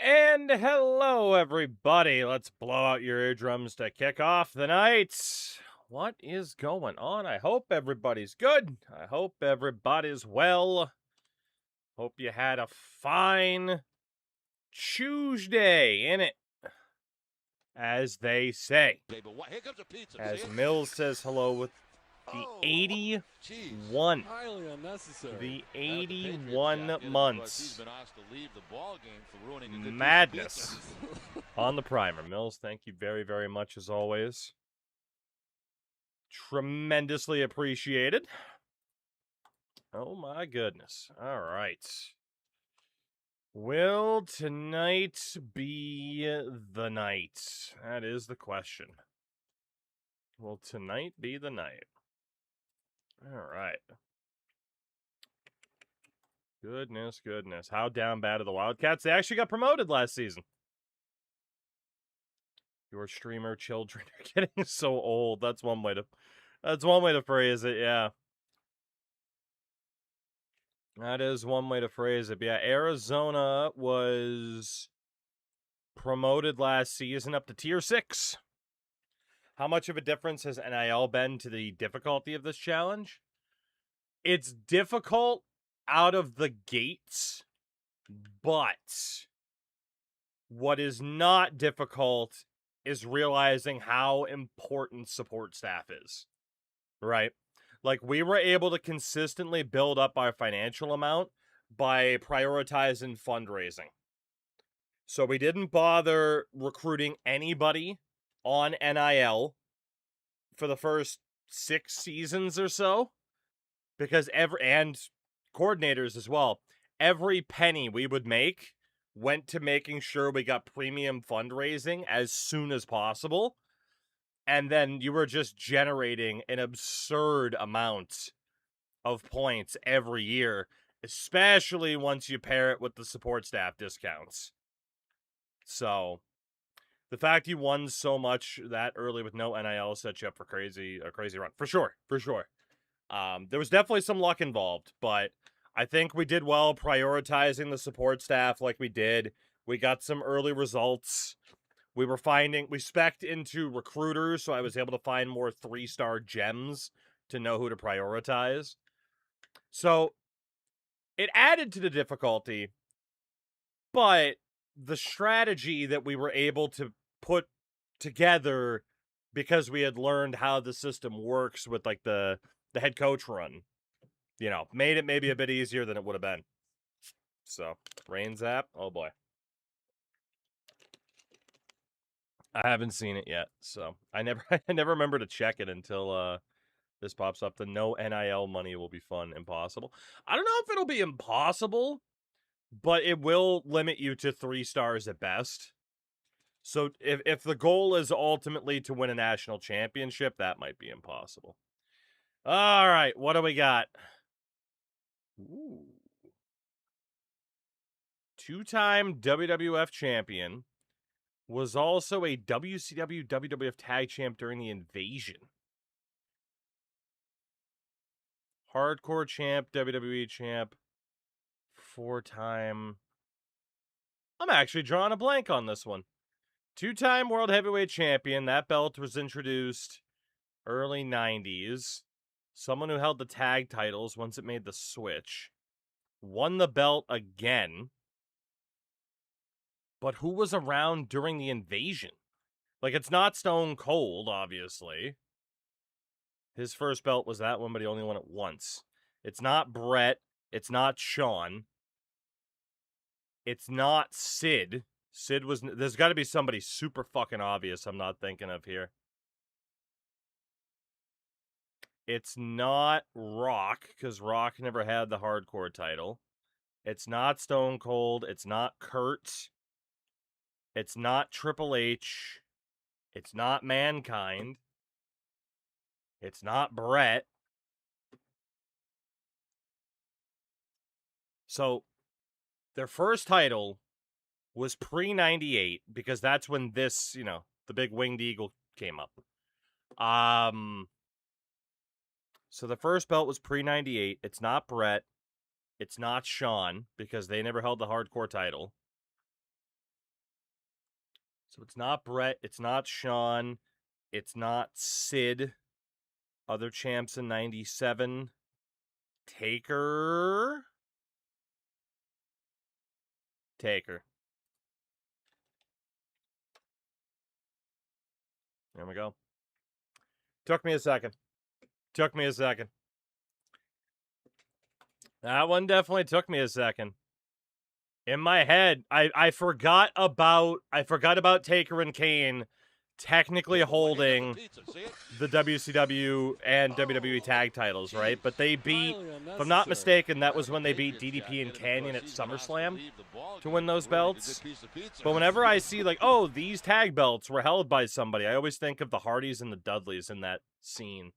And hello, everybody. Let's blow out your eardrums to kick off the night. What is going on? I hope everybody's good. I hope everybody's well. Hope you had a fine Tuesday in it, as they say. Here comes a pizza. As See it? Mills says hello with the Oh, 81. Highly unnecessary. The Now the Patriots 81 jack in because he's months. been asked to leave the ball game for ruining a good Madness piece of pizza. on the primer. Mills, thank you very, very much as always. Tremendously appreciated. Oh my goodness. All right. Will tonight be the night? That is the question. Will tonight be the night? All right. Goodness, goodness. How down bad are the Wildcats? They actually got promoted last season. Your streamer children are getting so old. That's one way to phrase it, yeah. That is one way to phrase it. But yeah, Arizona was promoted last season up to Tier 6. How much of a difference has NIL been to the difficulty of this challenge? It's difficult out of the gates, but what is not difficult is realizing how important support staff is, right? Like, we were able to consistently build up our financial amount by prioritizing fundraising. So we didn't bother recruiting anybody on NIL for the first 6 seasons or so, because and coordinators as well, every penny we would make went to making sure we got premium fundraising as soon as possible. And then you were just generating an absurd amount of points every year, especially once you pair it with the support staff discounts. So the fact you won so much that early with no NIL set you up for a crazy run. For sure. There was definitely some luck involved, but I think we did well prioritizing the support staff like we did. We got some early results. We spec'd into recruiters, so I was able to find more 3-star gems to know who to prioritize. So it added to the difficulty, but the strategy that we were able to put together because we had learned how the system works with like the head coach run, made it maybe a bit easier than it would have been. So, Rain Zap, oh boy. I haven't seen it yet, so I never remember to check it until this pops up. The no NIL money will be fun. Impossible. I don't know if it'll be impossible, but it will limit you to 3 stars at best. So if the goal is ultimately to win a national championship, that might be impossible. All right, what do we got? Ooh. 2-time WWF champion. Was also a WCW WWF tag champ during the Invasion. Hardcore champ, WWE champ, 4-time. I'm actually drawing a blank on this one. 2-time World Heavyweight Champion. That belt was introduced early 90s. Someone who held the tag titles once it made the switch. Won the belt again. But who was around during the Invasion? Like, it's not Stone Cold, obviously. His first belt was that one, but he only won it once. It's not Brett. It's not Shawn. It's not Sid. There's got to be somebody super fucking obvious I'm not thinking of here. It's not Rock, because Rock never had the hardcore title. It's not Stone Cold. It's not Kurt. It's not Triple H. It's not Mankind. It's not Brett. So, their first title was pre-98, because that's when this, the big winged eagle came up. So the first belt was pre-98. It's not Brett. It's not Shawn, because they never held the hardcore title. So it's not Brett. It's not Sean. It's not Sid. Other champs in 97. Taker. Taker. There we go. Took me a second. That one definitely took me a second. In my head, I forgot about Taker and Kane technically holding the WCW and WWE tag titles, right? But they beat, if I'm not mistaken, that was when they beat DDP and Canyon at SummerSlam to win those belts. But whenever I see, like, oh, these tag belts were held by somebody, I always think of the Hardys and the Dudleys in that scene.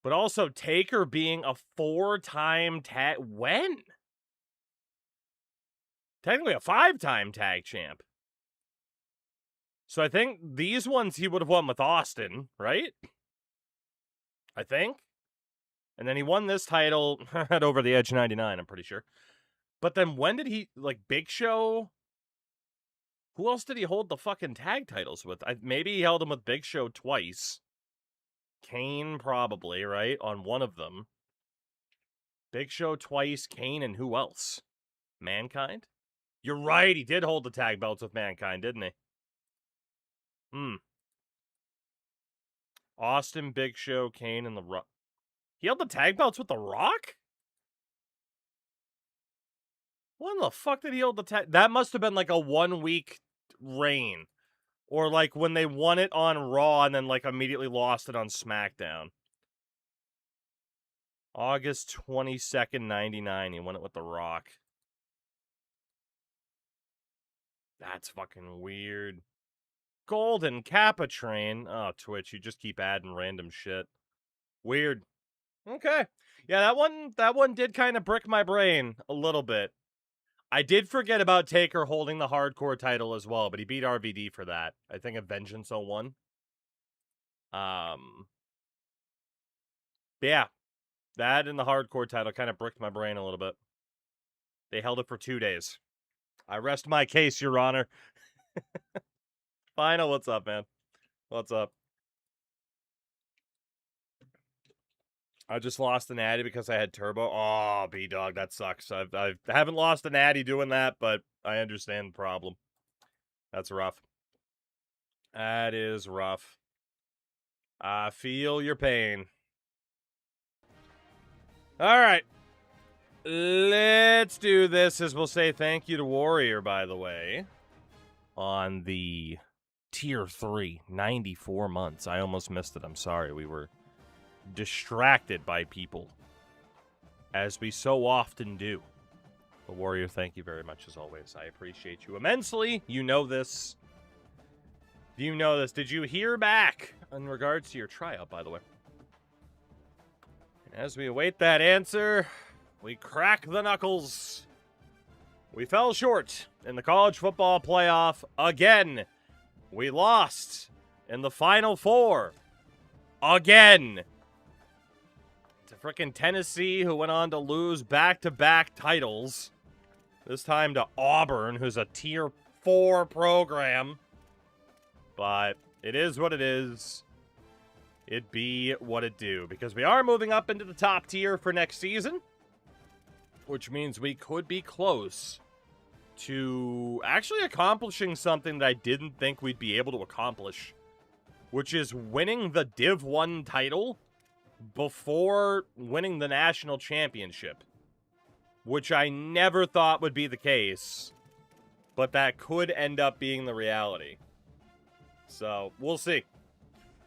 But also Taker being a 4-time tag... When? Technically a 5-time tag champ. So I think these ones he would have won with Austin, right? I think. And then he won this title at Over the Edge 99, I'm pretty sure. But then when did he, like, Big Show? Who else did he hold the fucking tag titles with? Maybe he held them with Big Show twice. Kane, probably, right? On one of them. Big Show twice, Kane, and who else? Mankind? You're right, he did hold the tag belts with Mankind, didn't he? Austin, Big Show, Kane, and The Rock. He held the tag belts with The Rock? When the fuck did he hold the tag? That must have been like a 1-week reign. Or like when they won it on Raw and then like immediately lost it on SmackDown. August 22nd, 99. He won it with The Rock. That's fucking weird. Golden Kappa Train. Oh, Twitch, you just keep adding random shit. Weird. Okay. Yeah, that one did kind of brick my brain a little bit. I did forget about Taker holding the hardcore title as well, but he beat RVD for that. I think at Vengeance 01. Yeah. That and the hardcore title kind of bricked my brain a little bit. They held it for 2 days. I rest my case, Your Honor. Final, what's up, man? What's up? I just lost an Natty because I had turbo. Oh, B-Dog, that sucks. I haven't lost a Natty doing that, but I understand the problem. That's rough. That is rough. I feel your pain. All right. Let's do this, as we'll say thank you to Warrior, by the way, on the Tier 3, 94 months. I almost missed it. I'm sorry. We were distracted by people, as we so often do. But Warrior, thank you very much, as always. I appreciate you immensely. You know this. You know this. Did you hear back in regards to your tryout, by the way? And as we await that answer, we crack the knuckles. We fell short in the college football playoff again. We lost in the Final Four again to frickin' Tennessee, who went on to lose back-to-back titles. This time to Auburn, who's a Tier 4 program. But it is what it is. It be what it do. Because we are moving up into the top tier for next season, which means we could be close to actually accomplishing something that I didn't think we'd be able to accomplish, which is winning the Div 1 title before winning the national championship, which I never thought would be the case, but that could end up being the reality. So, we'll see.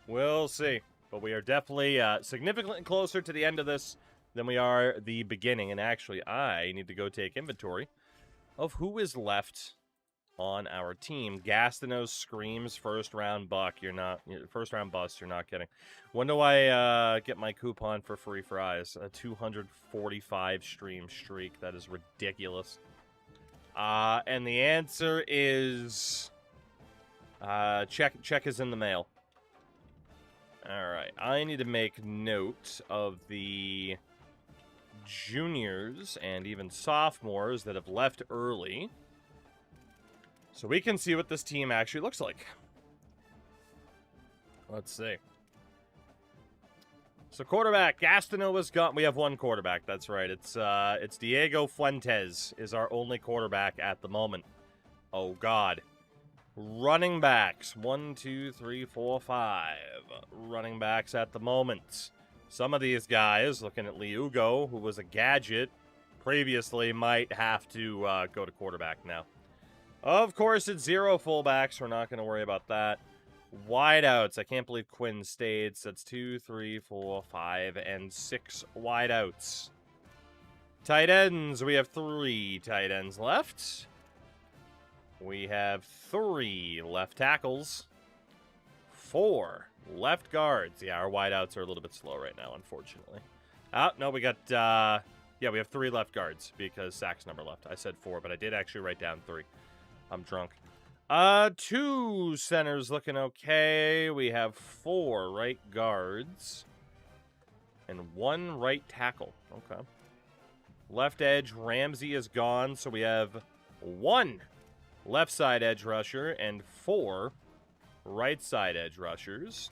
We'll see. But we are definitely significantly closer to the end of this than we are the beginning. And actually, I need to go take inventory of who is left on our team. Gastinos screams first round buck. First round bust. You're not kidding. When do I get my coupon for free fries? A 245 stream streak. That is ridiculous. And the answer is check is in the mail. All right. I need to make note of the juniors and even sophomores that have left early. So we can see what this team actually looks like. Let's see. So quarterback, Gastinova's gone. We have one quarterback. That's right. It's Diego Fuentes is our only quarterback at the moment. Oh God. Running backs, 1, 2, 3, 4, 5. Running backs at the moment. Some of these guys, looking at Liugo, who was a gadget previously, might have to go to quarterback now. Of course, it's 0 fullbacks. We're not going to worry about that. Wideouts. I can't believe Quinn stayed. So that's 2, 3, 4, 5, and 6 wideouts. Tight ends. We have 3 tight ends left. We have 3 left tackles. 4 left guards. Yeah, our wideouts are a little bit slow right now, unfortunately. Oh, no, we got, yeah, we have 3 left guards because Zach's number left. I said 4, but I did actually write down 3. I'm drunk. 2 centers looking okay. We have 4 right guards. And 1 right tackle. Okay. Left edge, Ramsey is gone, so we have 1 left side edge rusher and 4 right side edge rushers.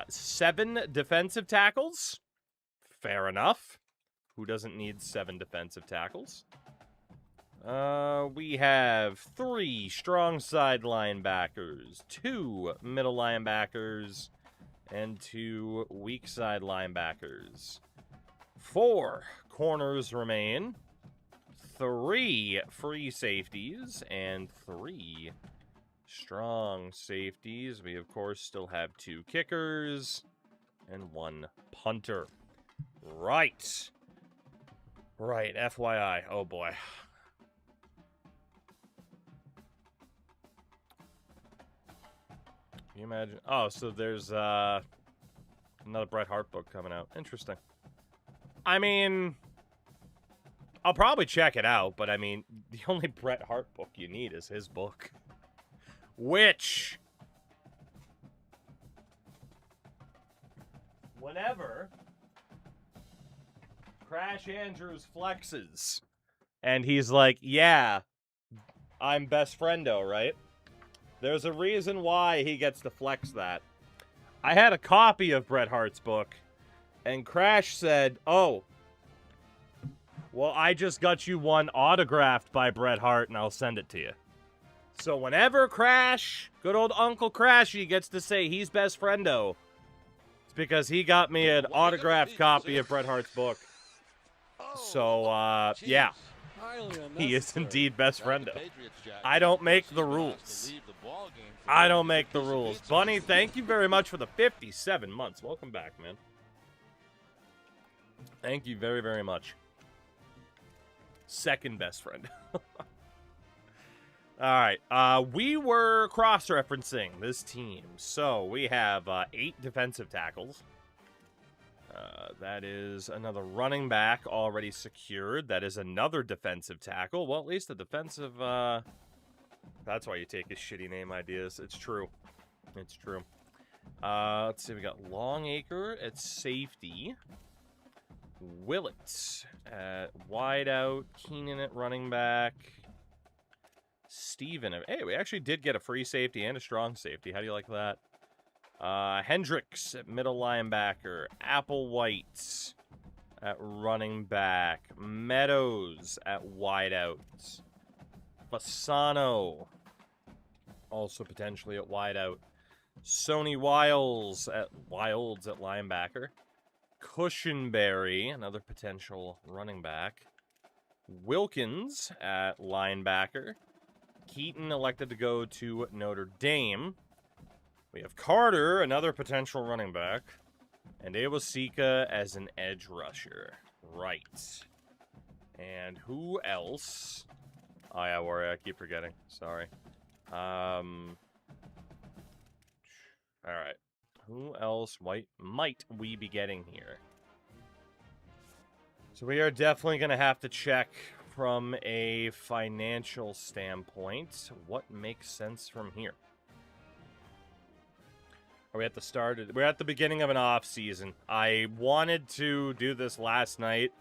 7 defensive tackles. Fair enough. Who doesn't need 7 defensive tackles? We have 3 strong side linebackers, 2 middle linebackers, and 2 weak side linebackers. 4 corners remain, 3 free safeties, and 3 strong safeties. We, of course, still have 2 kickers and 1 punter. Right. Right, FYI. Oh, boy. Can you imagine? Oh, so there's another Bret Hart book coming out. Interesting. I mean, I'll probably check it out, but I mean, the only Bret Hart book you need is his book. Which, whenever Crash Andrews flexes, and he's like, yeah, I'm best friendo, right? There's a reason why he gets to flex that. I had a copy of Bret Hart's book, and Crash said, oh, well, I just got you one autographed by Bret Hart, and I'll send it to you. So whenever Crash, good old Uncle Crashy, gets to say he's best friendo, it's because he got me an autographed copy of Bret Hart's book. So, yeah. He is indeed best friendo. I don't make the rules. I don't make the rules. Bunny, thank you very much for the 57 months. Welcome back, man. Thank you very, very much. Second best friend. All right. We were cross-referencing this team. So we have 8 defensive tackles. That is another running back already secured. That is another defensive tackle. Well, at least the defensive... that's why you take his shitty name ideas. It's true. It's true. Let's see. We got Longacre at safety. Willett at wideout. Keenan at running back. Steven. Hey, we actually did get a free safety and a strong safety. How do you like that? Hendricks at middle linebacker. Applewhite at running back. Meadows at wideout. Fasano also potentially at wideout. Sony Wilds at linebacker. Cushenberry, another potential running back. Wilkins at linebacker. Keaton elected to go to Notre Dame. We have Carter, another potential running back. And Awasika as an edge rusher. Right. And who else? Oh, yeah, Warrior, I keep forgetting. Sorry. All right. Who else might we be getting here? So we are definitely going to have to check from a financial standpoint what makes sense from here. Are we at the start? We're at the beginning of an off season. I wanted to do this last night,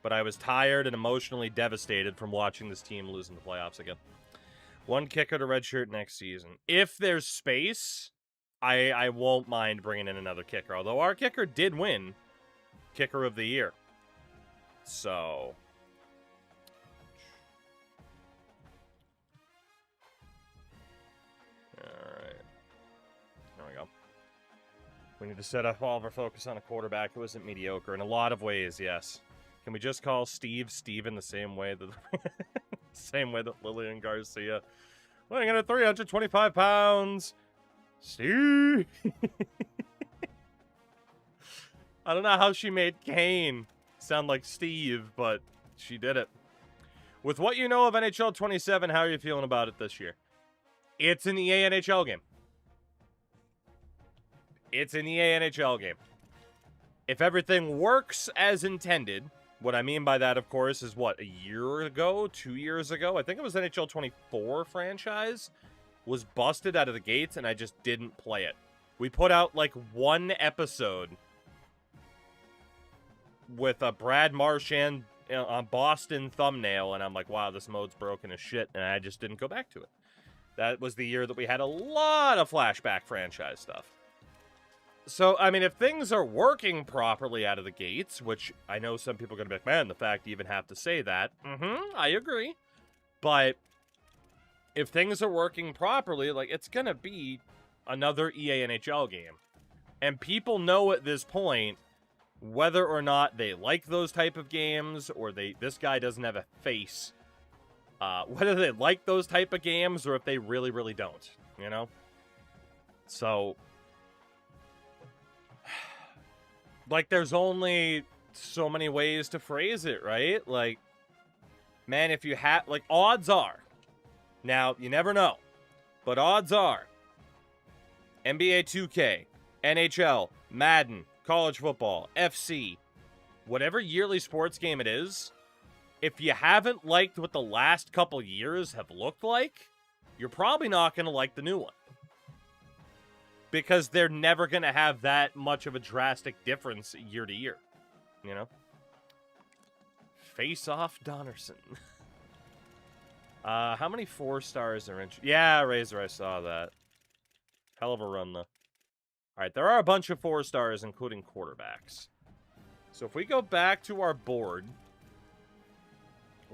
but I was tired and emotionally devastated from watching this team lose in the playoffs again. One kicker to redshirt next season. If there's space, I won't mind bringing in another kicker. Although our kicker did win Kicker of the Year. So... Alright. There we go. We need to set up all of our focus on a quarterback who isn't mediocre. In a lot of ways, yes. Can we just call Steve Steven the same way that Lillian Garcia? Weighing in at 325 pounds. Steve. I don't know how she made Kane sound like Steve, but she did it. With what you know of NHL 27, how are you feeling about it this year? It's an EA NHL game. It's an EA NHL game. If everything works as intended, what I mean by that, of course, is what, a year ago, 2 years ago? I think it was NHL 24 franchise was busted out of the gates, and I just didn't play it. We put out, like, one episode with a Brad Marchand on Boston thumbnail, and I'm like, wow, this mode's broken as shit, and I just didn't go back to it. That was the year that we had a lot of flashback franchise stuff. So, I mean, if things are working properly out of the gates, which I know some people are going to be like, man, the fact you even have to say that. I agree. But if things are working properly, like, it's going to be another EA NHL game. And people know at this point whether or not they like those type of games, or this guy doesn't have a face. Whether they like those type of games, or if they really, really don't, you know? So, like, there's only so many ways to phrase it, right? Like, man, if you have, like, odds are, now, you never know, but odds are, NBA 2K, NHL, Madden, college football, FC, whatever yearly sports game it is, if you haven't liked what the last couple years have looked like, you're probably not going to like the new one. Because they're never going to have that much of a drastic difference year to year. You know? Face-off Donnerson. How many 4 stars are in... Yeah, Razor, I saw that. Hell of a run, though. Alright, there are a bunch of 4 stars, including quarterbacks. So if we go back to our board,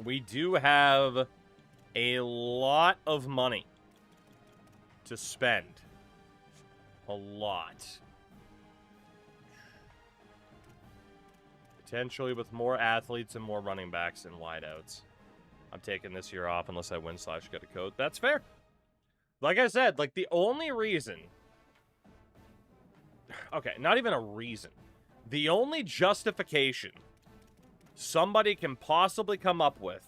we do have a lot of money to spend. A lot. Potentially with more athletes and more running backs and wideouts. I'm taking this year off unless I win/get a code. That's fair. Like I said, like, the only reason... Okay, not even a reason. The only justification somebody can possibly come up with,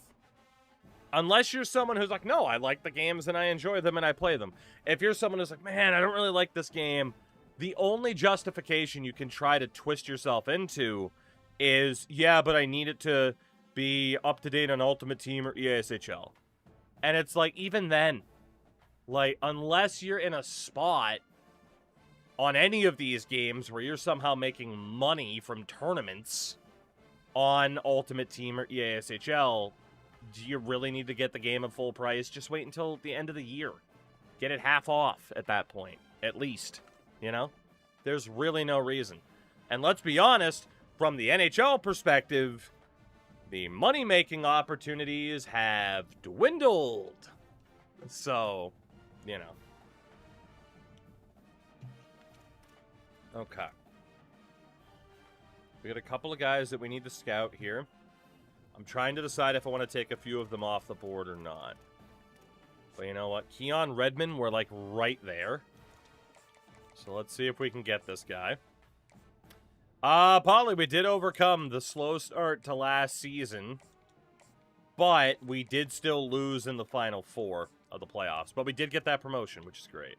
unless you're someone who's like, no, I like the games and I enjoy them and I play them. If you're someone who's like, man, I don't really like this game, the only justification you can try to twist yourself into is, yeah, but I need it to be up to date on Ultimate Team or EASHL. And it's like, even then, like, unless you're in a spot on any of these games where you're somehow making money from tournaments on Ultimate Team or EASHL, do you really need to get the game at full price? Just wait until the end of the year. Get it half off at that point, at least. You know? There's really no reason. And let's be honest, from the NHL perspective, the money-making opportunities have dwindled. So, you know. Okay. We got a couple of guys that we need to scout here. I'm trying to decide if I want to take a few of them off the board or not. But you know what? Keon Redmond, we're like right there. So let's see if we can get this guy. Polly, we did overcome the slow start to last season. But we did still lose in the Final Four of the playoffs. But we did get that promotion, which is great.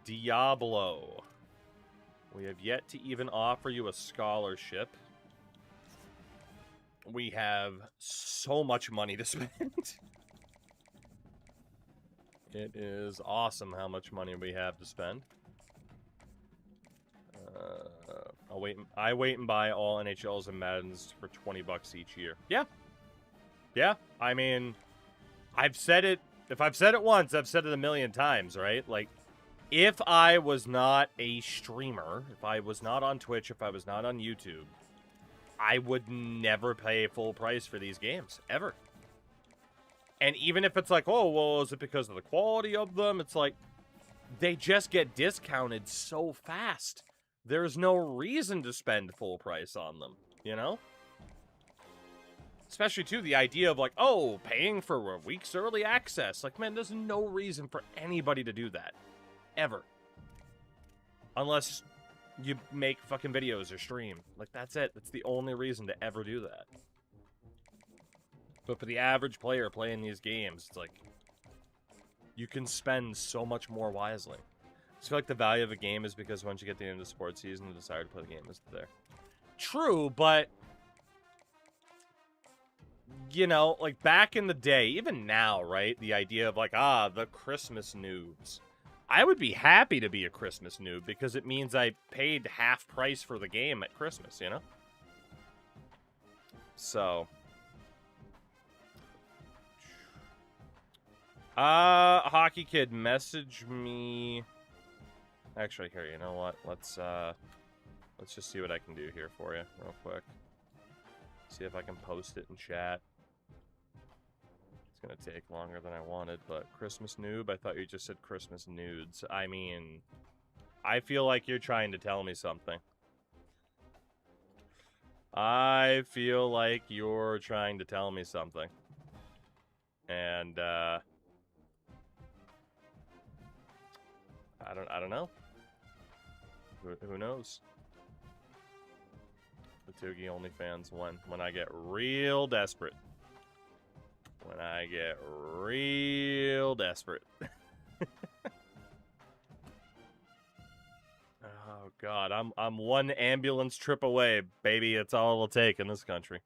Diablo. We have yet to even offer you a scholarship. We have so much money to spend. It is awesome how much money we have to spend. I wait and buy all NHLs and Maddens for $20 each year. Yeah. Yeah, I mean, I've said it. If I've said it once, I've said it a million times, right? Like, if I was not a streamer, if I was not on Twitch, if I was not on YouTube, I would never pay full price for these games, ever. And even if it's like, oh, well, is it because of the quality of them? It's like, they just get discounted so fast. There's no reason to spend full price on them, you know? Especially, too, the idea of, like, oh, paying for a week's early access. Like, man, there's no reason for anybody to do that. Ever. Unless you make fucking videos or stream. Like, that's it. That's the only reason to ever do that. But for the average player playing these games, it's like, you can spend so much more wisely. I feel like the value of a game is because once you get to the end of the sports season, the desire to play the game is there. True, but, you know, like, back in the day, even now, right, the idea of, like, the Christmas noobs. I would be happy to be a Christmas noob because it means I paid half price for the game at Christmas, you know? So. Hockey Kid, message me. Actually, here, you know what? Let's just see what I can do here for you real quick. See if I can post it in chat. It's gonna take longer than I wanted, but Christmas noob? I thought you just said Christmas nudes. I mean, I feel like you're trying to tell me something. I feel like you're trying to tell me something. And, I don't know. Who knows? The Toogie OnlyFans when I get real desperate. When I get real desperate. Oh God, I'm one ambulance trip away, baby. It's all it'll take in this country.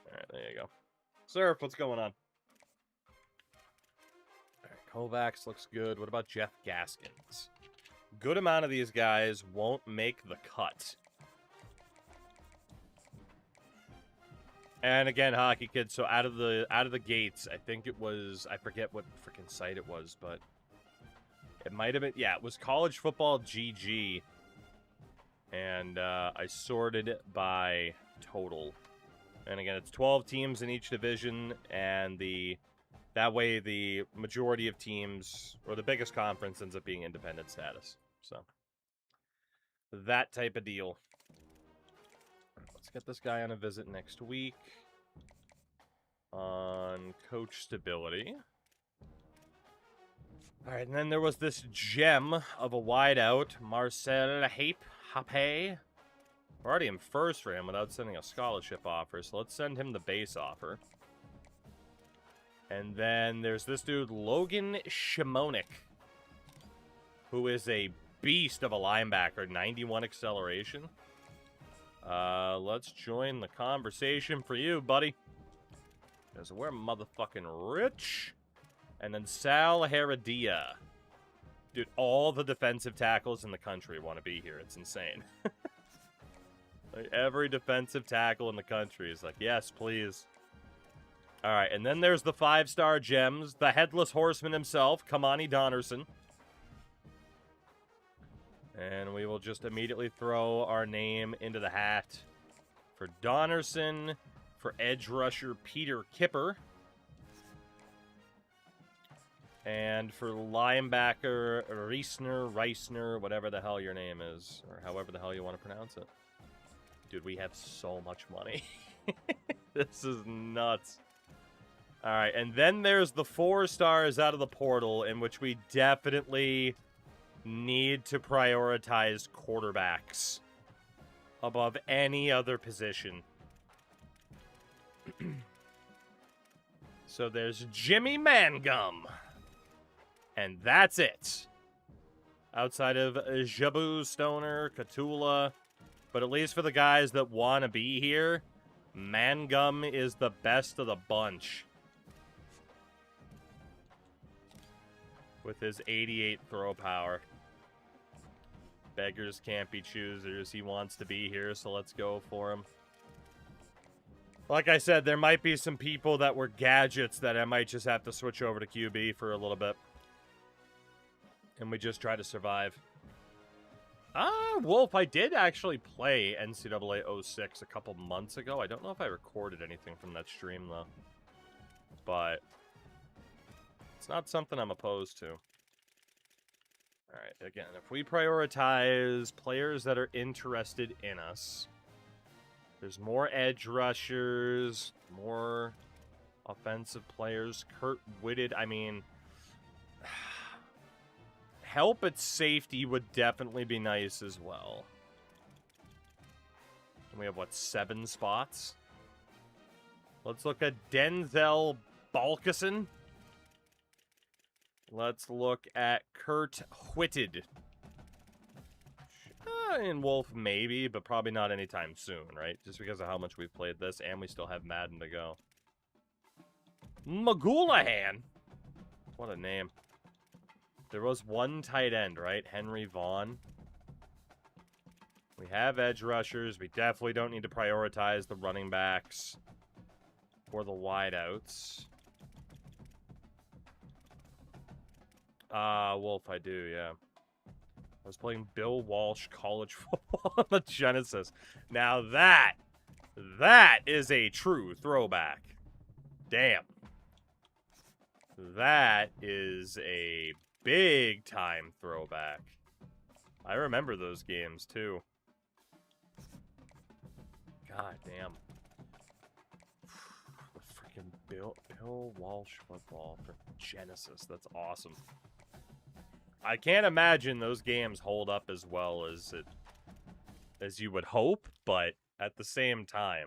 All right, there you go. Surf, what's going on? All right, Kovacs looks good. What about Jeff Gaskins? Good amount of these guys won't make the cut. And again, Hockey Kid, so out of the gates, I think it was, I forget what freaking site it was, but it might have been, yeah, it was College Football GG. And I sorted it by total. And again, it's 12 teams in each division, and that way the majority of teams, or the biggest conference, ends up being independent status. So, that type of deal. Let's get this guy on a visit next week on coach stability. All right, and then there was this gem of a wideout, Marcel Hape. We're already in first for him without sending a scholarship offer, so let's send him the base offer. And then there's this dude, Logan Shimonik, who is a beast of a linebacker, 91 acceleration. Let's join the conversation for you, buddy. Because we're motherfucking rich. And then Sal Heredia. Dude, all the defensive tackles in the country want to be here. It's insane. Like, every defensive tackle in the country is like, yes, please. Alright, and then there's the 5-star gems. The Headless Horseman himself, Kamani Donnerson. And we will just immediately throw our name into the hat for Donnerson, for edge rusher Peter Kipper, and for linebacker Reisner, whatever the hell your name is, or however the hell you want to pronounce it. Dude, we have so much money. This is nuts. All right, and then there's the 4 stars out of the portal, in which we definitely need to prioritize quarterbacks above any other position. So there's Jimmy Mangum. And that's it. Outside of Jabu, Stoner, Catula. But at least for the guys that want to be here, Mangum is the best of the bunch. With his 88 throw power. Beggars can't be choosers. He wants to be here, so let's go for him. Like I said, there might be some people that were gadgets that I might just have to switch over to QB for a little bit. And we just try to survive. Wolf, I did actually play NCAA 06 a couple months ago. I don't know if I recorded anything from that stream, though. But it's not something I'm opposed to. Alright, again, if we prioritize players that are interested in us, there's more edge rushers, more offensive players. Kurt Whitted, I mean, help at safety would definitely be nice as well. And we have, what, 7 spots? Let's look at Denzel Balkison. Let's look at Kurt Whitted. In Wolf, maybe, but probably not anytime soon, right? Just because of how much we've played this, and we still have Madden to go. Magulahan! What a name. There was one tight end, right? Henry Vaughn. We have edge rushers. We definitely don't need to prioritize the running backs or the wideouts. Wolf, I do, yeah. I was playing Bill Walsh college football on the Genesis. Now that is a true throwback. Damn. That is a big time throwback. I remember those games too. God damn. The freaking Bill Walsh football for Genesis. That's awesome. I can't imagine those games hold up as well as you would hope, but at the same time,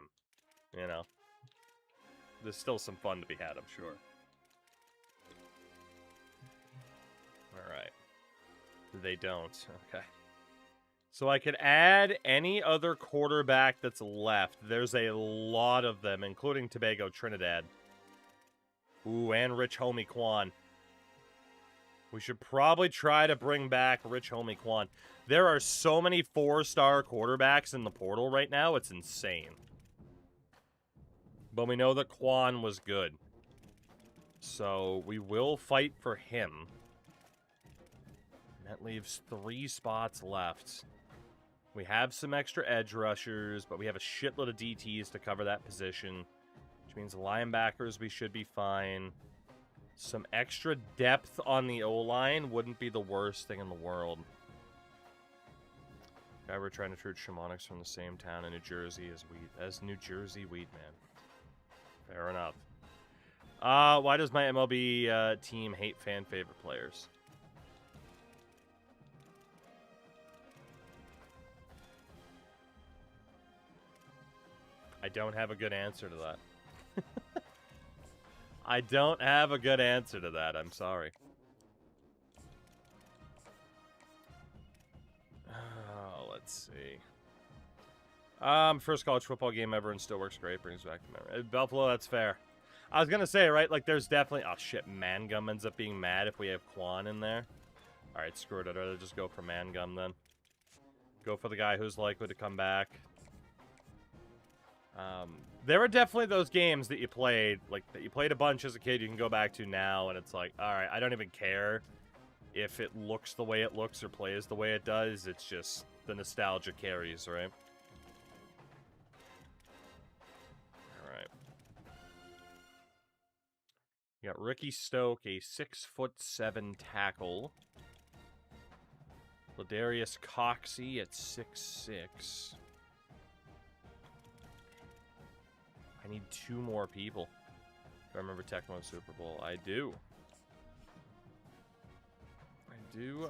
you know, there's still some fun to be had, I'm sure. Alright. They don't. Okay. So I could add any other quarterback that's left. There's a lot of them, including Tobago Trinidad. Ooh, and Rich Homie Quan. We should probably try to bring back Rich Homie Quan. There are so many 4-star quarterbacks in the portal right now, it's insane. But we know that Quan was good. So we will fight for him. And that leaves 3 spots left. We have some extra edge rushers, but we have a shitload of DTs to cover that position. Which means linebackers, we should be fine. Some extra depth on the O-line wouldn't be the worst thing in the world. Guy we're trying to recruit shamanics from the same town in New Jersey as New Jersey Weedman. Fair enough. Why does my MLB team hate fan favorite players? I don't have a good answer to that. I don't have a good answer to that. I'm sorry. Let's see. First college football game ever and still works great. Brings back the memory. Buffalo, that's fair. I was going to say, right, like there's definitely... Oh, shit. Mangum ends up being mad if we have Quan in there. All right, screw it. I'd rather just go for Mangum then. Go for the guy who's likely to come back. There were definitely those games that you played, like, that you played a bunch as a kid you can go back to now, and it's like, alright, I don't even care if it looks the way it looks or plays the way it does, it's just the nostalgia carries, right? Alright. You got Ricky Stoke, a 6'7" tackle. Ladarius Coxey at 6'6". I need 2 more people. Do I remember Tecmo Super Bowl? I do.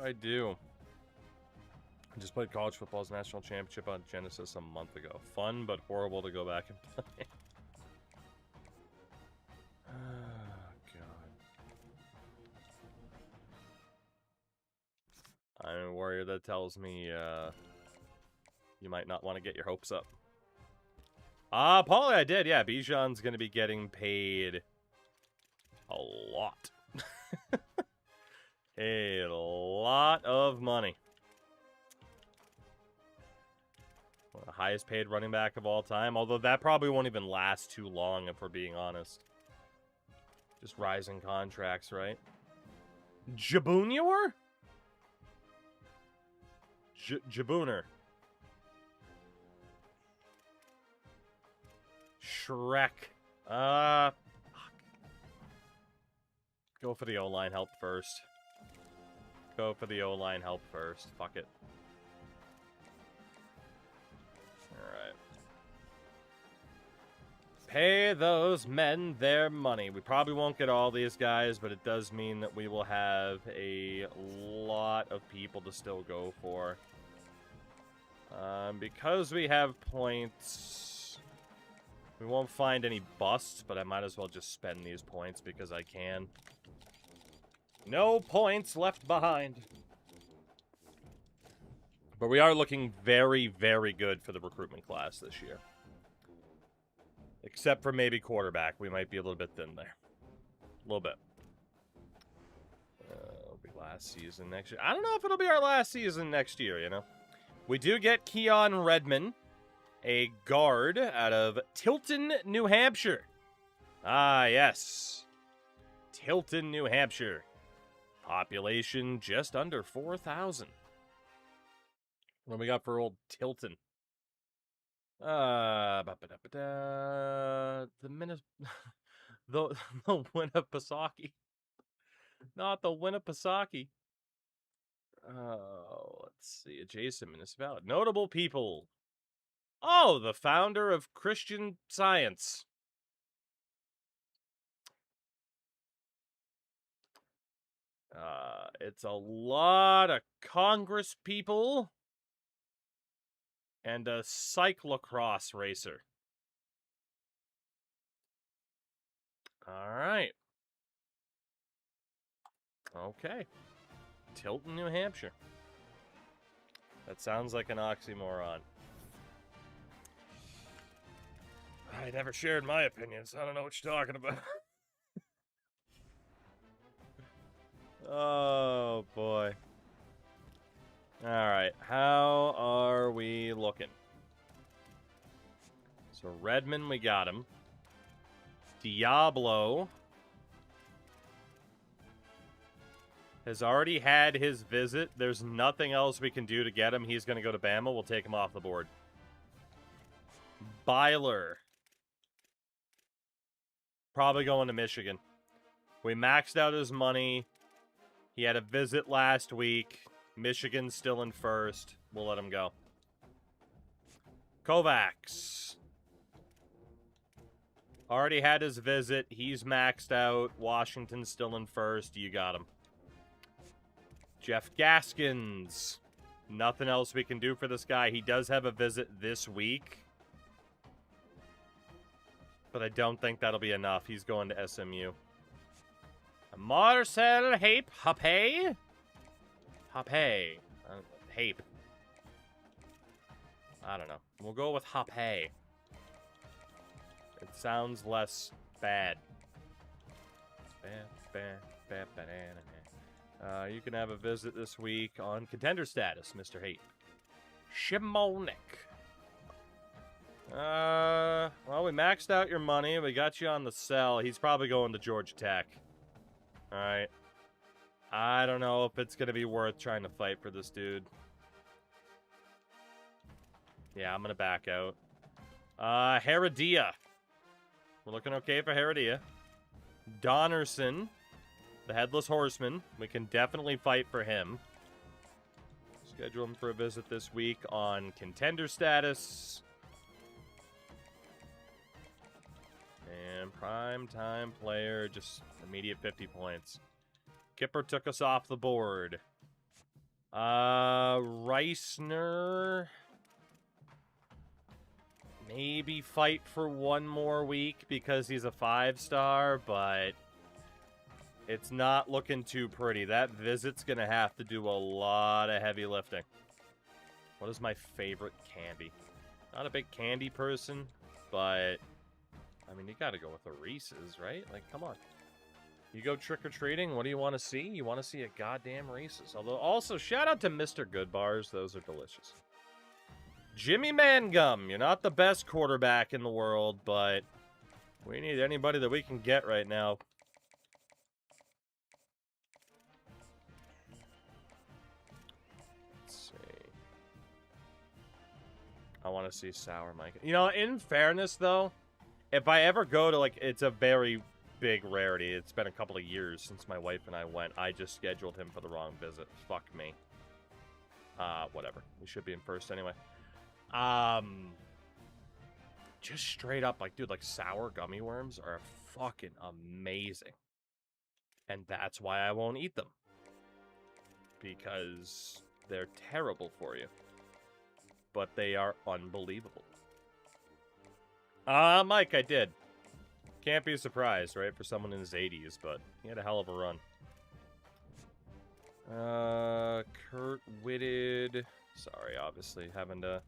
I do. I just played college football's national championship on Genesis a month ago. Fun, but horrible to go back and play. Oh, God. I'm a warrior that tells me you might not want to get your hopes up. Paulie, I did, yeah. Bijan's going to be getting paid a lot. A lot of money. The highest paid running back of all time. Although that probably won't even last too long if we're being honest. Just rising contracts, right? Jabunior? Jabooner. Shrek. Fuck. Go for the O-line help first. Go for the O-line help first. Fuck it. Alright. Pay those men their money. We probably won't get all these guys, but it does mean that we will have a lot of people to still go for. Because we have points, we won't find any busts, but I might as well just spend these points because I can. No points left behind. But we are looking very, very good for the recruitment class this year. Except for maybe quarterback. We might be a little bit thin there. A little bit. It'll be last season next year. I don't know if it'll be our last season next year, you know? We do get Keon Redman, a guard out of Tilton, New Hampshire. Ah, yes. Tilton, New Hampshire. Population just under 4,000. What do we got for old Tilton? The Winnipesaukee. Not the Winnipesaukee. Let's see. Adjacent municipality. Notable people. Oh, the founder of Christian Science. It's a lot of Congress people. And a cyclocross racer. Alright. Okay. Tilton, New Hampshire. That sounds like an oxymoron. I never shared my opinions. I don't know what you're talking about. Oh, boy. Alright, how are we looking? So Redmond, we got him. Diablo has already had his visit. There's nothing else we can do to get him. He's going to go to Bama. We'll take him off the board. Byler. Probably going to Michigan. We maxed out his money. He had a visit last week. Michigan's still in first. We'll let him go. Kovacs. Already had his visit. He's maxed out. Washington's still in first. You got him. Jeff Gaskins. Nothing else we can do for this guy. He does have a visit this week. But I don't think that'll be enough. He's going to SMU. Marcel Hape. Hape? Hape. Hape. I don't know. We'll go with Hape. It sounds less bad. You can have a visit this week on contender status, Mr. Hape. Shimonik. Well, we maxed out your money. We got you on the sell. He's probably going to Georgia Tech. Alright. I don't know if it's going to be worth trying to fight for this dude. Yeah, I'm going to back out. Heredia. We're looking okay for Heredia. Donnerson, the Headless Horseman. We can definitely fight for him. Schedule him for a visit this week on contender status. And prime time player, just immediate 50 points. Kipper took us off the board. Reisner. Maybe fight for one more week because he's a 5-star, but it's not looking too pretty. That visit's going to have to do a lot of heavy lifting. What is my favorite candy? Not a big candy person, but I mean, you got to go with the Reese's, right? Like, come on. You go trick-or-treating, what do you want to see? You want to see a goddamn Reese's. Although, also, shout out to Mr. Good Bars. Those are delicious. Jimmy Mangum, you're not the best quarterback in the world, but we need anybody that we can get right now. Let's see. I want to see Sour Mike. You know, in fairness, though, if I ever go to, like, it's a very big rarity. It's been a couple of years since my wife and I went. I just scheduled him for the wrong visit. Fuck me. Whatever. We should be in first anyway. Just straight up, like, dude, like, sour gummy worms are fucking amazing. And that's why I won't eat them. Because they're terrible for you. But they are unbelievable. Mike, I did. Can't be surprised, right, for someone in his 80s, but he had a hell of a run. Kurt Whitted. Sorry, obviously, having to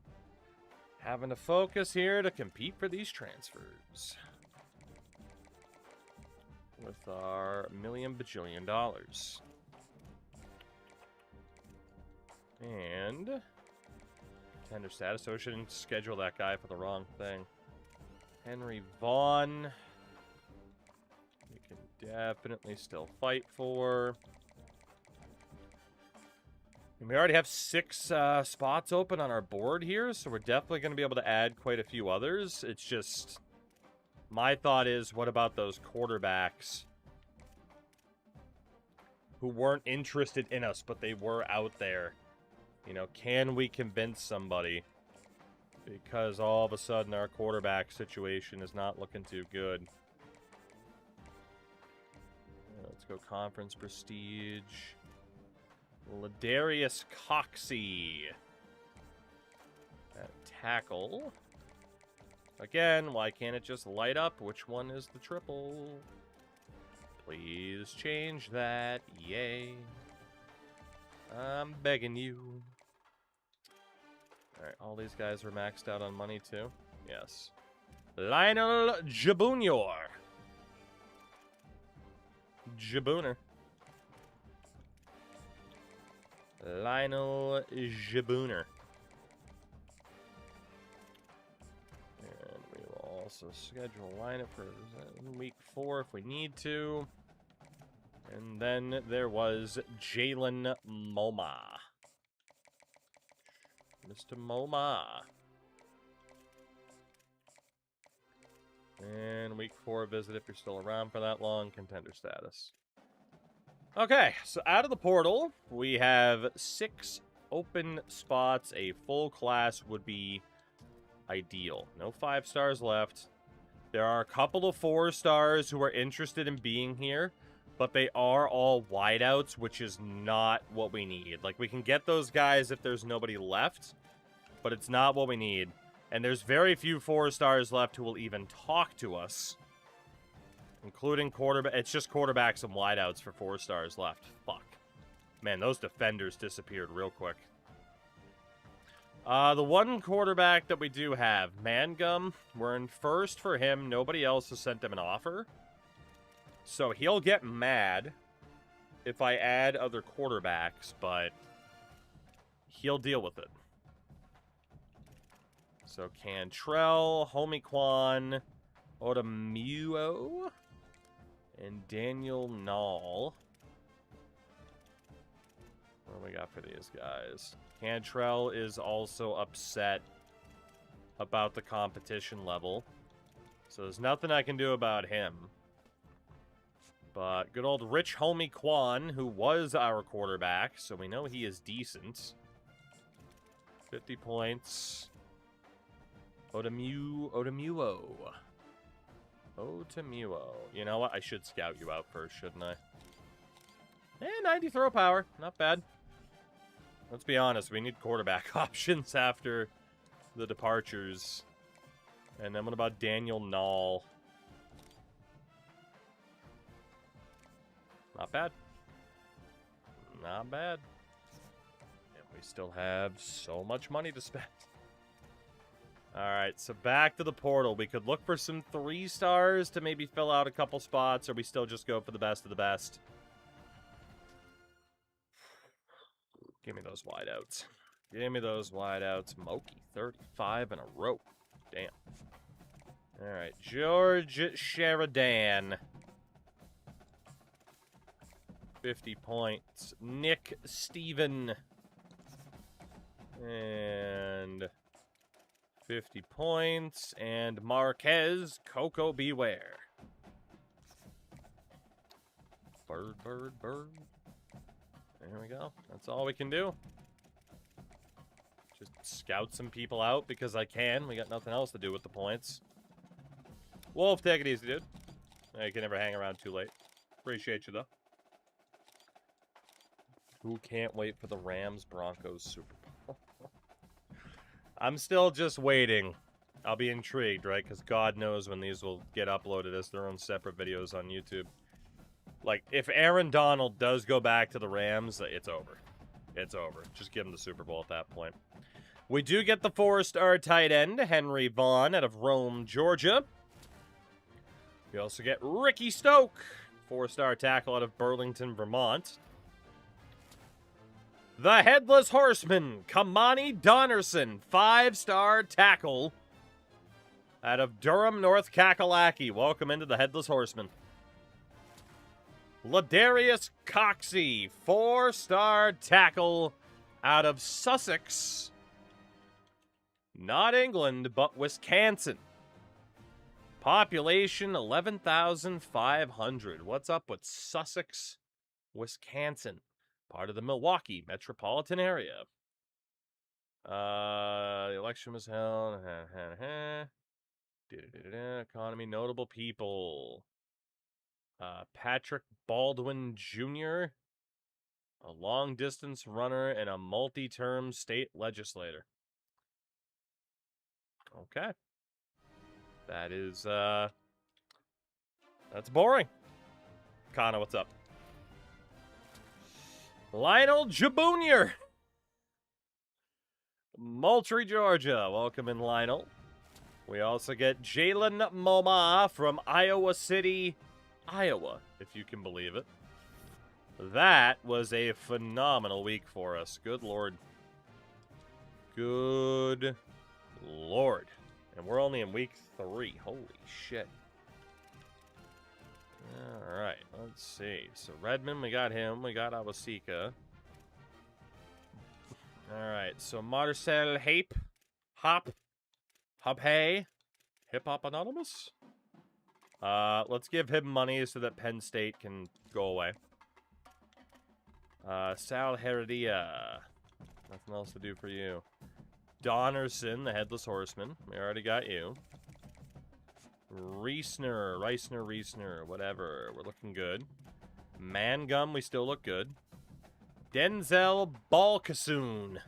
focus here to compete for these transfers. With our $1 bajillion. And contender status, so we shouldn't schedule that guy for the wrong thing. Henry Vaughn. We can definitely still fight for. And we already have 6 spots open on our board here, so we're definitely going to be able to add quite a few others. It's just, my thought is, what about those quarterbacks who weren't interested in us, but they were out there? You know, can we convince somebody? Because all of a sudden our quarterback situation is not looking too good. Let's go conference prestige. Ladarius Coxey. At tackle. Again, why can't it just light up? Which one is the triple? Please change that. Yay. I'm begging you. Alright, all these guys are maxed out on money too. Yes. Lionel Jabunior. Jabooner. Lionel Jabooner. And we will also schedule a lineup for week 4 if we need to. And then there was Jalen Moma. Mr. Moma. And week 4 visit if you're still around for that long. Contender status. Okay, so out of the portal, we have 6 open spots. A full class would be ideal. No 5 stars left. There are a couple of 4 stars who are interested in being here, but they are all wideouts, which is not what we need. Like, we can get those guys if there's nobody left, but it's not what we need. And there's very few 4 stars left who will even talk to us. Including quarterback. It's just quarterbacks and wideouts for 4 stars left. Fuck. Man, those defenders disappeared real quick. The one quarterback that we do have, Mangum, we're in first for him. Nobody else has sent him an offer. So he'll get mad if I add other quarterbacks, but he'll deal with it. So Cantrell, Homiquan, Odamuo, and Daniel Nall. What do we got for these guys? Cantrell is also upset about the competition level. So there's nothing I can do about him. But good old Rich Homie Quan, who was our quarterback, so we know he is decent. 50 points. Odamuo. You know what? I should scout you out first, shouldn't I? 90 throw power. Not bad. Let's be honest. We need quarterback options after the departures. And then what about Daniel Nall? Not bad. Not bad. And we still have so much money to spend. Alright, so back to the portal. We could look for some 3 stars to maybe fill out a couple spots, or we still just go for the best of the best. Give me those wideouts. Give me those wideouts. Moki, 35 in a row. Damn. All right, George Sheridan. 50 points. Nick Steven. And 50 points. And Marquez, Coco Beware. Bird, bird, bird. There we go. That's all we can do. Just scout some people out because I can. We got nothing else to do with the points. Wolf, take it easy, dude. You can never hang around too late. Appreciate you, though. Who can't wait for the Rams-Broncos Super Bowl? I'm still just waiting. I'll be intrigued, right? Because God knows when these will get uploaded as their own separate videos on YouTube. Like, if Aaron Donald does go back to the Rams, it's over. It's over. Just give him the Super Bowl at that point. We do get the 4-star tight end, Henry Vaughn, out of Rome, Georgia. We also get Ricky Stoke, 4-star tackle out of Burlington, Vermont. The Headless Horseman, Kamani Donnerson, 5-star tackle out of Durham, North Kakalaki. Welcome into the Headless Horseman. Ladarius Coxey, 4-star tackle out of Sussex. Not England, but Wisconsin. Population 11,500. What's up with Sussex, Wisconsin? Part of the Milwaukee metropolitan area. The election was held. Economy, notable people. Patrick Baldwin Jr., a long-distance runner and a multi-term state legislator. Okay. That is, that's boring. Connor, what's up? Lionel Jabunior. Moultrie, Georgia. Welcome in, Lionel. We also get Jalen Moma from Iowa City, Iowa, if you can believe it. That was a phenomenal week for us. Good Lord. Good Lord. And we're only in week 3. Holy shit. Alright, let's see. So Redmond, we got him. We got Awasika. Alright, so Marcel Hape. Hey. Hip Hop Anonymous? Let's give him money so that Penn State can go away. Sal Heredia. Nothing else to do for you. Donnerson, the Headless Horseman. We already got you. Reisner, whatever. We're looking good. Mangum, we still look good. Denzel Balkasoon.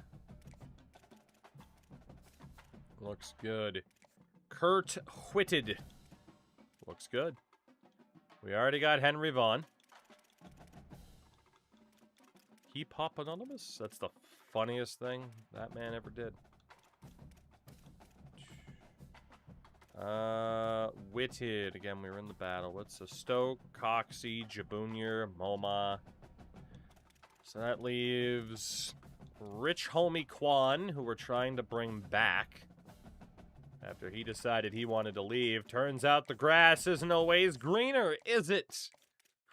Looks good. Kurt Whitted. Looks good. We already got Henry Vaughn. Keep Hop Anonymous? That's the funniest thing that man ever did. Whitted. Again, we were in the battle. What's the Stoke, Coxey, Jabunior, Moma. So that leaves Rich Homie Kwan, who we're trying to bring back after he decided he wanted to leave. Turns out the grass isn't always greener, is it?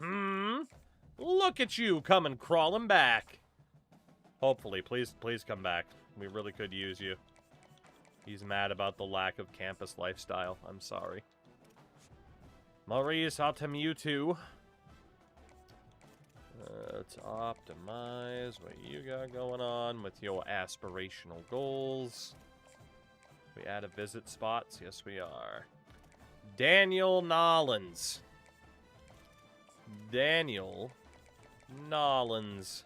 Look at you coming crawling back. Hopefully, please come back. We really could use you. He's mad about the lack of campus lifestyle. I'm sorry. Maurice Atamutu. Let's optimize what you got going on with your aspirational goals. We add a visit spots? Yes, we are. Daniel Nollins. Daniel Nollins.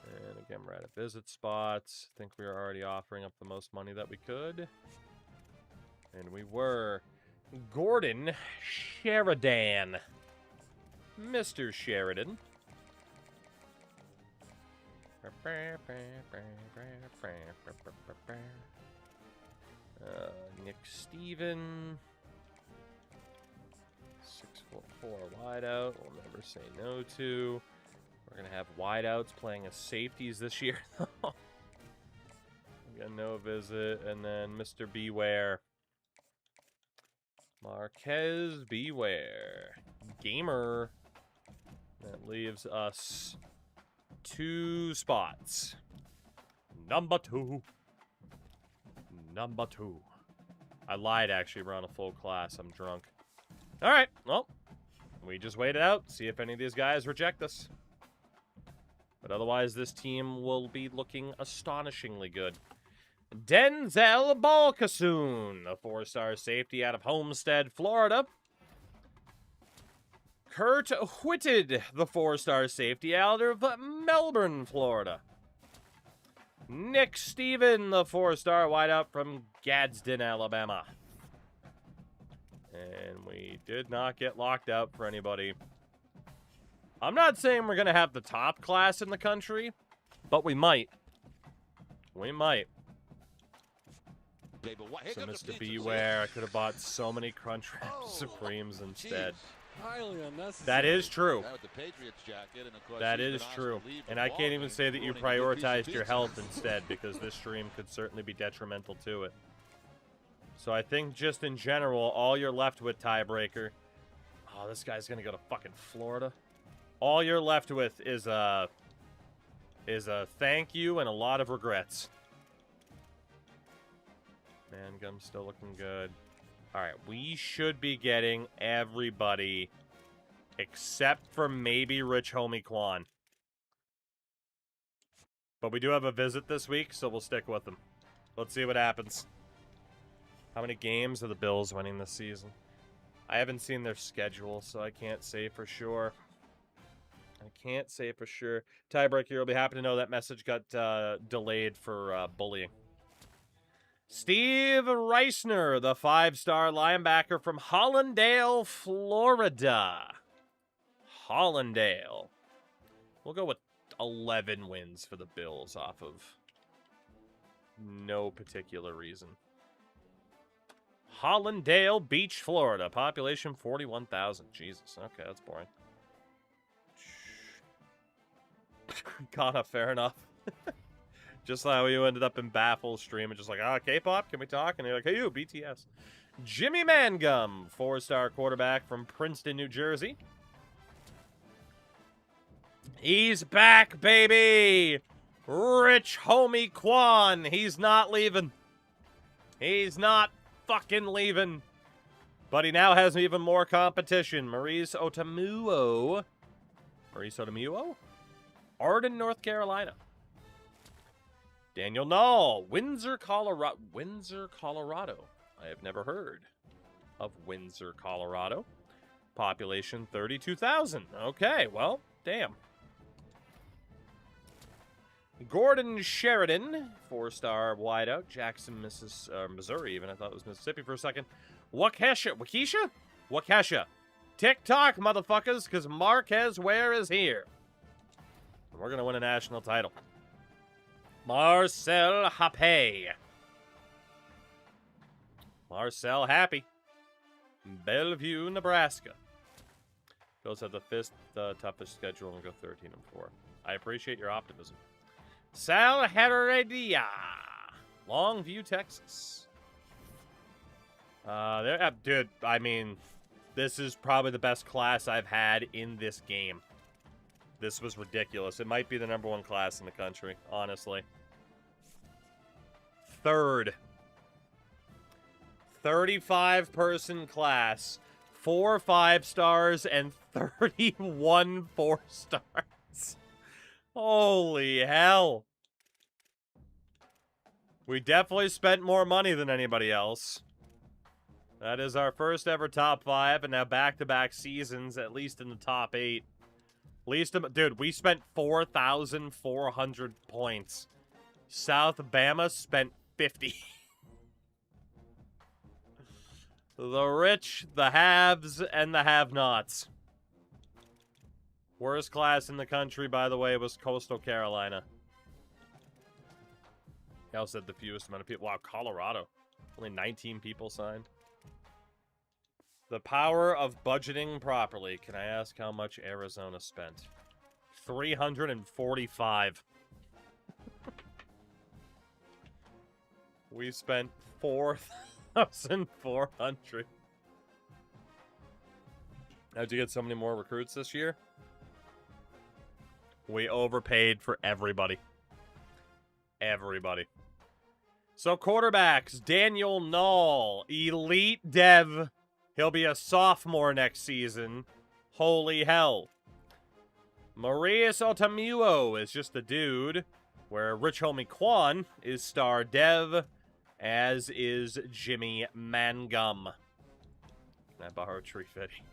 And again, we're at a visit spots. I think we were already offering up the most money that we could. And we were. Gordon Sheridan. Mr. Sheridan. Nick Steven. 6'4" wideout. We'll never say no to. We're going to have wideouts playing as safeties this year. We got no visit, and then Mr. Beware. Marquez Beware. Gamer. That leaves us 2 spots. Number 2. Number 2. I lied, actually. We're on a full class. I'm drunk. All right. Well, we just wait it out. See if any of these guys reject us. But otherwise, this team will be looking astonishingly good. Denzel Balkasoon, a 4-star safety out of Homestead, Florida. Kurt Whitted, the 4-star safety out of Melbourne, Florida. Nick Steven, the 4-star wideout from Gadsden, Alabama. And we did not get locked out for anybody. I'm not saying we're going to have the top class in the country, but we might. We might. So, Mr. Beware, I could have bought so many Crunchwrap Supremes instead. Highly unnecessary. That is true. That is true. And I can't even say that you prioritized your health instead, because this stream could certainly be detrimental to it. So I think just in general, all you're left with, Tiebreaker... Oh, this guy's going to go to fucking Florida. All you're left with is a thank you and a lot of regrets. Mangum's still looking good. Alright, we should be getting everybody except for maybe Rich Homie Quan. But we do have a visit this week, so we'll stick with them. Let's see what happens. How many games are the Bills winning this season? I haven't seen their schedule, so I can't say for sure. I can't say for sure. Tiebreaker, you'll be happy to know that message got delayed for bullying. Steve Reisner, the 5-star linebacker from Hollandale, Florida. Hollandale. We'll go with 11 wins for the Bills off of no particular reason. Hollandale Beach, Florida. Population 41,000. Jesus. Okay, that's boring. Kinda fair enough. Just like how you ended up in Baffle's stream and just like, K-pop, can we talk? And you're like, hey, you, BTS. Jimmy Mangum, 4-star quarterback from Princeton, New Jersey. He's back, baby! Rich Homie Quan. He's not leaving. He's not fucking leaving. But he now has even more competition. Maurice Otamuo. Arden, North Carolina. Daniel Null, Windsor, Colorado. Windsor, Colorado. I have never heard of Windsor, Colorado. Population 32,000. Okay, well, damn. Gordon Sheridan, 4-star wideout. Jackson, Missouri, even. I thought it was Mississippi for a second. Waukesha. TikTok, motherfuckers, because Marquez Ware is here. And we're going to win a national title. Marcel Happy. Marcel Happy. Bellevue, Nebraska. Bills have the 5th toughest schedule and go 13-4. I appreciate your optimism. Sal Heredia. Longview, Texas. Dude, I mean, this is probably the best class I've had in this game. This was ridiculous. It might be the #1 class in the country, honestly. 3rd. 35-person class. 4 5-stars and 31 4-stars. Holy hell. We definitely spent more money than anybody else. That is our first ever top 5, and now back-to-back seasons, at least in the top 8. Dude, we spent 4,400 points. South Bama spent 50. The rich, the haves, and the have-nots. Worst class in the country, by the way, was Coastal Carolina. He also had the fewest amount of people. Wow, Colorado. Only 19 people signed. The power of budgeting properly. Can I ask how much Arizona spent? $345. We spent $4,400. How'd you get so many more recruits this year? We overpaid for everybody. Everybody. So quarterbacks, Daniel Null, elite dev. He'll be a sophomore next season. Holy hell. Marius Otamuo is just a dude, where Rich Homie Quan is star dev, as is Jimmy Mangum. Can I borrow Tree Fitty?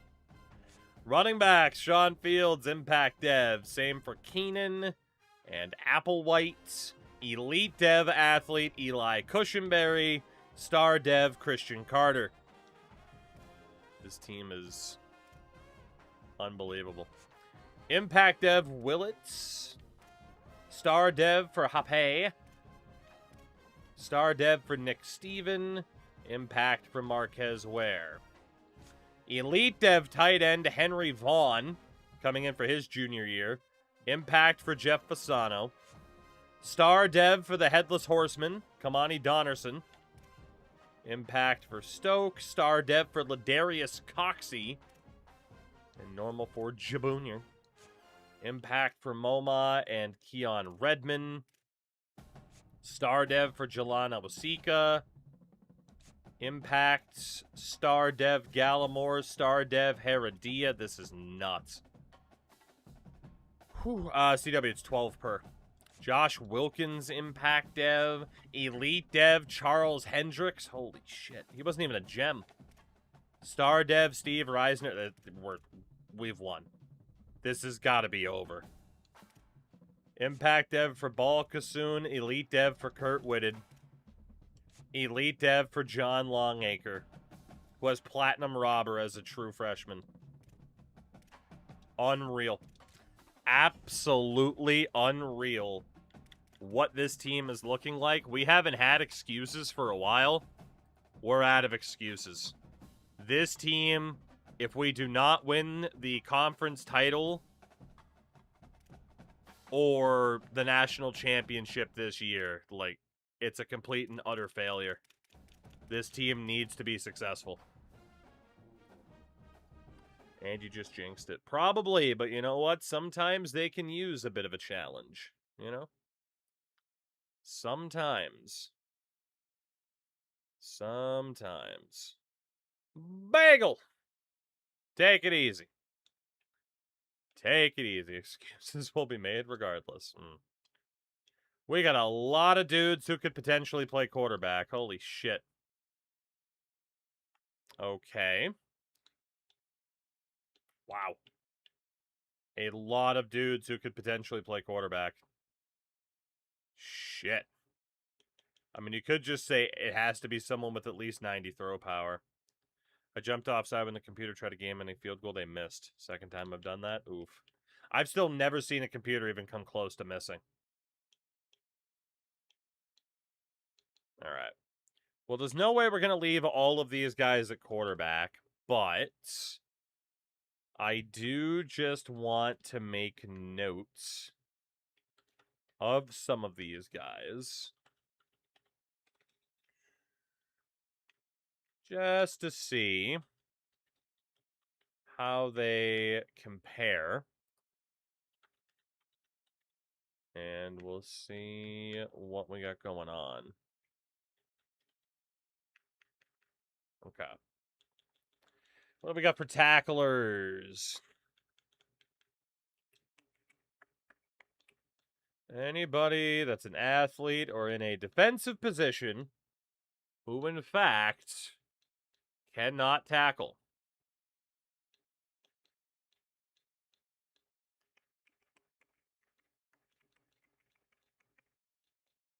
Running backs, Sean Fields, impact dev. Same for Keenan and Applewhite. Elite dev athlete, Eli Cushenberry. Star dev, Christian Carter. This team is unbelievable. Impact dev, Willits. Star dev for Hape. Star dev for Nick Steven. Impact for Marquez Ware. Elite dev tight end Henry Vaughn, coming in for his junior year. Impact for Jeff Fasano. Star dev for the Headless Horseman, Kamani Donnerson. Impact for Stoke. Star dev for Ladarius Coxey. And normal for Jabunior. Impact for MoMA and Keon Redman. Star dev for Jelana Wasika. Impact, Star Dev Gallimore, Star Dev Heredia. This is nuts. Whew. CW, it's 12 per. Josh Wilkins, Impact Dev. Elite Dev, Charles Hendricks. Holy shit. He wasn't even a gem. Star Dev, Steve Reisner. We've won. This has got to be over. Impact Dev for Ball Kassoon. Elite Dev for Kurt Whitted. Elite dev for John Longacre, who has Platinum Robber as a true freshman. Unreal. Absolutely unreal what this team is looking like. We haven't had excuses for a while. We're out of excuses. This team, if we do not win the conference title or the national championship this year, like, it's a complete and utter failure. This team needs to be successful. And you just jinxed it. Probably, but you know what? Sometimes they can use a bit of a challenge. You know? Sometimes. Bagel! Take it easy. Take it easy. Excuses will be made regardless. We got a lot of dudes who could potentially play quarterback. Holy shit. Okay. Wow. A lot of dudes who could potentially play quarterback. Shit. I mean, you could just say it has to be someone with at least 90 throw power. I jumped offside when the computer tried to game any field goal they missed. Second time I've done that. Oof. I've still never seen a computer even come close to missing. All right. Well, there's no way we're going to leave all of these guys at quarterback, but I do just want to make notes of some of these guys. Just to see how they compare. And we'll see what we got going on. Okay. What do we got for tacklers? Anybody that's an athlete or in a defensive position who, in fact, cannot tackle.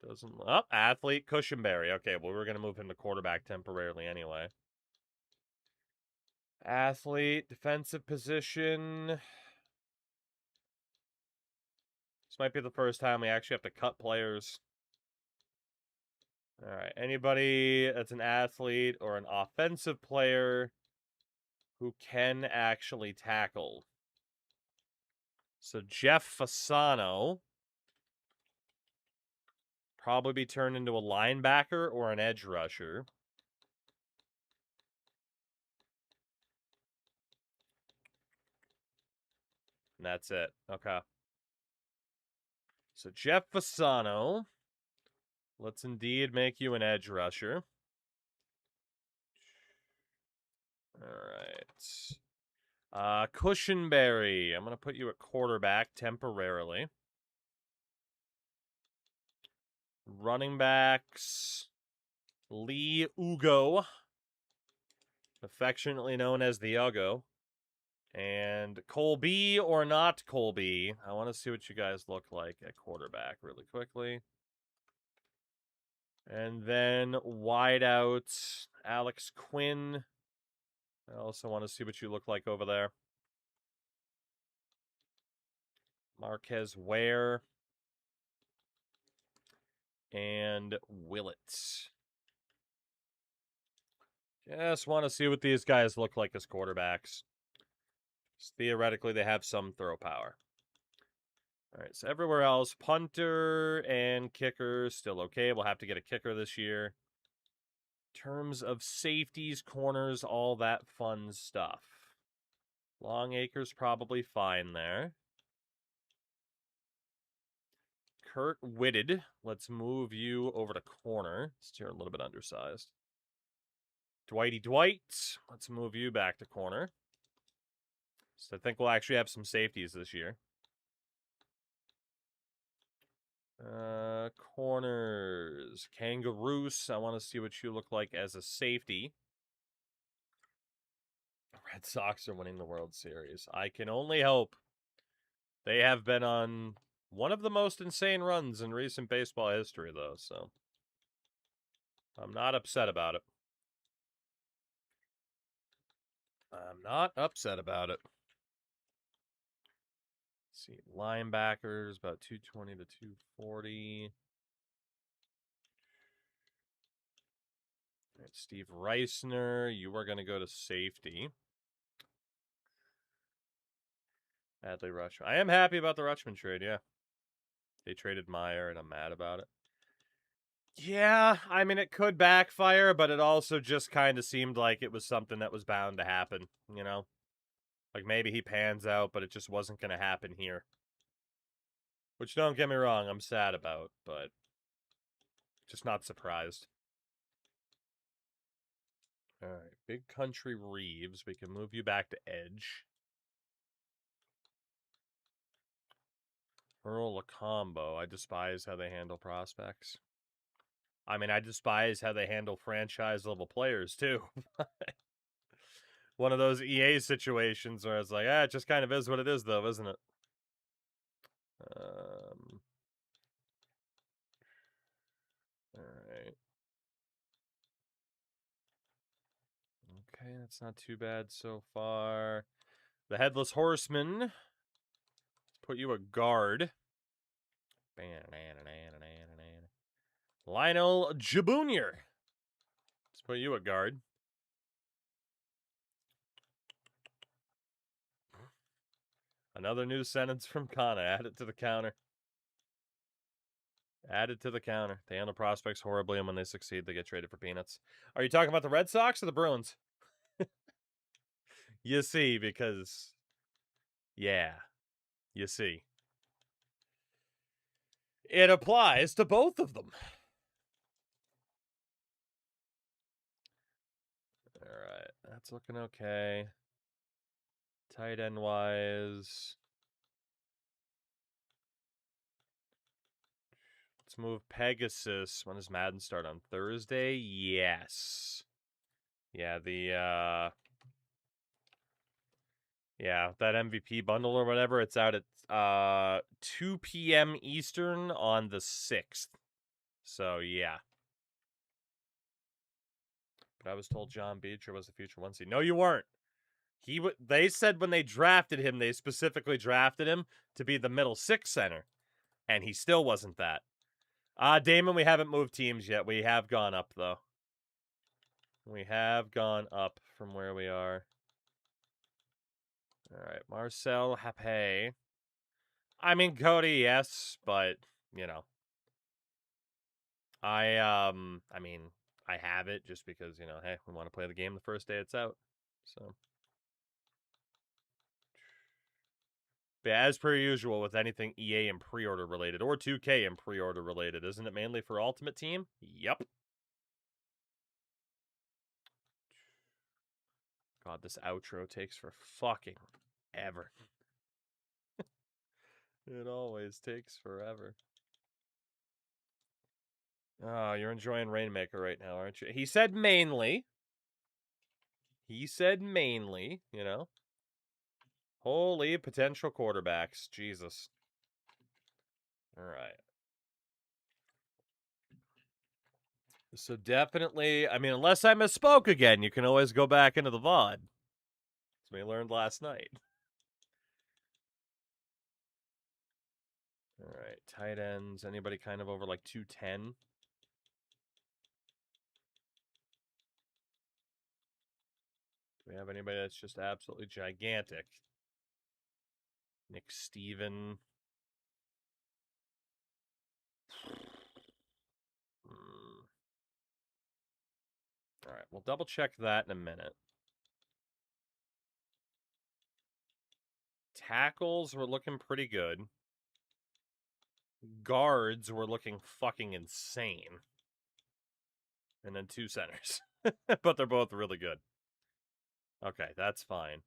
Doesn't... Oh, athlete Cushenberry. Okay, well, we're going to move him to quarterback temporarily anyway. Athlete, defensive position. This might be the first time we actually have to cut players. All right, anybody that's an athlete or an offensive player who can actually tackle. So Jeff Fasano. Probably be turned into a linebacker or an edge rusher. And that's it. Okay. So Jeff Fasano. Let's indeed make you an edge rusher. All right. Cushenberry. I'm going to put you at quarterback temporarily. Running backs. Lee Ugo. Affectionately known as the Uggo. And Colby or not Colby. I want to see what you guys look like at quarterback really quickly. And then wideout Alex Quinn. I also want to see what you look like over there. Marquez Ware. And Willett. Just want to see what these guys look like as quarterbacks. Just theoretically, they have some throw power. All right, so everywhere else, punter and kicker, still okay. We'll have to get a kicker this year. Terms of safeties, corners, all that fun stuff. Longacre's probably fine there. Kurt Whitted. Let's move you over to corner. You're a little bit undersized. Dwight. Let's move you back to corner. So I think we'll actually have some safeties this year. Corners. Kangaroos. I want to see what you look like as a safety. Red Sox are winning the World Series. I can only hope. They have been on one of the most insane runs in recent baseball history, though, so I'm not upset about it. I'm not upset about it. Let's see, linebackers, about 220 to 240. All right, Steve Reisner, you are going to go to safety. Adley Rutschman. I am happy about the Rutschman trade, yeah. They traded Meyer, and I'm mad about it. Yeah, I mean, it could backfire, but it also just kind of seemed like it was something that was bound to happen, you know? Like, maybe he pans out, but it just wasn't going to happen here. Which, don't get me wrong, I'm sad about, but just not surprised. All right, Big Country Reeves. We can move you back to edge. Earl Lacombo. I despise how they handle prospects. I mean, I despise how they handle franchise-level players, too. One of those EA situations where it's like, it just kind of is what it is, though, isn't it? All right. Okay, that's not too bad so far. The Headless Horseman. Let's put you a guard. Lionel Jabunior. Let's put you a guard. Another new sentence from Kana. Add it to the counter. Add it to the counter. They handle prospects horribly, and when they succeed, they get traded for peanuts. Are you talking about the Red Sox or the Bruins? You see, because... Yeah. You see. It applies to both of them. All right. That's looking okay. Tight end wise. Let's move Pegasus. When does Madden start? On Thursday? Yes. Yeah, that MVP bundle or whatever, it's out at 2 p.m. Eastern on the 6th. So, yeah. But I was told John Beecher was the future 1 seed. No, you weren't. They said when they drafted him, they specifically drafted him to be the middle 6 center. And he still wasn't that. Damon, we haven't moved teams yet. We have gone up, though. We have gone up from where we are. All right, Marcel Happe. I mean, Cody, yes, but, you know. I mean, I have it just because, you know, hey, we want to play the game the first day it's out. So. But as per usual with anything EA and pre-order related, or 2K and pre-order related, isn't it mainly for Ultimate Team? Yep. God, this outro takes for fucking ever. It always takes forever. Oh, you're enjoying Rainmaker right now, aren't you? He said mainly. He said mainly, you know. Holy potential quarterbacks. Jesus. All right. So definitely, I mean, unless I misspoke again, you can always go back into the VOD. As we learned last night. All right, tight ends. Anybody kind of over like 210? Do we have anybody that's just absolutely gigantic? Nick Steven. All right, we'll double check that in a minute. Tackles were looking pretty good. Guards were looking fucking insane. And then 2 centers. But they're both really good. Okay, that's fine.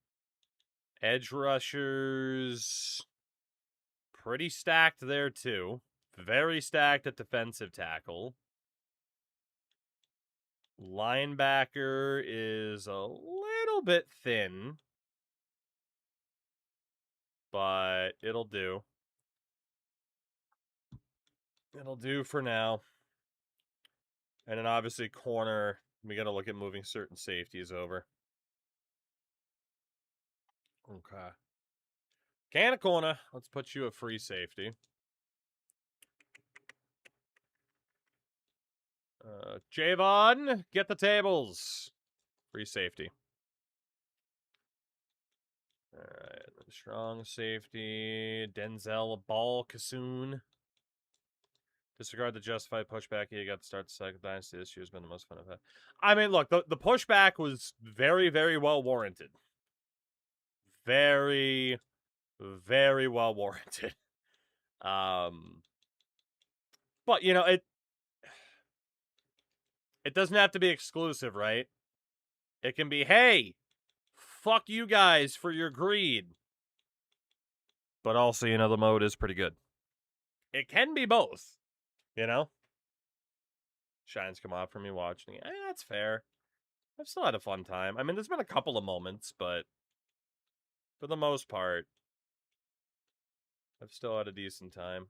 Edge rushers. Pretty stacked there, too. Very stacked at defensive tackle. Linebacker is a little bit thin. But it'll do. It'll do for now. And then obviously corner, we got to look at moving certain safeties over. Okay. Can corner. Let's put you a free safety. Javon, get the tables. Free safety. All right. Strong safety. Denzel Ball Kassoon. Disregard the justified pushback. You got to start the second dynasty. This year's been the most fun I've had. I mean, look, the pushback was very, very well warranted. Very, very well warranted. But you know, it doesn't have to be exclusive, right? It can be, hey, fuck you guys for your greed. But also, you know, the mode is pretty good. It can be both, you know? Shines come off for me watching it. That's fair. I've still had a fun time. I mean, there's been a couple of moments, but for the most part, I've still had a decent time.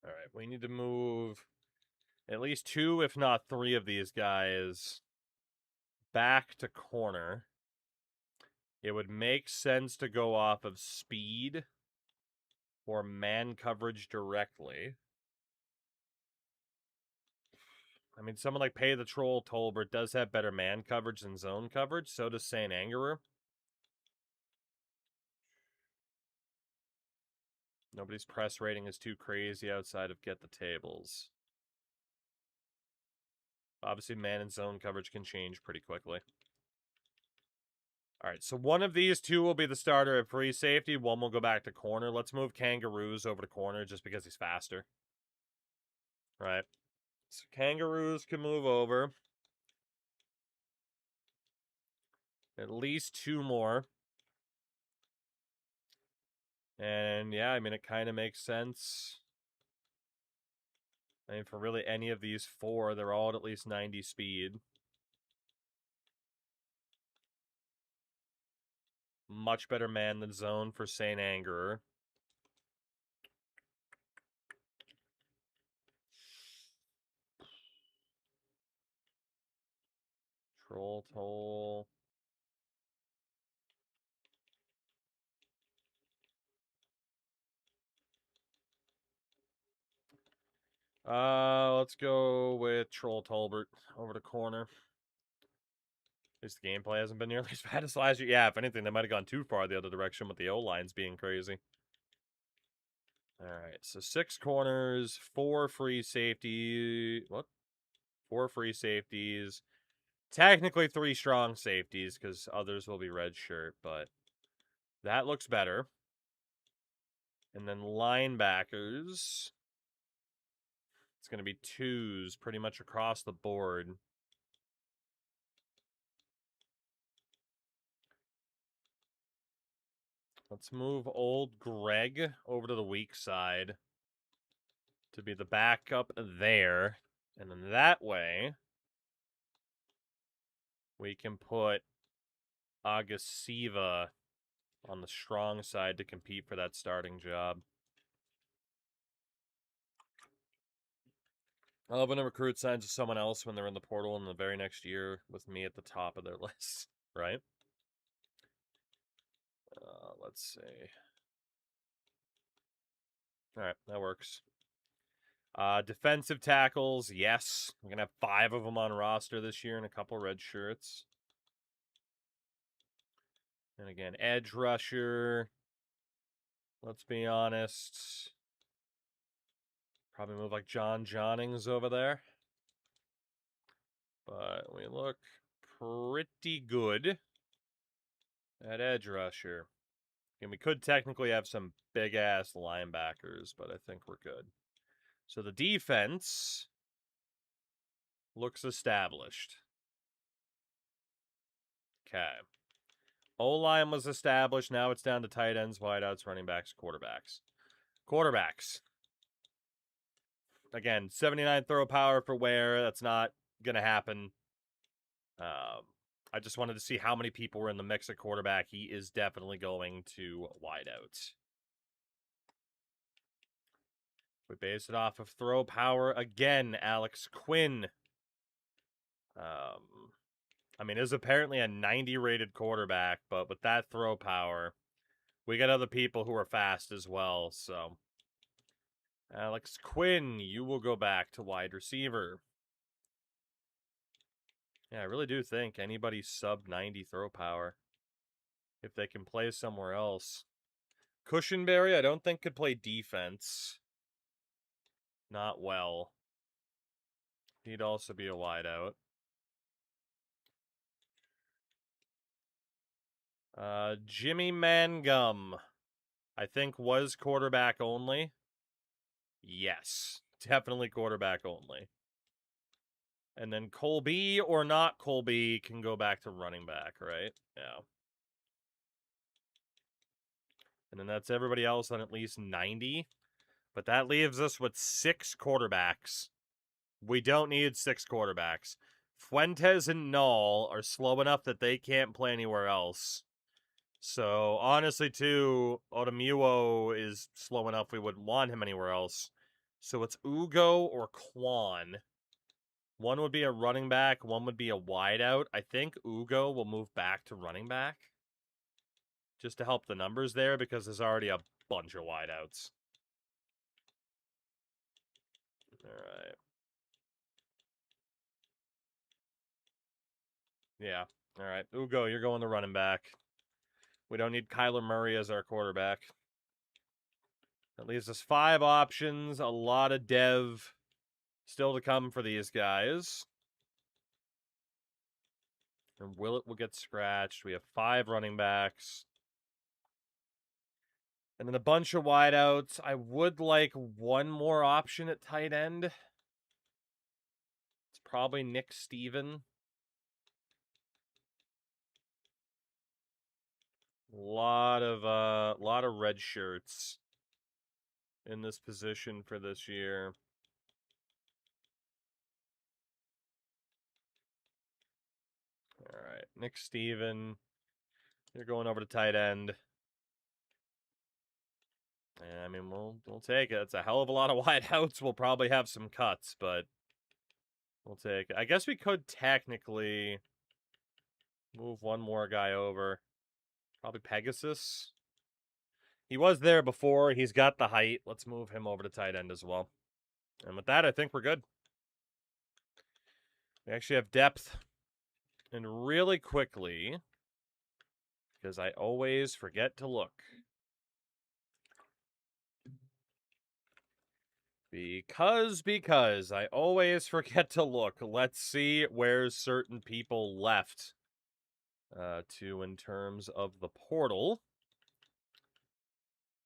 All right, we need to move at least 2, if not 3 of these guys back to corner. It would make sense to go off of speed or man coverage directly. I mean, someone like Pay the Troll Tolbert does have better man coverage than zone coverage. So does St. Angerer. Nobody's press rating is too crazy outside of get the tables. Obviously, man and zone coverage can change pretty quickly. All right, so one of these 2 will be the starter at free safety. One will go back to corner. Let's move Kangaroos over to corner just because he's faster. Right. So Kangaroos can move over. At least 2 more. And yeah, I mean, it kind of makes sense. I mean, for really any of these 4, they're all at least 90 speed. Much better man than zone for St. Angerer. Troll Toll. Let's go with Troll Tolbert over to corner. At least the gameplay hasn't been nearly as bad as last year. Yeah, if anything, they might have gone too far the other direction with the O-lines being crazy. All right, so 6 corners, 4 free safety. What? 4 free safeties. Technically 3 strong safeties because others will be red shirt, but that looks better. And then linebackers. It's going to be 2s pretty much across the board. Let's move old Greg over to the weak side to be the backup there. And then that way, we can put Agasiva on the strong side to compete for that starting job. I love when a recruit signs with someone else when they're in the portal in the very next year with me at the top of their list, right? Let's see. All right, that works. Defensive tackles, yes. We're going to have 5 of them on roster this year and a couple red shirts. And again, edge rusher. Let's be honest. Probably move like John Jonnings over there. But we look pretty good at edge rusher. And we could technically have some big-ass linebackers, but I think we're good. So the defense looks established. Okay. O-line was established. Now it's down to tight ends, wideouts, running backs, quarterbacks. Quarterbacks. Again, 79 throw power for Ware. That's not going to happen. I just wanted to see how many people were in the mix at quarterback. He is definitely going to wideouts. We base it off of throw power again. Alex Quinn. I mean, is apparently a 90 rated quarterback, but with that throw power, we got other people who are fast as well. So, Alex Quinn, you will go back to wide receiver. Yeah, I really do think anybody sub 90 throw power, if they can play somewhere else. Cushenberry, I don't think could play defense. Not well. He'd also be a wideout. Jimmy Mangum, I think was quarterback only. Yes, definitely quarterback only. And then Colby or not Colby can go back to running back, right? Yeah. And then that's everybody else on at least 90. But that leaves us with 6 quarterbacks. We don't need 6 quarterbacks. Fuentes and Null are slow enough that they can't play anywhere else. So, honestly, too, Otomuo is slow enough we wouldn't want him anywhere else. So it's Ugo or Quan. One would be a running back, one would be a wideout. I think Ugo will move back to running back. Just to help the numbers there, because there's already a bunch of wideouts. Alright. Yeah. Alright. Ugo, you're going to running back. We don't need Kyler Murray as our quarterback. That leaves us 5 options. A lot of dev still to come for these guys. And Willett will get scratched. We have 5 running backs. And then a bunch of wideouts. I would like one more option at tight end. It's probably Nick Steven. Lot of red shirts in this position for this year. All right, Nick Steven, you're going over to tight end. And, I mean, we'll take it. It's a hell of a lot of wideouts. We'll probably have some cuts, but we'll take it. I guess we could technically move one more guy over. Probably Pegasus. He was there before. He's got the height. Let's move him over to tight end as well. And with that, I think we're good. We actually have depth. And really quickly, because I always forget to look. Because I always forget to look. Let's see where certain people left in terms of the portal.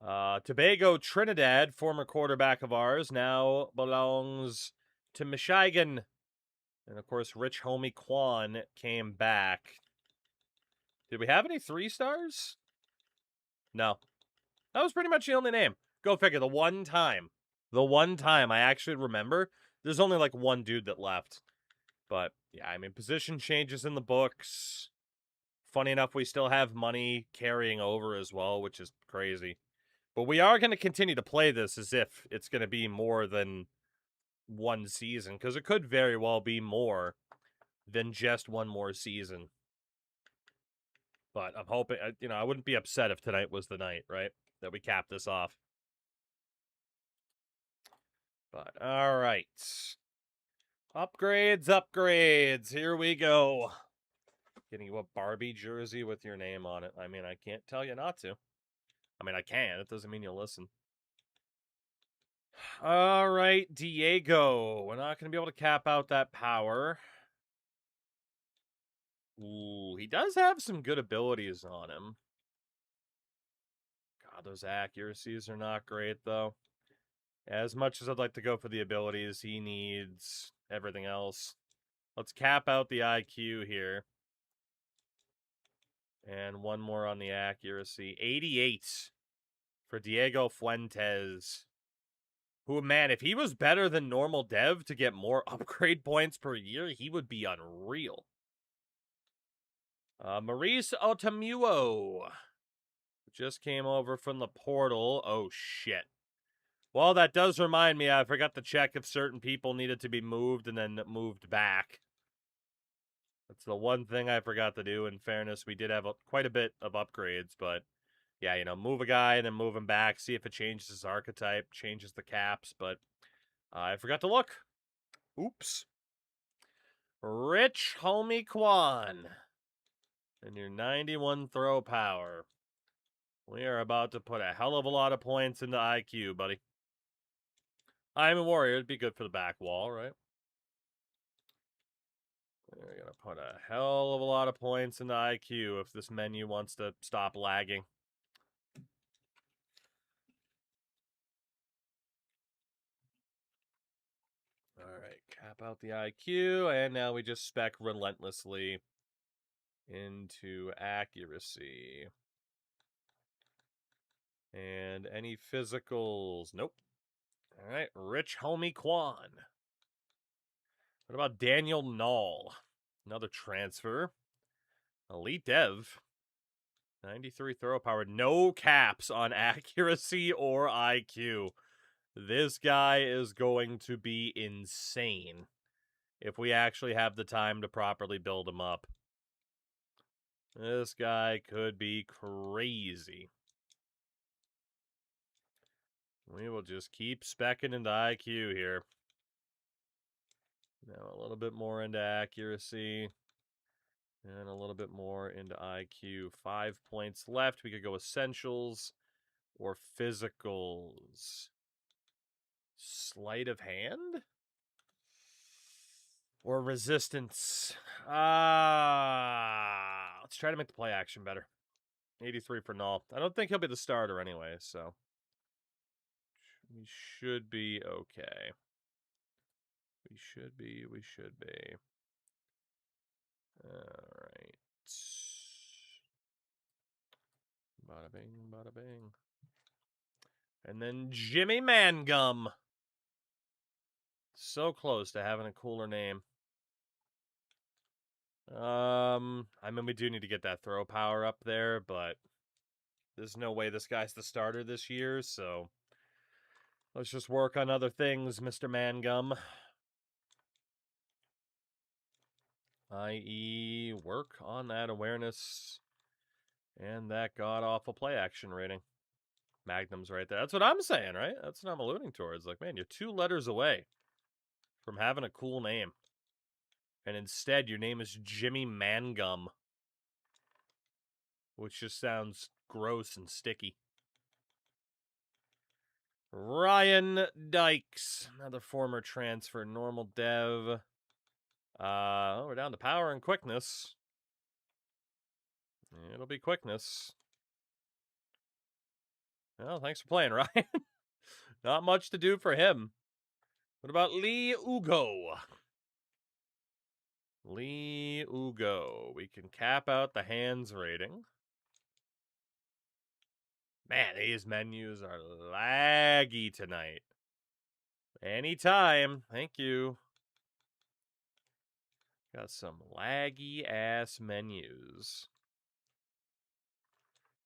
Tobago Trinidad, former quarterback of ours, now belongs to Michigan. And of course, Rich Homie Quan came back. Did we have any 3-stars? No. That was pretty much the only name. Go figure. The one time I actually remember, there's only like one dude that left. But yeah, I mean, position changes in the books. Funny enough, we still have money carrying over as well, which is crazy. But we are going to continue to play this as if it's going to be more than one season, because it could very well be more than just one more season. But I'm hoping, I wouldn't be upset if tonight was the night, right? That we cap this off. But, all right. Upgrades. Here we go. Getting you a Barbie jersey with your name on it. I mean, I can't tell you not to. I mean, I can. It doesn't mean you'll listen. All right, Diego. We're not going to be able to cap out that power. Ooh, he does have some good abilities on him. God, those accuracies are not great, though. As much as I'd like to go for the abilities, he needs everything else. Let's cap out the IQ here. And one more on the accuracy. 88 for Diego Fuentes. Who, man, if he was better than normal dev to get more upgrade points per year, he would be unreal. Maurice Otamuo just came over from the portal. Oh, shit. Well, that does remind me, I forgot to check if certain people needed to be moved and then moved back. That's the one thing I forgot to do. In fairness, we did have quite a bit of upgrades, but yeah, move a guy and then move him back, see if it changes his archetype, changes the caps, but I forgot to look. Oops. Rich Homie Quan. And your 91 throw power. We are about to put a hell of a lot of points into IQ, buddy. I'm a warrior. It'd be good for the back wall, right? We're going to put a hell of a lot of points into IQ if this menu wants to stop lagging. All right, cap out the IQ, and now we just spec relentlessly into accuracy. And any physicals? Nope. All right, Rich Homie Quan. What about Daniel Null? Another transfer. Elite Dev. 93 throw power. No caps on accuracy or IQ. This guy is going to be insane if we actually have the time to properly build him up. This guy could be crazy. We will just keep specking into IQ here. Now a little bit more into accuracy. And a little bit more into IQ. 5 points left. We could go essentials or physicals. Sleight of hand? Or resistance? Let's try to make the play action better. 83 for Null. I don't think he'll be the starter anyway, so we should be okay. We should be. All right. Bada bing, bada bing. And then Jimmy Mangum. So close to having a cooler name. I mean, we do need to get that throw power up there, but there's no way this guy's the starter this year, so let's just work on other things, Mr. Mangum. I.e., work on that awareness and that god-awful play action rating. Magnum's right there. That's what I'm saying, right? That's what I'm alluding towards. Like, man, you're 2 letters away from having a cool name. And instead, your name is Jimmy Mangum, which just sounds gross and sticky. Ryan Dykes, another former transfer, normal dev. We're down to power and quickness. It'll be quickness. Well, thanks for playing, Ryan. Not much to do for him. What about Lee Ugo? Lee Ugo. We can cap out the hands rating. Man, these menus are laggy tonight. Anytime. Thank you. Got some laggy ass menus.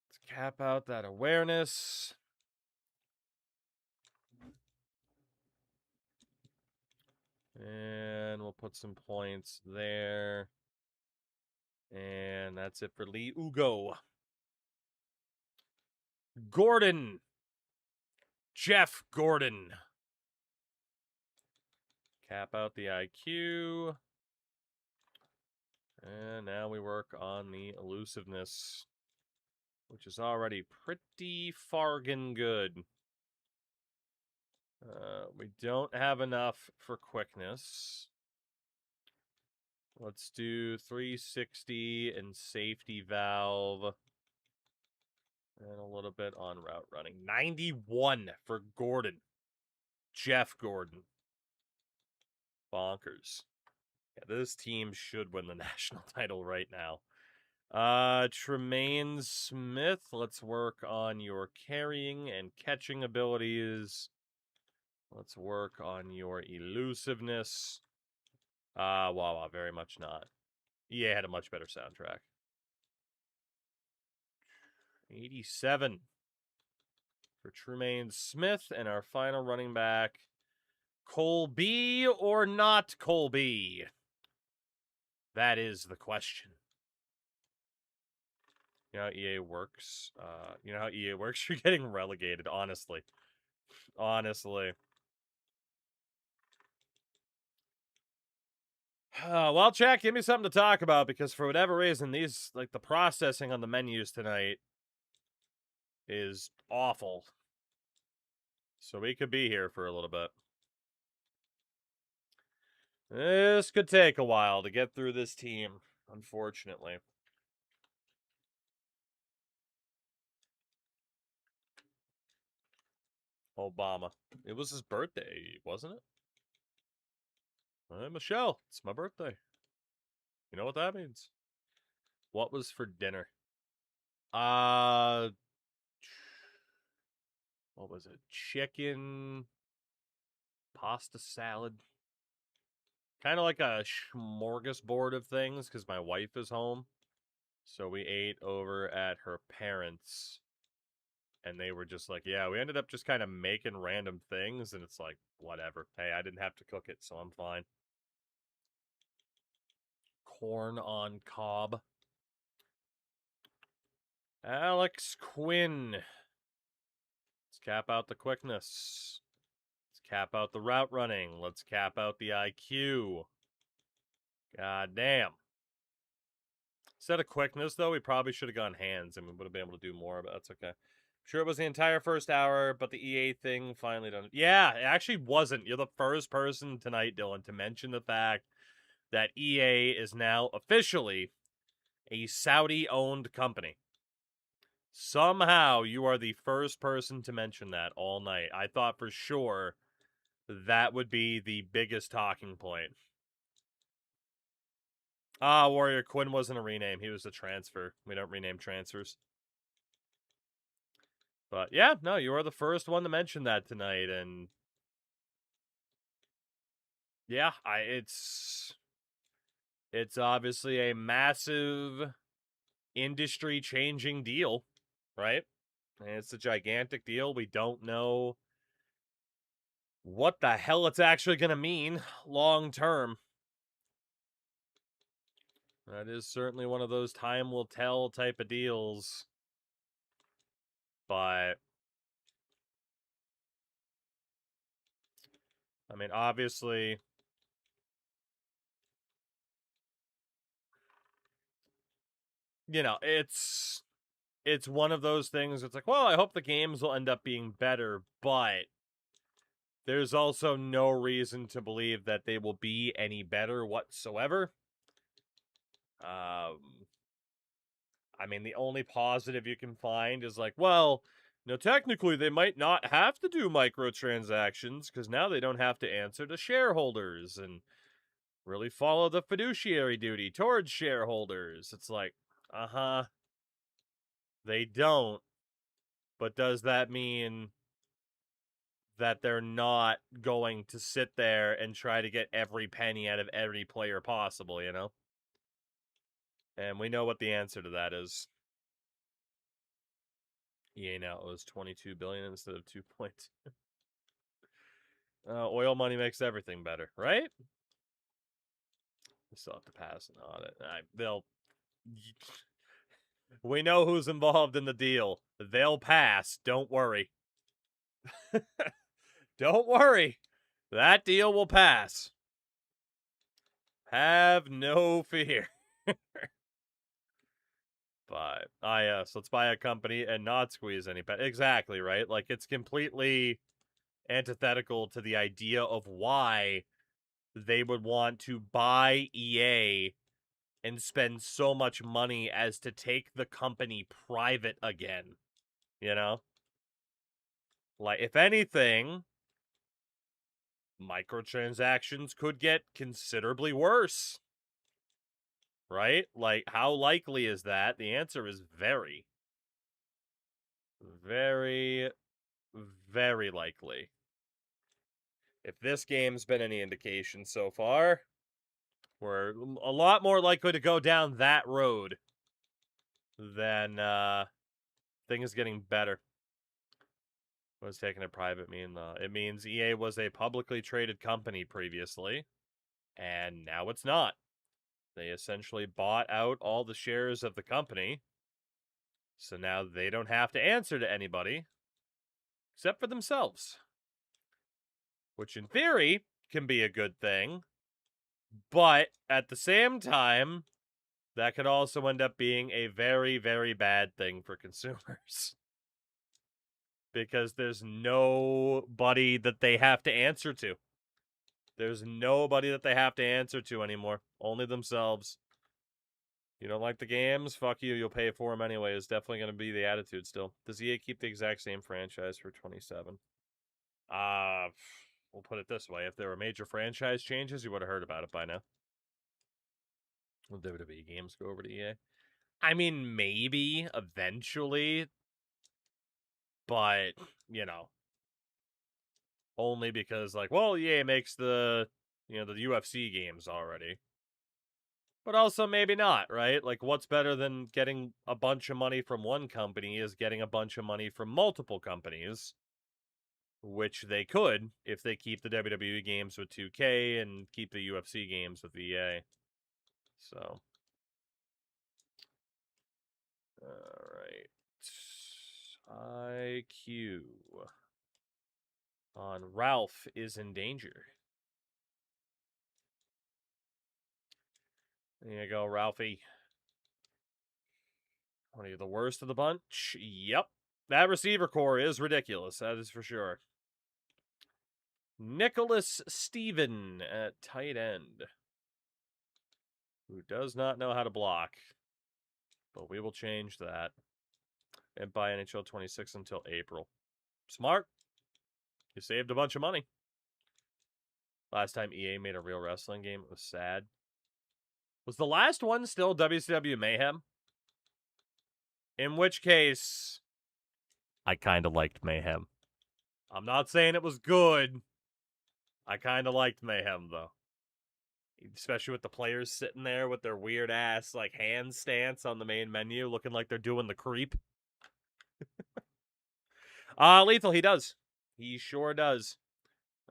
Let's cap out that awareness. And we'll put some points there. And that's it for Lee Ugo. Gordon. Jeff Gordon. Cap out the IQ. And now we work on the elusiveness, which is already pretty fargan good. We don't have enough for quickness. Let's do 360 and safety valve. And a little bit on route running. 91 for Gordon. Jeff Gordon. Bonkers. Yeah, this team should win the national title right now. Tremaine Smith, let's work on your carrying and catching abilities. Let's work on your elusiveness. Wow, very much not. EA had a much better soundtrack. 87 for Tremaine Smith, and our final running back, Colby or not Colby? That is the question. You know how EA works? You're getting relegated, honestly. Honestly. Well, chat, give me something to talk about, because for whatever reason, the processing on the menus tonight is awful. So we could be here for a little bit. This could take a while to get through this team, unfortunately. Obama. It was his birthday, wasn't it? Michelle, it's my birthday. You know what that means. What was for dinner? What was it? Chicken, pasta salad. Kind of like a smorgasbord of things, because my wife is home. So we ate over at her parents'. And they were just like, yeah, we ended up just kind of making random things. And it's like, whatever. Hey, I didn't have to cook it, so I'm fine. Corn on cob. Alex Quinn. Let's cap out the quickness. Let's cap out the route running. Let's cap out the IQ. God damn. Instead of quickness, though, we probably should have gone hands, and we would have been able to do more, but that's okay. Sure, it was the entire first hour, but the EA thing finally done. Yeah, it actually wasn't. You're the first person tonight, Dylan, to mention the fact that EA is now officially a Saudi-owned company. Somehow, you are the first person to mention that all night. I thought for sure that would be the biggest talking point. Warrior Quinn wasn't a rename. He was a transfer. We don't rename transfers. But yeah, no, you are the first one to mention that tonight, and yeah, it's obviously a massive industry-changing deal, right? And it's a gigantic deal. We don't know what the hell it's actually going to mean long term. That is certainly one of those time will tell type of deals. But I mean, obviously, you know, it's one of those things. It's like, well, I hope the games will end up being better, but there's also no reason to believe that they will be any better whatsoever. I mean, the only positive you can find is like, well, technically they might not have to do microtransactions because now they don't have to answer to shareholders and really follow the fiduciary duty towards shareholders. It's like, they don't. But does that mean that they're not going to sit there and try to get every penny out of every player possible, you know? And we know what the answer to that is. EA now owes $22 billion instead of 2.2. Oil money makes everything better, right? We still have to pass an audit. They'll. We know who's involved in the deal. They'll pass. Don't worry. Don't worry. That deal will pass. Have no fear. But yes, let's buy a company and not squeeze any penny. Exactly, right? Like, it's completely antithetical to the idea of why they would want to buy EA and spend so much money as to take the company private again. You know? Like, if anything, microtransactions could get considerably worse. Right? Like, how likely is that? The answer is very, very, very likely. If this game's been any indication so far, we're a lot more likely to go down that road than things getting better. What does taking it private mean? It means EA was a publicly traded company previously, and now it's not. They essentially bought out all the shares of the company, so now they don't have to answer to anybody except for themselves. Which, in theory, can be a good thing, but at the same time, that could also end up being a very, very bad thing for consumers. Because there's nobody that they have to answer to. There's nobody that they have to answer to anymore. Only themselves. You don't like the games? Fuck you. You'll pay for them anyway. Is definitely going to be the attitude still. Does EA keep the exact same franchise for 27? We'll put it this way. If there were major franchise changes, you would have heard about it by now. Will WWE games go over to EA? I mean, maybe eventually, but, only because, like, well, EA makes the UFC games already. But also maybe not, right? Like, what's better than getting a bunch of money from one company is getting a bunch of money from multiple companies, which they could if they keep the WWE games with 2K and keep the UFC games with EA. So, alright. IQ on Ralph is in danger. There you go, Ralphie. One of the worst of the bunch? Yep. That receiver core is ridiculous, that is for sure. Nicholas Steven at tight end, who does not know how to block. But we will change that. And buy NHL 26 until April. Smart. You saved a bunch of money. Last time EA made a real wrestling game, it was sad. Was the last one still WCW Mayhem? In which case, I kind of liked Mayhem. I'm not saying it was good. I kind of liked Mayhem, though. Especially with the players sitting there with their weird ass, like, hand stance on the main menu, looking like they're doing the creep. Lethal, he does. He sure does.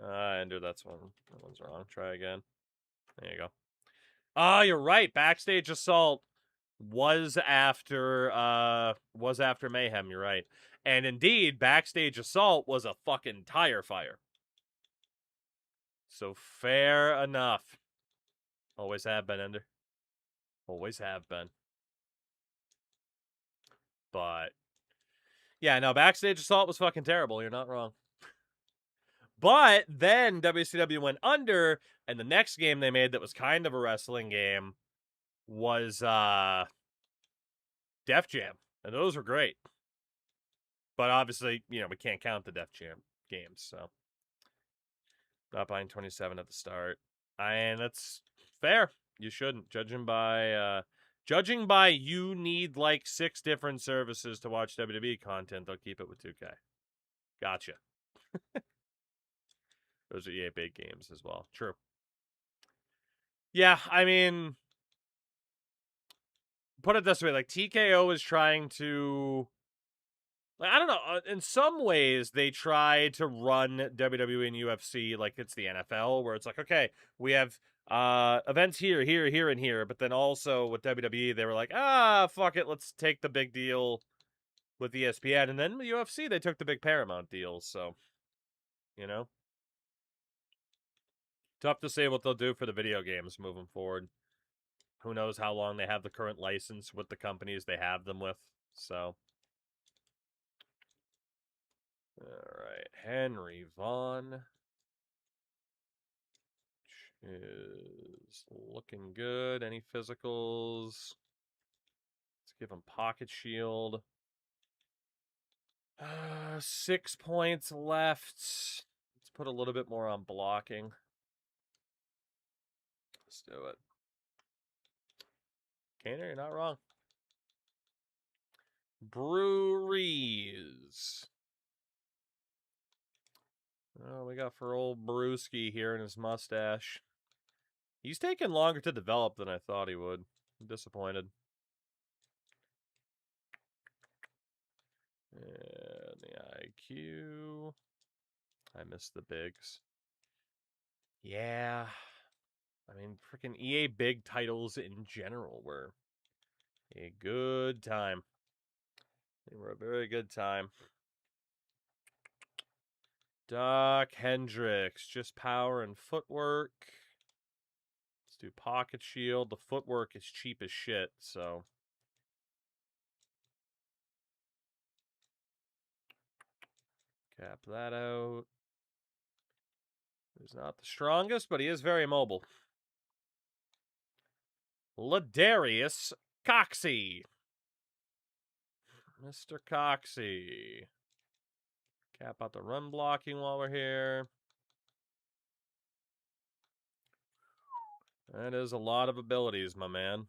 Ender, that's one. That one's wrong. Try again. There you go. You're right. Backstage Assault was after Mayhem, you're right. And indeed, Backstage Assault was a fucking tire fire. So fair enough. Always have been, Ender. Always have been. But yeah, no, Backstage Assault was fucking terrible. You're not wrong. But then WCW went under, and the next game they made that was kind of a wrestling game was Def Jam. And those were great. But obviously, we can't count the Def Jam games, so not buying 27 at the start. And that's fair. You shouldn't. Judging by you need like 6 different services to watch WWE content, they'll keep it with 2K. Gotcha. Those are EA big games as well. True. Yeah, I mean, put it this way, like TKO is trying to, like, I don't know, in some ways they try to run WWE and UFC like it's the NFL, where it's like, okay, we have events here, and here, but then also with WWE they were like, fuck it, let's take the big deal with ESPN, and then the UFC they took the big Paramount deal, so tough to say what they'll do for the video games moving forward. Who knows how long they have the current license with the companies they have them with, so. Alright, Henry Vaughn is looking good. Any physicals? Let's give him Pocket Shield. 6 points left. Let's put a little bit more on blocking. Let's do it. Kaner, you're not wrong. Breweries. Oh, we got for old Brewski here in his mustache. He's taking longer to develop than I thought he would. I'm disappointed. And the IQ. I missed the bigs. Yeah. I mean, freaking EA big titles in general were a good time. They were a very good time. Doc Hendricks, just power and footwork. Let's do Pocket Shield. The footwork is cheap as shit, so. Cap that out. He's not the strongest, but he is very mobile. Ladarius Coxey. Mr. Coxey. Cap out the run blocking while we're here. That is a lot of abilities, my man.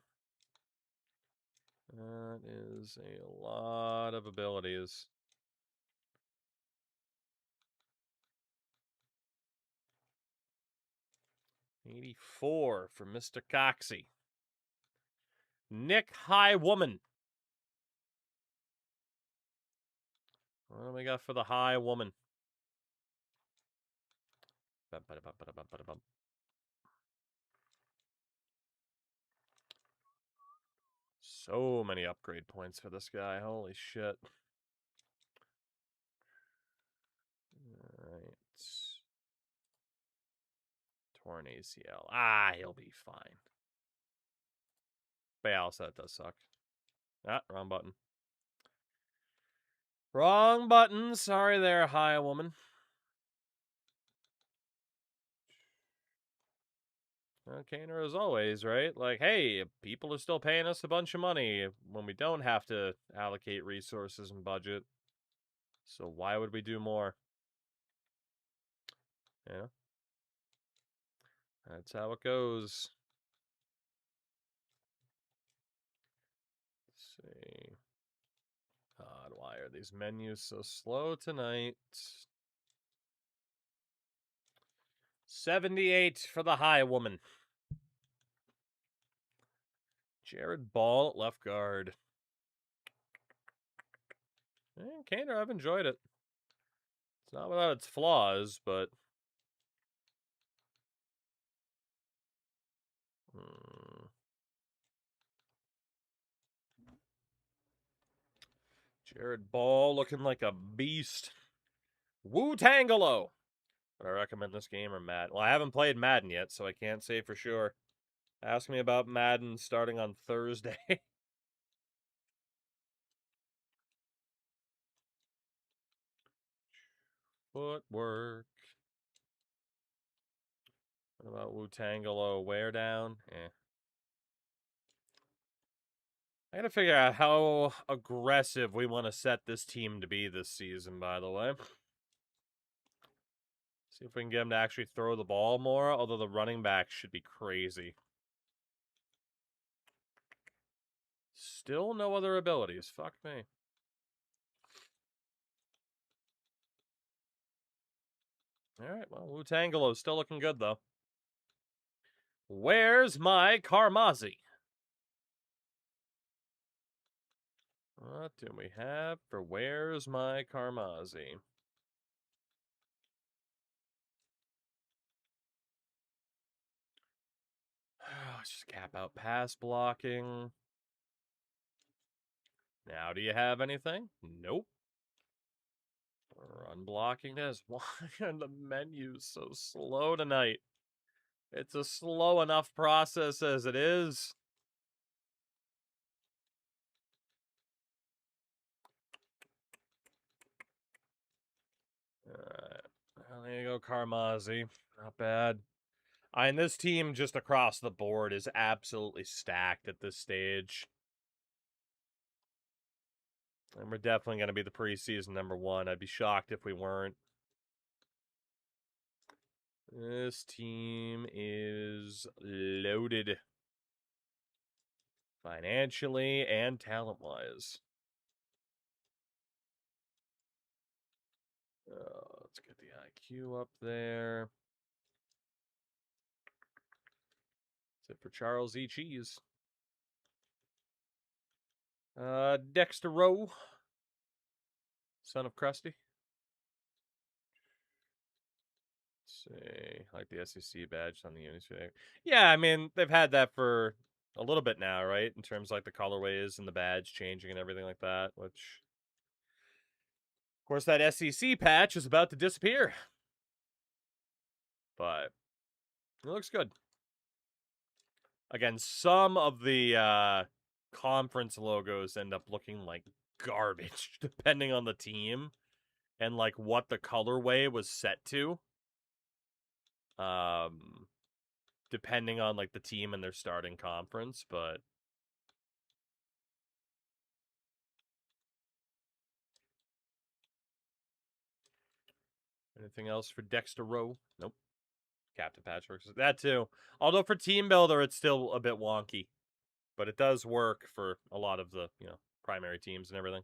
That is a lot of abilities. $84 for Mr. Coxey. Nick High Woman. What do we got for the High Woman? So many upgrade points for this guy. Holy shit. Alright. Torn ACL. He'll be fine. But yeah, also that does suck. Wrong button. Wrong button. Sorry there, High Woman. Kaner, as always, right? Like, hey, people are still paying us a bunch of money when we don't have to allocate resources and budget. So why would we do more? Yeah. That's how it goes. Let's see. God, why are these menus so slow tonight? 78 for the High Woman. Jared Ball at left guard. Kaner, I've enjoyed it. It's not without its flaws, but. Jared Ball looking like a beast. Wu-Tangelo. Would I recommend this game or Madden? Well, I haven't played Madden yet, so I can't say for sure. Ask me about Madden starting on Thursday. Footwork. What about Wu-Tangelo? Wear down? Eh. I gotta figure out how aggressive we want to set this team to be this season, by the way. See if we can get them to actually throw the ball more, although the running back should be crazy. Still no other abilities. Fuck me. Alright, well, Wu-Tangelo's still looking good, though. Where's my Karmazi? What do we have for Where's my Karmazi? Let's just cap out pass blocking. Now, do you have anything? Nope. Run blocking is why are the menus so slow tonight? It's a slow enough process as it is. Alright. Well, there you go, Karmazi. Not bad. And this team just across the board is absolutely stacked at this stage. And we're definitely going to be the preseason #1. I'd be shocked if we weren't. This team is loaded. Financially and talent-wise. Let's get the IQ up there. That's it for Charles E. Cheese. Dexter Rowe. Son of Krusty. Let's see. I like the SEC badge on the unis. Yeah, I mean, they've had that for a little bit now, right? In terms of like the colorways and the badge changing and everything like that, which... Of course, that SEC patch is about to disappear. But it looks good. Again, some of the conference logos end up looking like garbage, depending on the team and like what the colorway was set to. Depending on like the team and their starting conference, but anything else for Dexter Rowe? Nope. Captain Patchworks. That too. Although for Team Builder, it's still a bit wonky. But it does work for a lot of the, primary teams and everything.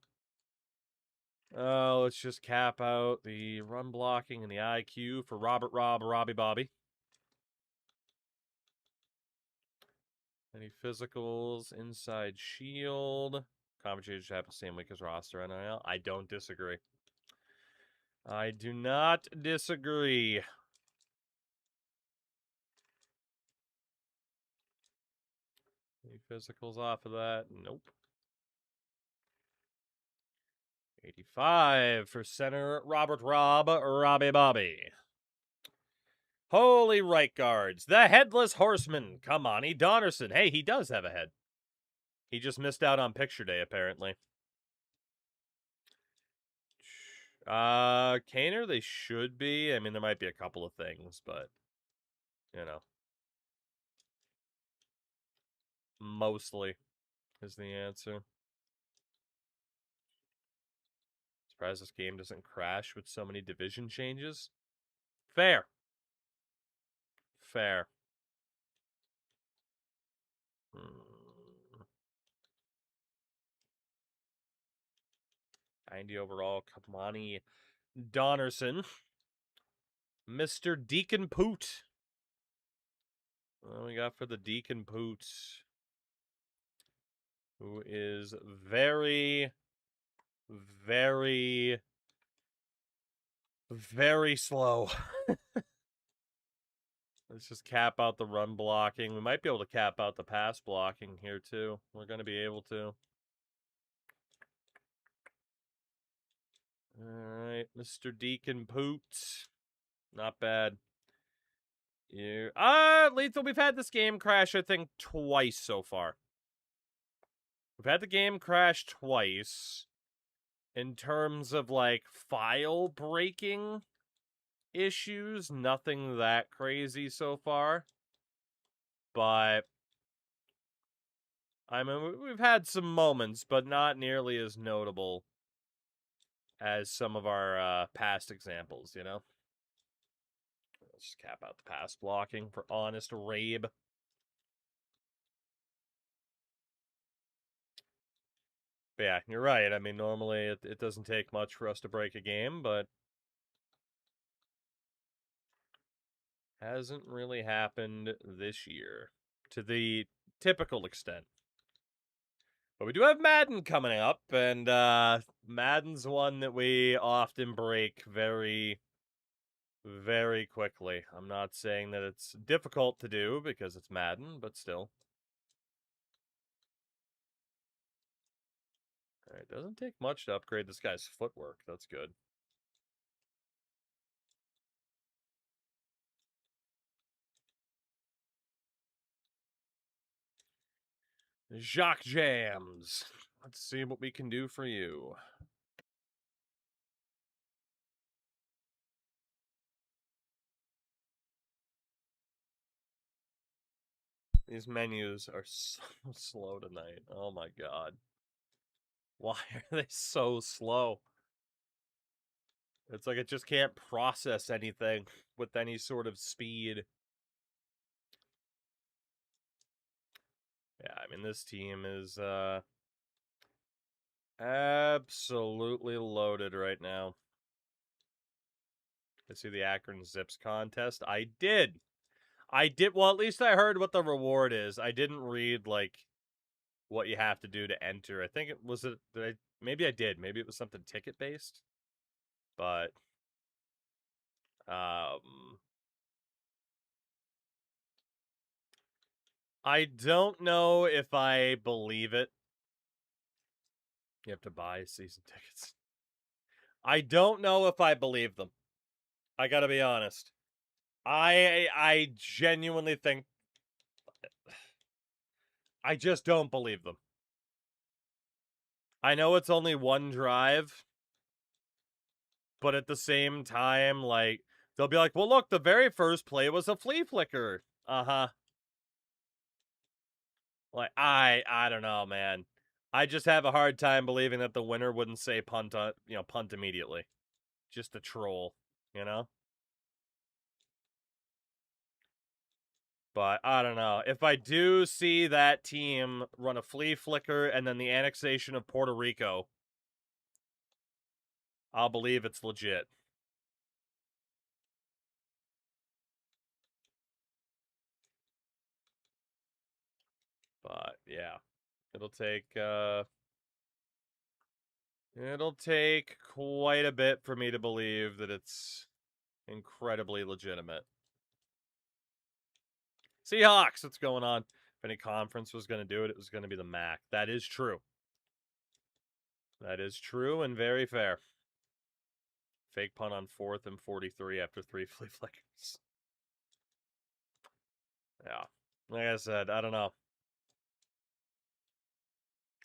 Let's just cap out the run blocking and the IQ for Robbie Bobby. Any physicals? Inside shield. Conversations should happen the same week as roster NIL. I don't disagree. I do not disagree. Any physicals off of that? Nope. 85 for center Robbie Bobby. Holy right guards. The Headless Horseman, Kamani Donnerson. Hey, he does have a head. He just missed out on picture day, apparently. Kaner, they should be. I mean, there might be a couple of things, but, mostly is the answer. Surprised this game doesn't crash with so many division changes. Fair. Fair. 90 overall, Kamani Donnerson. Mr. Deacon Poot. What do we got for the Deacon Poot? Who is very, very, very slow. Let's just cap out the run blocking. We might be able to cap out the pass blocking here, too. We're going to be able to. Alright, Mr. Deacon Poot. Not bad. Lethal, we've had this game crash, I think, twice so far. We've had the game crash twice. In terms of, like, file breaking. issues, nothing that crazy so far. But I mean, we've had some moments, but not nearly as notable as some of our past examples, you know? Let's just cap out the pass blocking for honest Rabe. But yeah, you're right. I mean, normally it doesn't take much for us to break a game, but hasn't really happened this year to the typical extent. But we do have Madden coming up, and Madden's one that we often break very, very quickly. I'm not saying that it's difficult to do because it's Madden, but still. Alright, doesn't take much to upgrade this guy's footwork. That's good. Jacques Jams. Let's see what we can do for you. These menus are so slow tonight. Oh my god. Why are they so slow? It's like it just can't process anything with any sort of speed. Yeah, I mean, this team is absolutely loaded right now. I see the Akron Zips contest. I did. Well, at least I heard what the reward is. I didn't read, like, what you have to do to enter. I think maybe I did. Maybe it was something ticket-based. But, I don't know if I believe it. You have to buy season tickets. I don't know if I believe them. I gotta be honest. I genuinely think I just don't believe them. I know it's only one drive, but at the same time, like, they'll be like, well, look, the very first play was a flea flicker. Uh-huh. Like, I don't know, man. I just have a hard time believing that the winner wouldn't say punt, punt immediately. Just a troll, you know? But I don't know. If I do see that team run a flea flicker and then the annexation of Puerto Rico, I'll believe it's legit. But yeah, it'll take quite a bit for me to believe that it's incredibly legitimate. Seahawks, what's going on? If any conference was going to do it, it was going to be the MAC. That is true. That is true and very fair. Fake punt on 4th and 43 after 3 flea flickers. Yeah. Like I said, I don't know.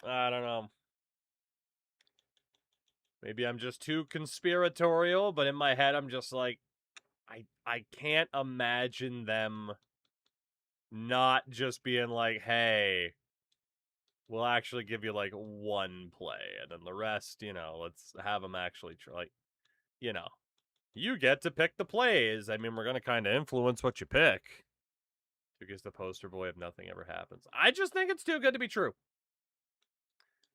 I don't know. Maybe I'm just too conspiratorial, but in my head I'm just like, I can't imagine them not just being like, hey, we'll actually give you like one play, and then the rest, let's have them actually try. Like, you get to pick the plays. I mean, we're gonna kind of influence what you pick. Because the poster boy of nothing ever happens. I just think it's too good to be true.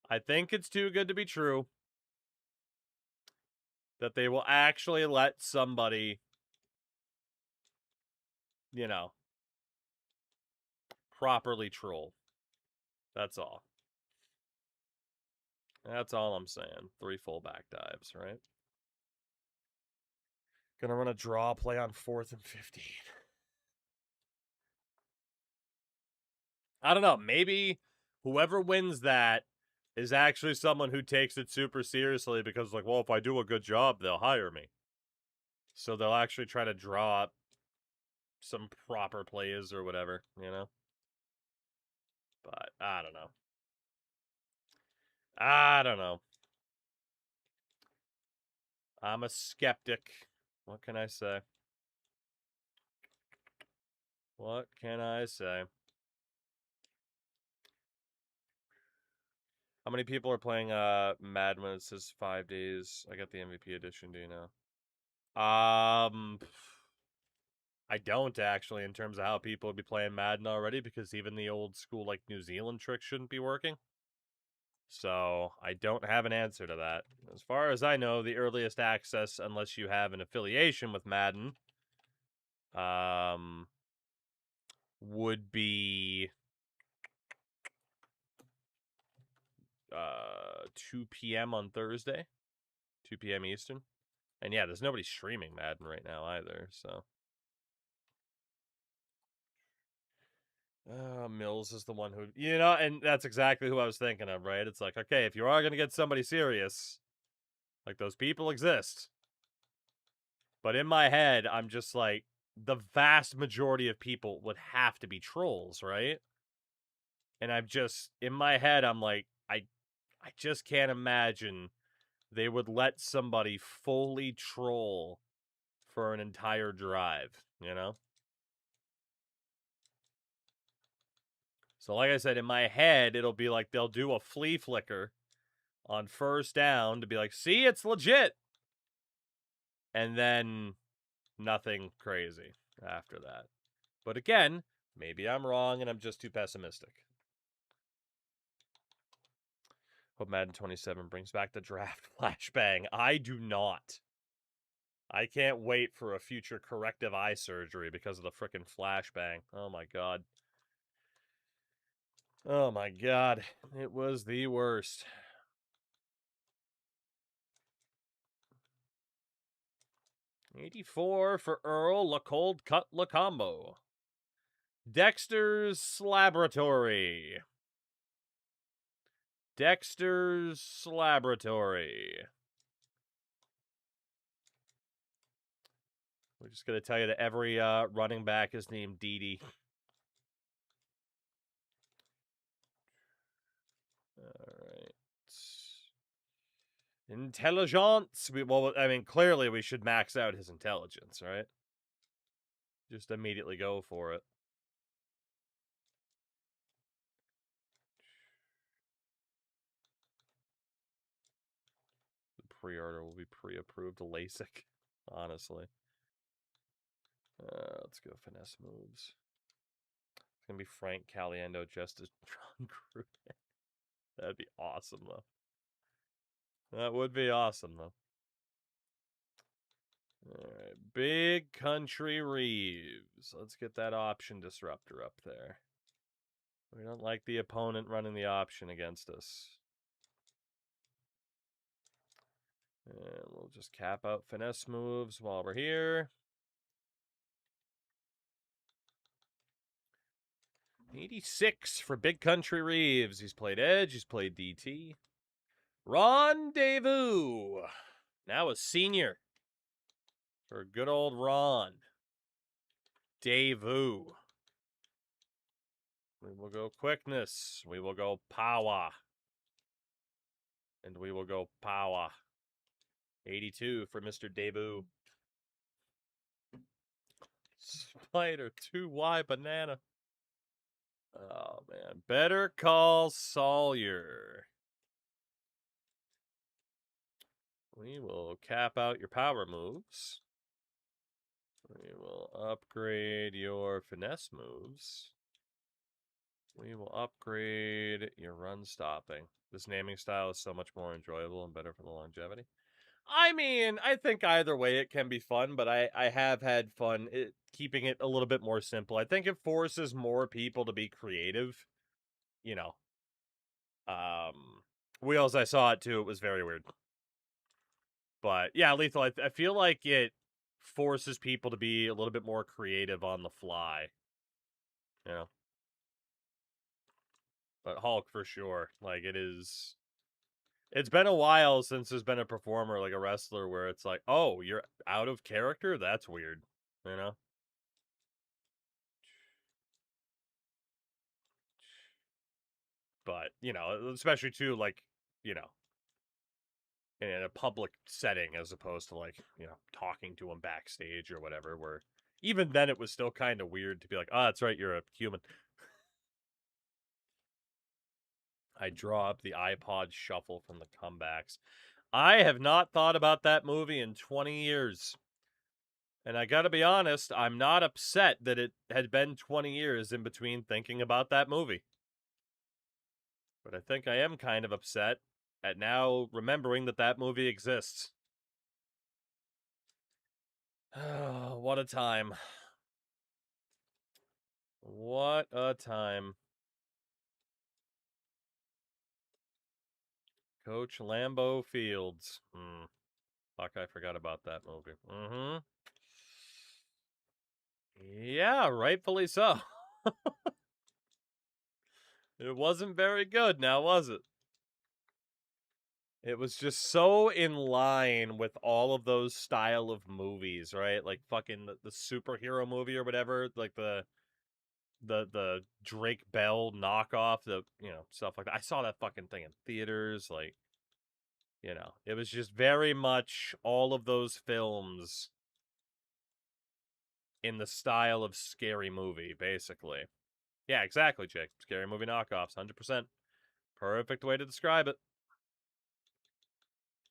I think it's too good to be true that they will actually let somebody, properly troll. That's all. That's all I'm saying. 3 fullback dives, right? Gonna run a draw play on 4th and 15. I don't know. Maybe whoever wins that is actually someone who takes it super seriously because, like, well, if I do a good job, they'll hire me. So they'll actually try to draw up some proper plays or whatever, But I don't know. I don't know. I'm a skeptic. What can I say? What can I say? How many people are playing Madden when it says 5 days? I got the MVP edition, do you know? I don't actually, in terms of how people would be playing Madden already, because even the old school like New Zealand trick shouldn't be working. So I don't have an answer to that. As far as I know, the earliest access, unless you have an affiliation with Madden, would be 2 p.m. on Thursday, 2 p.m. Eastern. And yeah, there's nobody streaming Madden right now either, so. Mills is the one who, and that's exactly who I was thinking of, right? It's like, okay, if you are going to get somebody serious, like those people exist. But in my head, I'm just like, the vast majority of people would have to be trolls, right? And I'm just, in my head, I'm like, I just can't imagine they would let somebody fully troll for an entire drive, you know? So like I said, in my head, it'll be like they'll do a flea flicker on first down to be like, see, it's legit. And then nothing crazy after that. But again, maybe I'm wrong and I'm just too pessimistic. Hope Madden 27 brings back the draft flashbang. I do not. I can't wait for a future corrective eye surgery because of the frickin' flashbang. Oh my god. Oh my god. It was the worst. $84 for Earl La Cold Cut La Combo. Dexter's Laboratory. Dexter's Laboratory. We're just going to tell you that every running back is named Dee. All right. Intelligence. Clearly we should max out his intelligence, right? Just immediately go for it. The pre-order will be pre-approved LASIK, honestly. Let's go finesse moves. It's going to be Frank Caliendo just as John Gruden. That'd be awesome, though. That would be awesome, though. Alright, Big Country Reeves. Let's get that option disruptor up there. We don't like the opponent running the option against us. And we'll just cap out finesse moves while we're here. 86 for Big Country Reeves. He's played Edge, he's played DT. Rendezvous. Now a senior. For good old Ron. Devu. We will go quickness. We will go power. And we will go power. 82 for Mr. Devu. Spider 2Y banana. Oh, man. Better Call Sawyer. We will cap out your power moves. We will upgrade your finesse moves. We will upgrade your run stopping. This naming style is so much more enjoyable and better for the longevity. I mean, I think either way it can be fun, but I have had fun keeping it a little bit more simple. I think it forces more people to be creative. You know. Wheels, I saw it too. It was very weird. But yeah, Lethal, I feel like it forces people to be a little bit more creative on the fly. You know. But Hulk for sure. Like it is. It's been a while since there's been a performer, like a wrestler, where it's like, oh, you're out of character? That's weird. You know? But, especially too, like, you know, in a public setting as opposed to like, you know, talking to him backstage or whatever, where even then it was still kind of weird to be like, oh, that's right, you're a human. I draw up the iPod shuffle from the comebacks. I have not thought about that movie in 20 years. And I gotta be honest, I'm not upset that it had been 20 years in between thinking about that movie. But I think I am kind of upset at now remembering that that movie exists. What a time. What a time. Coach Lambeau Fields. Fuck, I forgot about that movie. Yeah, rightfully so. It wasn't very good, now was it? It was just so in line with all of those style of movies, right? Like fucking the superhero movie or whatever, like the Drake Bell knockoff, the, you know, stuff like that. I saw that fucking thing in theaters, like, you know, it was just very much all of those films in the style of scary movie, basically. Yeah, exactly, Jake. Scary movie knockoffs, 100%. Perfect way to describe it.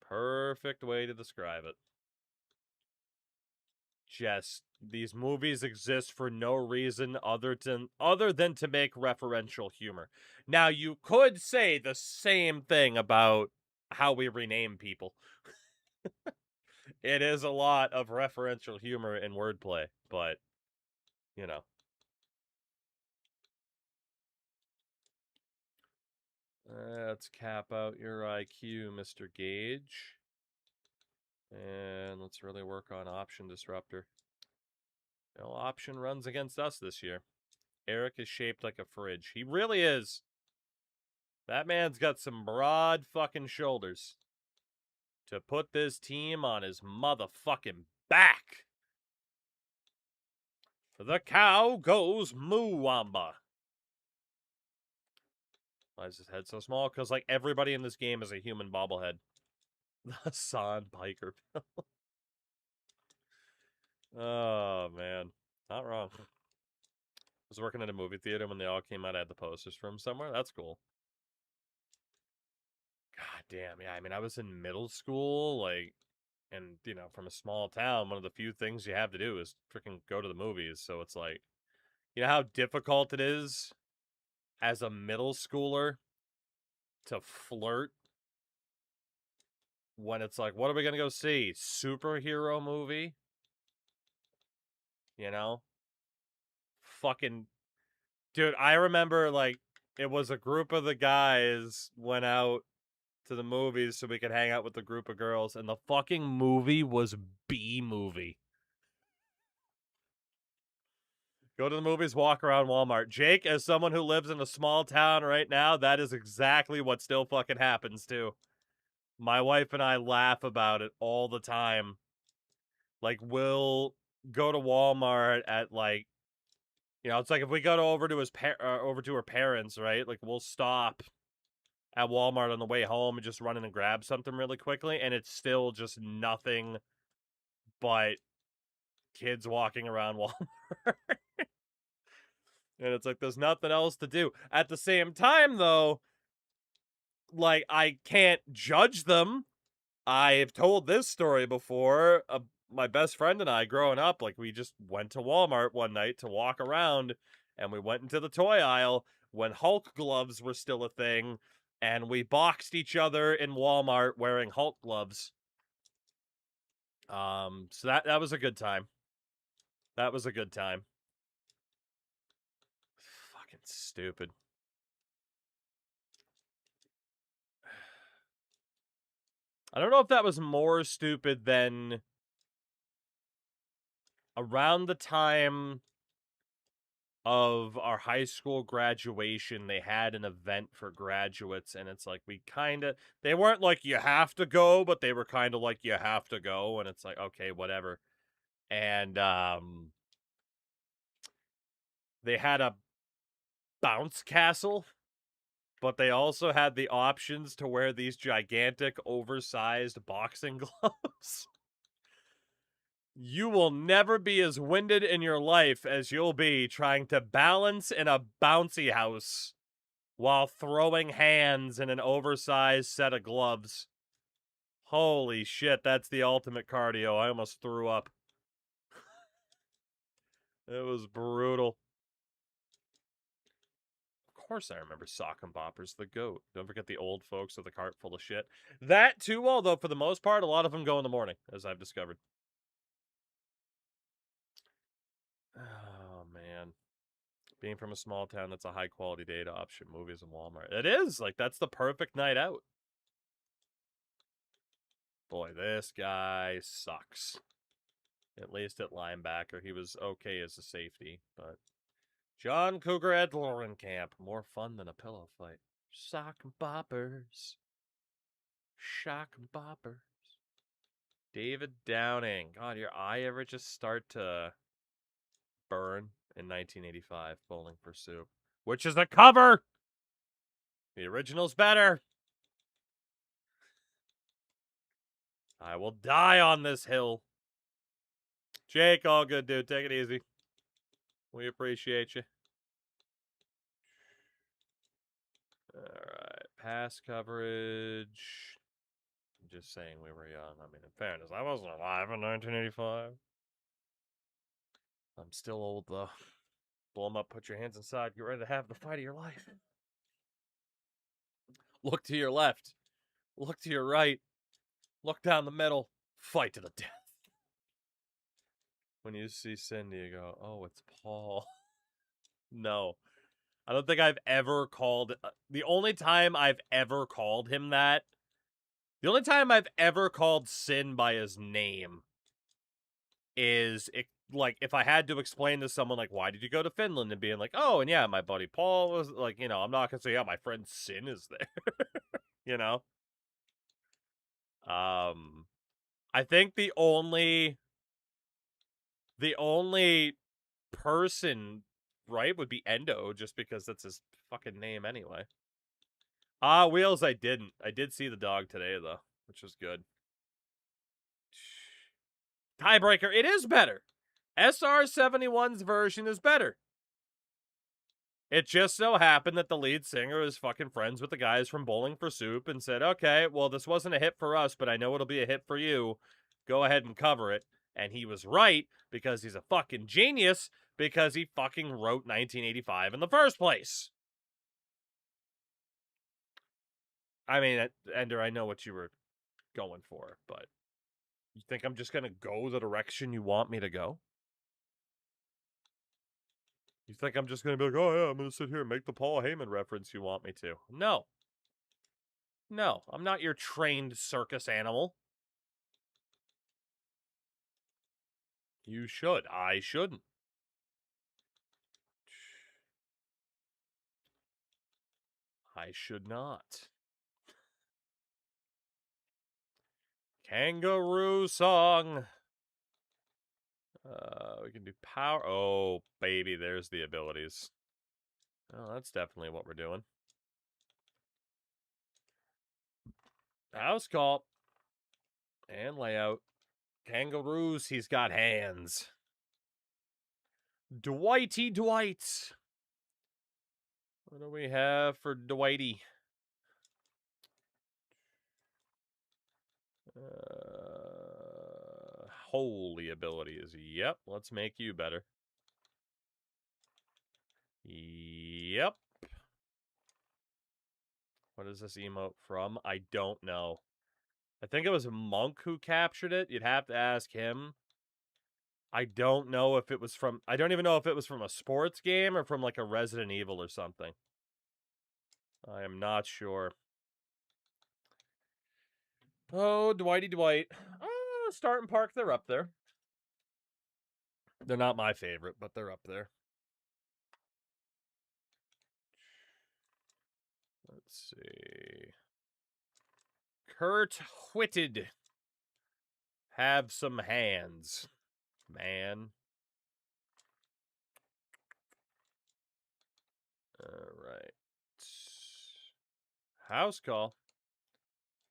Perfect way to describe it. Just these movies exist for no reason other than to make referential humor. Now you could say the same thing about how we rename people. It is a lot of referential humor and wordplay, but you know. Let's cap out your IQ, Mr. Gage. And let's really work on Option Disruptor. No, Option runs against us this year. Eric is shaped like a fridge. He really is. That man's got some broad fucking shoulders to put this team on his motherfucking back. The cow goes moo-wamba. Why is his head so small? Because, like, everybody in this game is a human bobblehead. The Hassan Piker. Oh, man. Not wrong. I was working at a movie theater when they all came out. I had the posters for him somewhere. That's cool. God damn, yeah. I mean, I was in middle school, like, and, you know, from a small town, one of the few things you have to do is freaking go to the movies. So it's like, you know how difficult it is as a middle schooler to flirt when it's like, what are we going to go see? Superhero movie? You know? Fucking. Dude, I remember, like, it was a group of the guys went out to the movies so we could hang out with the group of girls, and the fucking movie was B-movie. Go to the movies, walk around Walmart. Jake, as someone who lives in a small town right now, that is exactly what still fucking happens, too. My wife and I laugh about it all the time. Like, we'll go to Walmart at, like, you know, it's like if we go over to over to her parents, right? Like, we'll stop at Walmart on the way home and just run in and grab something really quickly, and it's still just nothing but kids walking around Walmart. And it's like there's nothing else to do. At the same time, though, like, I can't judge them. I've told this story before. My best friend and I, growing up, like, we just went to Walmart one night to walk around, and we went into the toy aisle when Hulk gloves were still a thing, and we boxed each other in Walmart wearing Hulk gloves. So that was a good time. That was a good time. Fucking stupid. I don't know if that was more stupid than around the time of our high school graduation, they had an event for graduates, and it's like they weren't like you have to go, but they were kind of like you have to go, and it's like, okay, whatever. And they had a bounce castle, but they also had the options to wear these gigantic, oversized boxing gloves. You will never be as winded in your life as you'll be trying to balance in a bouncy house while throwing hands in an oversized set of gloves. Holy shit, that's the ultimate cardio. I almost threw up. It was brutal. Of course I remember Sock and Boppers, the goat. Don't forget the old folks with a cart full of shit. That too, although for the most part, a lot of them go in the morning, as I've discovered. Oh, man. Being from a small town, that's a high-quality data option. Movies and Walmart. It is! Like, that's the perfect night out. Boy, this guy sucks. At least at linebacker. He was okay as a safety, but... John Cougar Edlorenkamp. More fun than a pillow fight. Sock and Boppers. Shock and Boppers. David Downing. God, your eye ever just start to burn? In 1985, Bowling for Soup. Which is a cover! The original's better. I will die on this hill. Jake, all good, dude. Take it easy. We appreciate you. Alright. Pass coverage. I'm just saying we were young. I mean, in fairness, I wasn't alive in 1985. I'm still old, though. Blow them up, put your hands inside, get ready to have the fight of your life. Look to your left. Look to your right. Look down the middle. Fight to the death. When you see Cindy, you go, oh, it's Paul. No. I don't think I've ever called... the only time I've ever called him that... The only time I've ever called Sin by his name is... like, if I had to explain to someone, like, why did you go to Finland? And being like, oh, and yeah, my buddy Paul was... like, you know, I'm not going to say, yeah, my friend Sin is there. You know? I think the only person, right, would be Endo, just because that's his fucking name anyway. Wheels, I didn't. I did see the dog today, though, which was good. Tiebreaker, it is better. SR71's version is better. It just so happened that the lead singer is fucking friends with the guys from Bowling for Soup and said, okay, well, this wasn't a hit for us, but I know it'll be a hit for you. Go ahead and cover it. And he was right, because he's a fucking genius, because he fucking wrote 1985 in the first place. I mean, Ender, I know what you were going for, but you think I'm just going to go the direction you want me to go? You think I'm just going to be like, oh yeah, I'm going to sit here and make the Paul Heyman reference you want me to? No. No, I'm not your trained circus animal. You should. I shouldn't. I should not. Kangaroo song. We can do power. Oh, baby, there's the abilities. Oh, that's definitely what we're doing. House call. And layout. Kangaroos, he's got hands. Dwighty Dwight. What do we have for Dwighty? Holy abilities. Yep, let's make you better. Yep. What is this emote from? I don't know. I think it was Monk who captured it. You'd have to ask him. I don't know if it was from... I don't even know if it was from a sports game or from like a Resident Evil or something. I am not sure. Oh, Dwighty Dwight. Start and Park, they're up there. They're not my favorite, but they're up there. Let's see. Kurt Whitted. Have some hands, man. All right. House call.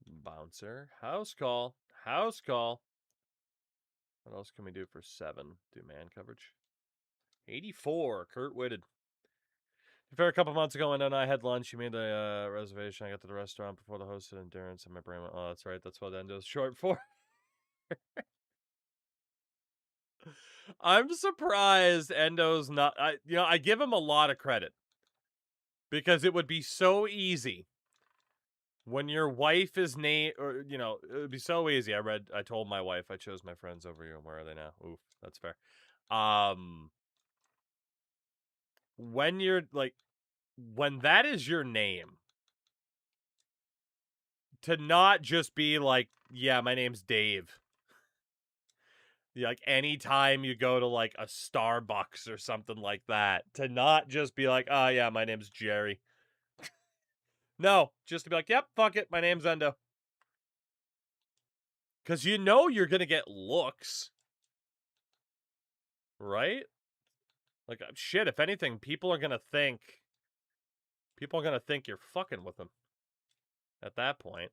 Bouncer. House call. House call. What else can we do for 7? Do man coverage. 84. Kurt Whitted. Fair, a couple months ago, when I had lunch, you made the reservation. I got to the restaurant before the hosted endurance, and my brain went, oh, that's right. That's what Endo's short for. I'm surprised Endo's not. I give him a lot of credit because it would be so easy when your wife is named, or it would be so easy. I told my wife I chose my friends over you, and where are they now? Oof, that's fair. When you're like, when that is your name, to not just be like, yeah, my name's Dave. Like anytime you go to like a Starbucks or something like that, to not just be like, oh yeah, my name's Jerry. No, just to be like, yep, fuck it, my name's Endo. Because you know you're going to get looks. Right? Like, shit, if anything, people are going to think you're fucking with them. At that point.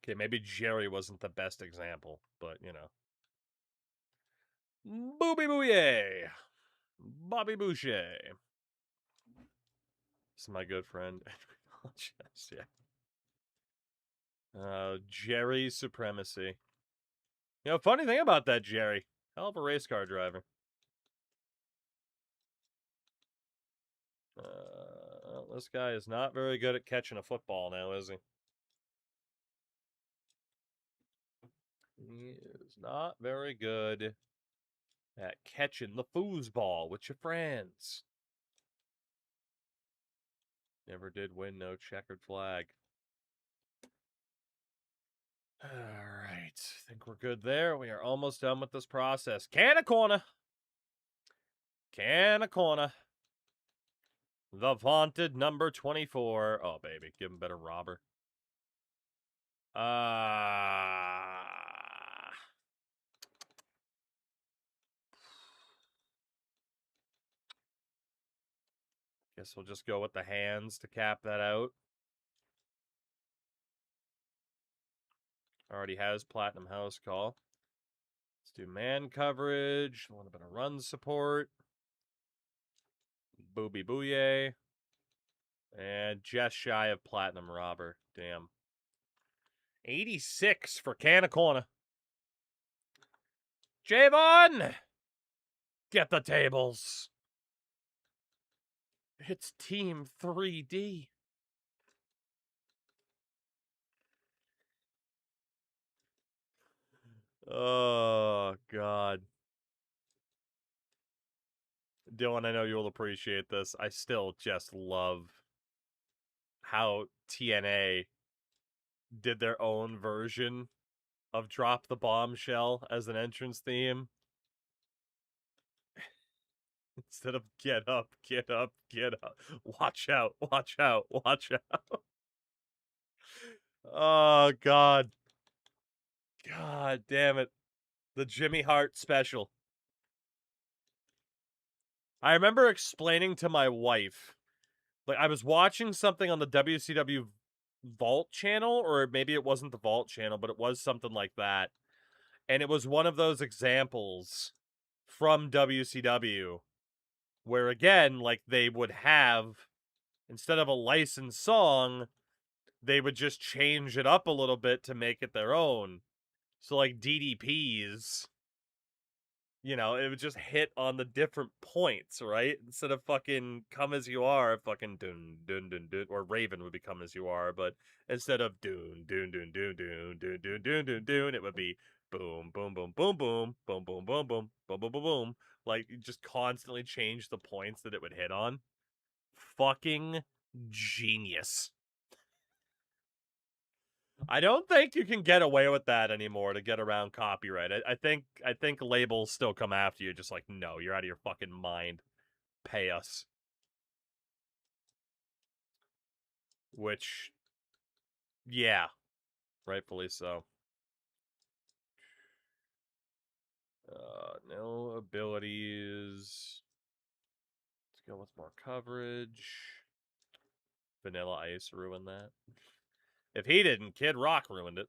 Okay, maybe Jerry wasn't the best example, but, Booby Booyah! Bobby Boucher. This is my good friend. Yeah. Jerry supremacy. Funny thing about that Jerry. Hell of a race car driver. This guy is not very good at catching a football now, is he? He is not very good at catching the foosball with your friends. Never did win no checkered flag. All right. I think we're good there. We are almost done with this process. Can of corner. Can of corner. The vaunted number 24. Oh, baby. Give him better robber. Guess we'll just go with the hands to cap that out. Already has Platinum House Call. Let's do man coverage. A little bit of run support. Booby Booyah. And just shy of Platinum Robber. Damn. 86 for Canacona. Javon! Get the tables. It's Team 3D. Oh, God. Dylan, I know you'll appreciate this. I still just love how TNA did their own version of Drop the Bombshell as an entrance theme. Instead of get up, get up, get up. Watch out, watch out, watch out. Oh, God. God damn it. The Jimmy Hart special. I remember explaining to my wife, like, I was watching something on the WCW Vault channel, or maybe it wasn't the Vault channel, but it was something like that. And it was one of those examples from WCW where, again, like, they would have, instead of a licensed song, they would just change it up a little bit to make it their own. So, like, DDP's, it would just hit on the different points, right? Instead of fucking Come As You Are, fucking dun dun dun dun, or Raven would be Come As You Are, but instead of dun dun dun dun dun dun dun dun dun dun, it would be boom boom boom boom boom boom boom boom boom boom boom boom boom. Like, you just constantly change the points that it would hit on. Fucking genius. I don't think you can get away with that anymore to get around copyright. I think labels still come after you, just like, no, you're out of your fucking mind. Pay us. Which, yeah, rightfully so. No abilities. Let's go with more coverage. Vanilla Ice ruined that. If he didn't, Kid Rock ruined it.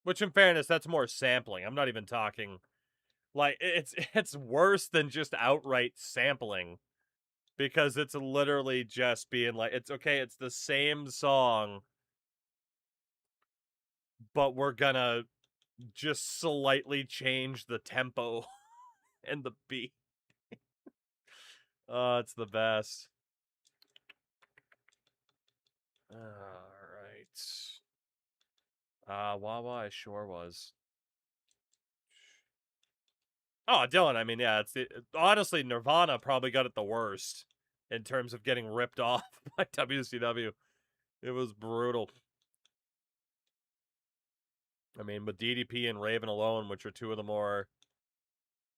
Which, in fairness, that's more sampling. I'm not even talking... Like, it's worse than just outright sampling. Because it's literally just being like, it's okay, it's the same song, but we're gonna just slightly change the tempo and the beat. Oh, it's the best. Alright. Wawa, I sure was. Oh, Dylan, I mean, yeah, honestly, Nirvana probably got it the worst in terms of getting ripped off by WCW. It was brutal. I mean, with DDP and Raven alone, which are two of the more,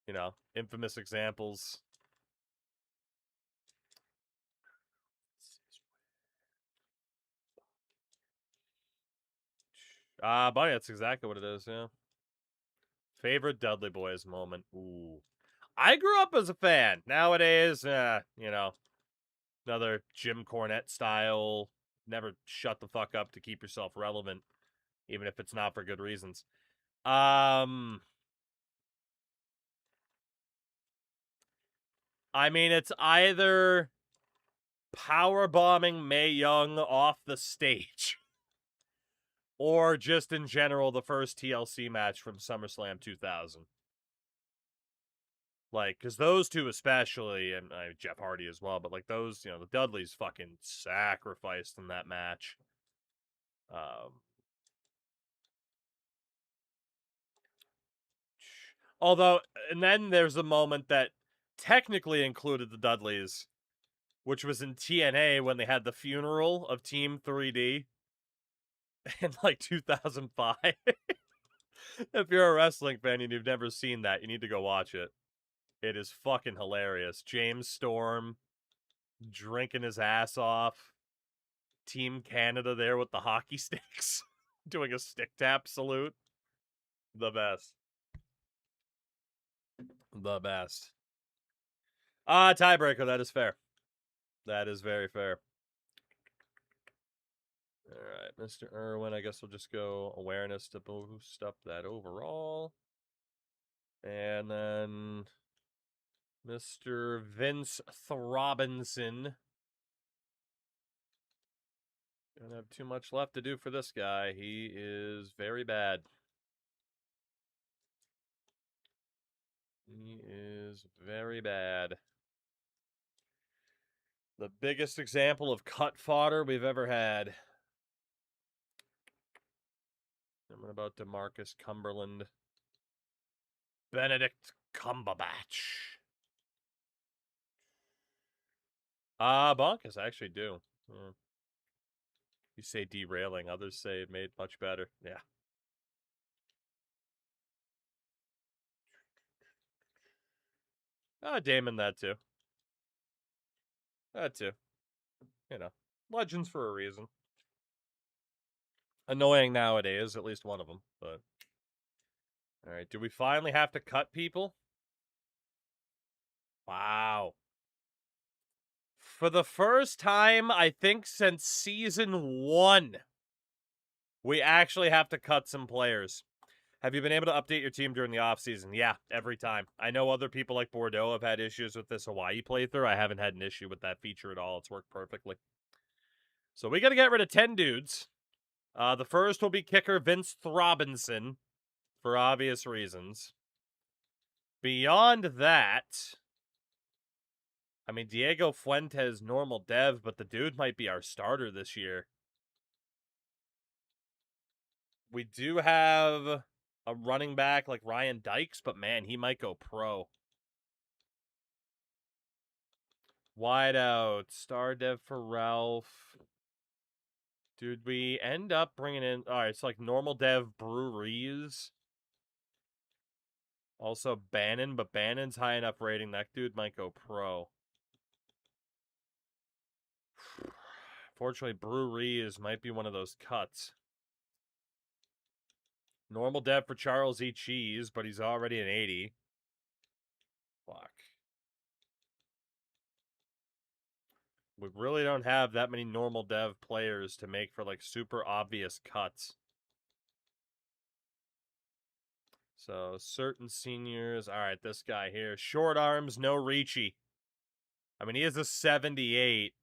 you know, infamous examples. Buddy, that's exactly what it is, yeah. Favorite Dudley Boys moment. Ooh. I grew up as a fan. Nowadays, you know, another Jim Cornette style, never shut the fuck up to keep yourself relevant, even if it's not for good reasons. I mean, it's either powerbombing Mae Young off the stage or just in general the first TLC match from SummerSlam 2000. Like, because those two especially, and Jeff Hardy as well, but like those, you know, the Dudleys fucking sacrificed in that match. Although, and then there's a moment that technically included the Dudleys, which was in TNA when they had the funeral of Team 3D in like 2005. If you're a wrestling fan and you've never seen that, you need to go watch it. It is fucking hilarious. James Storm drinking his ass off. Team Canada there with the hockey sticks doing a stick tap salute. The best. The best. Tiebreaker. That is fair. That is very fair. All right, Mr. Irwin, I guess we'll just go awareness to boost up that overall. And then Mr. Vince Throbinson. Don't have too much left to do for this guy. He is very bad. He is very bad. The biggest example of cut fodder we've ever had. And what about DeMarcus Cumberland? Benedict Cumberbatch. Bonkers, I actually do. Yeah. You say derailing, others say it made much better. Yeah. Damon, that too. That too. You know, legends for a reason. Annoying nowadays, at least one of them, but... Alright, do we finally have to cut people? Wow. For the first time, I think, since Season 1, we actually have to cut some players. Have you been able to update your team during the offseason? Yeah, every time. I know other people like Bordeaux have had issues with this Hawaii playthrough. I haven't had an issue with that feature at all. It's worked perfectly. So we got to get rid of 10 dudes. The first will be kicker Vince Throbinson, for obvious reasons. Beyond that, I mean, Diego Fuentes, normal dev, but the dude might be our starter this year. We do have a running back like Ryan Dykes, but man, he might go pro. Wide out, star dev for Ralph. Dude, we end up bringing in... Alright, it's like normal dev Breweries. Also Bannon, but Bannon's high enough rating. That dude might go pro. Fortunately, Breweries might be one of those cuts. Normal dev for Charles E. Cheese, but he's already an 80. Fuck. We really don't have that many normal dev players to make for, like, super obvious cuts. So, certain seniors. All right, this guy here. Short arms, no reachy. I mean, he is a 78.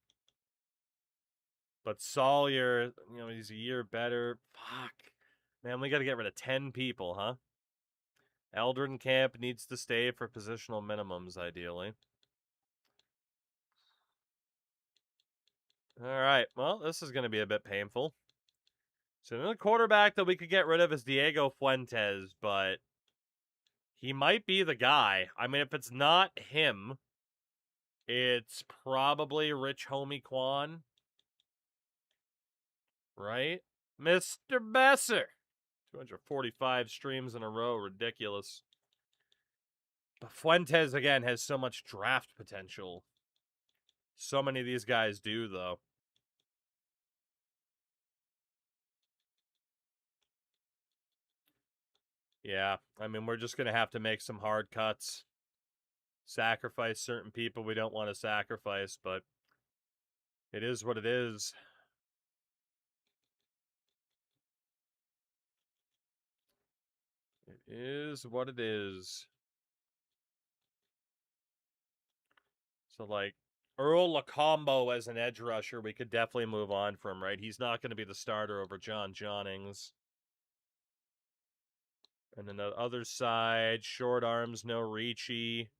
But Sawyer, he's a year better. Fuck. Man, we got to get rid of 10 people, huh? Eldrin Camp needs to stay for positional minimums, ideally. All right, well, this is going to be a bit painful. So another quarterback that we could get rid of is Diego Fuentes, but he might be the guy. I mean, if it's not him, it's probably Rich Homie Quan, right? Mr. Besser. 245 streams in a row, ridiculous. But Fuentes, again, has so much draft potential. So many of these guys do, though. Yeah, I mean, we're just going to have to make some hard cuts. Sacrifice certain people we don't want to sacrifice, but it is what it is. It is what it is. So, like, Earl Lacombo as an edge rusher, we could definitely move on from, right? He's not going to be the starter over John Jonnings. And then the other side, short arms, no reachy.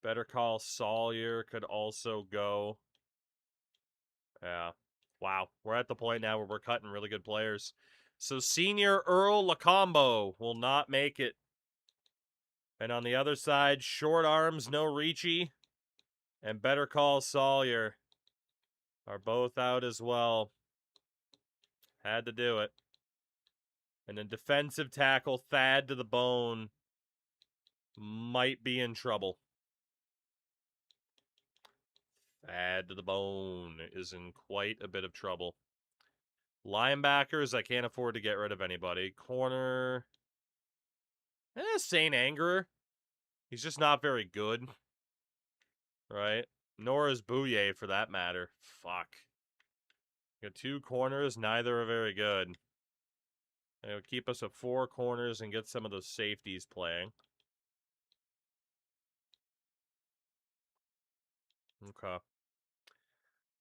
Better Call Sawyer could also go. Yeah. Wow. We're at the point now where we're cutting really good players. So senior Earl Lacombo will not make it. And on the other side, short arms, no reachy, and Better Call Sawyer are both out as well. Had to do it. And then defensive tackle, Thad to the bone, might be in trouble. Thad to the bone is in quite a bit of trouble. Linebackers, I can't afford to get rid of anybody. Corner, St. Angerer. He's just not very good. Right? Nor is Bouye, for that matter. Fuck. Got two corners, neither are very good. It would keep us at 4 corners and get some of those safeties playing. Okay.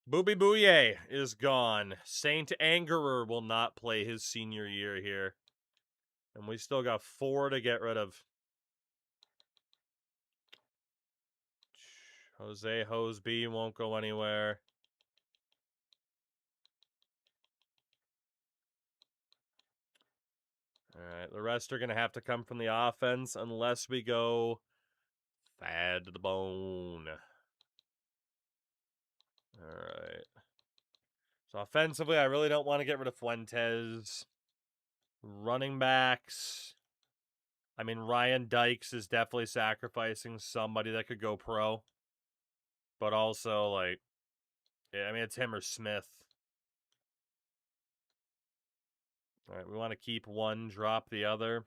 Booby Bouye is gone. Saint Angerer will not play his senior year here. And we still got 4 to get rid of. Jose Hoseby won't go anywhere. All right, the rest are going to have to come from the offense unless we go Thad to the bone. All right. So offensively, I really don't want to get rid of Fuentes. Running backs. I mean, Ryan Dykes is definitely sacrificing somebody that could go pro. But also, like, yeah, I mean, it's him or Smith. All right, we want to keep one, drop the other.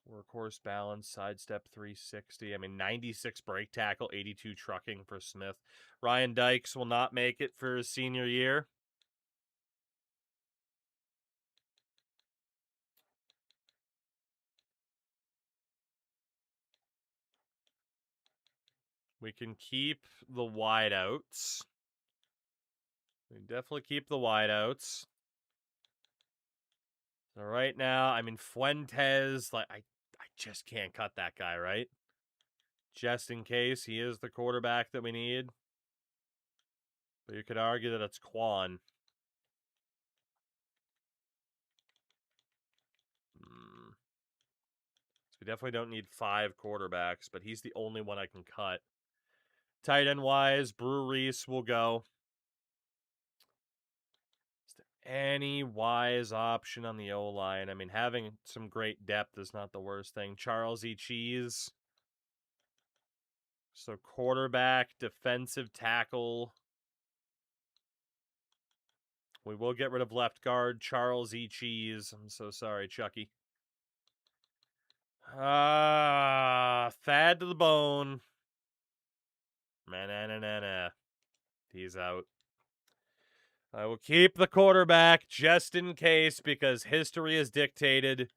Workhorse balance, sidestep 360. I mean, 96 brake tackle, 82 trucking for Smith. Ryan Dykes will not make it for his senior year. We can keep the wideouts. We can definitely keep the wideouts. So right now, I mean, Fuentes, like, I just can't cut that guy, right? Just in case he is the quarterback that we need. But you could argue that it's Quan. So we definitely don't need 5 quarterbacks, but he's the only one I can cut. Tight end wise, Brew Reese will go. Is there any wise option on the O-line? I mean, having some great depth is not the worst thing. Charles E. Cheese. So quarterback, defensive tackle. We will get rid of left guard, Charles E. Cheese. I'm so sorry, Chucky. Thad to the bone. Nah. He's out. I will keep the quarterback just in case, because history has dictated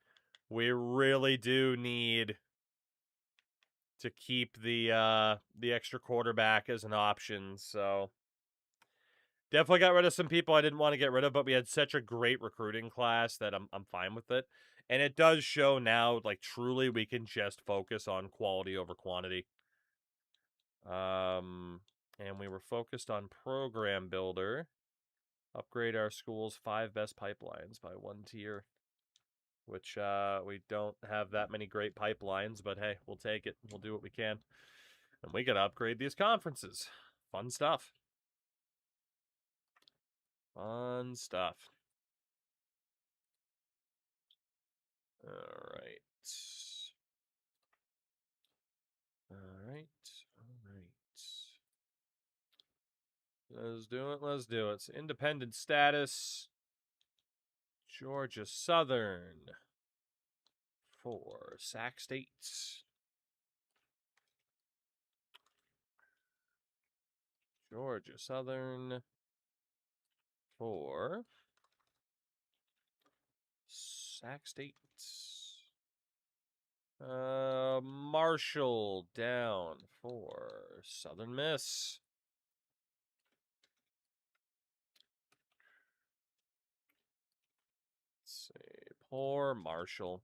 we really do need to keep the extra quarterback as an option. So definitely got rid of some people I didn't want to get rid of, but we had such a great recruiting class that I'm fine with it. And it does show now, like, truly we can just focus on quality over quantity. And we were focused on program builder. Upgrade our school's 5 best pipelines by 1 tier. Which, we don't have that many great pipelines, but hey, we'll take it. We'll do what we can. And we gotta upgrade these conferences. Fun stuff. Fun stuff. Alright. Alright. Let's do it. So independent status. Georgia Southern. For Sac State. Georgia Southern. For Sac State. Marshall down for Southern Miss. Let's see. Poor Marshall.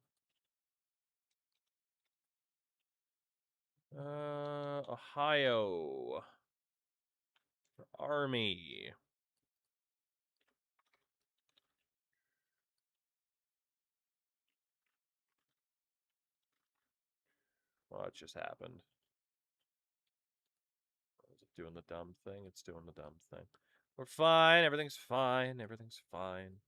Ohio. For Army. What just happened? Is it doing the dumb thing? It's doing the dumb thing. We're fine. Everything's fine. Everything's fine.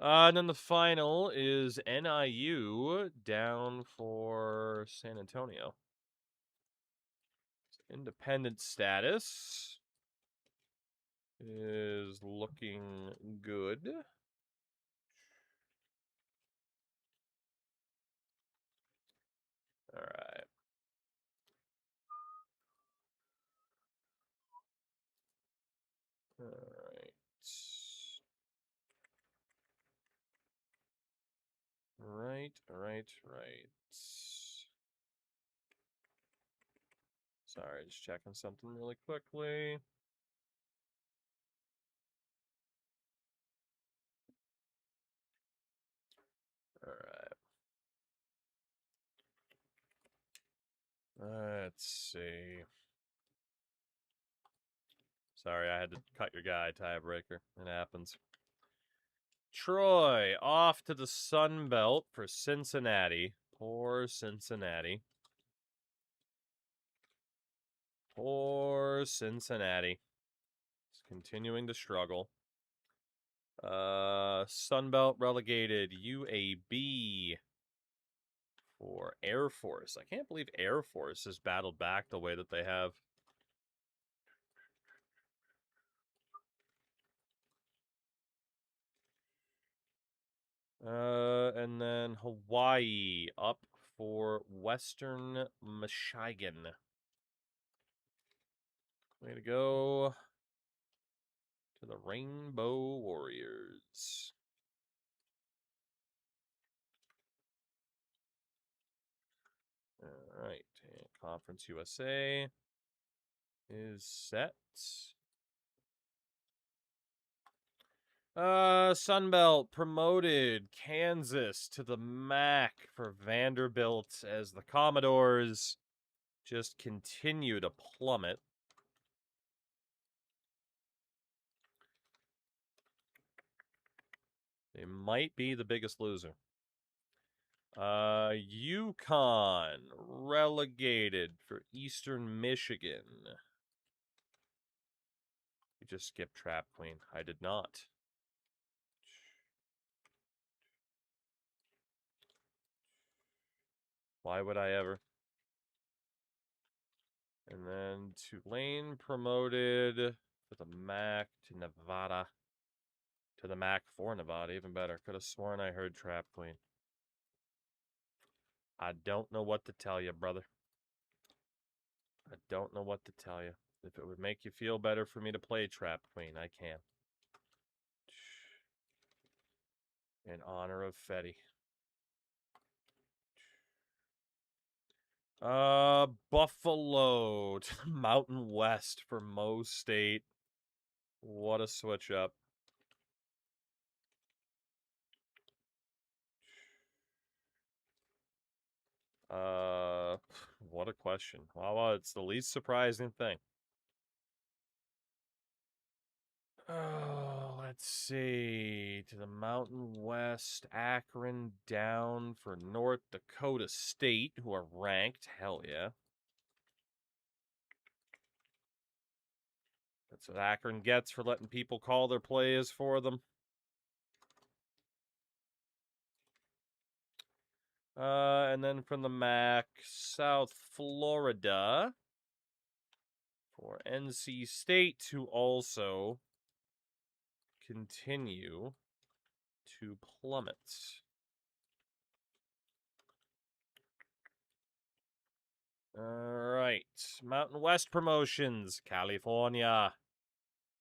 And then the final is NIU down for San Antonio. Independent status is looking good. All right. All right. Right. Sorry, just checking something really quickly. All right. Let's see. Sorry, I had to cut your guy, tiebreaker. It happens. Troy off to the Sun Belt for Cincinnati. Poor Cincinnati. Poor Cincinnati. It's continuing to struggle. Sunbelt relegated UAB for Air Force. I can't believe Air Force has battled back the way that they have. And then Hawaii up for Western Michigan. Way to go to the Rainbow Warriors. All right, Conference USA is set. Sunbelt promoted Kansas to the MAC for Vanderbilt as the Commodores just continue to plummet. They might be the biggest loser. UConn relegated for Eastern Michigan. You just skipped Trap Queen. I did not. Why would I ever? And then Tulane promoted to the MAC to Nevada. To the MAC for Nevada, even better. Could have sworn I heard Trap Queen. I don't know what to tell you, brother. I don't know what to tell you. If it would make you feel better for me to play Trap Queen, I can. In honor of Fetty. Buffalo to Mountain West for Mo State. What a switch up. What a question. Well, it's the least surprising thing. Oh, let's see. To the Mountain West, Akron down for North Dakota State, who are ranked. Hell yeah. That's what Akron gets for letting people call their plays for them. And then from the MAC, South Florida for NC State to also continue to plummet. All right, Mountain West promotions, California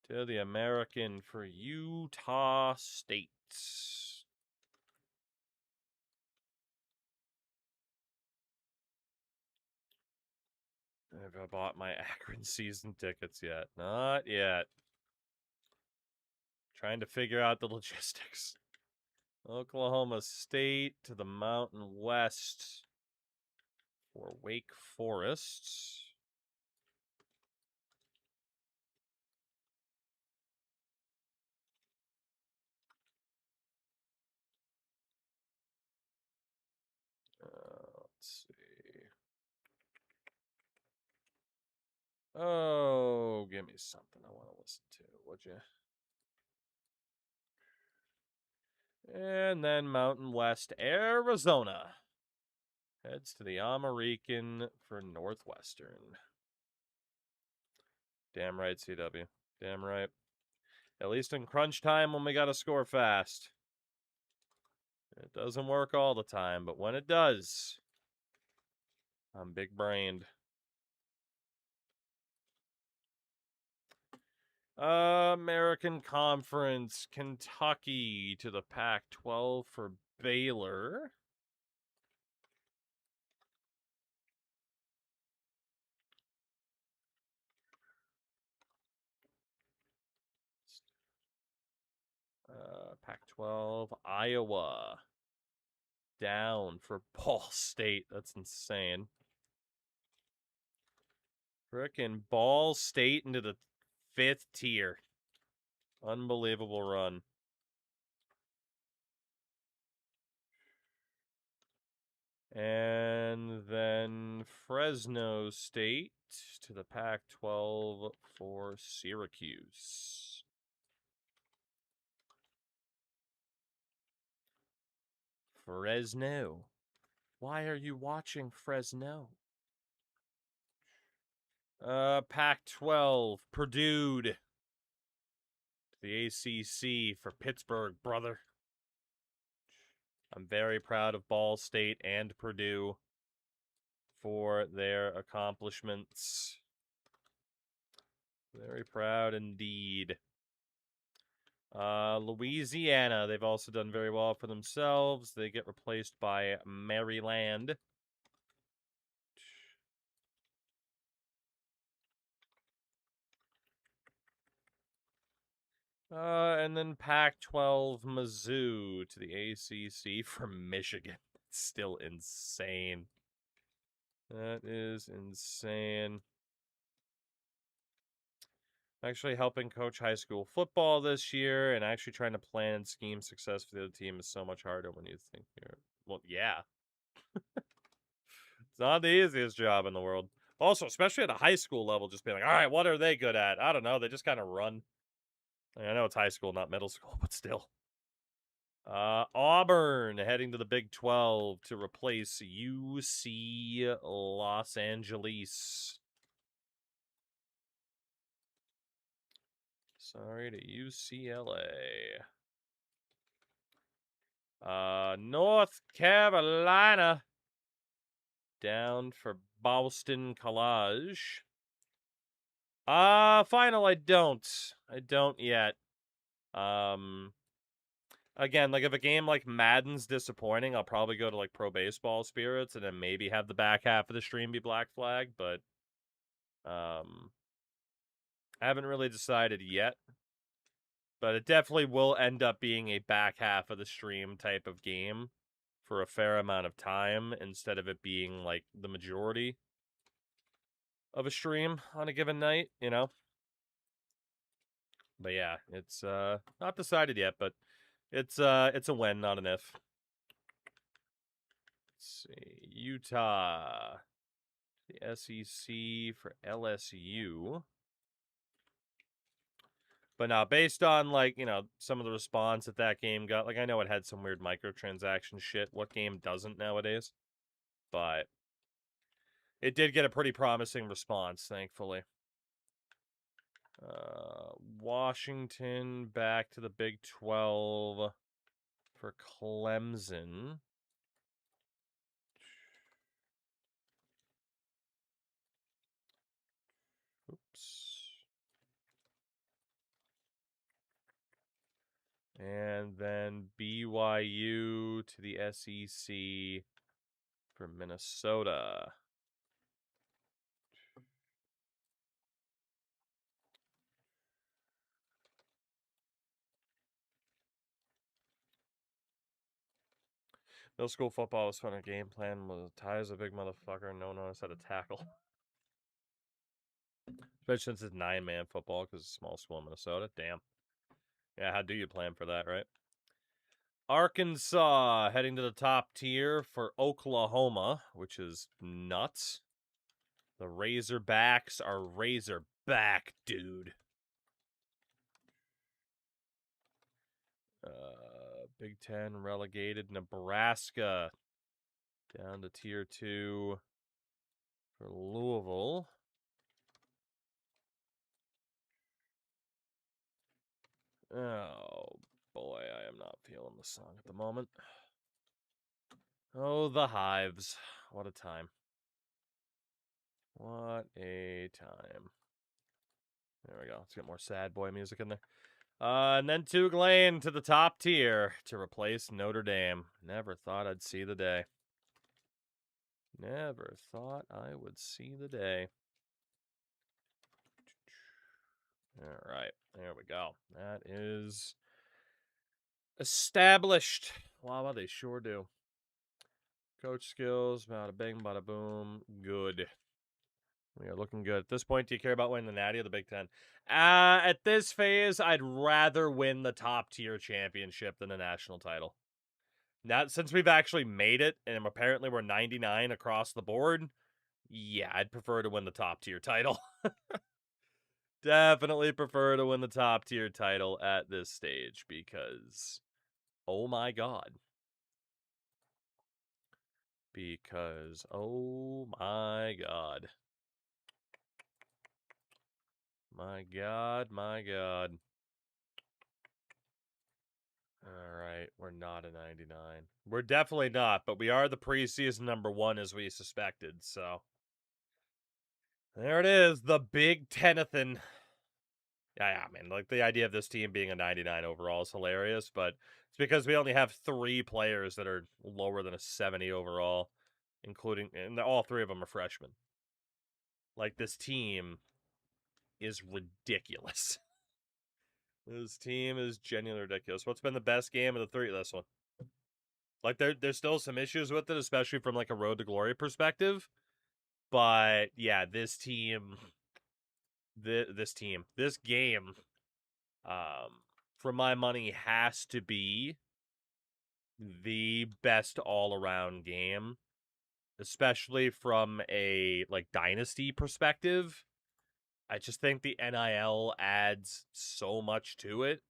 to the American for Utah State. Have I bought my Akron season tickets yet? Not yet. Trying to figure out the logistics. Oklahoma State to the Mountain West for Wake Forest. Let's see. Oh, give me something I want to listen to, would you? And then Mountain West, Arizona. Heads to the American for Northwestern. Damn right, CW. Damn right. At least in crunch time when we got to score fast. It doesn't work all the time, but when it does, I'm big-brained. American Conference, Kentucky to the Pac-12 for Baylor. Pac-12, Iowa. Down for Ball State. That's insane. Frickin' Ball State into the 5th tier. Unbelievable run. And then Fresno State to the Pac-12 for Syracuse. Fresno. Why are you watching Fresno? Pac-12, Purdue to the ACC for Pittsburgh, brother. I'm very proud of Ball State and Purdue for their accomplishments. Very proud indeed. Louisiana, they've also done very well for themselves. They get replaced by Maryland. And then Pac-12 Mizzou to the ACC from Michigan. It's still insane. That is insane. I'm actually helping coach high school football this year, and actually trying to plan and scheme success for the other team is so much harder when you think you're... Well, yeah. It's not the easiest job in the world. Also, especially at a high school level, just being like, all right, what are they good at? I don't know. They just kind of run. I know it's high school, not middle school, but still. Auburn heading to the Big 12 to replace UC Los Angeles. Sorry to UCLA. North Carolina down for Boston Collage. Final, I don't. I don't yet. Again, like if a game like Madden's disappointing, I'll probably go to like Pro Baseball Spirits and then maybe have the back half of the stream be Black Flag, but I haven't really decided yet. But it definitely will end up being a back half of the stream type of game for a fair amount of time instead of it being like the majority of a stream on a given night, you know? But yeah, it's not decided yet, but it's a when, not an if. Let's see. Utah. The SEC for LSU. But now, based on, like, you know, some of the response that game got, like, I know it had some weird microtransaction shit. What game doesn't nowadays? But it did get a pretty promising response, thankfully. Washington back to the Big 12 for Clemson. Oops. And then BYU to the SEC for Minnesota. Middle school football was fun. Our game plan was Ty's a big motherfucker. No one knows how to tackle. Especially since it's 9-man football because it's a small school in Minnesota. Damn. Yeah, how do you plan for that, right? Arkansas heading to the top tier for Oklahoma, which is nuts. The Razorbacks are Razorback, dude. Big Ten relegated Nebraska down to tier 2 for Louisville. Oh boy, I am not feeling the song at the moment. Oh, the Hives. What a time. What a time. There we go. Let's get more sad boy music in there. And then Tulane to the top tier to replace Notre Dame. Never thought I'd see the day. Never thought I would see the day. All right, there we go. That is established. Wow, they sure do. Coach skills, bada bing, bada boom. Good. We are looking good. At this point, do you care about winning the Natty or the Big Ten? At this phase, I'd rather win the top tier championship than a national title. Now, since we've actually made it, and apparently we're 99 across the board, yeah, I'd prefer to win the top tier title. Definitely prefer to win the top tier title at this stage because, oh my god. Because, oh my god. My god, my god. Alright, we're not a 99. We're definitely not, but we are the preseason #1 as we suspected, so. There it is, the Big Tenathan. Yeah, I mean, like, the idea of this team being a 99 overall is hilarious, but it's because we only have 3 players that are lower than a 70 overall, including, and all 3 of them are freshmen. Like, this team is ridiculous. This team is genuinely ridiculous. What's been the best game of the 3? This one. Like, there's still some issues with it, especially from, like, a Road to Glory perspective. But, yeah, this game, for my money, has to be the best all-around game, especially from a, like, dynasty perspective. I just think the NIL adds so much to it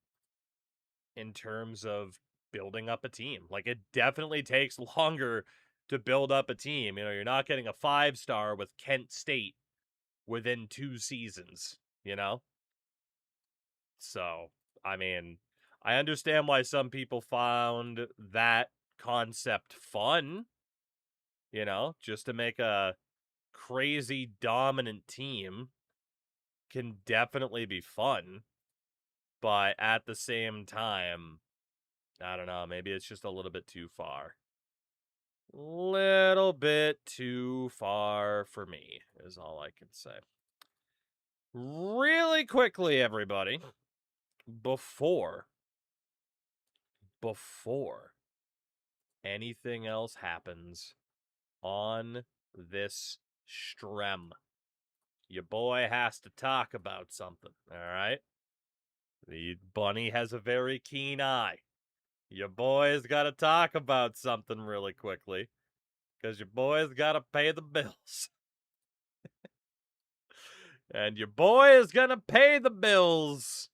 in terms of building up a team. Like, it definitely takes longer to build up a team. You know, you're not getting a 5-star with Kent State within 2 seasons, you know? So, I mean, I understand why some people found that concept fun. you know, just to make a crazy dominant team can definitely be fun. But at the same time, I don't know, maybe it's just a little bit too far. Little bit too far for me, is all I can say. Really quickly, everybody, before anything else happens on this stream, your boy has to talk about something, all right? The bunny has a very keen eye. Your boy's got to talk about something really quickly, because your boy's got to pay the bills. And your boy is going to pay the bills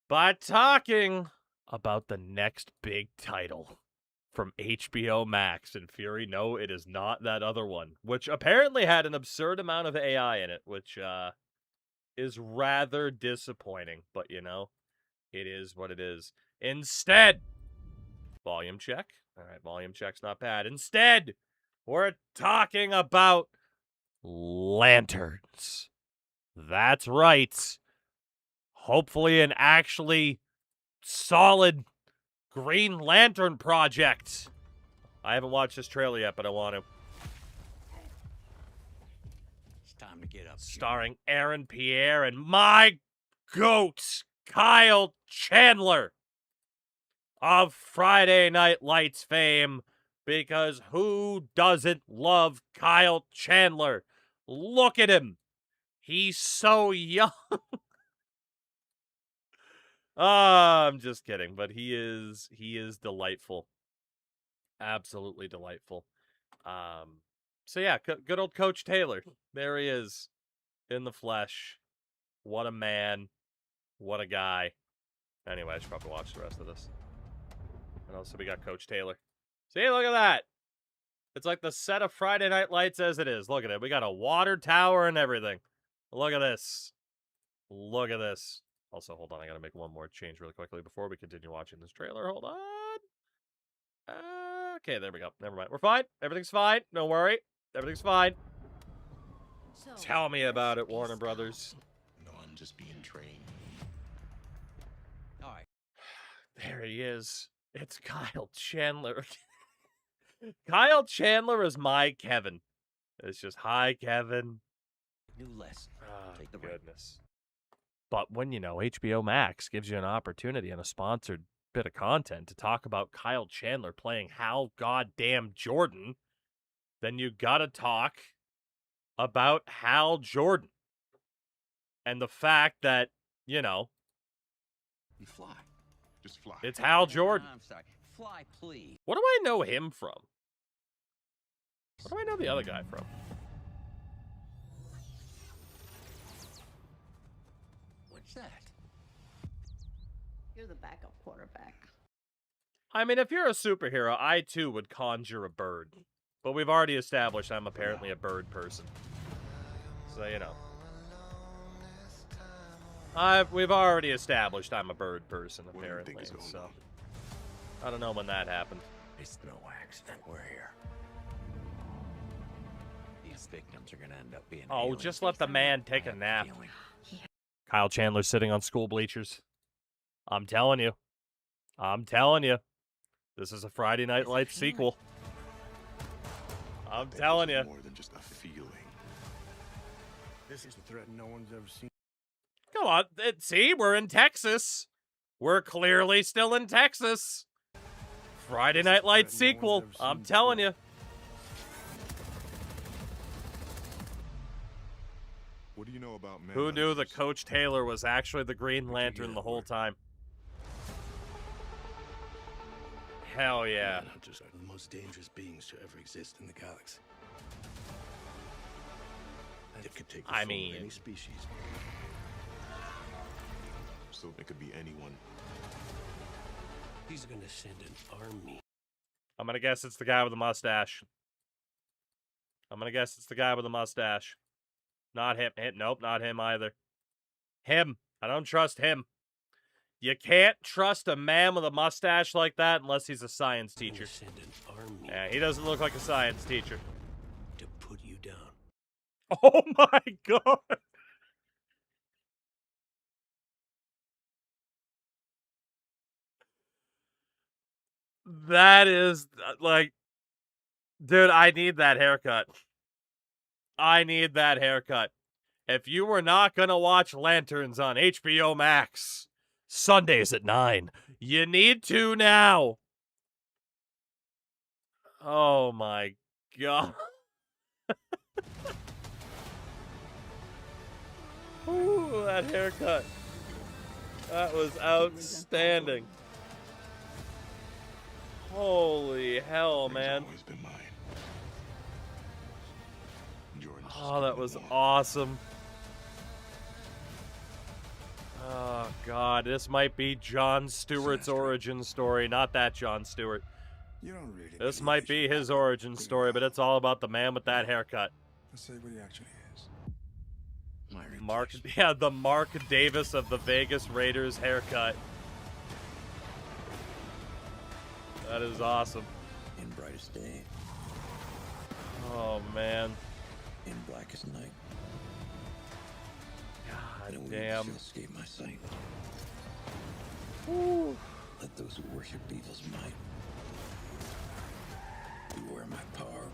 by talking about the next big title from HBO Max. And Fury, no, it is not that other one, which apparently had an absurd amount of AI in it, which is rather disappointing. But, you know, it is what it is. Instead, volume check. All right, volume check's not bad. Instead, we're talking about lanterns. That's right. Hopefully an actually solid Green Lantern project. I haven't watched this trailer yet, but I want to. It's time to get up. Starring Aaron Pierre and my goat, Kyle Chandler of Friday Night Lights fame, because who doesn't love Kyle Chandler? Look at him. He's so young. I'm just kidding, but he is delightful. Absolutely delightful. So yeah, good old Coach Taylor. There he is in the flesh. What a man. What a guy. Anyway, I should probably watch the rest of this. And also we got Coach Taylor. See, look at that. It's like the set of Friday Night Lights as it is. Look at it. We got a water tower and everything. Look at this. Look at this. Also, hold on. I got to make one more change really quickly before we continue watching this trailer. Hold on. Okay, there we go. Never mind. We're fine. Everything's fine. Don't worry. Everything's fine. So, Tell me about it, Warner Brothers. No, I'm just being trained. All right. There he is. It's Kyle Chandler. Kyle Chandler is my Kevin. It's just, hi, Kevin. New lesson. Oh, Take the right. goodness. But when, you know, HBO Max gives you an opportunity and a sponsored bit of content to talk about Kyle Chandler playing Hal goddamn Jordan, then you gotta talk about Hal Jordan. And the fact that, you know, You fly. Just fly. it's Hal Jordan. I'm sorry. Fly, please. What do I know him from? What do I know the other guy from? What's that? you're the backup quarterback. I mean, if you're a superhero, I too would conjure a bird. But we've already established I'm apparently a bird person. So, you know. We've already established I'm a bird person, What do you apparently. think is going So, on? I don't know when that happened. It's no accident we're here. These victims are gonna end up being. Oh, aliens. just let the man take a I have nap. feeling. Kyle Chandler sitting on school bleachers. I'm telling you. I'm telling you. This is a Friday Night It's a Lights feeling. sequel. I'm That telling was you. More than just a feeling. This is a threat no one's ever seen. Come on. See, we're in Texas. We're clearly still in Texas. Friday Night Lights No one's sequel. ever I'm seen telling before. you. What do you know about men? Who knew that Coach Taylor was actually the Green Where'd you Lantern get the it, whole word? time? Hell yeah. Manhunters are the most dangerous beings to ever exist in the galaxy. And it could take the I soul mean- of any species. So it could be anyone. He's gonna send an army. I'm gonna guess it's the guy with the mustache. I'm gonna guess it's the guy with the mustache. Not him. Nope, not him either. Him. I don't trust him. You can't trust a man with a mustache like that unless he's a science teacher. Send an army Yeah, he doesn't look like a science teacher. to put you down. Oh my god! That is, like... Dude, I need that haircut. I need that haircut. If you were not gonna watch Lanterns on HBO Max, Sundays at 9, you need to now. Oh my god. Ooh, that haircut. That was outstanding. Holy hell, man. It's always been mine. Jordan's Oh, that was more. awesome. Oh god, this might be Jon Stewart's origin story, not that Jon Stewart. You don't really. This might be his origin story, but it's all about the man with that haircut. Let's say what he actually is. My Mark, replacement. yeah, the Mark Davis of the Vegas Raiders haircut. That is awesome. In brightest day, Oh man. in blackest night. God No weed damn. shall escape my sight. Woo. Let those who worship evil's might beware my power.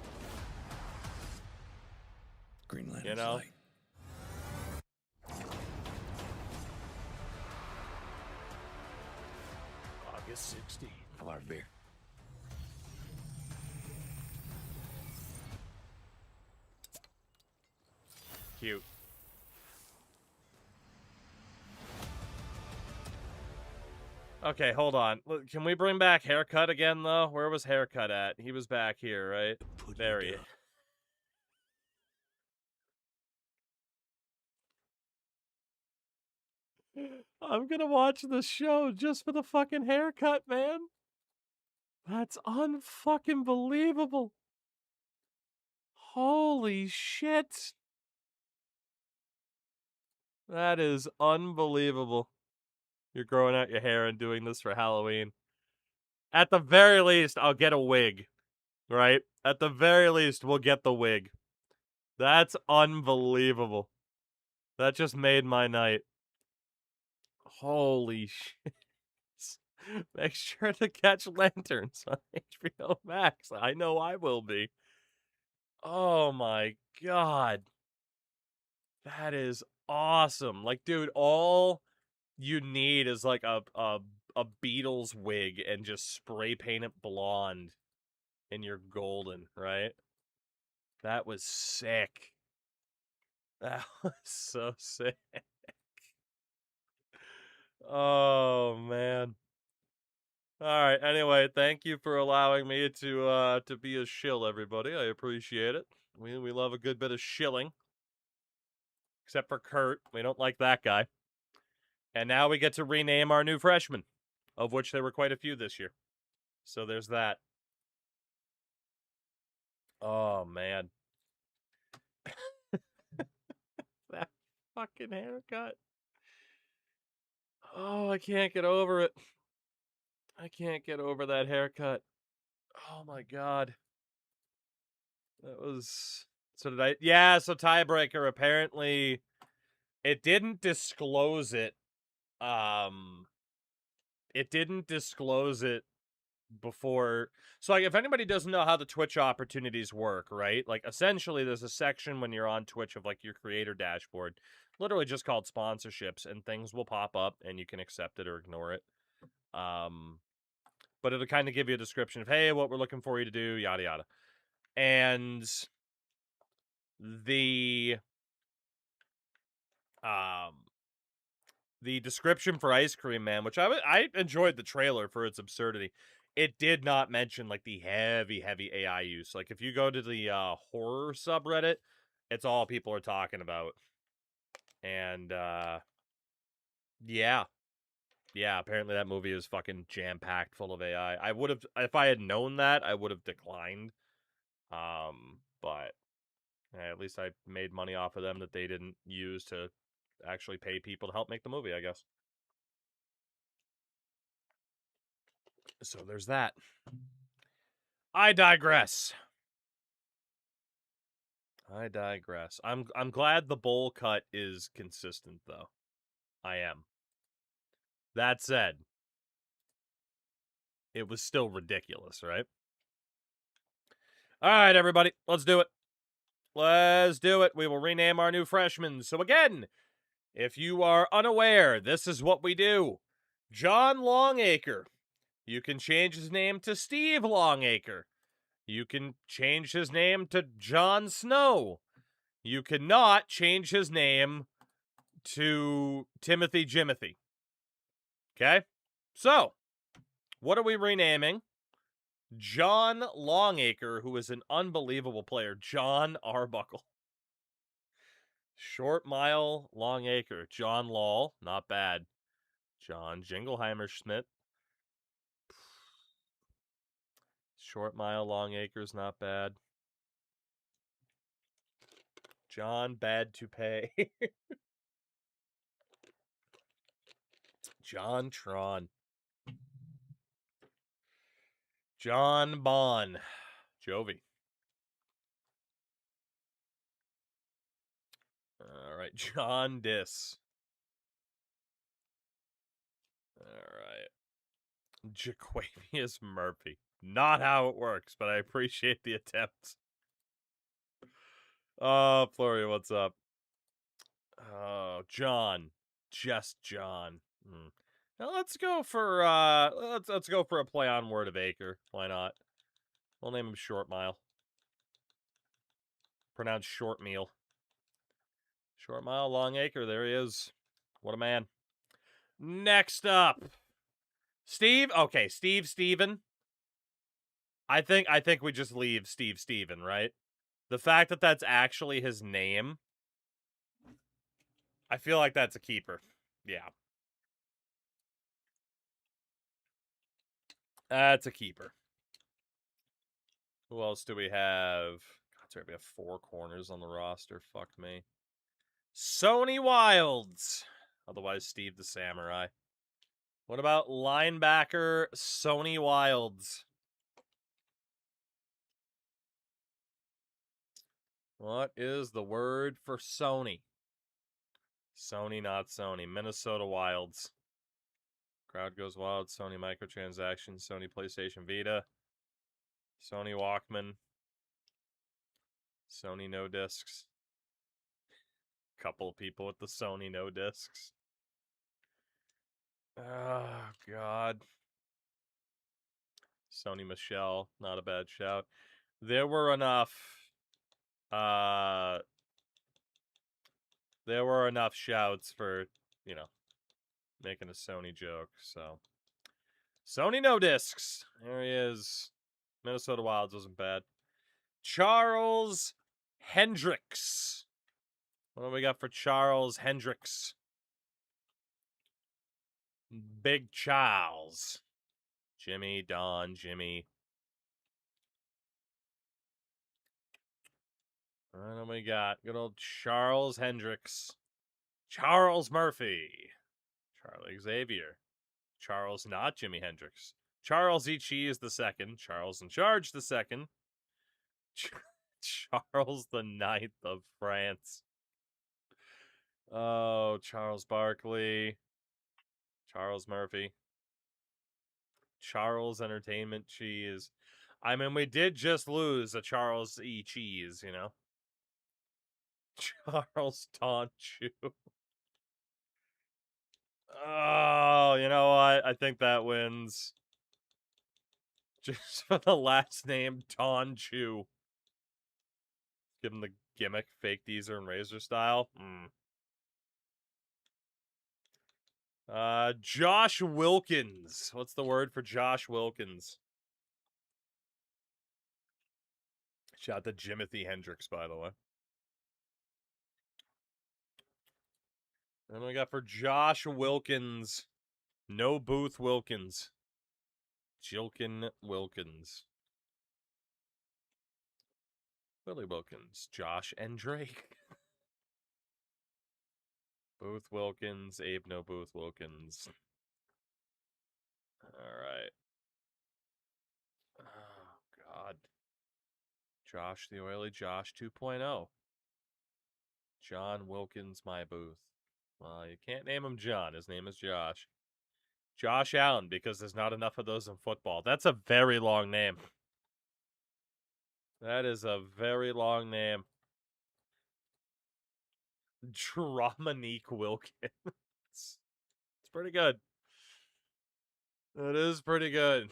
Green Lantern's know? light. August 16th. How about a beer? Cute. Okay, hold on. Look, can we bring back haircut again, though? Where was haircut at? He was back here, right? Put There you he down. is. I'm gonna watch the show just for the fucking haircut, man. That's unfucking believable. Holy shit. That is unbelievable. You're growing out your hair and doing this for Halloween. At the very least, I'll get a wig. Right? At the very least, we'll get the wig. That's unbelievable. That just made my night. Holy shit. Make sure to catch Lanterns on HBO Max. I know I will be. Oh my god. That is awesome. Like, dude, all you need is like a Beatles wig and just spray paint it blonde and you're golden, right? That was sick. That was so sick. Oh man. All right. Anyway, thank you for allowing me to be a shill, everybody. I appreciate it. We love a good bit of shilling. Except for Kurt. We don't like that guy. And now we get to rename our new freshmen, of which there were quite a few this year. So there's that. Oh man. That fucking haircut. Oh, I can't get over it. I can't get over that haircut. Oh my god. That was... So did I... Yeah, so tiebreaker, apparently it didn't disclose it. It didn't disclose it before. So like, if anybody doesn't know how the Twitch opportunities work, right? Like, essentially there's a section when you're on Twitch of like your creator dashboard, literally just called sponsorships, and things will pop up and you can accept it or ignore it. But it'll kind of give you a description of, hey, what we're looking for you to do, yada yada. And the description for Ice Cream Man, which I enjoyed the trailer for its absurdity. It did not mention like the heavy AI use. Like if you go to the horror subreddit, it's all people are talking about. And yeah, apparently that movie is fucking jam-packed full of AI. I would have, if I had known that, I would have declined. But at least I made money off of them that they didn't use to actually pay people to help make the movie, I guess. So there's that. I digress. I'm glad the bowl cut is consistent, though. I am. That said, it was still ridiculous, right? All right, everybody, let's do it. Let's do it. We will rename our new freshmen. So again, if you are unaware, this is what we do. John Longacre. You can change his name to Steve Longacre. You can change his name to Jon Snow. You cannot change his name to Timothy Jimothy. Okay? So, what are we renaming? John Longacre, who is an unbelievable player. John Arbuckle. Short Mile Longacre. John Law. Not bad. John Jingleheimer Schmidt. Short Mile Longacre's not bad. John Bad to Pay. John Tron. John Bon. Jovi. All right. John Dis. All right. Jaquavius Murphy. Not how it works, but I appreciate the attempt. Oh, Flory, what's up? Oh, John. Just John. Now let's go for let's go for a play on word of acre. Why not? We'll name him Short Mile. Pronounced Short Meal. Short Mile, Long Acre. There he is. What a man. Next up, Steve. Okay, Steven. I think we just leave Steven, right? The fact that that's actually his name, I feel like that's a keeper. Yeah. That's a keeper. Who else do we have? God, sorry, we have 4 corners on the roster. Fuck me. Sony Wilds. Otherwise, Steve the Samurai. What about linebacker Sony Wilds? What is the word for Sony? Sony, not Sony. Minnesota Wilds. Crowd goes wild. Sony microtransactions. Sony PlayStation Vita. Sony Walkman. Sony no discs. Couple of people with the Sony no discs. Oh, God. Sony Michelle. Not a bad shout. There were enough shouts for, making a Sony joke, so. Sony no discs. There he is. Minnesota Wilds wasn't bad. Charles Hendricks. What do we got for Charles Hendricks? Big Charles. Jimmy, Don, Jimmy. What do we got? Good old Charles Hendricks. Charles Murphy. Charlie Xavier. Charles not Jimi Hendrix. Charles E. Cheese the second. Charles in Charge the second. Charles the Ninth of France. Oh, Charles Barkley. Charles Murphy. Charles Entertainment Cheese. I mean, we did just lose a Charles E. Cheese, Charles Tonchu. Oh, you know what? I think that wins. Just for the last name, Tonchu. Give him the gimmick, fake Deezer and Razor style. Josh Wilkins. What's the word for Josh Wilkins? Shout out to Jimothy Hendricks, by the way. And we got for Josh Wilkins, No Booth Wilkins. Jilkin Wilkins. Willie Wilkins. Josh and Drake. Booth Wilkins. Abe No Booth Wilkins. All right. Josh the Oily Josh 2.0. John Wilkins, my booth. Well, you can't name him John. His name is Josh. Josh Allen, because there's not enough of those in football. That's a very long name. That is a very long name. Dramonique Wilkins. It's pretty good. It is pretty good.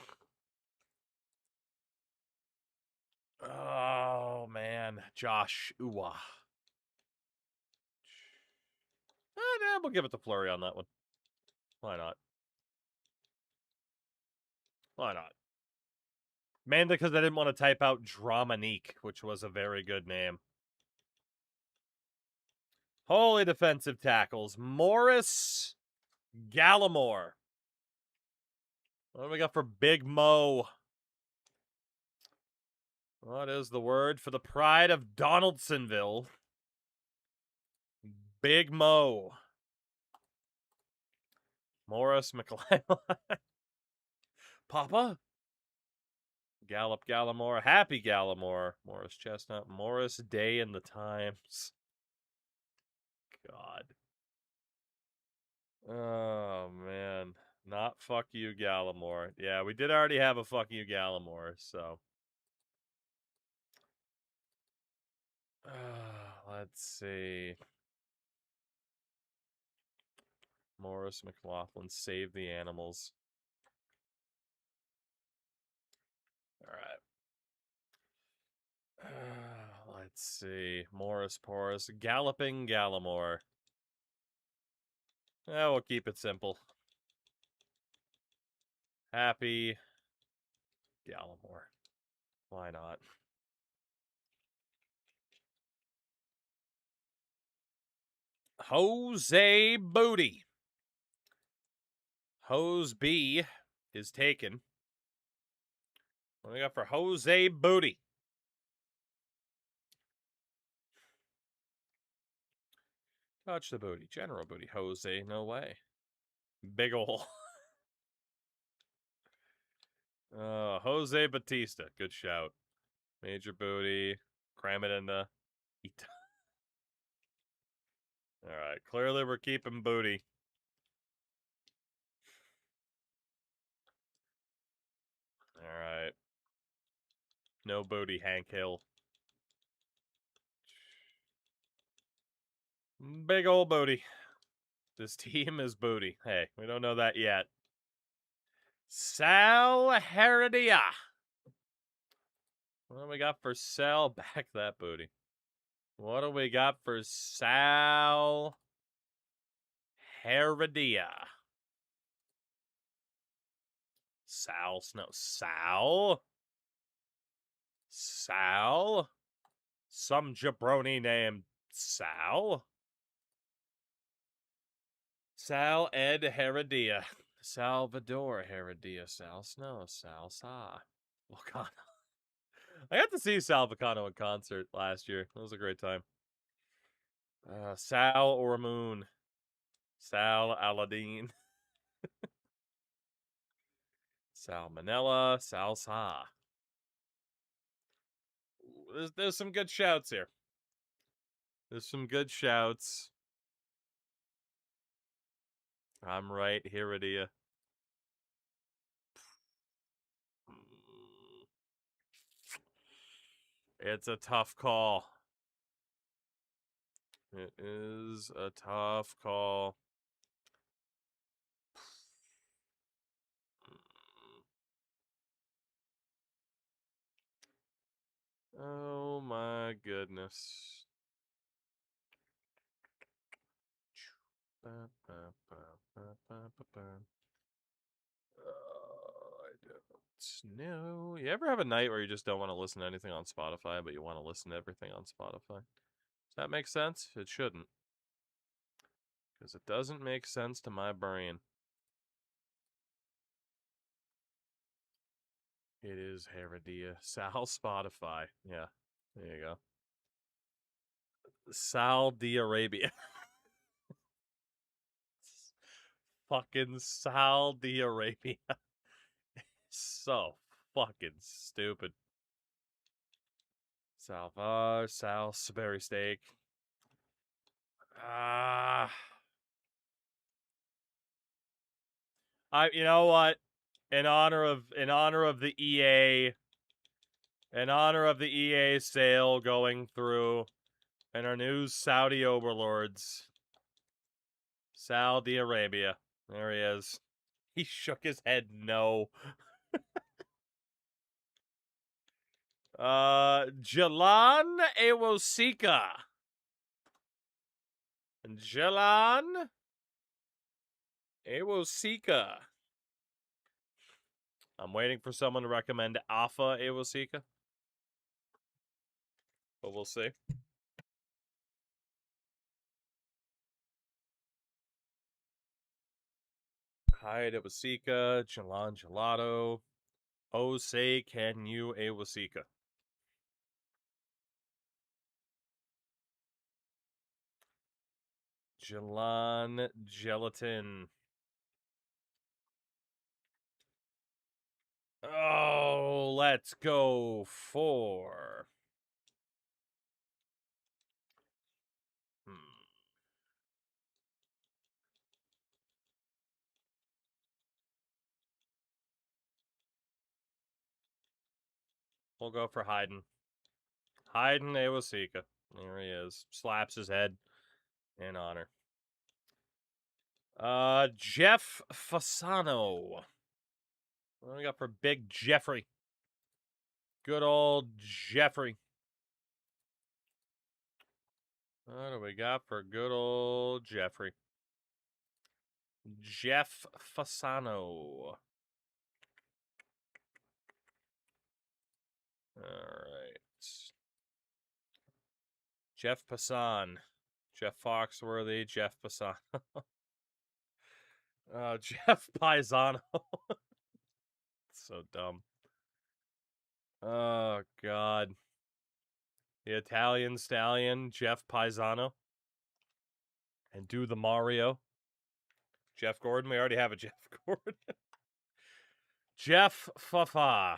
Oh, man. Josh Uwa. Yeah, we'll give it to Flurry on that one. Why not? Why not? Mainly because I didn't want to type out Dramonique, which was a very good name. Holy defensive tackles. Morris Gallimore. What do we got for Big Mo? What is the word for the pride of Donaldsonville? Big Mo. Morris McLeod. Papa? Gallimore. Happy Gallimore. Morris Chestnut. Morris Day in the Times. God. Oh, man. Not fuck you, Gallimore. Yeah, we did already have a fuck you, Gallimore, so. Let's see. Morris McLaughlin, save the animals. All right. Let's see. Morris Porus, Galloping Gallimore. We'll keep it simple. Happy Gallimore. Why not? Jose Booty. Hose B is taken. What do we got for Jose Booty? Touch the booty. General booty. Jose, no way. Big ol'. Jose Batista. Good shout. Major booty. Cram it in the eat. Alright. Clearly we're keeping booty. Alright. No booty, Hank Hill. Big old booty. This team is booty. Hey, we don't know that yet. Sal Heredia. What do we got for Sal? Back that booty. What do we got for Sal Heredia? Sal Snow. Sal? Sal? Some jabroni named Sal? Sal Ed Heredia. Salvador Heredia. Sal Snow. Sal Sa. Volcano. I got to see Sal Volcano in concert last year. It was a great time. Sal Ormoon. Sal Aladdin. Salmonella. Salsa. There's some good shouts here. There's some good shouts. I'm right, Heredia. It's a tough call. It is a tough call. Oh my goodness. I don't know. You ever have a night where you just don't want to listen to anything on Spotify, but you want to listen to everything on Spotify? Does that make sense? It shouldn't. Because it doesn't make sense to my brain. It is Heredia. Sal Spotify. Yeah, there you go. Saudi Arabia. Fucking Saudi Arabia. So fucking stupid. Salisbury steak. You know what? In honor of the EA sale going through and our new Saudi overlords. Saudi Arabia. There he is. He shook his head no. Jalan Ewosika. Jalan Ewosika. I'm waiting for someone to recommend Alpha Ewosika. But we'll see. Hyatt Ewosika, Jalan Gelato. Oh, say can you Ewosika. Jalan Gelatin. Oh, let's go for... We'll go for Hayden. Hayden Ewosika. There he is. Slaps his head in honor. Jeff Fasano. What do we got for Big Jeffrey? Good old Jeffrey. What do we got for good old Jeffrey? Jeff Fasano. Alright. Jeff Passan. Jeff Foxworthy. Jeff Passan. Jeff Paisano. So dumb. Oh, God. The Italian Stallion, Jeff Paisano. And do the Mario. Jeff Gordon. We already have a Jeff Gordon. Jeff Fafa.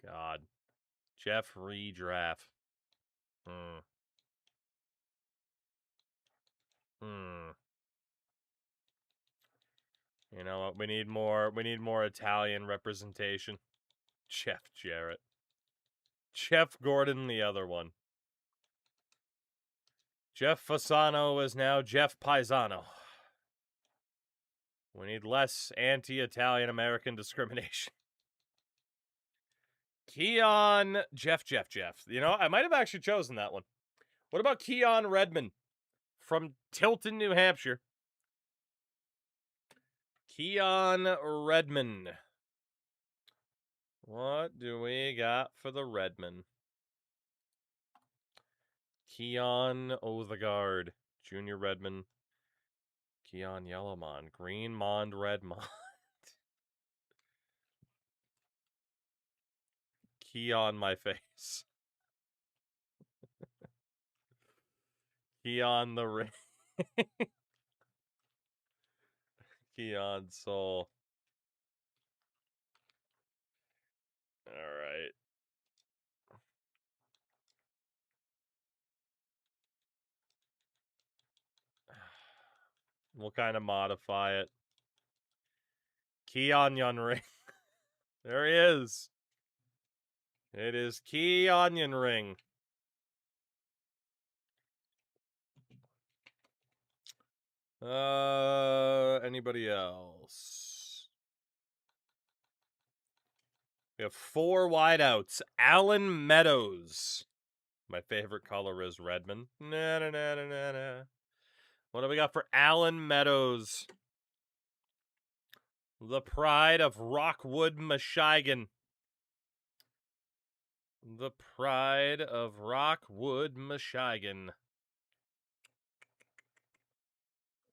God. Jeff Redraft. You know what? We need more Italian representation. Jeff Jarrett. Jeff Gordon, the other one. Jeff Fasano is now Jeff Paisano. We need less anti-Italian American discrimination. Keon Jeff. You know, I might have actually chosen that one. What about Keon Redmond from Tilton, New Hampshire? Keon Redmond. What do we got for the Redmond? Keon Odegaard, Junior Redmond. Keon Yellowmond, Green Mond Redmond. Keon my face. Keon the ring. Keon soul. All right. We'll kind of modify it. Keon Ring. There he is. It is Keon Ring. Anybody else? We have 4 wideouts. Allen Meadows. My favorite color is Redmond. Na na na na na na. What do we got for Allen Meadows? The pride of Rockwood, Michigan. The pride of Rockwood, Michigan.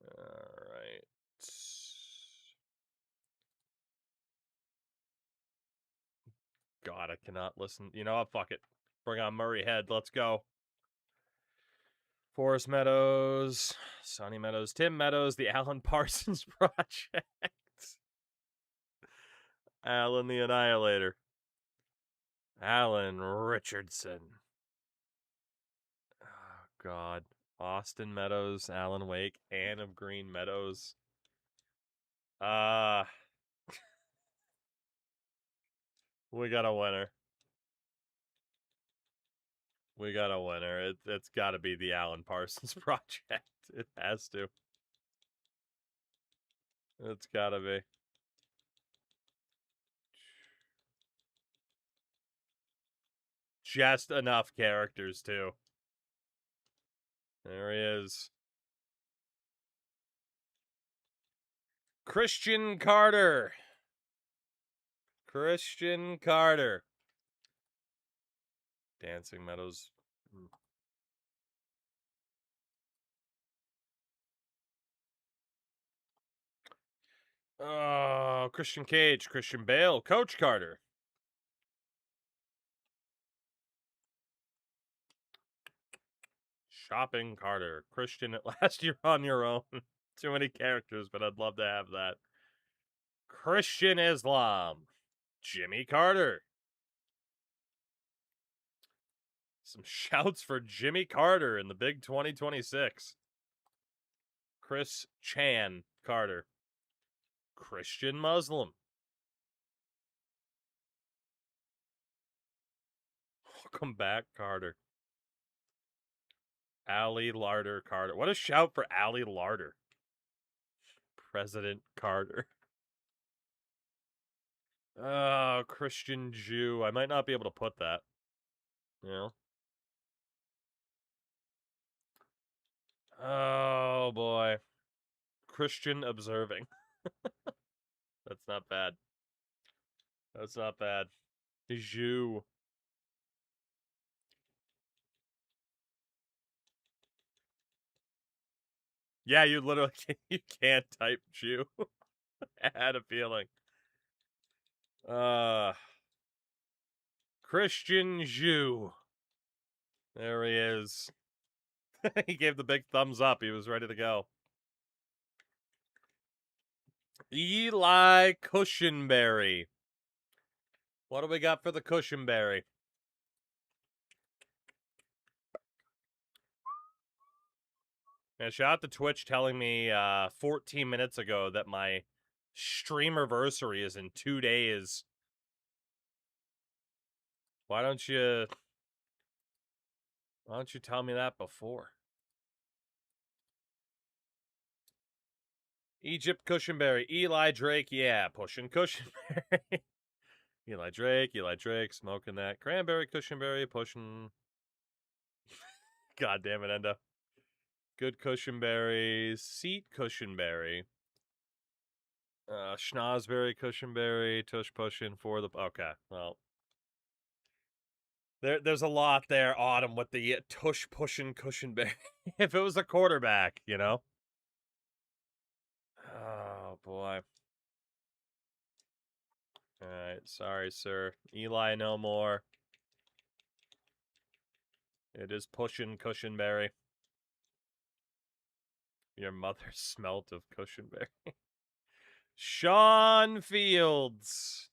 All right. God, I cannot listen. You know what? Fuck it. Bring on Murray Head. Let's go. Forest Meadows, Sonny Meadows, Tim Meadows, the Alan Parsons Project. Alan the Annihilator. Alan Richardson. God. Austin Meadows, Alan Wake, Anne of Green Meadows. We got a winner. We got a winner. It's got to be the Alan Parsons Project. It has to. It's got to be. Just enough characters, too. There he is. Christian Carter. Christian Carter. Dancing Meadows. Oh, Christian Cage, Christian Bale, Coach Carter. Shopping Carter. Christian, at last you're on your own. Too many characters, but I'd love to have that. Christian Islam. Jimmy Carter. Some shouts for Jimmy Carter in the big 2026. Chris Chan Carter. Christian Muslim. Welcome back, Carter. Ali Larder Carter. What a shout for Ali Larder. President Carter. Oh, Christian Jew. I might not be able to put that. You know? Oh, boy. Christian observing. That's not bad. That's not bad. Jew. Yeah, you literally you can't type Jew. I had a feeling. Christian Jew. There he is. He gave the big thumbs up. He was ready to go. Eli Cushenberry. What do we got for the Cushenberry? And shout out to Twitch telling me 14 minutes ago that my streamerversary is in 2 days. Why don't you tell me that before? Egypt Cushenberry, Eli Drake, yeah, pushing Cushenberry. Eli Drake, smoking that. Cranberry Cushenberry, pushing. God damn it, Endo. Good Cushenberry, Seat Cushenberry. Schnozberry Cushenberry, tush pushing for the. Okay, well. There's a lot there, Autumn, with the tush pushing Cushenberry. If it was a quarterback, you know? Oh, boy. Alright, sorry, sir. Eli no more. It is pushing Cushenberry. Your mother smelt of Cushenberry. Sean Fields.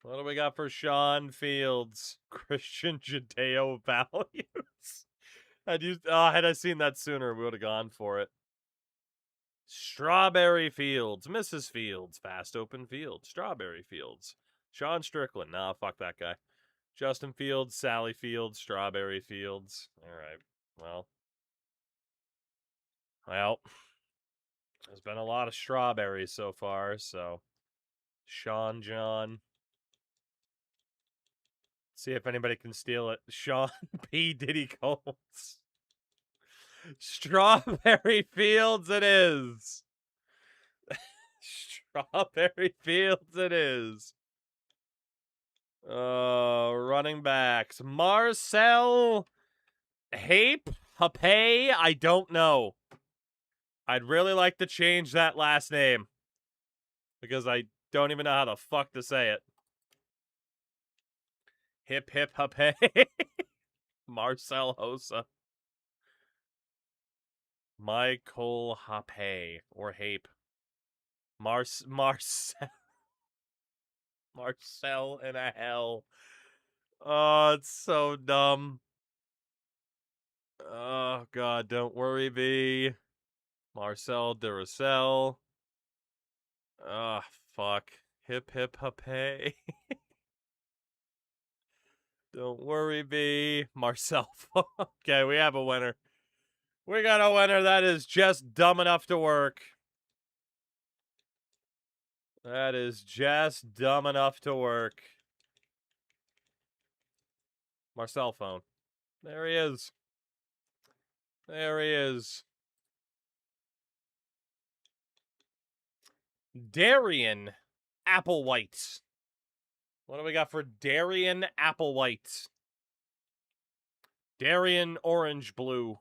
What do we got for Sean Fields? Christian Judeo values. Had I seen that sooner, we would have gone for it. Strawberry Fields. Mrs. Fields. Fast open field. Strawberry Fields. Sean Strickland. Nah, fuck that guy. Justin Fields. Sally Fields. Strawberry Fields. Alright. Well. There's been a lot of strawberries so far, so. Sean John. See if anybody can steal it. Sean P. Diddy Combs. Strawberry Fields it is. Strawberry Fields it is. Running backs. Marcel Hape? I don't know. I'd really like to change that last name. Because I don't even know how the fuck to say it. Hip Hape. Marcel Hosa. Michael Hape. Or Hape. Marcel in a hell. Oh, it's so dumb. Oh, God, don't worry, B. Marcel Duracell. Ah, fuck. Hip, hip, hooray. Don't worry, B. Marcel. Okay, we have a winner. We got a winner that is just dumb enough to work. That is just dumb enough to work. Marcel phone. There he is. There he is. Darian Applewhite. What do we got for Darian Applewhite? Darian Orange Blue.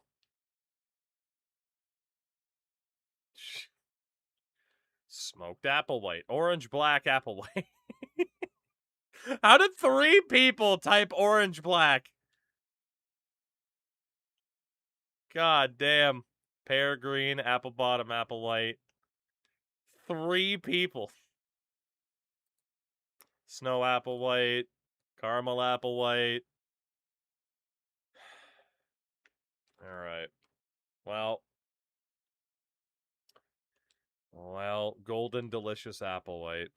Smoked Applewhite. Orange Black Applewhite. How did 3 people type Orange Black? God damn. Pear Green, Apple Bottom, Applewhite. 3 people. Snow Applewhite. Caramel Applewhite. Alright. Well, Golden Delicious Applewhite.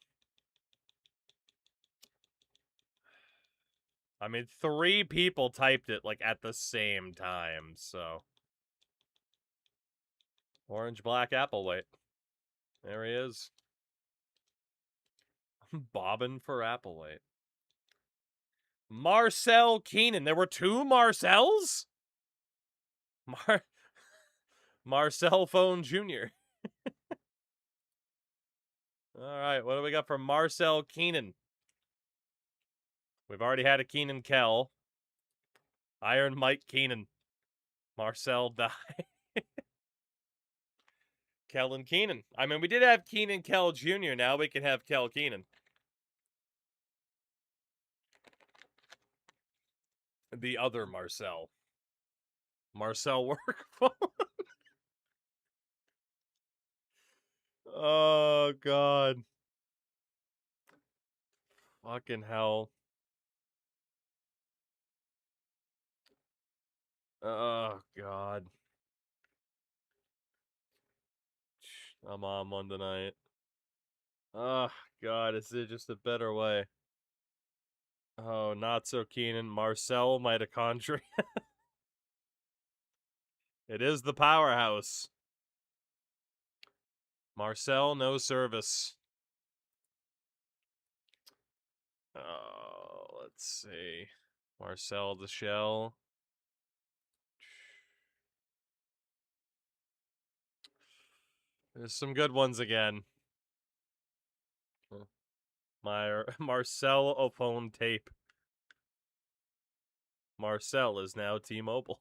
I mean, 3 people typed it, like, at the same time, so. Orange Black Applewhite. There he is. Bobbin for Applewhite. Marcel Keenan. There were 2 Marcels? Marcel Phone Jr. Alright, what do we got for Marcel Keenan? We've already had a Keenan Kell. Iron Mike Keenan. Marcel die. Kell and Keenan. I mean, we did have Keenan Kell Jr. Now we can have Kell Keenan. The other Marcel. Marcel work phone. Oh, God. Fucking hell. Oh, God. I'm on one tonight. Oh, God, is there just a better way? Oh, not so Keenan. Marcel Mitochondria. It is the powerhouse. Marcel, no service. Oh, let's see. Marcel the Shell. There's some good ones again. My Marcel Ophone tape. Marcel is now T-Mobile.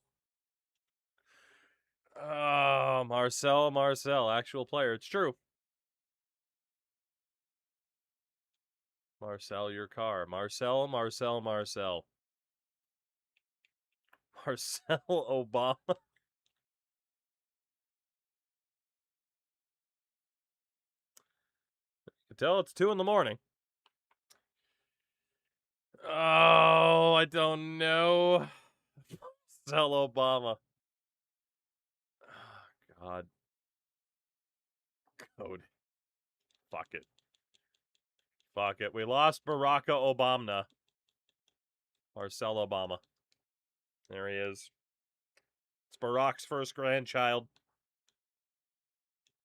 Oh, Marcel, actual player. It's true. Marcel, your car. Marcel. Marcel Obama. You can tell it's 2 in the morning. Oh, I don't know. Marcel Obama. Oh, God. Code. Fuck it. Fuck it. We lost Barack Obama. Marcel Obama. There he is. It's Barack's first grandchild.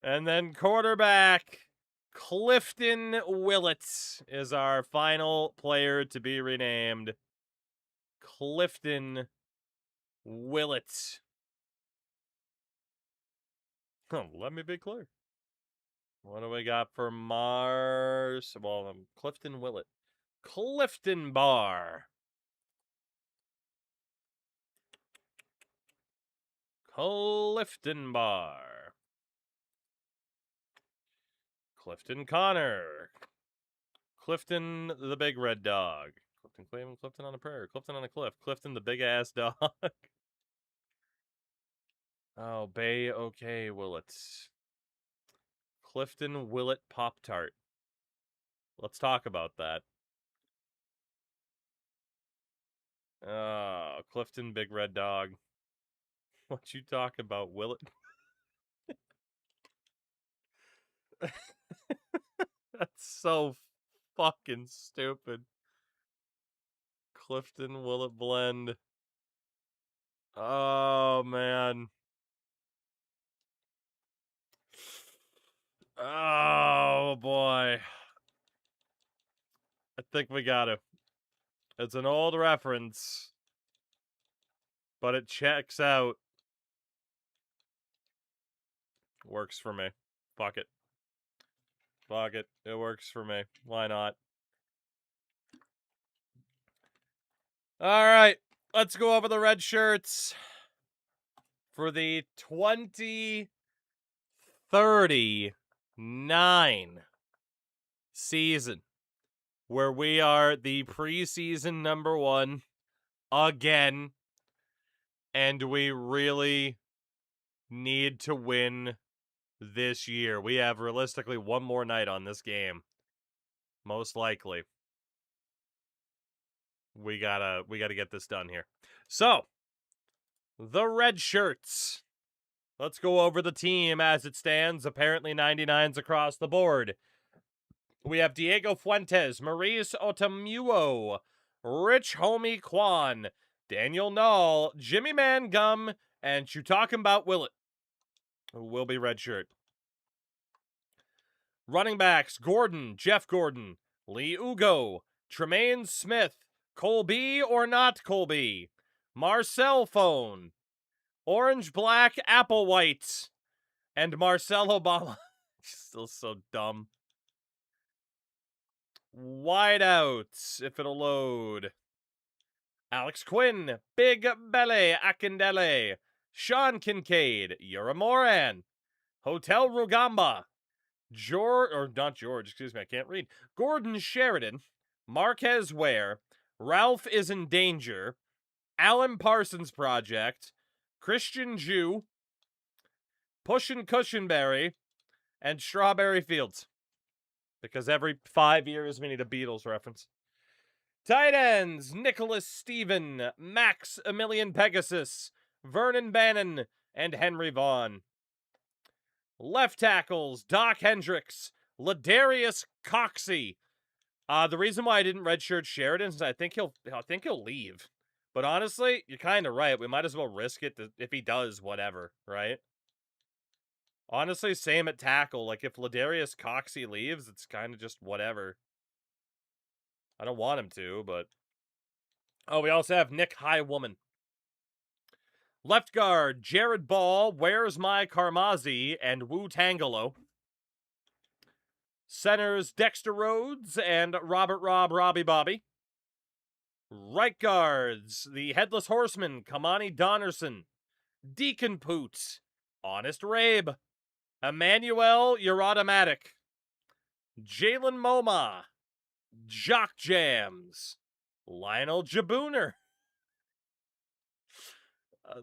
And then quarterback Clifton Willett is our final player to be renamed. Clifton Willett. Oh, let me be clear. What do we got for Clifton Willett. Clifton Bar. Clifton Bar. Clifton Connor. Clifton the Big Red Dog. Clifton Cleveland, Clifton on a Prairie. Clifton on a Cliff. Clifton the Big Ass Dog. Oh, Bay okay Willett. Clifton Willett Pop-Tart. Let's talk about that. Oh, Clifton Big Red Dog. What you talk about, will it? That's so fucking stupid. Clifton, will it blend? Oh, man. Oh, boy. I think we got to. It's an old reference, but it checks out. Works for me. Fuck it. Fuck it. It works for me. Why not? All right. Let's go over the red shirts for the 2039 season, where we are the preseason number 1 again, and we really need to win this year. We have realistically one more night on this game. Most likely. We gotta get this done here. So, the red shirts. Let's go over the team as it stands. Apparently 99s across the board. We have Diego Fuentes, Maurice Otamuo, Rich Homie Kwan, Daniel Null, Jimmy Mangum, and you talking about Willett, who will be red shirt. Running backs, Gordon, Jeff Gordon, Lee Ugo, Tremaine Smith, Colby or not Colby, Marcel Phone, Orange Black Apple White, and Marcel Obama. Still so dumb. Wideouts, if it'll load. Alex Quinn, Big Belly Akindele, Sean Kincaid, Yura Moran, Hotel Rugamba, I can't read. Gordon Sheridan, Marquez Ware, Ralph is in Danger, Alan Parsons Project, Christian Jew, Pushin' Cushionberry, and Strawberry Fields. Because every 5 years we need a Beatles reference. Tight ends, Nicholas Stephen, Max Emilian Pegasus, Vernon Bannon, and Henry Vaughn. Left tackles, Doc Hendricks, Ladarius Coxey. The reason why I didn't redshirt Sheridan is I think he'll leave. But honestly, you're kind of right. We might as well risk it if he does, whatever, right? Honestly, same at tackle. Like, if Ladarius Coxey leaves, it's kind of just whatever. I don't want him to, but... Oh, we also have Nick Highwoman. Left guard, Jared Ball, Where's My Karmazi, and Wu Tangelo. Centers, Dexter Rhodes and Robert Robbie Bobby. Right guards, the Headless Horseman, Kamani Donnerson, Deacon Poot, Honest Rabe, Emmanuel Uratomatic, Jalen Moma, Jock Jams, Lionel Jabooner.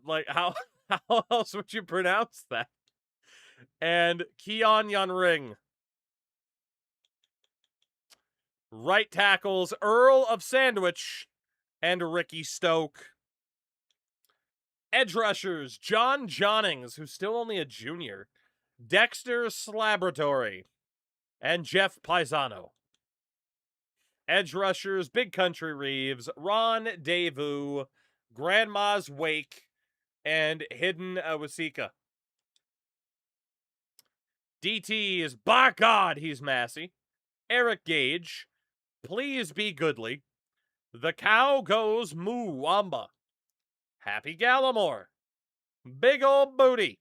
How else would you pronounce that? And Keon Yunring. Right tackles, Earl of Sandwich and Ricky Stoke. Edge rushers, John Jonnings, who's still only a junior, Dexter Slaboratory, and Jeff Paisano. Edge rushers, Big Country Reeves, Ron Devu, Grandma's Wake, and Hidden Awasika. DT is, by God, he's Massey. Eric Gage, Please Be Goodly. The Cow Goes Moo Wamba. Happy Gallimore. Big Old Booty.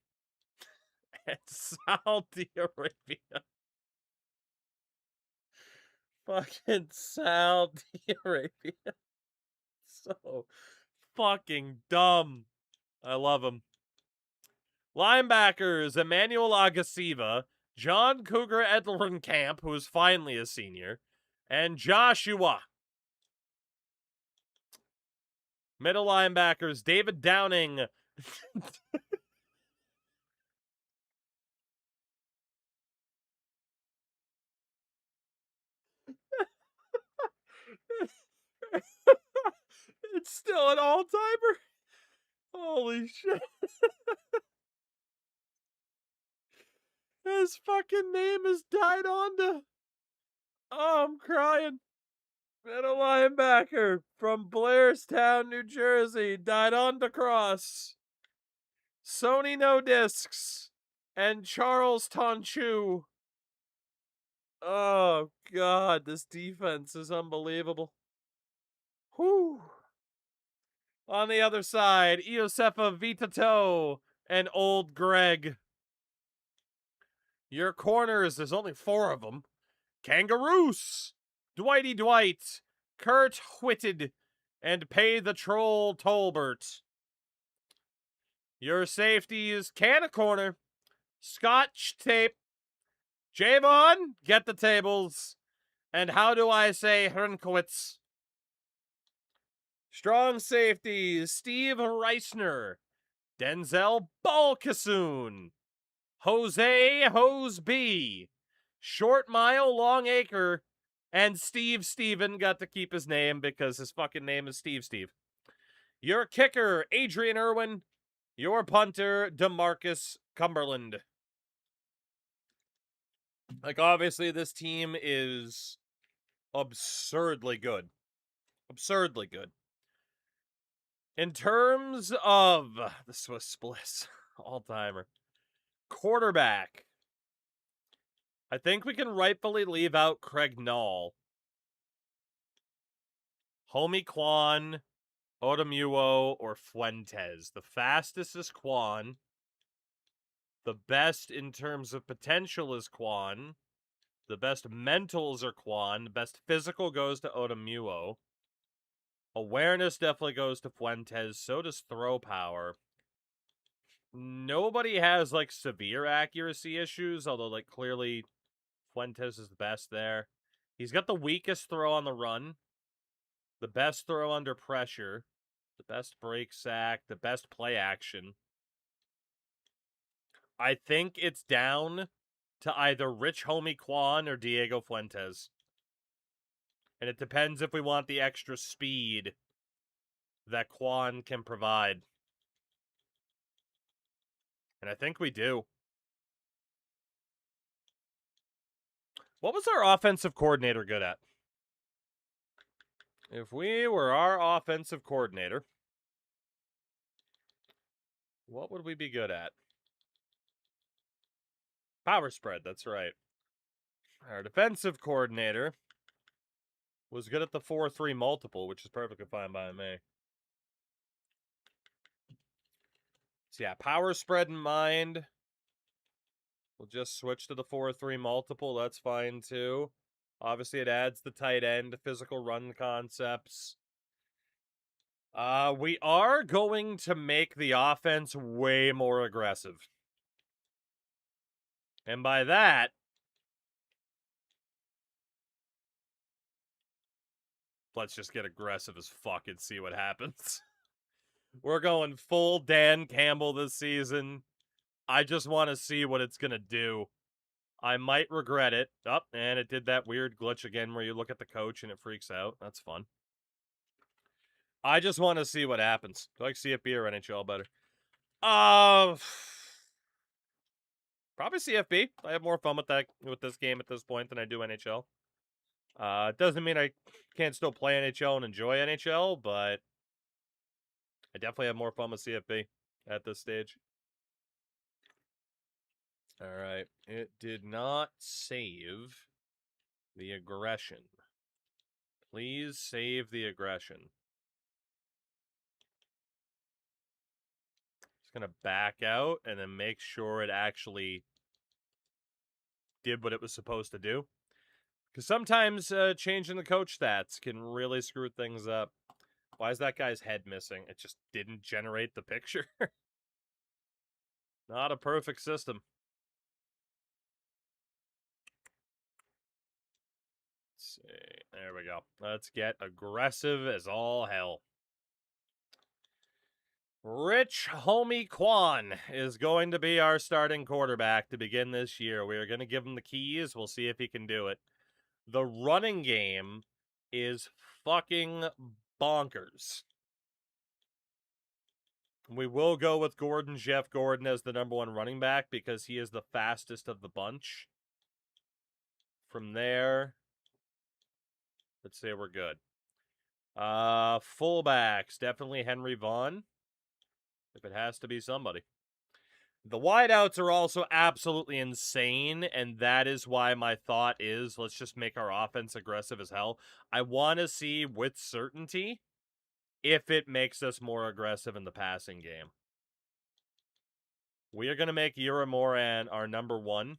And Saudi Arabia. Fucking Saudi Arabia. So fucking dumb. I love him. Linebackers, Emmanuel Agasiva, John Cougar Edelrenkamp, who is finally a senior, and Joshua. Middle linebackers, David Downing. It's still an all-timer. Holy shit. his fucking name is died onto. Oh, I'm crying. Middle linebacker from Blairstown, New Jersey, died on to cross. Sony No Discs and Charles Tonchu. Oh, God, this defense is unbelievable. Whew. On the other side, Iosefa Vitato and Old Greg. Your corners, there's only 4 of them. Kangaroos, Dwighty Dwight, Kurt Whitted, and Pay the Troll Tolbert. Your safeties, Can a Corner, Scotch Tape, Javon, Get the Tables, and how do I say Hrenkowitz? Strong safeties, Steve Reisner, Denzel Balkasoon, Jose Hoseby, Short Mile Long Acre, and Steve Steven got to keep his name because his fucking name is Steve. Your kicker, Adrian Irwin. Your punter, DeMarcus Cumberland. Like, obviously, this team is absurdly good. Absurdly good. In terms of the Swiss Bliss, all-timer, quarterback, I think we can rightfully leave out Craig Nall. Homie Kwan, Odamuwo, or Fuentes. The fastest is Kwan. The best in terms of potential is Kwan. The best mentals are Kwan. The best physical goes to Odamuwo. Awareness definitely goes to Fuentes. So does throw power. Nobody has, like, severe accuracy issues, although, like, clearly Fuentes is the best there. He's got the weakest throw on the run, the best throw under pressure, the best break sack, the best play action. I think it's down to either Rich Homie Kwan or Diego Fuentes. And it depends if we want the extra speed that Kwan can provide. And I think we do. What was our offensive coordinator good at? If we were our offensive coordinator, what would we be good at? Power spread, that's right. Our defensive coordinator was good at the 4-3 multiple, which is perfectly fine by me. So yeah, power spread in mind. We'll just switch to the 4-3 multiple. That's fine too. Obviously, it adds the tight end, physical run concepts. We are going to make the offense way more aggressive. And by that, let's just get aggressive as fuck and see what happens. We're going full Dan Campbell this season. I just want to see what it's going to do. I might regret it. Oh, and it did that weird glitch again where you look at the coach and it freaks out. That's fun. I just want to see what happens. Do I like CFB or NHL better? Probably CFB. I have more fun with this game at this point than I do NHL. It doesn't mean I can't still play NHL and enjoy NHL, but I definitely have more fun with CFB at this stage. All right. It did not save the aggression. Please save the aggression. Just going to back out and then make sure it actually did what it was supposed to do. Because sometimes changing the coach stats can really screw things up. Why is that guy's head missing? It just didn't generate the picture. Not a perfect system. Let's see. There we go. Let's get aggressive as all hell. Rich Homie Kwan is going to be our starting quarterback to begin this year. We are going to give him the keys. We'll see if he can do it. The running game is fucking bonkers. We will go with Jeff Gordon as the #1 running back because he is the fastest of the bunch. From there, let's say we're good. Fullbacks, definitely Henry Vaughn. If it has to be somebody. The wideouts are also absolutely insane, and that is why my thought is let's just make our offense aggressive as hell. I want to see with certainty if it makes us more aggressive in the passing game. We are going to make Yura Moran our #1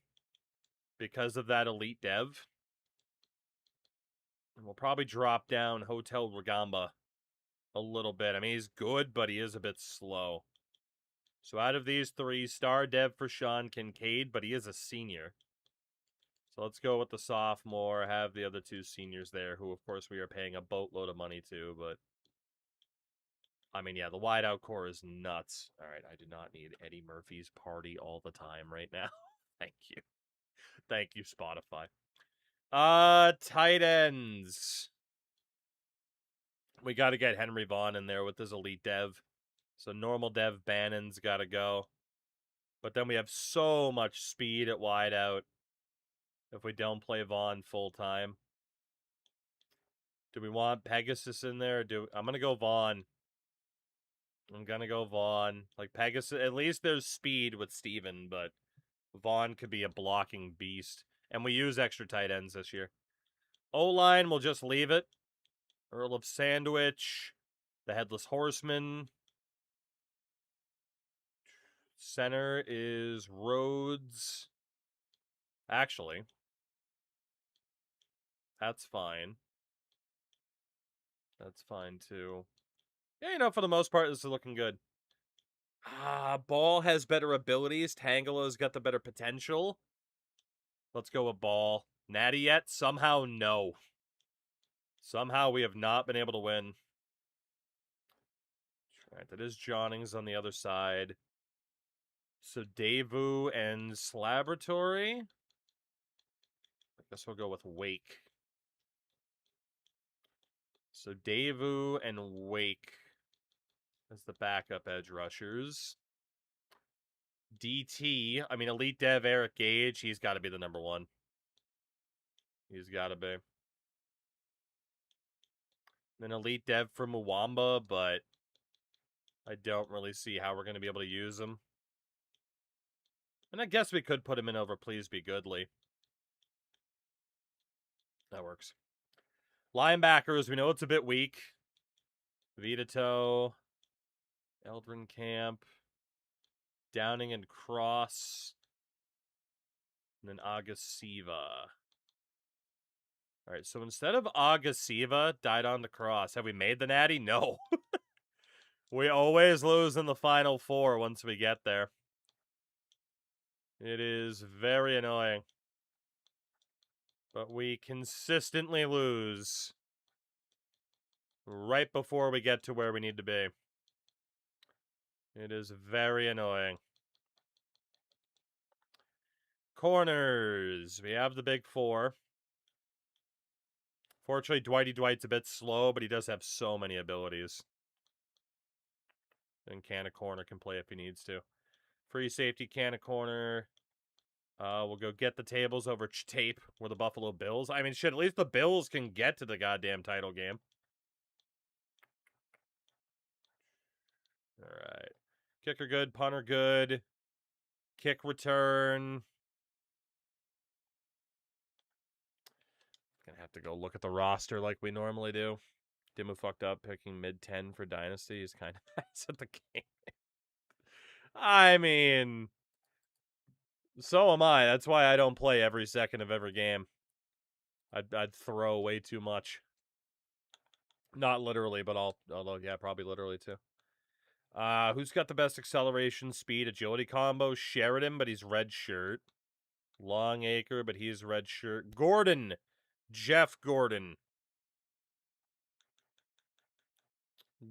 because of that elite dev. And we'll probably drop down Hotel Rugamba a little bit. I mean, he's good, but he is a bit slow. So out of these three, star dev for Sean Kincaid, but he is a senior. So let's go with the sophomore, have the other two seniors there, who of course we are paying a boatload of money to, but I mean, yeah, the wideout core is nuts. All right, I do not need Eddie Murphy's party all the time right now. Thank you. Thank you, Spotify. Tight ends. We got to get Henry Vaughn in there with his elite dev. So normal dev Bannon's got to go. But then we have so much speed at wideout if we don't play Vaughn full time. Do we want Pegasus in there? I'm going to go Vaughn. I'm going to go Vaughn. Like Pegasus, at least there's speed with Steven, but Vaughn could be a blocking beast. And we use extra tight ends this year. O-line, we'll just leave it. Earl of Sandwich. The Headless Horseman. Center is Rhodes. Actually, that's fine. That's fine, too. Yeah, you know, for the most part, this is looking good. Ball has better abilities. Tangalo's got the better potential. Let's go with Ball. Natty yet? Somehow, no. Somehow, we have not been able to win. All right, that is Johnings on the other side. So, Davu and Slaboratory. I guess we'll go with Wake. So, Davu and Wake as the backup edge rushers. DT, I mean, Elite Dev Eric Gage, he's got to be the #1. He's got to be. Then Elite Dev for Mwamba, but I don't really see how we're going to be able to use him. And I guess we could put him in over Please Be Goodly. That works. Linebackers, we know it's a bit weak. Vitato, Eldrin Camp, Downing and Cross, and then Agasiva. All right, so instead of Agasiva, died on the cross. Have we made the natty? No. We always lose in the final four once we get there. It is very annoying. But we consistently lose right before we get to where we need to be. It is very annoying. Corners. We have the big four. Fortunately, Dwight's a bit slow, but he does have so many abilities. And Canna Corner can play if he needs to. Free safety, Canna Corner. We'll go get the tables over tape with the Buffalo Bills. I mean, shit, at least the Bills can get to the goddamn title game. All right. Kicker good, punter good. Kick return. Gonna have to go look at the roster like we normally do. Dimmu fucked up picking mid-10 for Dynasty. He's kind of nice at the game. I mean, so am I. That's why I don't play every second of every game. I'd throw way too much. Not literally, but although yeah, probably literally too. Who's got the best acceleration, speed, agility combo? Sheridan, but he's red shirt. Longacre, but he's red shirt. Gordon. Jeff Gordon.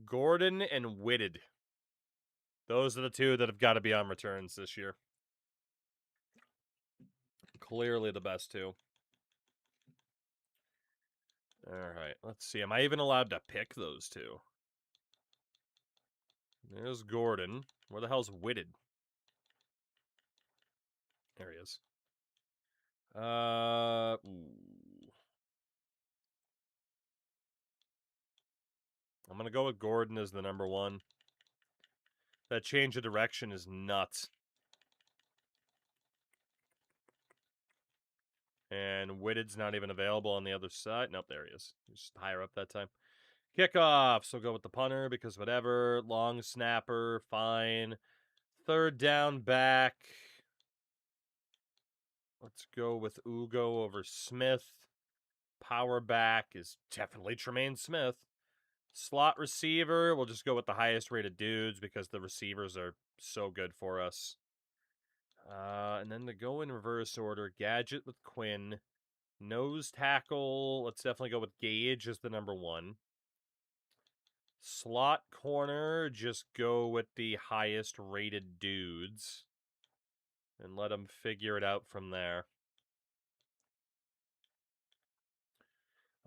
Gordon and Whitted. Those are the two that have got to be on returns this year. Clearly the best two. All right, let's see. Am I even allowed to pick those two? There's Gordon. Where the hell's Whitted? There he is. Ooh. I'm going to go with Gordon as the number 1. That change of direction is nuts. And Whitted's not even available on the other side. Nope, there he is. He's higher up that time. Kickoff. So go with the punter because whatever. Long snapper. Fine. Third down back. Let's go with Ugo over Smith. Power back is definitely Tremaine Smith. Slot receiver, we'll just go with the highest rated dudes because the receivers are so good for us. And then to go in reverse order, Gadget with Quinn. Nose tackle, let's definitely go with Gage as the number 1. Slot corner, just go with the highest rated dudes. And let them figure it out from there.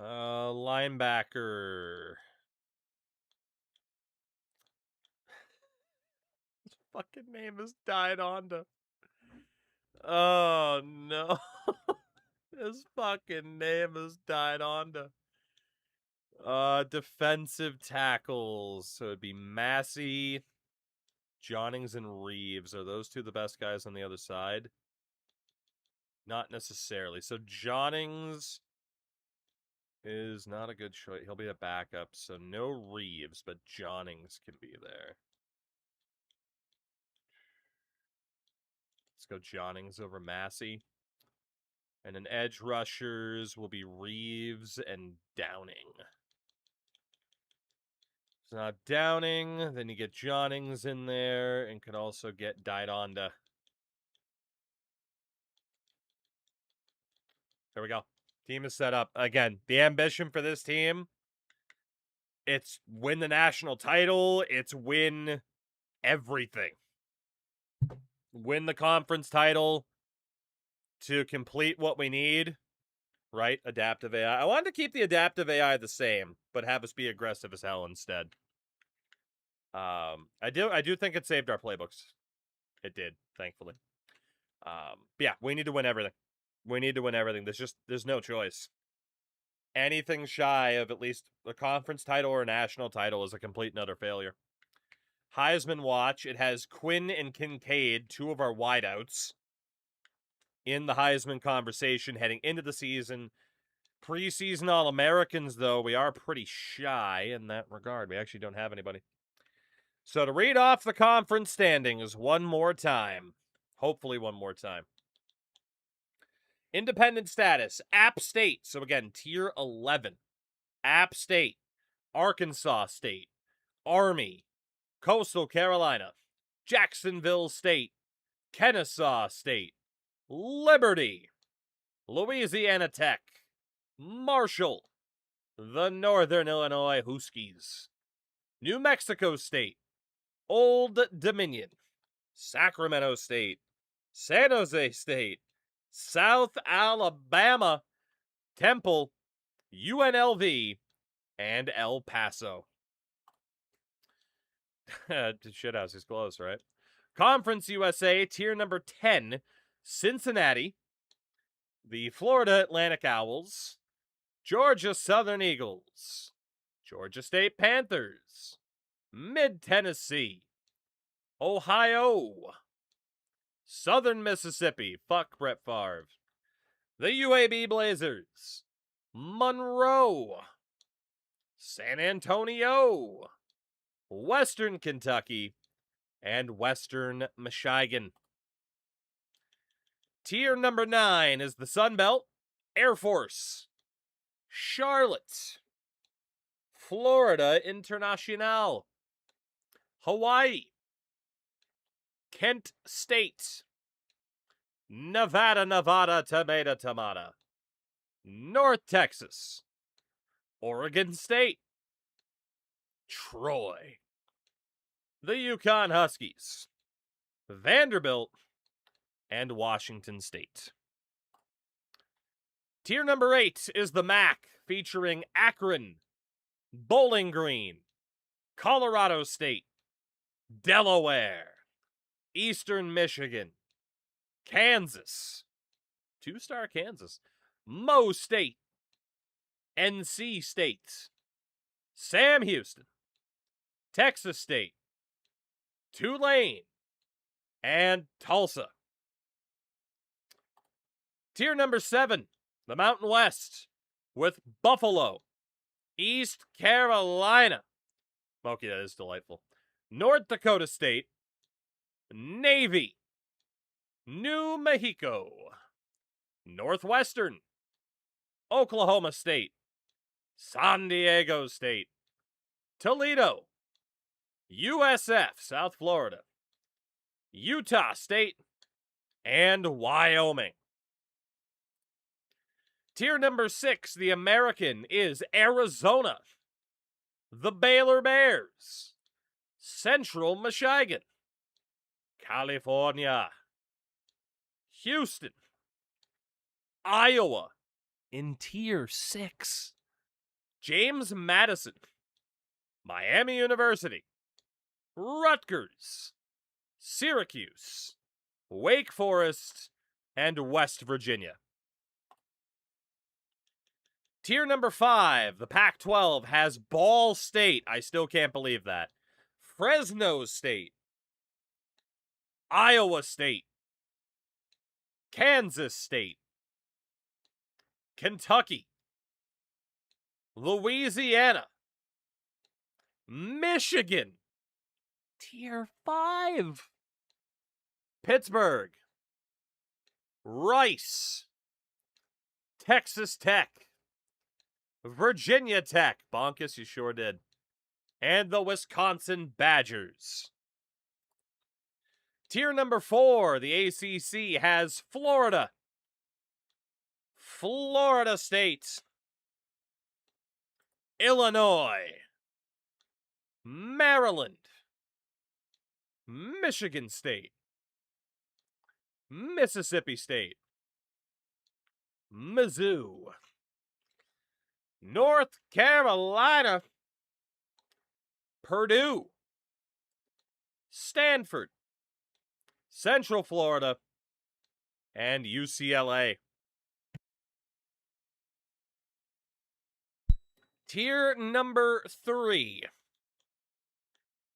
Linebacker. His fucking name is Dynasty. Oh, no. His fucking name is Dynasty. Defensive tackles. So it'd be Massey, Jonnings, and Reeves. Are those two the best guys on the other side? Not necessarily. So Jonnings is not a good choice. He'll be a backup. So no Reeves, but Jonnings can be there. Let's go Jonnings over Massey. And then edge rushers will be Reeves and Downing. It's not Downing. Then you get Jonnings in there and could also get Dynasty. There we go. Team is set up. Again, the ambition for this team, it's win the national title. It's win everything. Win the conference title to complete what we need, right? Adaptive AI. I wanted to keep the adaptive AI the same, but have us be aggressive as hell instead. I do think it saved our playbooks. It did, thankfully. But yeah, we need to win everything. We need to win everything. There's no choice. Anything shy of at least a conference title or a national title is a complete and utter failure. Heisman watch. It has Quinn and Kincaid, 2 of our wideouts, in the Heisman conversation heading into the season. Preseason All-Americans, though, we are pretty shy in that regard. We actually don't have anybody. So to read off the conference standings one more time. Hopefully one more time. Independent status, App State. So again, Tier 11. App State, Arkansas State, Army, Coastal Carolina, Jacksonville State, Kennesaw State, Liberty, Louisiana Tech, Marshall, the Northern Illinois Huskies, New Mexico State, Old Dominion, Sacramento State, San Jose State, South Alabama, Temple, UNLV, and El Paso. Shithouse is close, right? Conference USA, tier number 10, Cincinnati, the Florida Atlantic Owls, Georgia Southern Eagles, Georgia State Panthers, Mid-Tennessee, Ohio, Southern Mississippi, fuck Brett Favre, the UAB Blazers, Monroe, San Antonio, Western Kentucky, and Western Michigan. Tier number 9 is the Sun Belt, Air Force, Charlotte, Florida International, Hawaii, Kent State, Nevada, Tomato, North Texas, Oregon State, Troy, the Yukon Huskies, Vanderbilt, and Washington State. Tier number 8 is the MAC, featuring Akron, Bowling Green, Colorado State, Delaware, Eastern Michigan, Kansas, 2-star Kansas, Mo State, NC State, Sam Houston, Texas State, Tulane, and Tulsa. Tier number 7, the Mountain West, with Buffalo, East Carolina. Okay, that is delightful. North Dakota State, Navy, New Mexico, Northwestern, Oklahoma State, San Diego State, Toledo, USF, South Florida, Utah State, and Wyoming. Tier number 6, the American, is Arizona, the Baylor Bears, Central Michigan, California, Houston, Iowa, in Tier 6, James Madison, Miami University, Rutgers, Syracuse, Wake Forest, and West Virginia. Tier number 5, the Pac-12, has Ball State. I still can't believe that. Fresno State, Iowa State, Kansas State, Kentucky, Louisiana, Michigan, Tier 5, Pittsburgh, Rice, Texas Tech, Virginia Tech, Bonkus, you sure did, and the Wisconsin Badgers. Tier number 4, the ACC, has Florida, Florida State, Illinois, Maryland, Michigan State, Mississippi State, Mizzou, North Carolina, Purdue, Stanford, Central Florida, and UCLA. Tier number 3,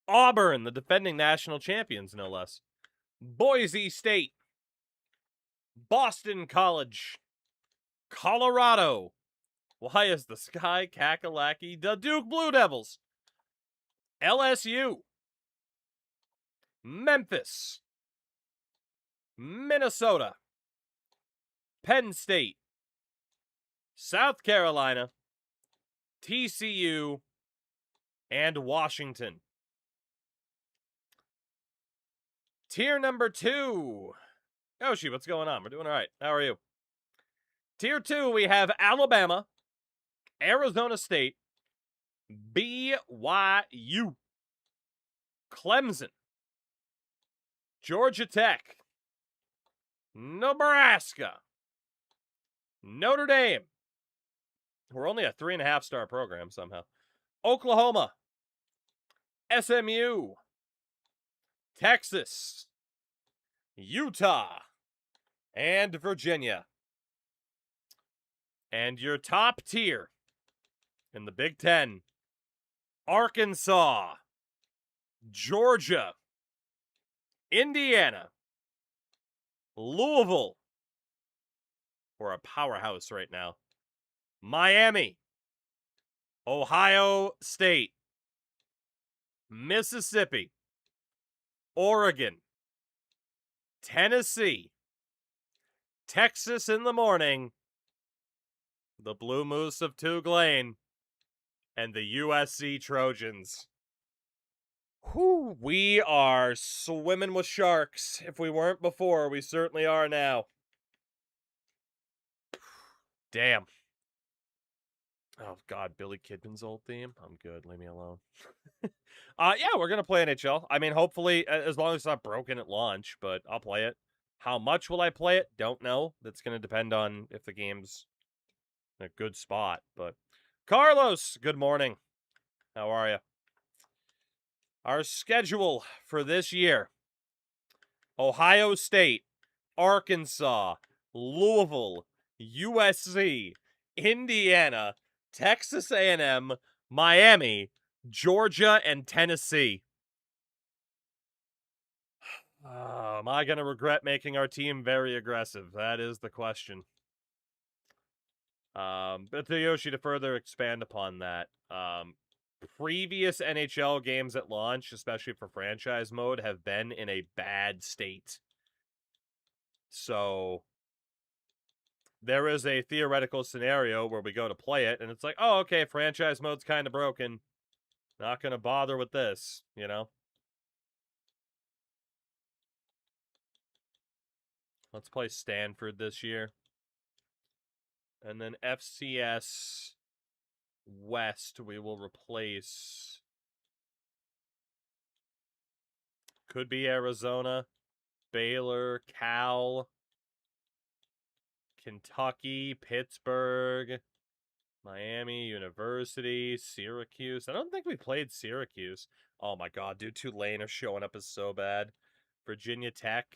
Auburn, the defending national champions, no less, Boise State, Boston College, Colorado. Why is the sky Kakalaki? The Duke Blue Devils, LSU, Memphis, Minnesota, Penn State, South Carolina, TCU, and Washington. Tier number 2. Yoshi, what's going on? We're doing all right. How are you? Tier 2, we have Alabama, Arizona State, BYU, Clemson, Georgia Tech, Nebraska, Notre Dame. We're only a 3.5-star program somehow. Oklahoma, SMU, Texas, Utah, and Virginia. And your top tier in the Big Ten, Arkansas, Georgia, Indiana, Louisville. We're a powerhouse right now. Miami, Ohio State, Mississippi, Oregon, Tennessee, Texas in the morning, the Blue Moose of Tulane, and the USC Trojans. Whew, we are swimming with sharks. If we weren't before, we certainly are now. Damn. Oh, God, Billy Kidman's old theme? I'm good. Leave me alone. Yeah, we're going to play NHL. I mean, hopefully, as long as it's not broken at launch, but I'll play it. How much will I play it? Don't know. That's going to depend on if the game's in a good spot. But Carlos, good morning. How are you? Our schedule for this year: Ohio State, Arkansas, Louisville, USC, Indiana, Texas A&M, Miami, Georgia, and Tennessee. Am I going to regret making our team very aggressive? That is the question. But to Yoshi, to further expand upon that, previous NHL games at launch, especially for franchise mode, have been in a bad state. So there is a theoretical scenario where we go to play it, and it's like, oh, okay, franchise mode's kind of broken. Not going to bother with this, you know? Let's play Stanford this year. And then FCS West, we will replace... Could be Arizona, Baylor, Cal, Kentucky, Pittsburgh, Miami University, Syracuse. I don't think we played Syracuse. Oh my god, dude, Tulane are showing up as so bad. Virginia Tech.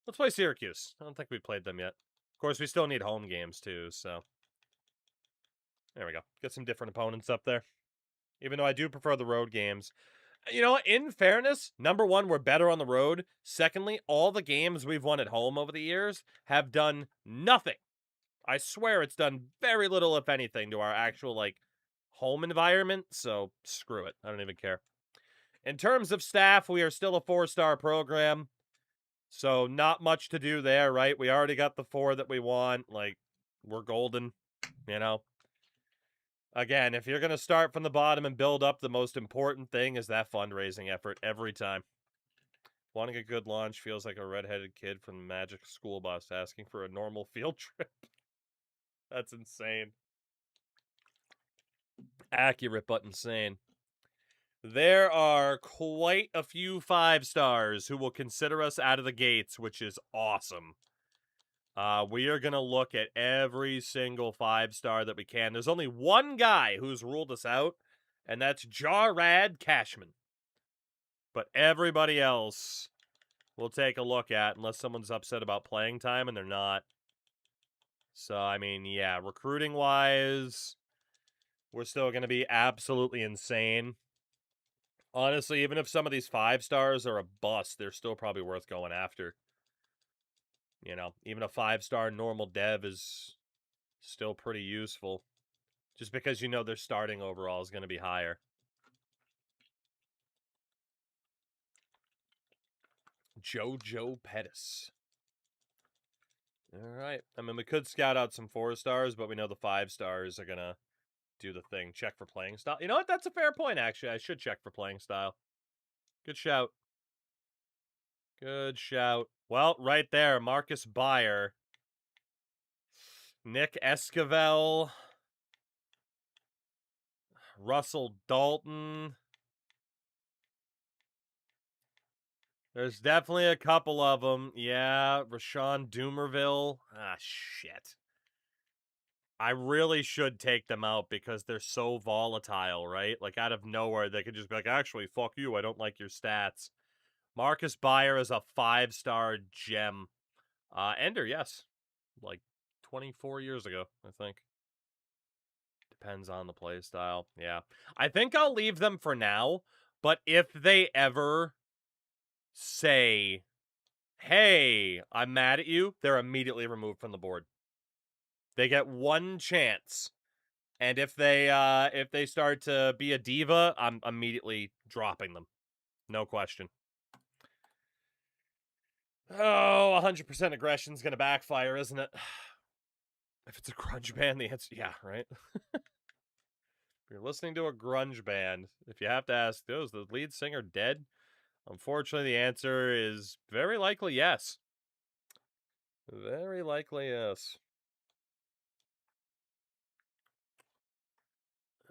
Let's play Syracuse. I don't think we played them yet. Of course, we still need home games too, so. There we go. Get some different opponents up there. Even though I do prefer the road games. You know what? In fairness, number one, we're better on the road. Secondly, all the games we've won at home over the years have done nothing. I swear it's done very little, if anything, to our actual, like, home environment. So, screw it. I don't even care. In terms of staff, we are still a 4-star program. So, not much to do there, right? We already got the 4 that we want. Like, we're golden, you know? Again, if you're going to start from the bottom and build up, the most important thing is that fundraising effort every time. Wanting a good launch feels like a redheaded kid from the Magic School Bus asking for a normal field trip. That's insane. Accurate, but insane. There are quite a few 5-stars who will consider us out of the gates, which is awesome. We are going to look at every single 5-star that we can. There's only one guy who's ruled us out, and that's Jarrad Cashman. But everybody else we'll take a look at, unless someone's upset about playing time, and they're not. So, I mean, yeah, recruiting-wise, we're still going to be absolutely insane. Honestly, even if some of these 5-stars are a bust, they're still probably worth going after. You know, even a 5-star normal dev is still pretty useful. Just because you know their starting overall is going to be higher. Jojo Pettis. Alright. I mean, we could scout out some 4-stars, but we know the 5-stars are going to do the thing. Check for playing style. You know what? That's a fair point, actually. I should check for playing style. Good shout. Good shout. Well, right there, Marcus Beyer. Nick Esquivel. Russell Dalton. There's definitely a couple of them. Yeah, Rashawn Doomerville. Ah, shit. I really should take them out because they're so volatile, right? Like, out of nowhere, they could just be like, actually, fuck you, I don't like your stats. Marcus Beyer is a 5-star gem. Ender, yes. Like, 24 years ago, I think. Depends on the play style. Yeah. I think I'll leave them for now, but if they ever say, hey, I'm mad at you, they're immediately removed from the board. They get one chance. And if they start to be a diva, I'm immediately dropping them. No question. Oh, 100% aggression is going to backfire, isn't it? If it's a grunge band, the answer, yeah, right? If you're listening to a grunge band, if you have to ask, is the lead singer dead? Unfortunately, the answer is very likely yes. Very likely yes.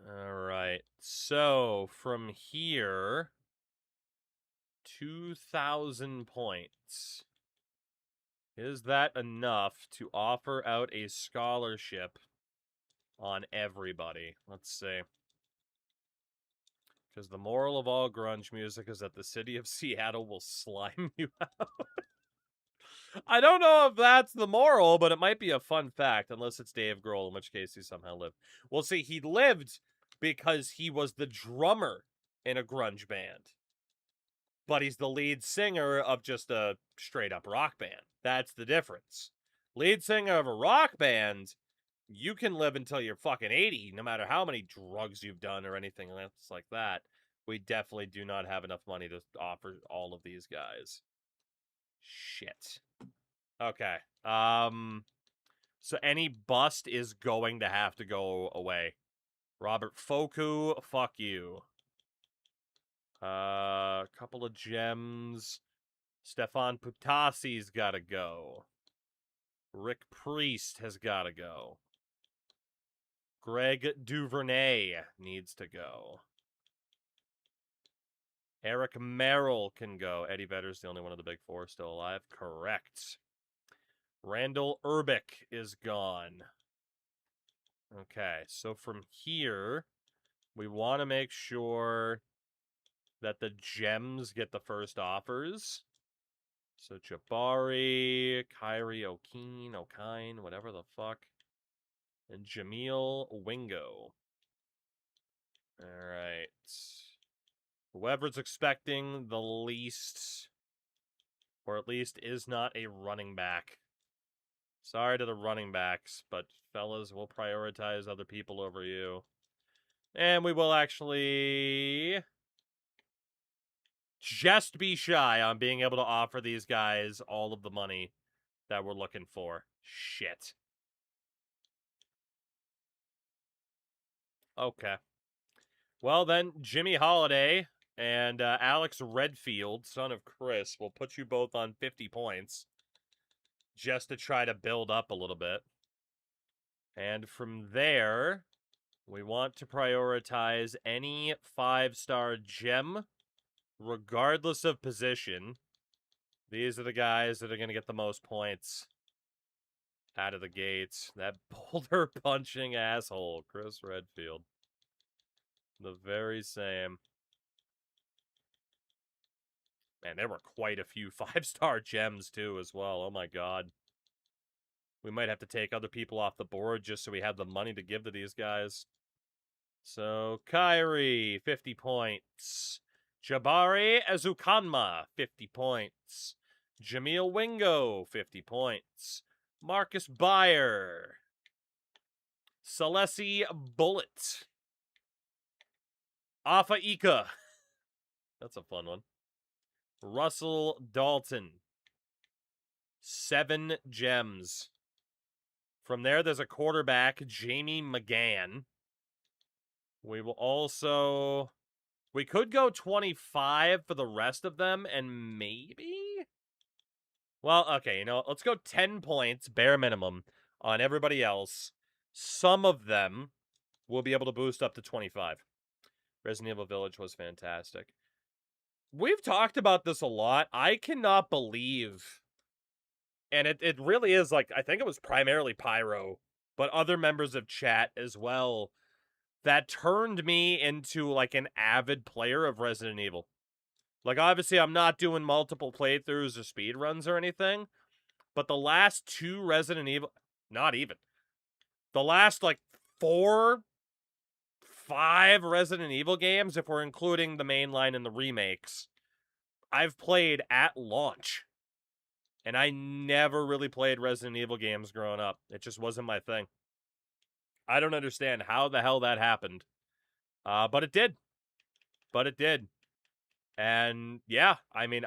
All right. So, from here, 2,000 points. Is that enough to offer out a scholarship on everybody? Let's see. Because the moral of all grunge music is that the city of Seattle will slime you out. I don't know if that's the moral, but it might be a fun fact, unless it's Dave Grohl, in which case he somehow lived. Well, see, he lived because he was the drummer in a grunge band. But he's the lead singer of just a straight-up rock band. That's the difference. Lead singer of a rock band, you can live until you're fucking 80, no matter how many drugs you've done or anything else like that. We definitely do not have enough money to offer all of these guys. Shit. Okay. So any bust is going to have to go away. Robert Foku, fuck you. Couple of gems. Stefan Putasi's gotta go. Rick Priest has gotta go. Greg Duvernay needs to go. Eric Merrill can go. Eddie Vedder's the only one of the big four still alive. Correct. Randall Urbick is gone. Okay, so from here, we want to make sure that the gems get the first offers. So Jabari, Kyrie O'Kine, whatever the fuck. And Jameel Wingo. Alright. Whoever's expecting the least, or at least is not a running back. Sorry to the running backs, but fellas, we'll prioritize other people over you. And we will actually just be shy on being able to offer these guys all of the money that we're looking for. Shit. Okay. Well then, Jimmy Holiday and Alex Redfield, son of Chris, will put you both on 50 points. Just to try to build up a little bit. And from there, we want to prioritize any 5-star gem, regardless of position. These are the guys that are going to get the most points out of the gates. That boulder punching asshole, Chris Redfield. The very same. Man, there were quite a few 5-star gems, too, as well. Oh, my God. We might have to take other people off the board just so we have the money to give to these guys. So, Kyrie, 50 points. Jabari Azukanma, 50 points. Jameel Wingo, 50 points. Marcus Beyer. Celesi Bullet. Afa Ika. That's a fun one. Russell Dalton. 7 gems. From there, there's a quarterback, Jamie McGann. We will also... We could go 25 for the rest of them, and maybe... Well, okay, you know, let's go 10 points, bare minimum, on everybody else. Some of them will be able to boost up to 25. Resident Evil Village was fantastic. We've talked about this a lot. I cannot believe... And it really is, like, I think it was primarily Pyro, but other members of chat as well, that turned me into, like, an avid player of Resident Evil. Like, obviously, I'm not doing multiple playthroughs or speedruns or anything, but the last 2 Resident Evil... Not even. The last, like, 4, 5 Resident Evil games, if we're including the mainline and the remakes, I've played at launch. And I never really played Resident Evil games growing up. It just wasn't my thing. I don't understand how the hell that happened. But it did. But it did. And yeah, I mean,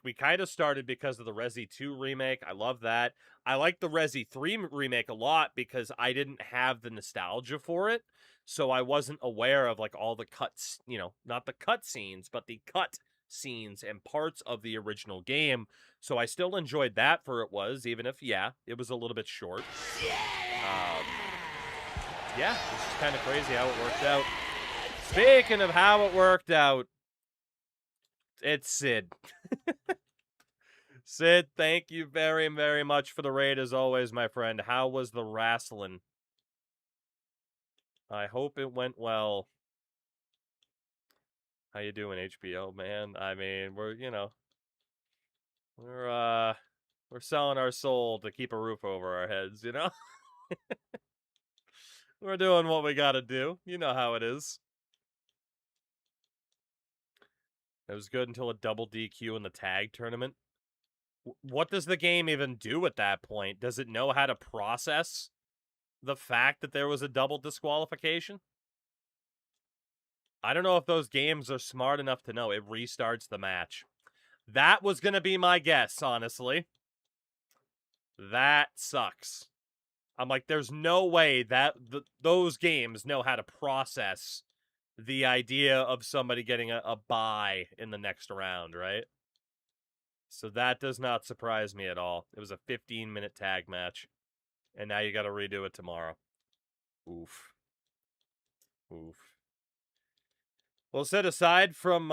we kind of started because of the Resi 2 remake. I love that. I like the Resi 3 remake a lot because I didn't have the nostalgia for it. So I wasn't aware of, like, all the cuts, you know, not the cut scenes, but the cut scenes and parts of the original game. So I still enjoyed that for it was, even if, yeah, it was a little bit short. Yeah, it's just kind of crazy how it worked out. Speaking of how it worked out, it's Sid. Sid, thank you very, very much for the raid as always, my friend. How was the wrestling? I hope it went well. How you doing, HBO, man? I mean, we're selling our soul to keep a roof over our heads, you know? We're doing what we gotta do. You know how it is. It was good until a double DQ in the tag tournament. What does the game even do at that point? Does it know how to process the fact that there was a double disqualification? I don't know if those games are smart enough to know. It restarts the match. That was going to be my guess, honestly. That sucks. I'm like, there's no way that those games know how to process the idea of somebody getting a bye in the next round, right? So that does not surprise me at all. It was a 15-minute tag match, and now you got to redo it tomorrow. Oof. Oof. Well, Sid, aside from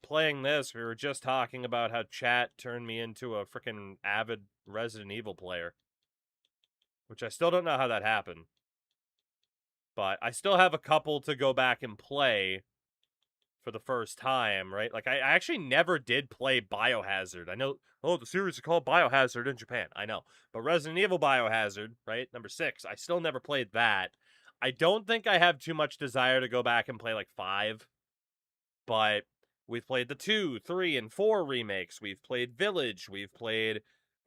playing this, we were just talking about how chat turned me into a freaking avid Resident Evil player. Which I still don't know how that happened. But I still have a couple to go back and play for the first time, right? Like, I actually never did play Biohazard. I know, the series is called Biohazard in Japan. I know. But Resident Evil Biohazard, right? Number 6, I still never played that. I don't think I have too much desire to go back and play, like, 5. But we've played the 2, 3, and 4 remakes. We've played Village. We've played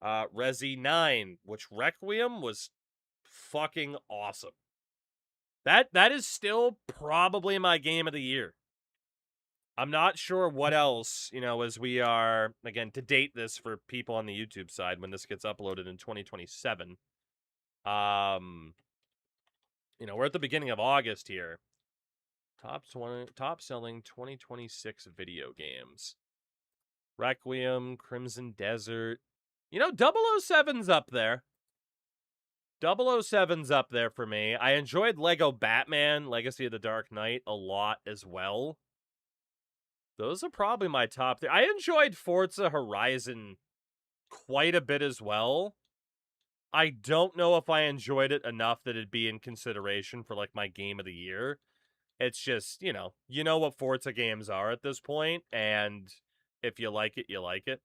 Resi 9, which Requiem was fucking awesome. That is still probably my game of the year. I'm not sure what else, as we are, again, to date this for people on the YouTube side when this gets uploaded in 2027. We're at the beginning of August here. Top selling 2026 video games. Requiem, Crimson Desert. 007's up there. 007's up there for me. I enjoyed Lego Batman, Legacy of the Dark Knight a lot as well. Those are probably my top 3. I enjoyed Forza Horizon quite a bit as well. I don't know if I enjoyed it enough that it'd be in consideration for, like, my game of the year. It's just, you know what Forza games are at this point, and if you like it, you like it.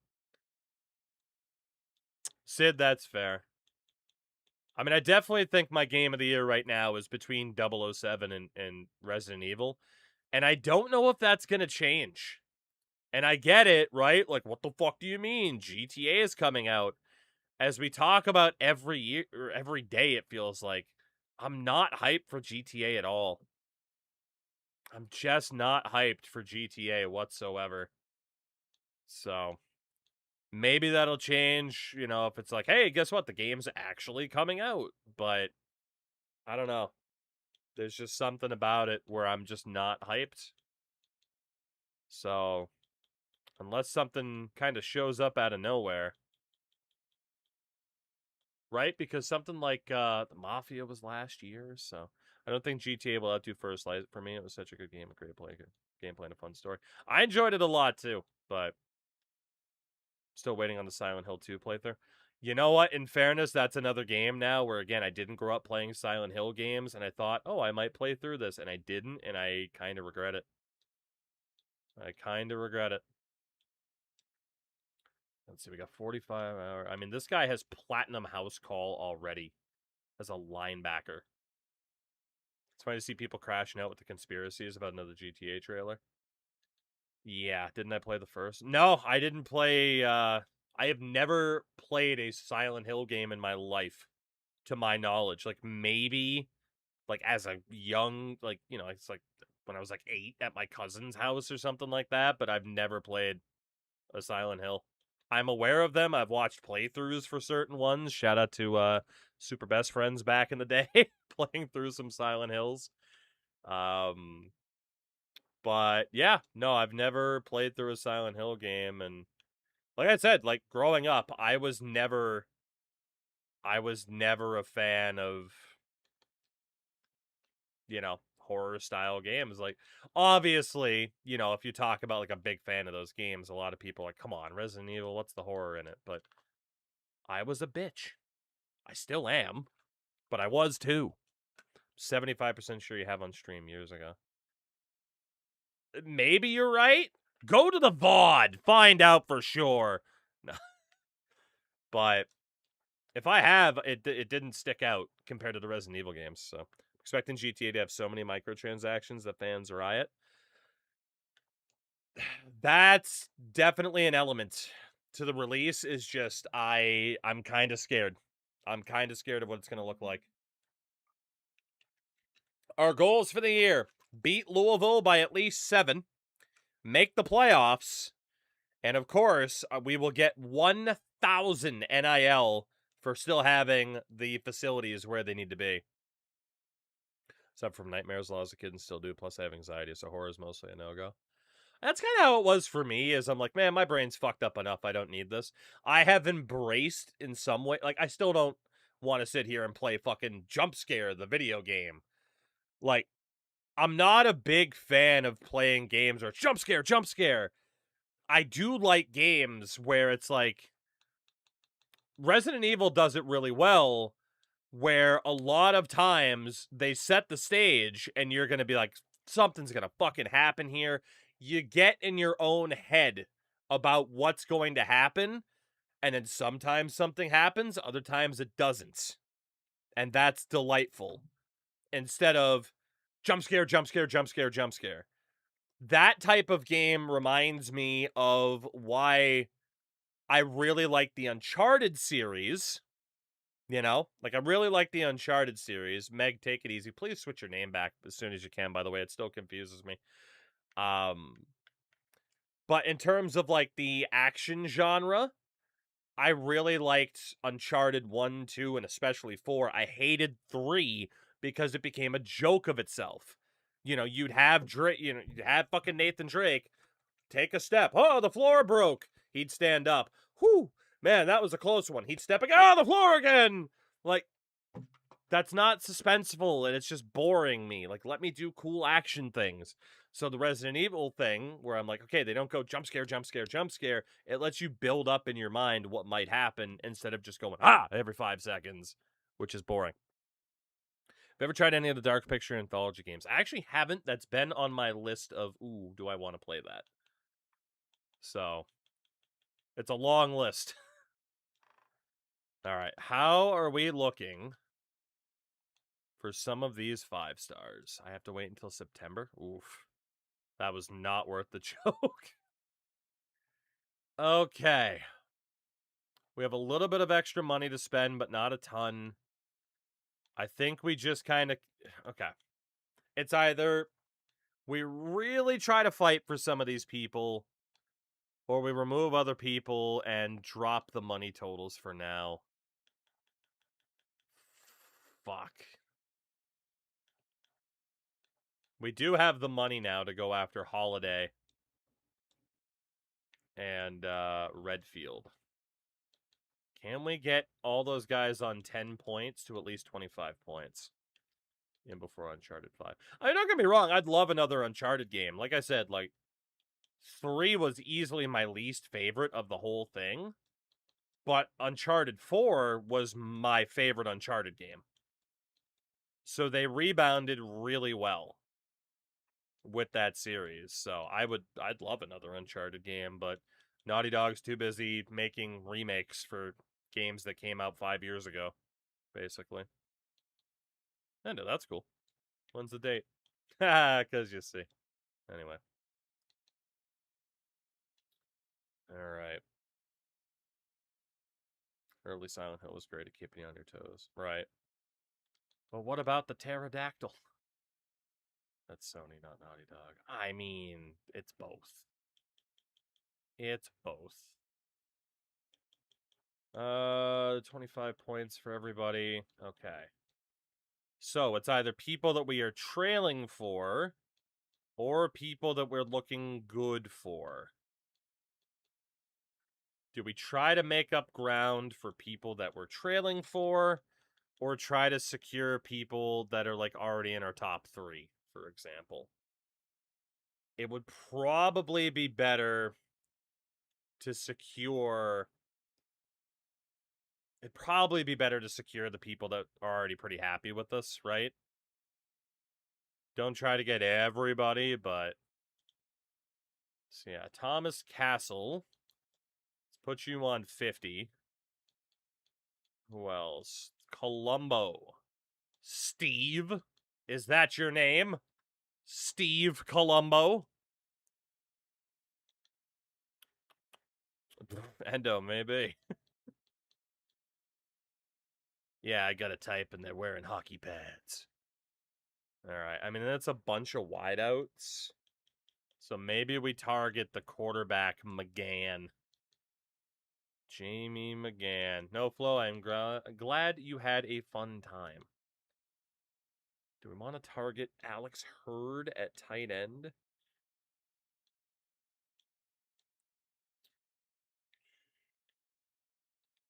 Sid, that's fair. I mean, I definitely think my game of the year right now is between 007 and Resident Evil. And I don't know if that's going to change. And I get it, right? Like, what the fuck do you mean? GTA is coming out. As we talk about every year, or every day, it feels like, I'm not hyped for GTA at all. I'm just not hyped for GTA whatsoever. So, maybe that'll change, if it's like, hey, guess what? The game's actually coming out. But, I don't know. There's just something about it where I'm just not hyped. So, unless something kind of shows up out of nowhere. Right? Because something like the Mafia was last year, so I don't think GTA will outdo First Light for me. It was such a good game, a great play, good gameplay, and a fun story. I enjoyed it a lot too, but still waiting on the Silent Hill 2 playthrough. You know what? In fairness, that's another game now where, again, I didn't grow up playing Silent Hill games, and I thought, oh, I might play through this, and I didn't, and I kind of regret it. I kind of regret it. Let's see, we got 45 hours. I mean, this guy has Platinum House Call already as a linebacker. It's funny to see people crashing out with the conspiracies about another GTA trailer. Yeah, didn't I play the first? No, I didn't play, I have never played a Silent Hill game in my life, to my knowledge. Like, maybe, like, as a young, like, it's like when I was, like, 8 at my cousin's house or something like that, but I've never played a Silent Hill. I'm aware of them. I've watched playthroughs for certain ones. Shout out to Super Best Friends back in the day, playing through some Silent Hills. But yeah, no, I've never played through a Silent Hill game, and like I said, like growing up, I was never a fan of, horror style games. Like, obviously, if you talk about like a big fan of those games, a lot of people are like, come on, Resident Evil, what's the horror in it? But I was a bitch. I still am, but I was too. 75% sure you have on stream years ago. maybe you're right. Go to the VOD. Find out for sure. No. But if I have, it didn't stick out compared to the Resident Evil games. So expecting GTA to have so many microtransactions that fans riot. That's definitely an element to the release. Is just I'm kind of scared. I'm kind of scared of what it's going to look like. Our goals for the year: beat Louisville by at least 7, make the playoffs, and of course, we will get 1,000 NIL for still having the facilities where they need to be. Except from nightmares, a lot of kids still do, plus I have anxiety, so horror is mostly a no-go. That's kind of how it was for me, is I'm like, man, my brain's fucked up enough, I don't need this. I have embraced in some way, like, I still don't want to sit here and play fucking Jump Scare, the video game. Like, I'm not a big fan of playing games where jump scare, jump scare. I do like games where it's like, Resident Evil does it really well, where a lot of times they set the stage and you're going to be like, something's going to fucking happen here. You get in your own head about what's going to happen, and then sometimes something happens, other times it doesn't. And that's delightful. Instead of jump scare, jump scare, jump scare, jump scare. That type of game reminds me of why I really like the Uncharted series. You know, like I really like the Uncharted series. Meg, take it easy. Please switch your name back as soon as you can, by the way. It still confuses me. But in terms of like the action genre, I really liked Uncharted 1, 2, and especially 4. I hated 3 because it became a joke of itself. You know, you'd have Drake, you'd have fucking Nathan Drake take a step. Oh, the floor broke. He'd stand up. Whew, man, that was a close one. He'd step again. Oh, the floor again. Like, that's not suspenseful, and it's just boring me. Like, let me do cool action things. So the Resident Evil thing, where I'm like, okay, they don't go jump scare, jump scare, jump scare. It lets you build up in your mind what might happen instead of just going, every 5 seconds, which is boring. Have you ever tried any of the Dark Picture anthology games? I actually haven't. That's been on my list of, ooh, do I want to play that? So, it's a long list. All right, how are we looking for some of these 5 stars? I have to wait until September? Oof. That was not worth the joke. Okay. We have a little bit of extra money to spend, but not a ton. I think we just kind of... Okay. It's either we really try to fight for some of these people, or we remove other people and drop the money totals for now. Fuck. We do have the money now to go after Holiday and Redfield. Can we get all those guys on 10 points to at least 25 points in before Uncharted 5? I mean, don't get me wrong, I'd love another Uncharted game. Like I said, like, 3 was easily my least favorite of the whole thing. But Uncharted 4 was my favorite Uncharted game. So they rebounded really well with that series. So I'd love another Uncharted game, but Naughty Dog's too busy making remakes for games that came out 5 years ago, basically. I know, that's cool. When's the date? Haha, because you see. Anyway. Alright. Early Silent Hill was great at keeping you on your toes. Right. But what about the pterodactyl? That's Sony, not Naughty Dog. I mean, it's both. It's both. 25 points for everybody. Okay. So, it's either people that we are trailing for, or people that we're looking good for. Do we try to make up ground for people that we're trailing for, or try to secure people that are, like, already in our top 3, for example? It would probably be better to secure... It'd probably be better to secure the people that are already pretty happy with us, right? Don't try to get everybody, but So yeah, Thomas Castle. Let's put you on 50. Who else? Colombo. Steve. Is that your name? Steve Colombo? Endo, maybe. Yeah, I gotta type and they're wearing hockey pads. Alright, I mean, that's a bunch of wideouts. So maybe we target the quarterback, McGann. Jamie McGann. No, Flo, I'm glad you had a fun time. Do we want to target Alex Hurd at tight end?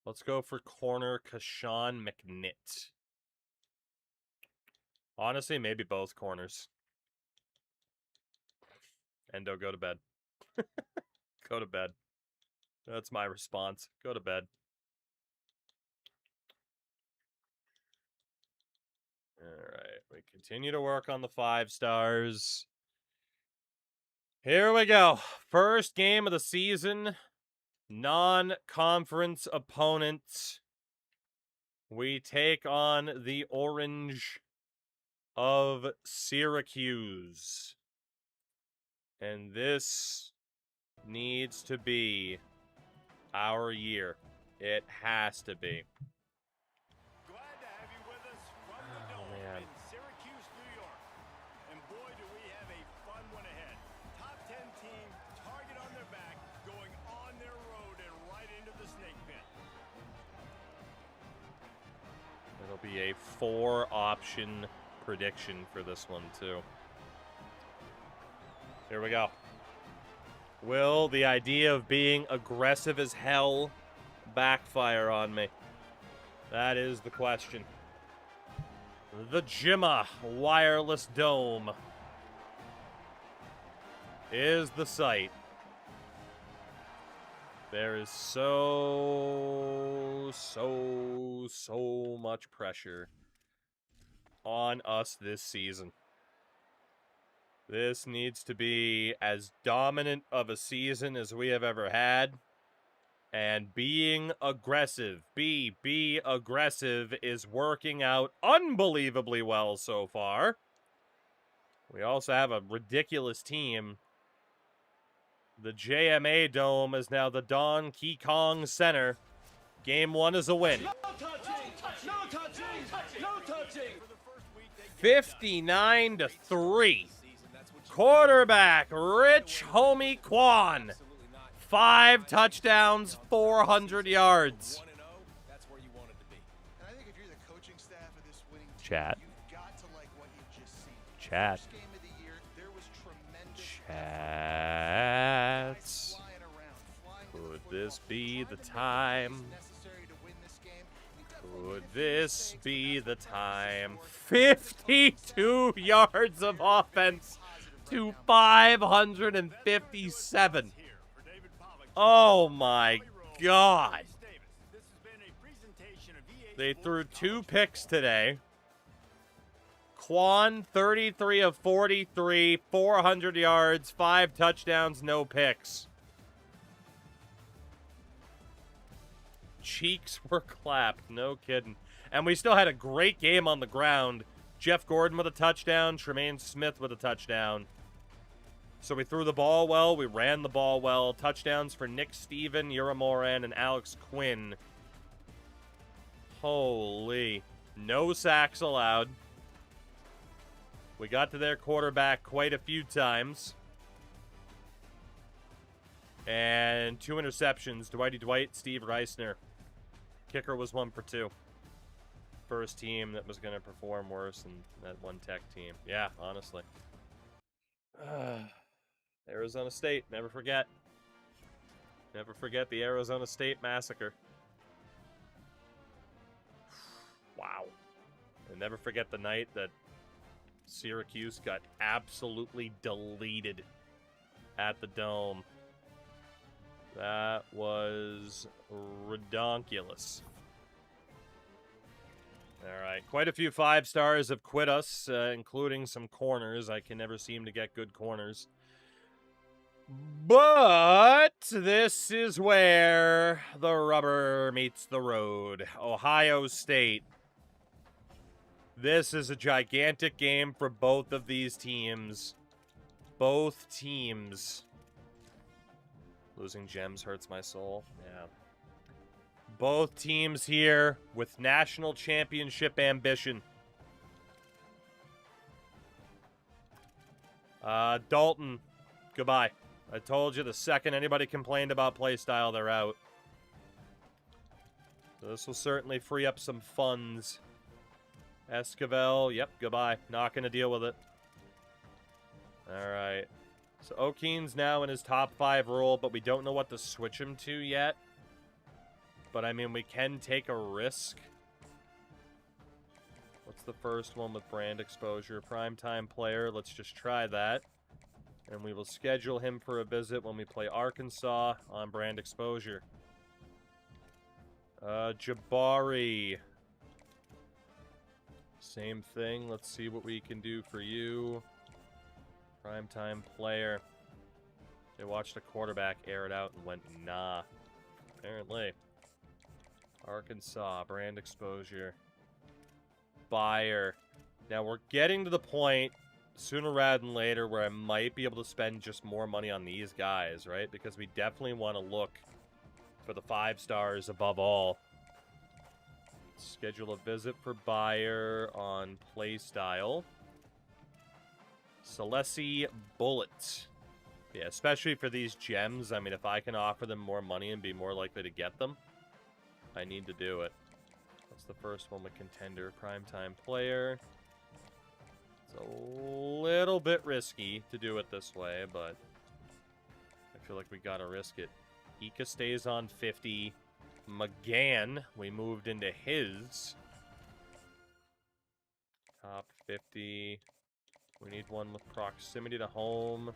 Let's go for corner Kashawn McNitt. Honestly, maybe both corners. Endo, go to bed. Go to bed. That's my response. Go to bed. Alright, we continue to work on the 5 stars. Here we go. First game of the season. Non-conference opponents. We take on the Orange of Syracuse. And this needs to be our year. It has to be. Glad to have you with us from the Dome man. in Syracuse, New York. And boy, do we have a fun one ahead. Top 10 team, target on their back, going on their road and right into the snake pit. It'll be a 4-option prediction for this one, too. Here we go. Will the idea of being aggressive as hell backfire on me? That is the question. The Jimma Wireless Dome is the site. There is so much pressure on us this season. This needs to be as dominant of a season as we have ever had. And being aggressive, be aggressive, is working out unbelievably well so far. We also have a ridiculous team. The JMA Dome is now the Donkey Kong Center. Game 1 is a win. No touching! No touching! No touching! 59-3. Quarterback Rich Homie Quan. 5 touchdowns, 400 yards. That's where you wanted to be. And I think if you're the coaching staff of this winning team, Chat. you've got to like what you've just seen. Chat. First game of the year, there was tremendous Chat. flying around, flying to the Could football, this be the trying to make the time? plays necessary to win this game. You definitely Could made a few this mistakes, be but the that's time? scored. 52 yards of offense to 557. Oh my God. They threw 2 picks today. Quan, 33 of 43, 400 yards, 5 touchdowns, no picks. Cheeks were clapped, no kidding. And we still had a great game on the ground. Jeff Gordon with a touchdown, Tremaine Smith with a touchdown. So we threw the ball well, we ran the ball well. Touchdowns for Nick Steven, Yura Moran, and Alex Quinn. Holy. No sacks allowed. We got to their quarterback quite a few times. And 2 interceptions. Dwighty Dwight, Steve Reisner. Kicker was 1 for 2. First team that was going to perform worse than that one Tech team. Yeah, honestly. Arizona State, never forget. Never forget the Arizona State massacre. Wow. And never forget the night that Syracuse got absolutely deleted at the Dome. That was redonkulous. All right, quite a few 5 stars have quit us, including some corners. I can never seem to get good corners. But this is where the rubber meets the road. Ohio State. This is a gigantic game for both of these teams. Both teams. Losing gems hurts my soul. Yeah. Both teams here with national championship ambition. Dalton, goodbye. I told you the second anybody complained about playstyle, they're out. So this will certainly free up some funds. Esquivel, yep, goodbye. Not going to deal with it. Alright. So O'Keen's now in his top 5 role, but we don't know what to switch him to yet. But, I mean, we can take a risk. What's the first one with brand exposure? Primetime player. Let's just try that. And we will schedule him for a visit when we play Arkansas on brand exposure. Jabari. Same thing. Let's see what we can do for you. Primetime player. They watched a quarterback air it out and went, nah. Apparently. Arkansas, brand exposure. Buyer. Now we're getting to the point, sooner rather than later, where I might be able to spend just more money on these guys, right? Because we definitely want to look for the 5 stars above all. Schedule a visit for Buyer on playstyle. Celessi Bullet. Yeah, especially for these gems. I mean, if I can offer them more money and be more likely to get them, I need to do it. That's the first one with contender. Primetime player. It's a little bit risky to do it this way, but I feel like we gotta risk it. Ika stays on 50. McGann, we moved into his. Top 50. We need one with proximity to home.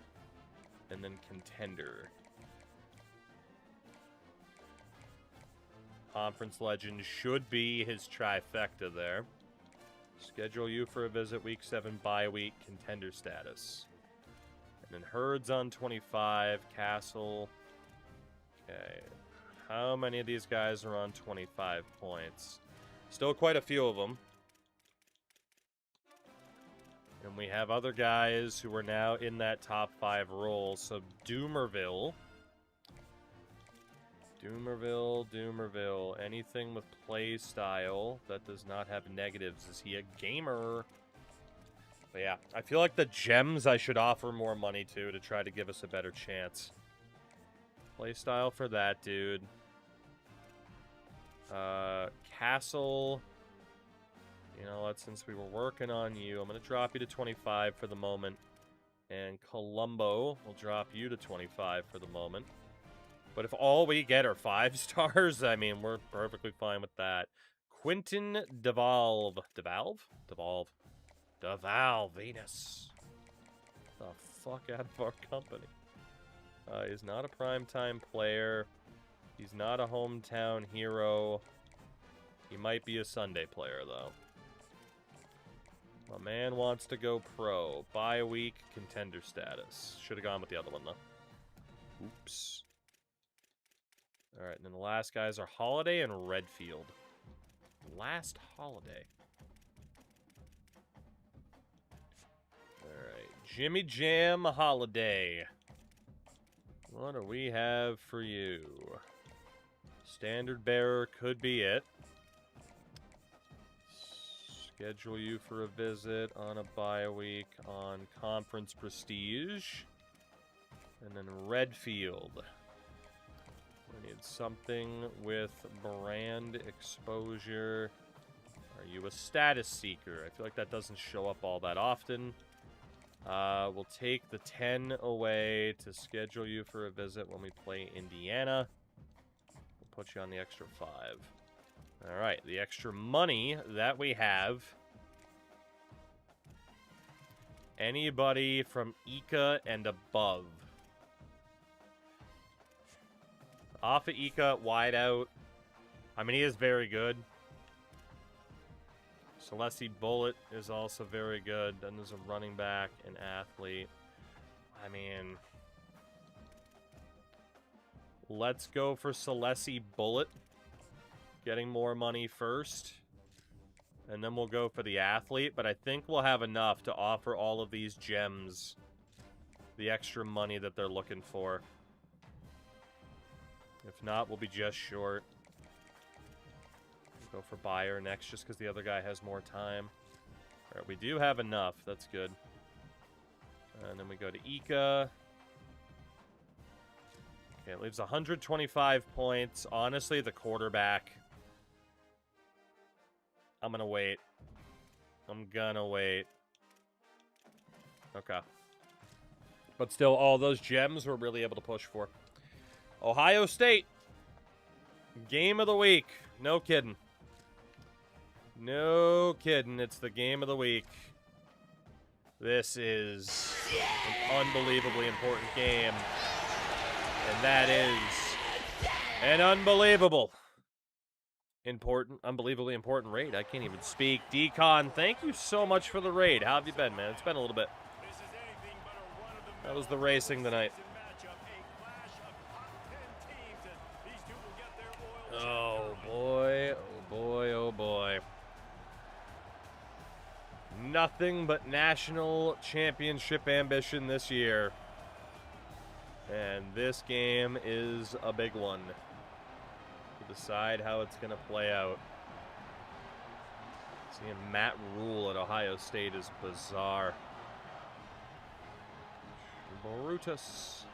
And then contender. Conference legend should be his trifecta there. Schedule you for a visit week 7 bye week contender status. And then Hurds on 25. Castle. Okay. How many of these guys are on 25 points? Still quite a few of them. And we have other guys who are now in that top 5 role. So Doomerville. Anything with play style that does not have negatives. Is he a gamer? But yeah, I feel like the gems I should offer more money to try to give us a better chance. Play style for that dude. Castle. You know what, since we were working on you, I'm going to drop you to 25 for the moment. And Colombo will drop you to 25 for the moment. But if all we get are 5 stars, I mean, we're perfectly fine with that. Quentin DeValve. DeValve Venus. The fuck out of our company. He's not a primetime player. He's not a hometown hero. He might be a Sunday player, though. My man wants to go pro. Bye week, contender status. Should have gone with the other one, though. Oops. Alright, and then the last guys are Holiday and Redfield. Last Holiday. Alright, Jimmy Jam Holiday. What do we have for you? Standard bearer could be it. Schedule you for a visit on a bye week on Conference Prestige. And then Redfield. We need something with brand exposure. Are you a status seeker? I feel like that doesn't show up all that often. We'll take the 10 away to schedule you for a visit when we play Indiana. We'll put you on the extra 5. Alright, the extra money that we have. Anybody from Ika and above. Off of Ika, wide out. I mean, he is very good. Celessi Bullet is also very good. Then there's a running back, an athlete. I mean, Let's go for Celeste Bullet. Getting more money first. And then we'll go for the athlete. But I think we'll have enough to offer all of these gems the extra money that they're looking for. If not, we'll be just short. We'll go for buyer next just because the other guy has more time. Alright, we do have enough. That's good. And then we go to Ika. Okay, it leaves 125 points. Honestly, the quarterback. I'm gonna wait. I'm gonna wait. Okay. But still, all those gems we're really able to push for. Ohio State. Game of the week. No kidding. No kidding. It's the game of the week. This is an unbelievably important game. And that is an unbelievably important raid. I can't even speak. Decon, thank you so much for the raid. How have you been, man? It's been a little bit. That was the racing tonight. Oh, boy. Oh, boy. Oh, boy. Nothing but national championship ambition this year. And this game is a big one. To decide how it's going to play out. Seeing Matt Rule at Ohio State is bizarre. Brutus.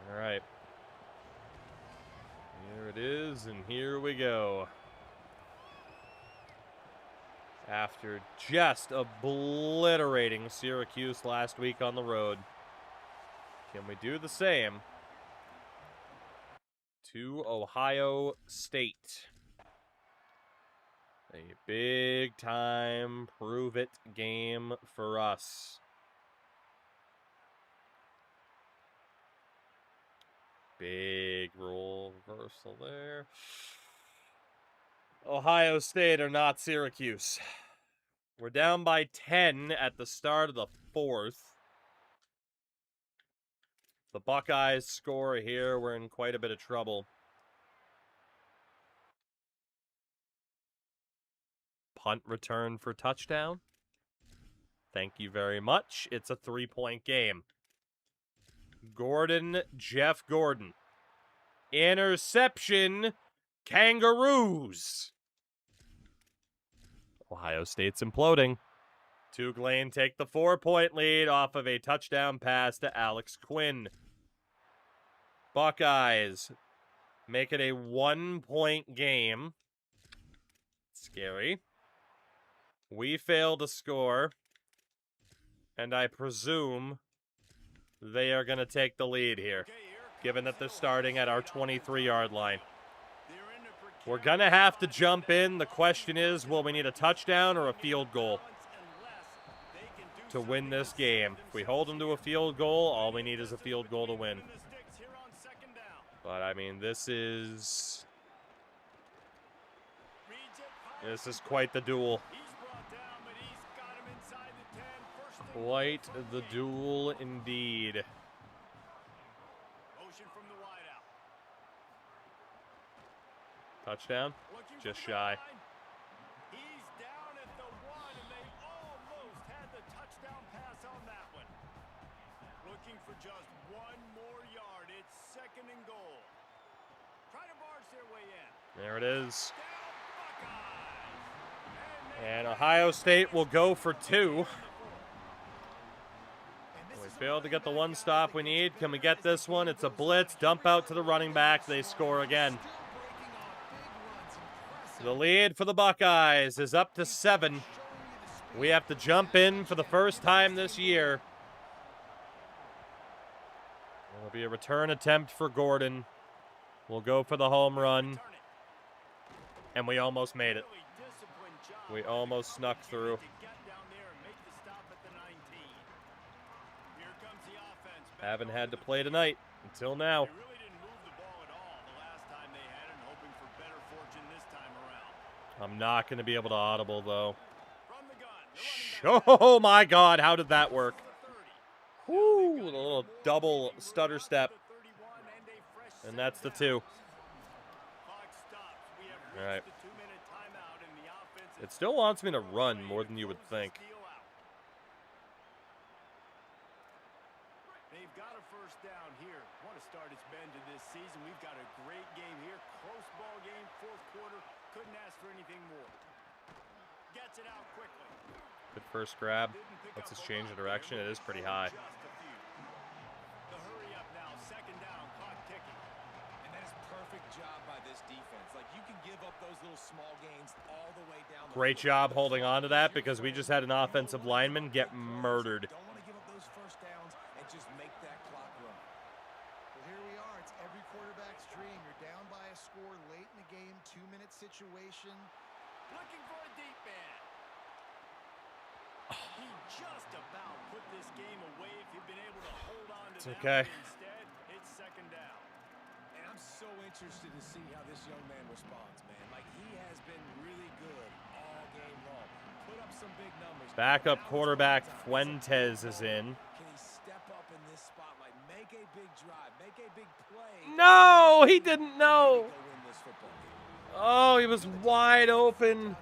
All right. Here it is, and here we go. After just obliterating Syracuse last week on the road, can we do the same to Ohio State? A big-time prove-it game for us. Big role reversal there. Ohio State are not Syracuse. We're down by 10 at the start of the fourth. The Buckeyes score here. We're in quite a bit of trouble. Punt return for touchdown. Thank you very much. It's a 3-point game. Jeff Gordon. Interception. Kangaroos. Ohio State's imploding. Tuglain take the 4-point lead off of a touchdown pass to Alex Quinn. Buckeyes make it a 1-point game. Scary. We fail to score. And I presume they are going to take the lead here, given that they're starting at our 23-yard line. We're going to have to jump in. The question is, will we need a touchdown or a field goal to win this game? If we hold them to a field goal, all we need is a field goal to win. But, I mean, this is quite the duel. Quite the duel indeed. Touchdown? Just shy. He's down at the 1, and they almost had the touchdown pass on that one. Looking for just one more yard. It's 2nd and goal. Try to barge their way in. There it is. And Ohio State will go for 2. We failed to get the one stop we need. Can we get this one? It's a blitz. Dump out to the running back. They score again. The lead for the Buckeyes is up to 7. We have to jump in for the first time this year. It'll be a return attempt for Gordon. We'll go for the home run. And we almost made it. We almost snuck through. Haven't had to play tonight until now. I'm not going to be able to audible, though. Oh my God, how did that work? Woo, with a little double stutter step. And that's the 2. All right. It still wants me to run more than you would think. They've got a first down here. Want to start its bend to this season. We've got a great game here. Close ball game, fourth quarter. Couldn't ask for anything more. Gets it out quickly. Good first grab. Let's just change the direction. It is pretty high. The hurry up now. Second down. Clock ticking. And that is perfect job by this defense. Like, you can give up those little small gains all the way down. Great job holding on to that because we just had an offensive lineman get murdered. Don't want to give up those first downs and just make that clock run. Well, here we are. It's every quarterback's dream. You're down by a score late in the game, 2-minute situation. Looking for a deep man. He just about put this game away if he'd been able to hold on to It's that. okay. Instead, it's second down. And I'm so interested to see how this young man responds, man. Like, he has been really good all game long. Put up some big numbers. Backup Now it's quarterback time. Fuentes is in. Can he step up in this spotlight, make a big drive, make a big play? No, he didn't know. Go win this football game. Oh, he was wide open.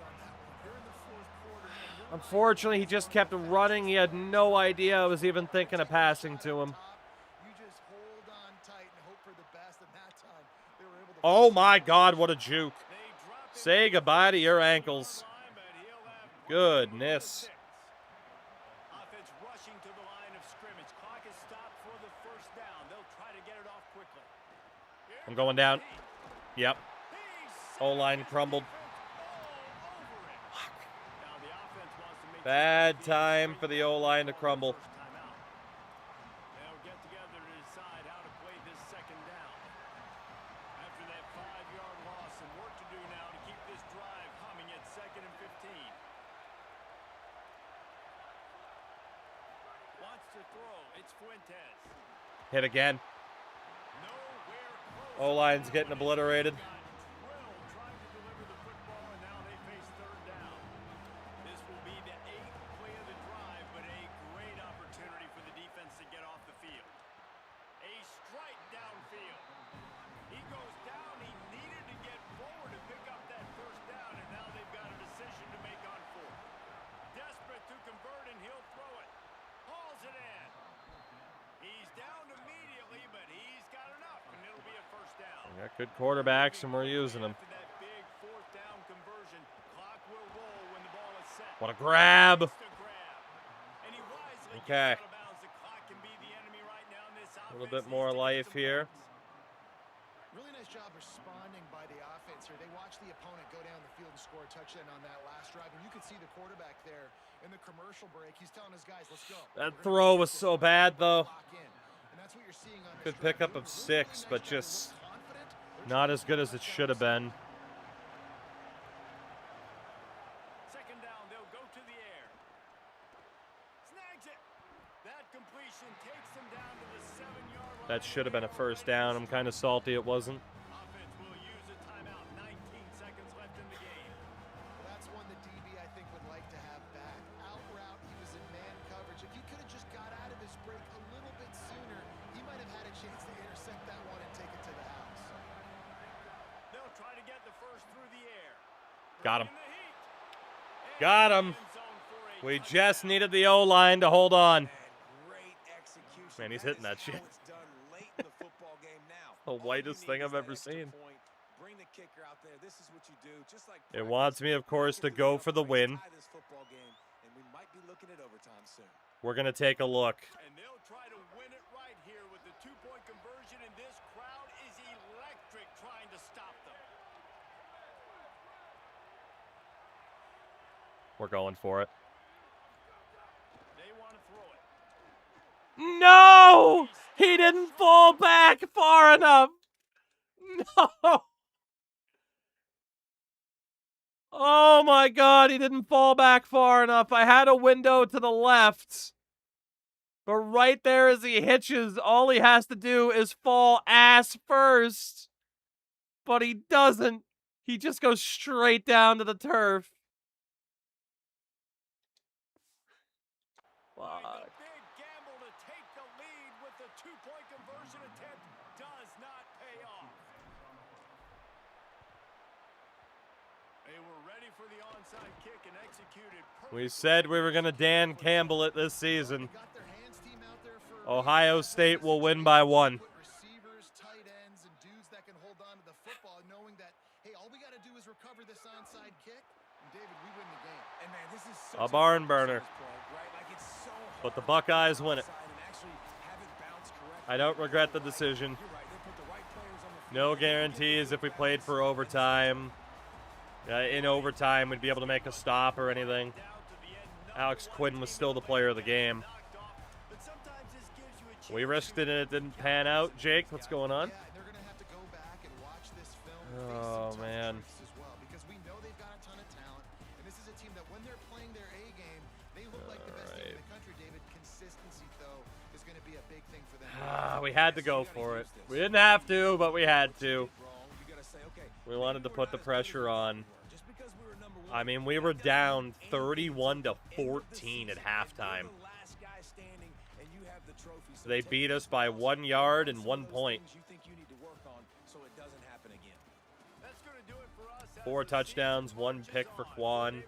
Unfortunately, he just kept running. He had no idea I was even thinking of passing to him. You just hold on tight and hope for the best, and that time they were able to. Oh my God, what a juke. Say goodbye to your ankles. Goodness. Offense rushing to the line of scrimmage. Clock is stopped for the first down. They'll try to get it off quickly. I'm going down. Yep. O-line crumbled. Bad time for the O-line to crumble. They'll get together to decide how to play this second down. After that 5-yard loss, some work to do now to keep this drive humming at 2nd and 15. Wants to throw. It's Fuentes. Hit again. Nowhere close. O-line's getting obliterated. Drilled trying to deliver the football, and now they face third down. This will be the 8th play of the drive, but a great opportunity for the defense to get off the field. A strike downfield. He goes down. He needed to get forward to pick up that first down, and now they've got a decision to make on fourth. Desperate to convert, and he'll throw it. Hauls it in. He's down immediately, but he's got enough, and it'll be a first down. We got good quarterbacks, and we're using them. After that big fourth down conversion, clock will roll when the ball is set. What a grab. Just a grab. And he wisely gets Okay. out of bounds. The clock can be the enemy right now in this A little offense bit more needs to get life some here. points. Really nice job responding by the offense here. They watched the opponent go down the field and score a touchdown on that last drive, and you could see the quarterback there in the commercial break. He's telling his guys, "Let's go." That We're gonna throw get was this so one. bad, though. Lock in. And that's what you're seeing on this Good drive. pickup of Really 6, nice but job. just They're confident. They're not trying as to good get as it that should have been. Second down, they'll go to the air. Snags it. That completion takes them down to the 7-yard line. That should have been a first down. I'm kind of salty it wasn't. Offense will use a timeout. 19 seconds left in the game. That's one the DB, I think, would like to have back. Out route, he was in man coverage. If he could have just got out of his break a little bit sooner, he might have had a chance to intercept that one and take it to the house. They'll try to get the first through the air. Got him. In the heat. Got him. We just needed the O-line to hold on. And great execution. Man, he's That hitting is that how shit. it's done late in the football game now. The All you whitest need thing is I've that ever extra seen. point. Bring the kicker out there. This is what you do. Just like It practice. wants me, of course, to Get go the for the Cowboys, win. tie this football game, and we might be looking at overtime soon. We're going to take a look. And they'll try to win it right here with the 2-point conversion, and this crowd is electric trying to stop them. We're going for it. They want to throw it. No! He didn't fall back far enough. No! Oh my God, he didn't fall back far enough. I had a window to the left. But right there as he hitches, all he has to do is fall ass first. But he doesn't. He just goes straight down to the turf. Made the big gamble to take the lead with the two-point conversion attempt does not pay off. They were ready for the onside kick and executed perfectly. We said we were going to Dan Campbell it this season. Ohio State will win by 1. Receivers, tight ends, and dudes that can hold on to the football, knowing that, hey, all we got to do is recover this onside kick, and David, we win the game. And man, this is such A barn burner. right? Like it's so But the Buckeyes win it. I don't regret the decision. No guarantees if we played for overtime. In overtime, we'd be able to make a stop or anything. Alex Quinn was still the player of the game. We risked it and it didn't pan out. Jake, what's going on? Oh, man. Because we know they've got a ton of talent, and this is a team that when they're playing their A game, they look like the best team in the country, David. Consistency, though, is going to be a big thing for them. We had to go for it. We didn't have to, but we had to. We wanted to put the pressure on. I mean, we were down 31-14 at halftime. They beat us by 1 yard and 1 point. 4 touchdowns, 1 pick for Quan.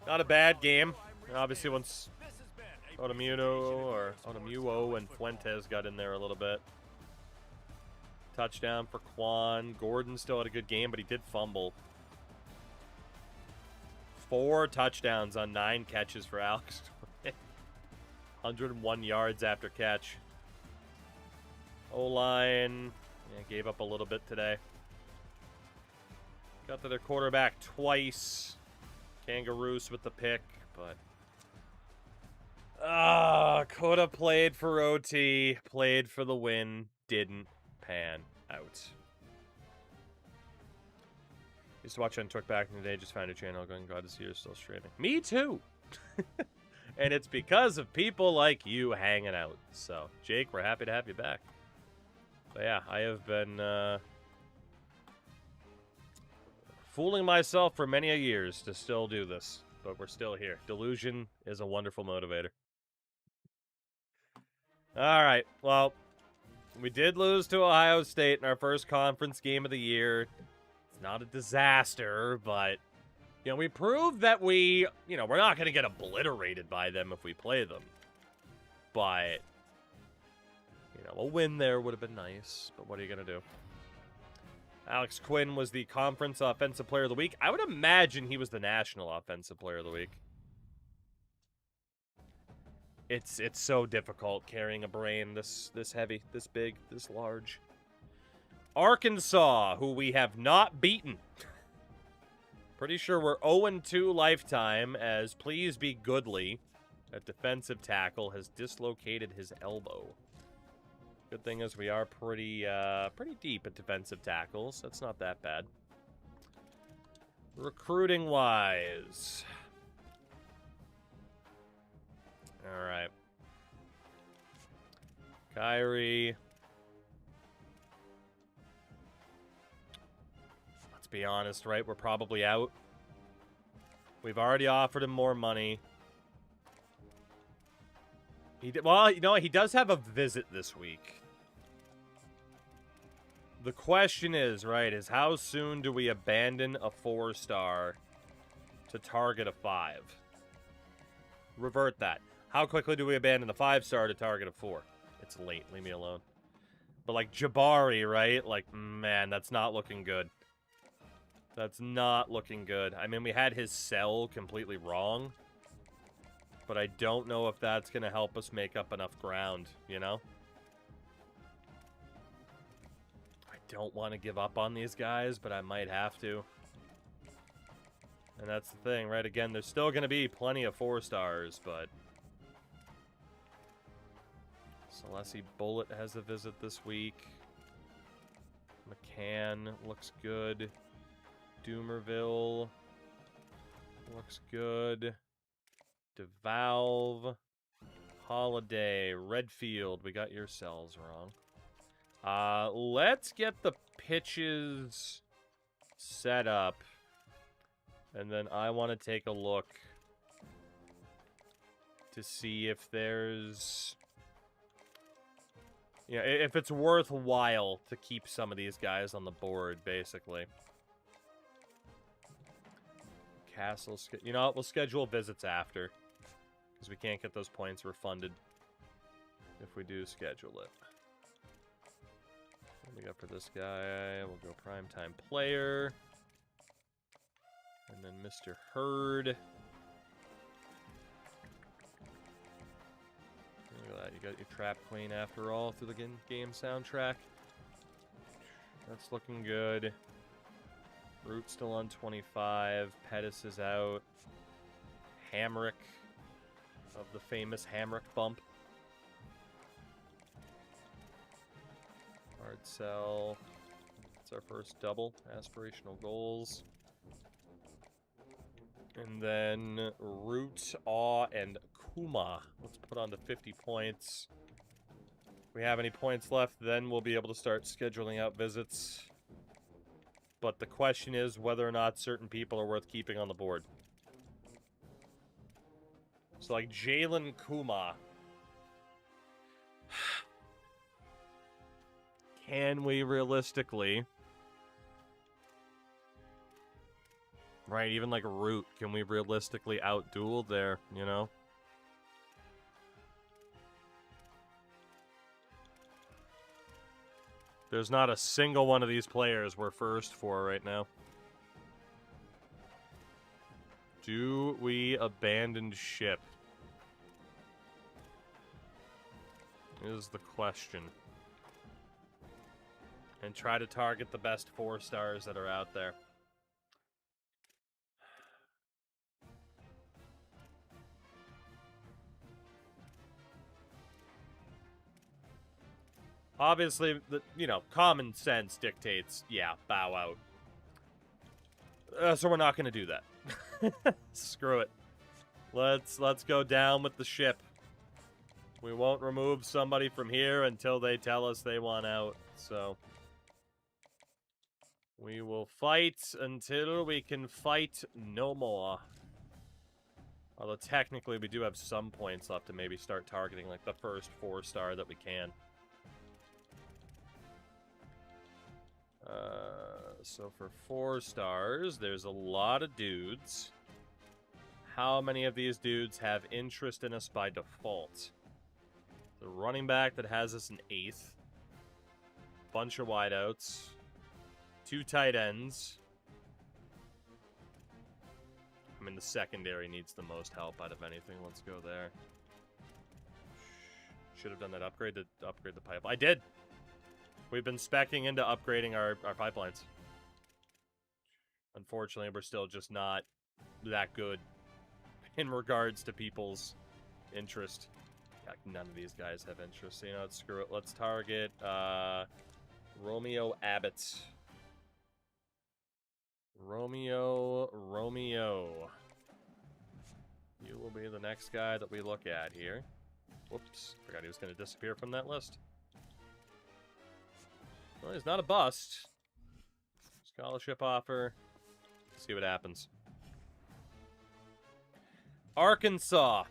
Not a bad game. Obviously, once Otomuo and Fuentes got in there a little bit. Touchdown for Quan. Gordon still had a good game, but he did fumble. 4 touchdowns on 9 catches for Alex. 101 yards after catch. O-line gave up a little bit today. Got to their quarterback twice. Kangaroos with the pick, but could have played for OT, played for the win, didn't pan out. Used to watch on Twitter back in the day, just found a channel going, glad to see you're still streaming. Me too! And it's because of people like you hanging out. So, Jake, we're happy to have you back. But yeah, I have been fooling myself for many a years to still do this. But we're still here. Delusion is a wonderful motivator. Alright, well, we did lose to Ohio State in our first conference game of the year. It's not a disaster, but you know, we proved that we're not going to get obliterated by them if we play them. But, a win there would have been nice. But what are you going to do? Alex Quinn was the Conference Offensive Player of the Week. I would imagine he was the National Offensive Player of the Week. It's so difficult carrying a brain this heavy, this big, this large. Arkansas, who we have not beaten. Pretty sure we're 0-2 lifetime, as Please Be Goodly, a defensive tackle, has dislocated his elbow. Good thing is we are pretty deep at defensive tackles. That's not that bad. Recruiting-wise. All right. Kyrie. Let's be honest, right? We're probably out. We've already offered him more money. Well, he does have a visit this week. The question is, right, is how soon do we abandon a 4-star to target a 5? Revert that. How quickly do we abandon the 5-star to target a 4? It's late. Leave me alone. But like Jabari, right? Like, man, that's not looking good. That's not looking good. I mean, we had his sell completely wrong. But I don't know if that's going to help us make up enough ground, you know? I don't want to give up on these guys, but I might have to. And that's the thing, right? Again, there's still going to be plenty of 4-stars, but Celeste Bullet has a visit this week. McCann looks good. Doomerville looks good. DeValve. Holiday. Redfield. We got your cells wrong. Let's get the pitches set up. And then I want to take a look to see if there's... Yeah, if it's worthwhile to keep some of these guys on the board, basically. Castle... You know what? We'll schedule visits after. Because we can't get those points refunded if we do schedule it. What do we got for this guy? We'll go primetime player. And then Mr. Hurd. Look at that. You got your Trap Queen after all through the game soundtrack. That's looking good. Root still on 25. Pettis is out. Hamrick of the famous Hamrick bump. Hard sell. That's our first double. Aspirational goals. And then Root, Awe, and Kuma. Let's put on to 50 points. If we have any points left, then we'll be able to start scheduling out visits. But the question is whether or not certain people are worth keeping on the board. So, like, Jalen Kuma. Can we realistically... Right, even like Root, can we realistically outduel there, you know? There's not a single one of these players we're first for right now. Do we abandon ship? Is the question. And try to target the best 4 stars that are out there. Obviously, you know, common sense dictates, yeah, bow out. So we're not going to do that. Screw it. Let's go down with the ship. We won't remove somebody from here until they tell us they want out. So we will fight until we can fight no more. Although technically we do have some points left to maybe start targeting like the first 4-star that we can. So for 4 stars, there's a lot of dudes. How many of these dudes have interest in us by default? The running back that has us in 8th. Bunch of wideouts. 2 tight ends. I mean, the secondary needs the most help out of anything. Let's go there. Should have done that upgrade to upgrade the pipe. I did! We've been speccing into upgrading our pipelines. Unfortunately, we're still just not that good in regards to people's interest. Heck, none of these guys have interest. So, you know what? Screw it. Let's target Romeo Abbott. Romeo. You will be the next guy that we look at here. Whoops. Forgot he was going to disappear from that list. Well, he's not a bust. Scholarship offer. See what happens. Arkansas.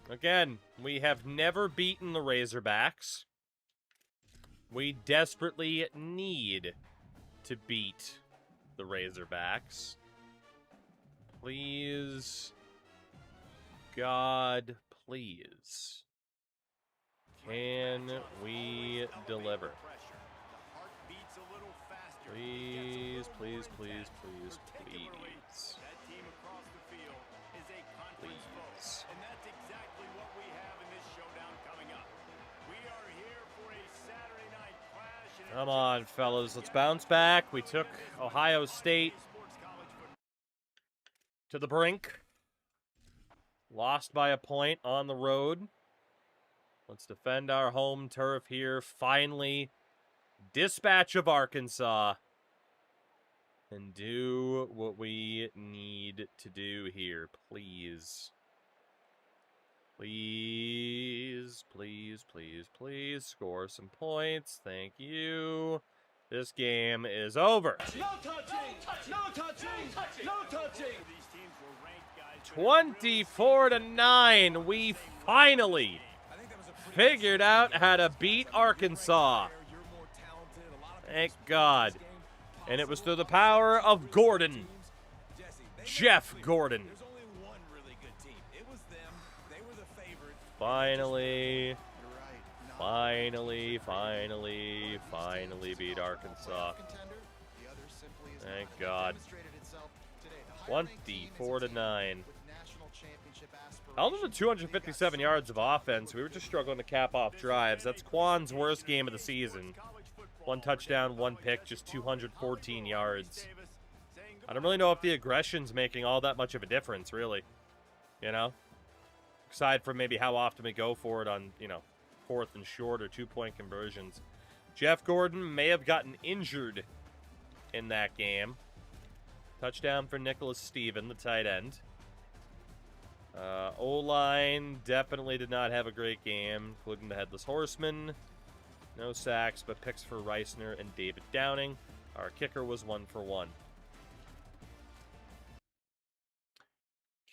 Again, we have never beaten the Razorbacks. We desperately need to beat the Razorbacks. Please. God, please. Can we deliver? Please, please, please, please, please. Please. And that's exactly what we have in this showdown coming up. We are here for a Saturday night clash. Come on, fellas. Let's bounce back. We took Ohio State to the brink. Lost by a point on the road. Let's defend our home turf here. Finally, dispatch of Arkansas. And do what we need to do here, please. Please, please, please, please. Score some points. Thank you. This game is over. No touching! No touching! No touching! These teams were ranked, guys, 24-9. We finally figured out how to beat Arkansas. Thank God. And it was through the power of Gordon. Jeff Gordon. Finally beat Arkansas. Thank God. 24-9. Held to 257 yards of offense. We were just struggling to cap off drives. That's Quan's worst game of the season. 1 touchdown, 1 pick, just 214 yards. I don't really know if the aggression's making all that much of a difference, really. You know? Aside from maybe how often we go for it on, 4th and short or 2-point conversions. Jeff Gordon may have gotten injured in that game. Touchdown for Nicholas Steven, the tight end. O-line definitely did not have a great game, including the Headless Horseman. No sacks, but picks for Reisner and David Downing. Our kicker was 1 for 1.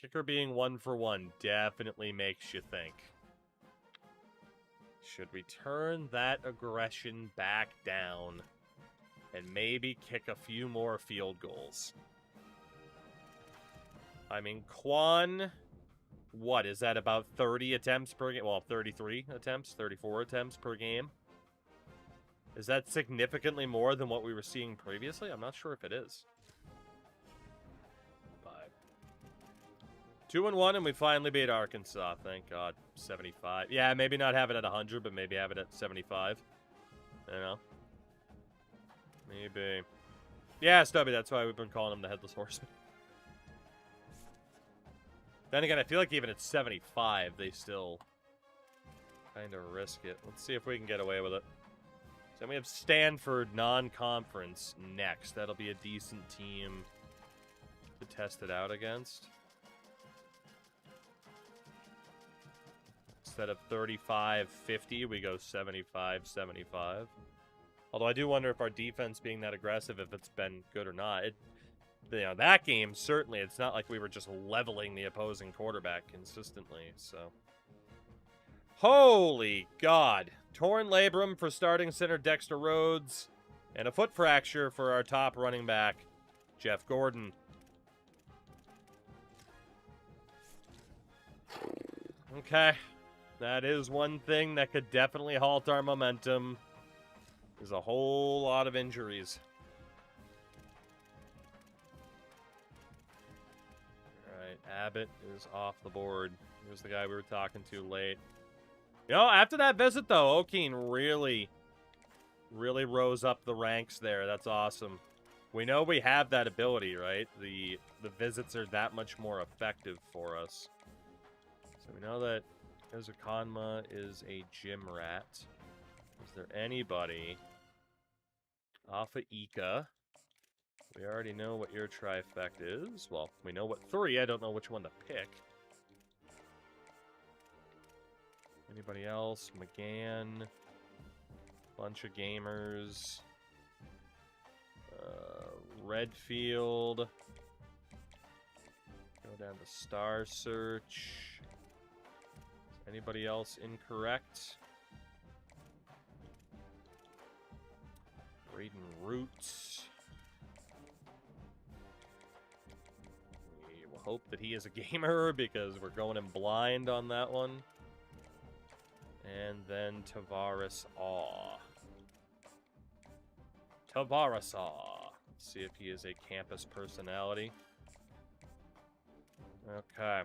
Kicker being 1 for 1 definitely makes you think. Should we turn that aggression back down and maybe kick a few more field goals? I mean, Quan, what, is that about 30 attempts per game? Well, 33 attempts, 34 attempts per game. Is that significantly more than what we were seeing previously? I'm not sure if it is. 2-1, and we finally beat Arkansas. Thank God. 75. Yeah, maybe not have it at 100, but maybe have it at 75. You know? Maybe. Yeah, Stubby, that's why we've been calling him the Headless Horseman. Then again, I feel like even at 75, they still kind of risk it. Let's see if we can get away with it. So we have Stanford non-conference next. That'll be a decent team to test it out against. Instead of 35-50, we go 75-75. Although I do wonder if our defense being that aggressive, if it's been good or not. That game, certainly, it's not like we were just leveling the opposing quarterback consistently, so. Holy God. Torn labrum for starting center Dexter Rhodes, and a foot fracture for our top running back, Jeff Gordon. Okay. That is one thing that could definitely halt our momentum. There's a whole lot of injuries. Alright, Abbott is off the board. Here's the guy we were talking to late. After that visit, though, O'Keen really rose up the ranks there. That's awesome. We know we have that ability, right? The visits are that much more effective for us. So we know that Ezukanma is a gym rat. Is there anybody off of Ika? We already know what your trifecta is. Well, we know what 3. I don't know which one to pick. Anybody else? McGann. Bunch of gamers. Redfield. Go down to Star Search. Anybody else incorrect? Braden Roots. We will hope that he is a gamer because we're going in blind on that one. And then Tavares Aw. Tavares Aw. Let's see if he is a campus personality. Okay.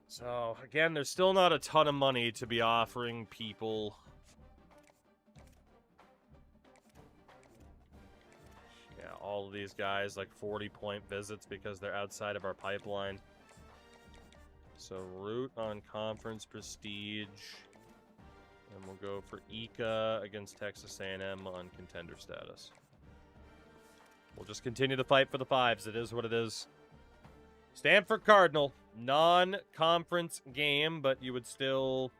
So, again, there's still not a ton of money to be offering people. Yeah, all of these guys, like 40-point visits because they're outside of our pipeline. So, root on conference prestige. And we'll go for Ika against Texas A&M on contender status. We'll just continue to fight for the 5s. It is what it is. Stanford Cardinal. Non-conference game, but you would still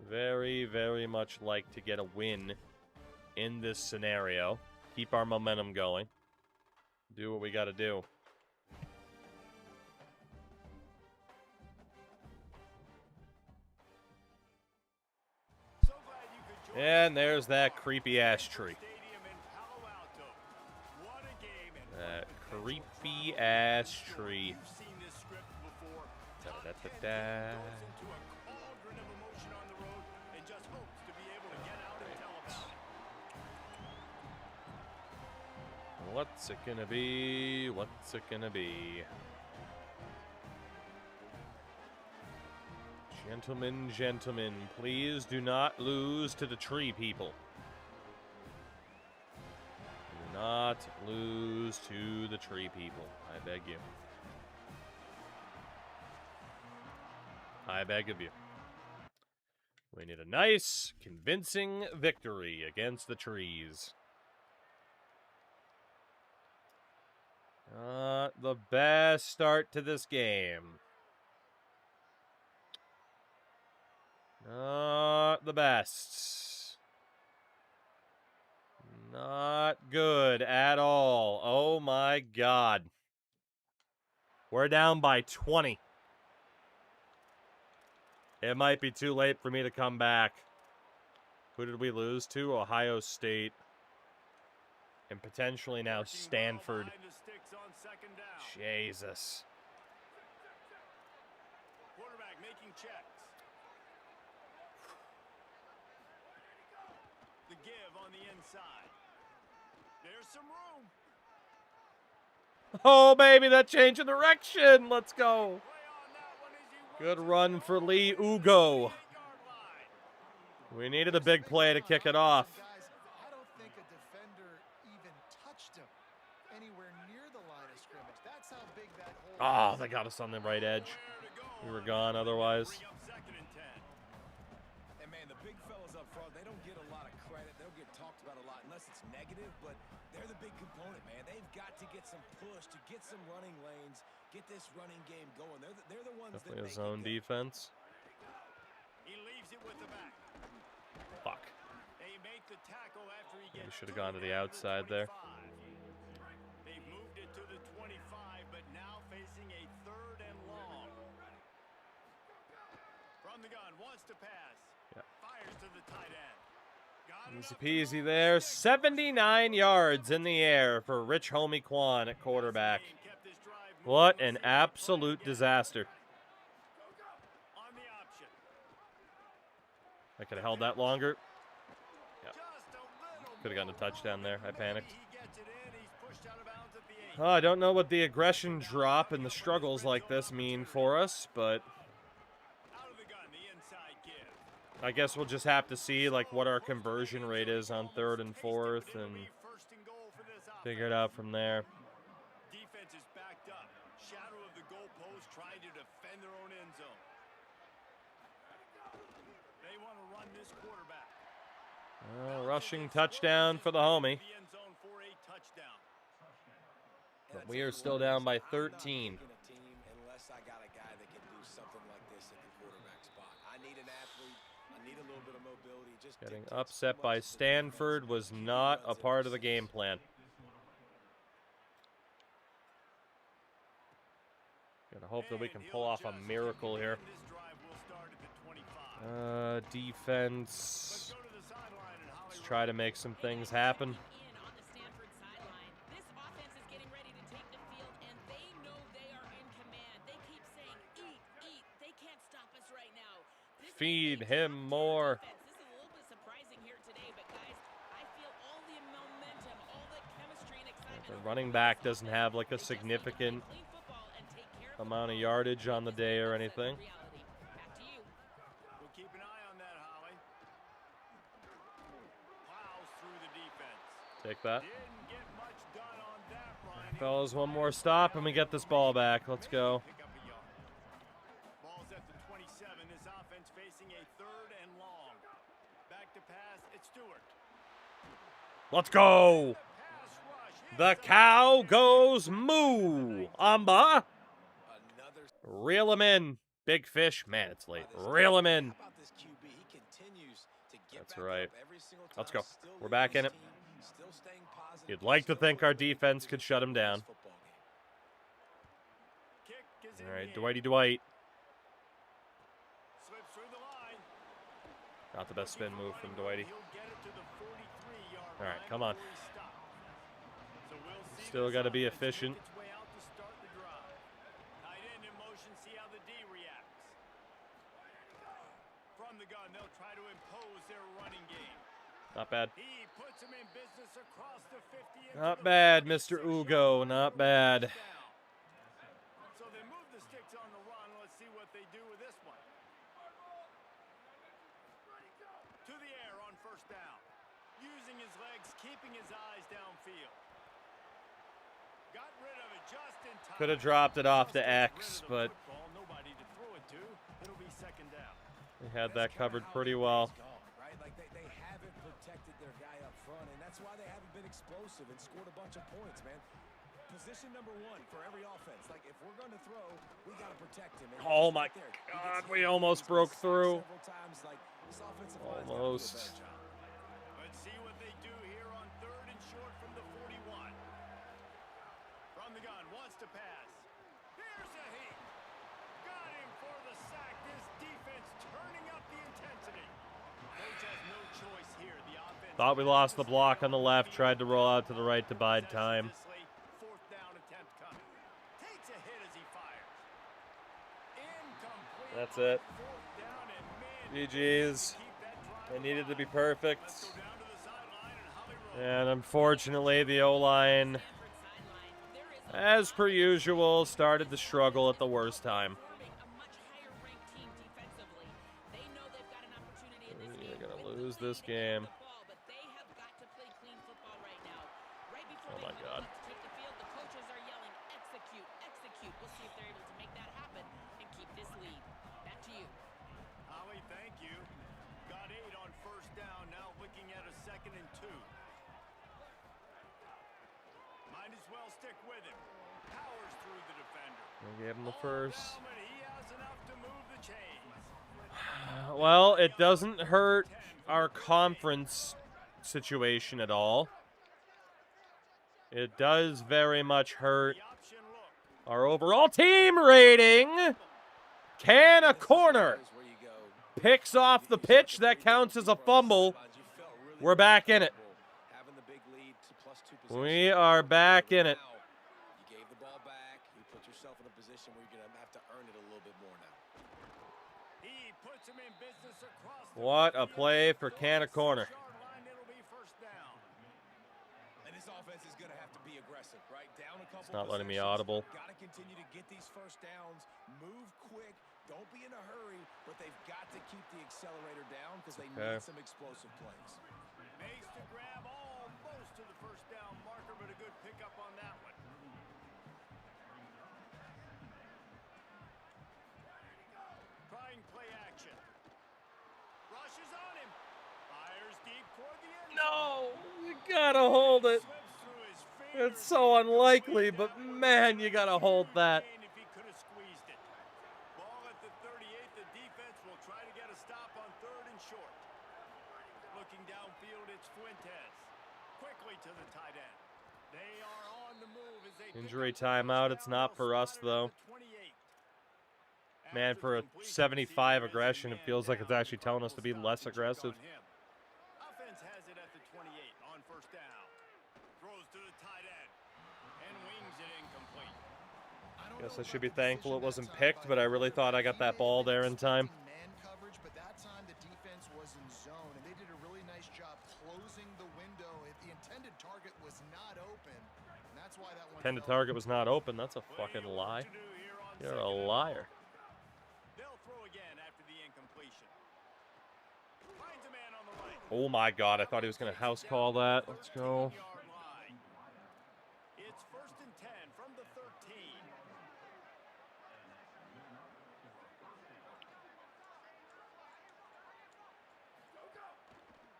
very, very much like to get a win in this scenario. Keep our momentum going. Do what we got to do. So glad you could join And us there's that tomorrow. creepy-ass tree. Stadium in Palo Alto. What a game and That what a potential creepy-ass drama. tree. You've seen this script before. Top 10 team Da-da-da-da. goes into a cauldron of emotion on the road and just hopes to be able to get out and tell about it. What's it gonna be? What's it gonna be? Gentlemen, gentlemen, please do not lose to the tree people. Do not lose to the tree people. I beg you. I beg of you. We need a nice, convincing victory against the trees. The best start to this game. Not the best. Not good at all. Oh my God. We're down by 20. It might be too late for me to come back. Who did we lose to? Ohio State. And potentially now Working well Stanford. behind the sticks on second down. Jesus. Quarterback making checks. The give on the inside. There's some room. Oh, baby, that change of direction. Let's go. Play on that one as he Good runs run it for all Lee the way to the Ugo. 28-yard line. We needed a big play to kick it off. Guys, I don't think a defender even touched him anywhere near the line of scrimmage. That's how big that hole Oh, they got us on the right edge. Nowhere to go We were on gone that one. otherwise. Bring up second and 10. And man, the big fellas up front, they don't get a lot of credit. They don't get talked about a lot unless it's negative, but they're the big component, man. They've got to get some push, to get some running lanes, get this running game going. They're the ones Definitely a that make zone it go. defense. He leaves it with the back. Fuck. They make the tackle after he Yeah, we gets should have through gone to the down outside there. 25. They've moved it to the 25, but now facing a third and long. From the gun, wants to pass. Yeah. Fires to the tight end. Got it Easy up the peasy middle. there. Six. 79 yards in the air for Rich Homie Quan at quarterback. Kept this drive What moving. an Let's see if they try absolute again. disaster. On the option. I could have held that longer. Just a little Could have gotten a more touchdown there. I maybe panicked. he gets it in. He's pushed out of bounds at the 8. Oh, I don't know what the aggression drop and the struggles like this mean for us, but Out of the gun, the inside give. I guess we'll just have to see like what our conversion rate is on third and fourth and First and goal for this figure it offense. out from there. Defense is backed up. Shadow of the goalpost trying to defend their own end zone. They want to run this quarterback. Rushing touchdown for the homie. The end zone for a touchdown. But we are still down by 13. I'm not picking a team unless I got a guy that can do something like this at the quarterback spot. I need an athlete. I need a little bit of mobility. Just Getting dictates upset so by much of the Stanford defense. was not a part of the game plan. Gotta hope that we can pull off a miracle here. This drive will start at the 25. Defense. Let's go to the sideline and Holly Let's try to make some things happen. In on the Stanford sideline. This offense is getting ready to take the field, and they know they are in command. They keep saying, eat, eat. They can't stop us right now. This is Feed a him top-tier more. defense. This is a little bit surprising here today, but guys, I feel all the momentum, all the chemistry and excitement. The running back doesn't have like a significant amount of yardage on the day or anything. Back to you. We'll keep an eye on that, Holly. Plows through the defense. Take that. Didn't get much done on that run. Fellas, one more stop and we get this ball back. Let's go. Pick up a yard. Ball's at the 27. This offense facing a third and long. Back to pass. It's Stewart. Let's go. Pass rush. The cow goes moo. Amba. Another Reel him in. Big fish. Man, it's late. Reel him in. How about this QB? He continues to get That's back right. up every single time. Let's go. Still We're back in leading it. his team, still staying positive. You'd like to think our defense could shut him down. Kick is in All right, the air. Dwight. Slips through the line. Not the best spin move from Dwighty. He'll get it to the 43-yard All right, line come on. before he stops. So we'll see Still this got to be offense make efficient. its way out to start the drive. Tight end in motion, see how the D reacts. From the gun, they'll try to impose their running game. Not bad. He puts him in business across the 50. Not bad, Mr. Ugo. Not bad. So they move the sticks on the run. Let's see what they do with this one. To the air on first down. Using his legs, keeping his eyes downfield. Got rid of it just in time. Could have dropped it off to Just got rid X, of the but football, nobody to throw it to. It'll be second down. they had that covered pretty well. Right? Like they haven't protected their guy up front, and that's why they haven't been explosive and scored a bunch of points, man. Position number one for every offense. Like, if we're going to throw, we got to protect him. And Oh he's my right there. He God, gets we hit. almost He's been broke sacked through. several times. Like, this offensive line's gotta do a Almost. better job. Let's see what they do here on third and short from the 41. From the gun, wants to pass. Here's a heat. Got him for the sack. This defense turning up the intensity. Coach has no choice here. The offense Thought we lost the block on the left. Tried to roll out to the right to bide time. Fourth down attempt coming. Takes a hit as he fires. Incomplete. That's it. Fourth down and man, GG's. keep that drive They needed to be alive. perfect. Let's go down to the sideline and Holly roll. And unfortunately, the O-line, Stanford sideline. There is as per usual, started to struggle at the worst time. forming a much higher ranked team defensively. They know they've got an opportunity in this You're game gonna with the lose lead this and game. the ball, but they have got to play clean football right now. Right before Oh they my come God. out to take the field, the coaches are yelling, execute, execute. We'll see if they're able to make that happen and keep this lead. Back to you. Holly, thank you. Got 8 on first down. Now looking at a 2nd and 2. Might as well stick with him. Powers through the defender. I gave him the All first. down, but he has enough to move the chains. Well, it doesn't hurt our conference situation at all. It does very much hurt The option look. our overall team rating. Can a corner This is where you go. picks off the pitch? That counts as a fumble. You felt really We're back in it. comfortable having the big lead to +2 We possessions. are back in it. Now, you gave the ball back. You put yourself in a position where you're going to have to earn it a little bit more now. He puts him in business across the What a 50. play for Can a corner. 6-yard line, it'll be first down. And this offense is going to have to be aggressive, right? Down a couple. It's not letting me possessions. audible. Got to continue to get these first downs. Move quick. Don't be in a hurry, but they've got to keep the accelerator down because they Okay. need some explosive plays. Makes the grab almost to the first down marker, but a good pickup on that one. Trying play action. Rushes on him. Fires deep toward the end zone. No, you gotta hold it. Slips through his fingers. It's so unlikely, but man, you gotta hold that. If he could have squeezed it. Ball at the 38. The defense will try to get a stop on third and short. Looking downfield, it's Fuentes. Quickly to the tight end. They are on the move as they pick Injury up the timeout. touchdown. It's not They'll for us, spot it at though. the 28. Man, After for a the completion, 75 Seager is aggression, a it man feels like it's down. actually telling us to be Stop less and check aggressive. on him. Offense has it at the 28 on first down. Throws to the tight end and wings it incomplete. Guess I should be thankful it wasn't picked, but I really thought I got that ball there in time. Man coverage, but that time the defense was in zone, and they did a really nice job closing the window. If the intended target was not open, and that's why that one. Intended fell. target was not open. That's a fucking Plenty of work lie. to do here on You're second a and liar. long. They'll throw again after the incompletion. Finds a man on the right. Oh my God, I thought he was gonna house call that. Let's go. 13-yard line. It's first and 10 from the 13.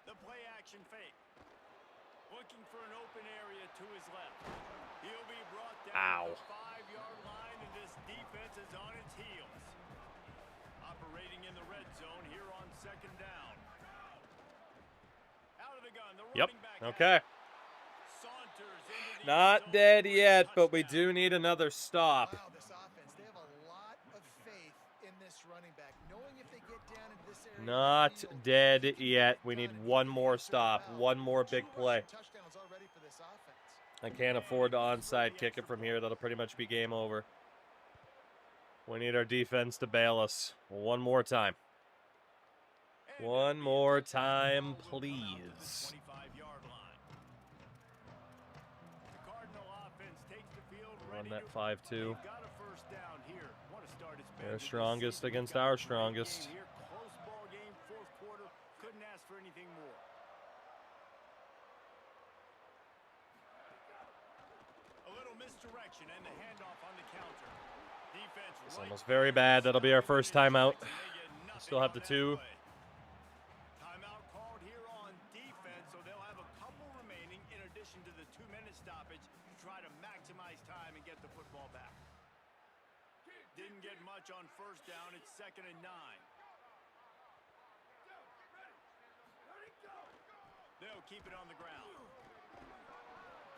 The play action fake. Looking for an open area to his left. He'll be brought down Ow. to the 5-yard line, and this defense is on its heels. Operating in the red zone here on second down. Out of the gun, the Yep. running back. Okay. Saunter Not dead yet, but we do need another stop. Wow, this offense, they have a lot of faith in this running back, knowing if they get down into this area of the Not field, dead he can yet. get We done need and one get more after the stop, ball. one more big 2 play. rushing touchdowns already for this offense. I can't afford to onside kick it from here. That'll pretty much be game over. We need our defense to bail us one more time. One more time, please. Run that 5-2. They're strongest against our strongest. Close ball game, fourth quarter. Couldn't ask for anything more. A little misdirection and the handoff on the counter. Defense It's almost very bad. That'll be our first timeout. Still have the 2. Timeout called here on defense, so they'll have a couple remaining in addition to the 2-minute stoppage to try to maximize time and get the football back. Didn't get much on first down. It's 2nd and 9. They'll keep it on the ground.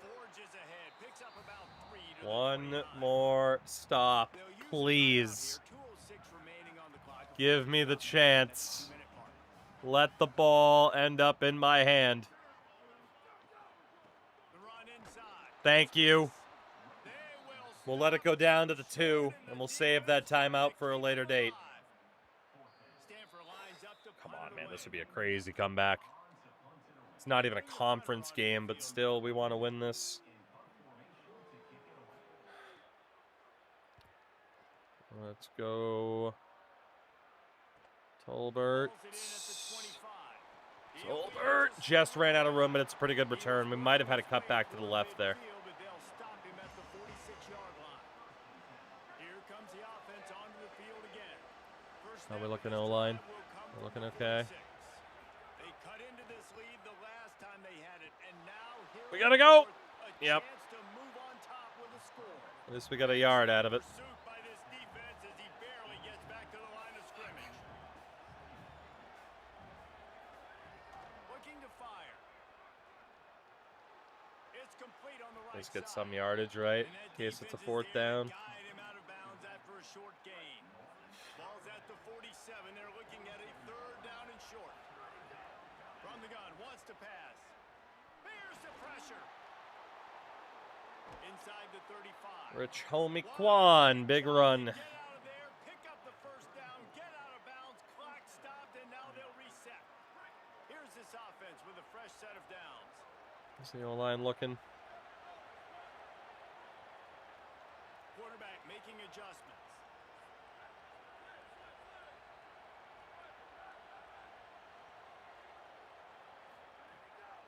Forges ahead. Picks up about 3 to One more stop, please. Give me the chance. Let the ball end up in my hand. Thank you. We'll let it go down to the 2, and we'll save that timeout for a later date. Come on, man. This would be a crazy comeback. It's not even a conference game, but still, we want to win this. Let's go. Tolbert. Tolbert just ran out of room, but it's a pretty good return. We might have had a cut back to the left there. How we looking O-line? We're looking okay. We gotta go. Yep. At least we got a yard out of it. Let's get some yardage, right? In case it's a 4th down. Ball's at the 47. They're looking at a 3rd down and short. From the gun, wants to pass. Here's the pressure. Inside the 35. Rich Homie Quan, big run. Get out of there, pick up the 1st down, get out of bounds, clock stopped, and now they'll reset. Here's this offense with a fresh set of downs. Is the O-line looking? Quarterback making adjustments.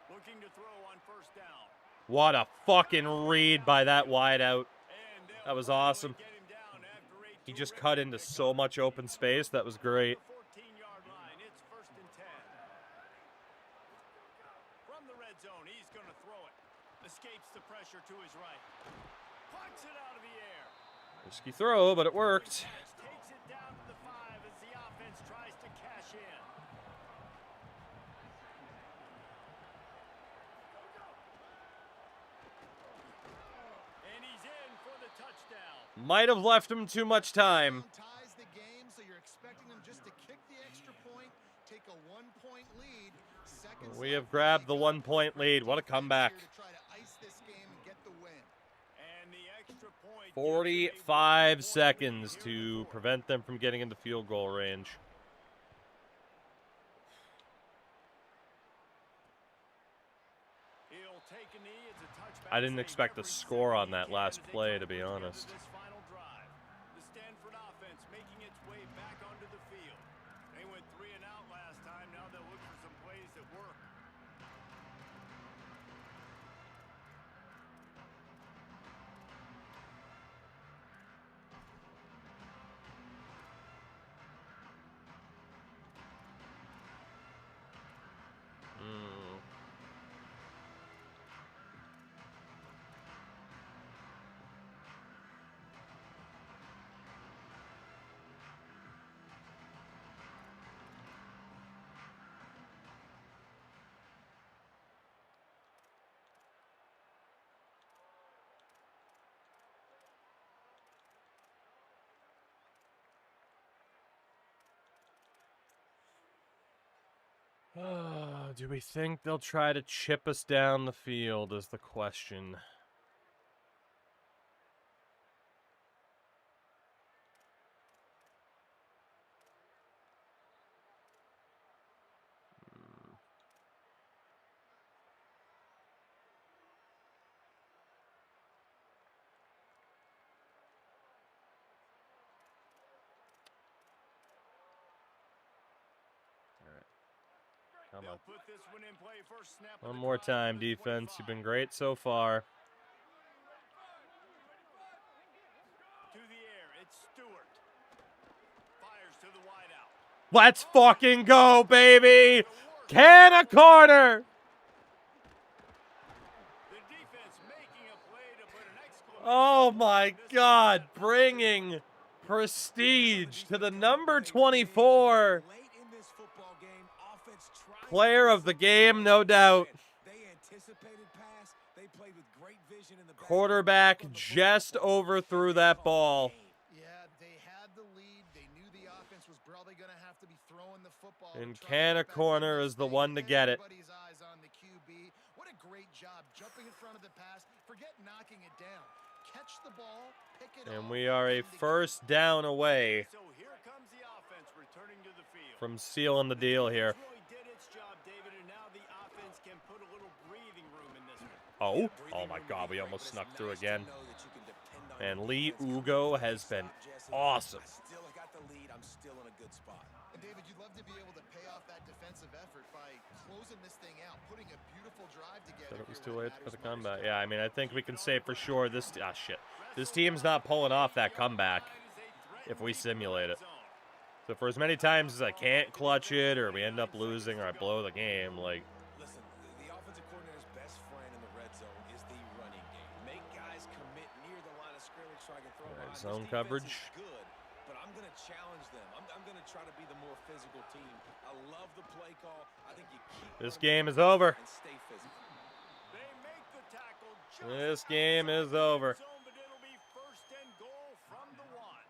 Looking to throw on 1st down. What a fucking read by that wideout. That was awesome. He just cut into so much open space. That was great. 14-yard line. It's 1st and 10. From the red zone, he's going to throw it. Escapes the pressure to his right. Plucks it out of the air. Risky throw, but it worked. Takes it down to the 5 as the offense tries to cash in. And he's in for the touchdown. Might have left him too much time. Ties the game, so you're expecting them just to kick the extra point, take a 1-point lead. We have grabbed the 1-point lead. What a comeback. 45 seconds to prevent them from getting into field goal range. I didn't expect the score on that last play, to be honest. The Stanford offense making its way back onto the field. They went 3 and out last time. Now they'll look for some plays that work. Do we think they'll try to chip us down the field is the question. Come on. One more time, defense. You've been great so far. To the air, it's Stewart. Fires to the wideout. Let's fucking go, baby! Can a corner! The defense making a play to put an exclamation Oh my point on this God, one. bringing prestige to the number 24 Late in this football game, offense tried player to of the game, no doubt. They anticipated pass. They played with great vision in the back. Quarterback Of the just football. overthrew that ball. Yeah, they had the lead. They knew the offense was probably going to have to be throwing the football. And to try to Canna get back corner in is this the thing. one to get it. Everybody's eyes on the QB. What a great job jumping in front of the pass. Forget knocking it down. Catch the ball, pick it And off, we are a end the game. first down away So here comes the offense returning to the field. from sealing the deal here. Defense really did its job, David, and now the offense can put a little breathing room in this one. Oh, oh my God, we almost snuck through again. And Lee Ugo has been awesome. I still got the lead. I'm still in a good spot. And David, you'd love to be able to pay off that defensive effort by closing this thing out, putting a beautiful drive together. Thought it was here too when late it for the matters most. comeback. Yeah, I mean, I think we can say for sure this team's not pulling off that comeback if we simulate it. So for as many times as I can't clutch it, or we end up losing, or I blow the game, like, Listen, the offensive coordinator's best friend in the red zone is the running game. Make guys commit near the line of scrimmage so I can throw Alright, behind. zone This defense coverage. is good, but I'm going to challenge them. I'm going to try to be the more physical team. I love the play call. I think you keep this running game is over. and stay physical. They make the tackle just This game outside is the end over. zone, but it'll be first and goal from the one.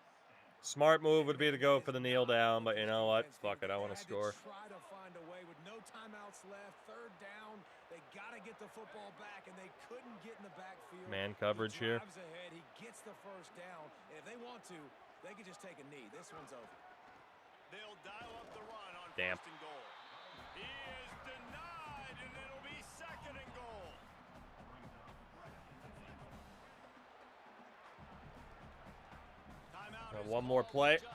Smart move would be to go for the kneel down, but you know what? Fuck it, I want to Had score. Try to find a way with no timeouts left. Third down. They got to get the football back, and they couldn't get in the backfield. Man coverage He here. drives ahead. He gets the first down, and if they want to, they can just take a knee. This one's over. They'll dial up the run on Damn. first and goal. He is denied, and it'll be second and goal. Timeout is One more called. play. Just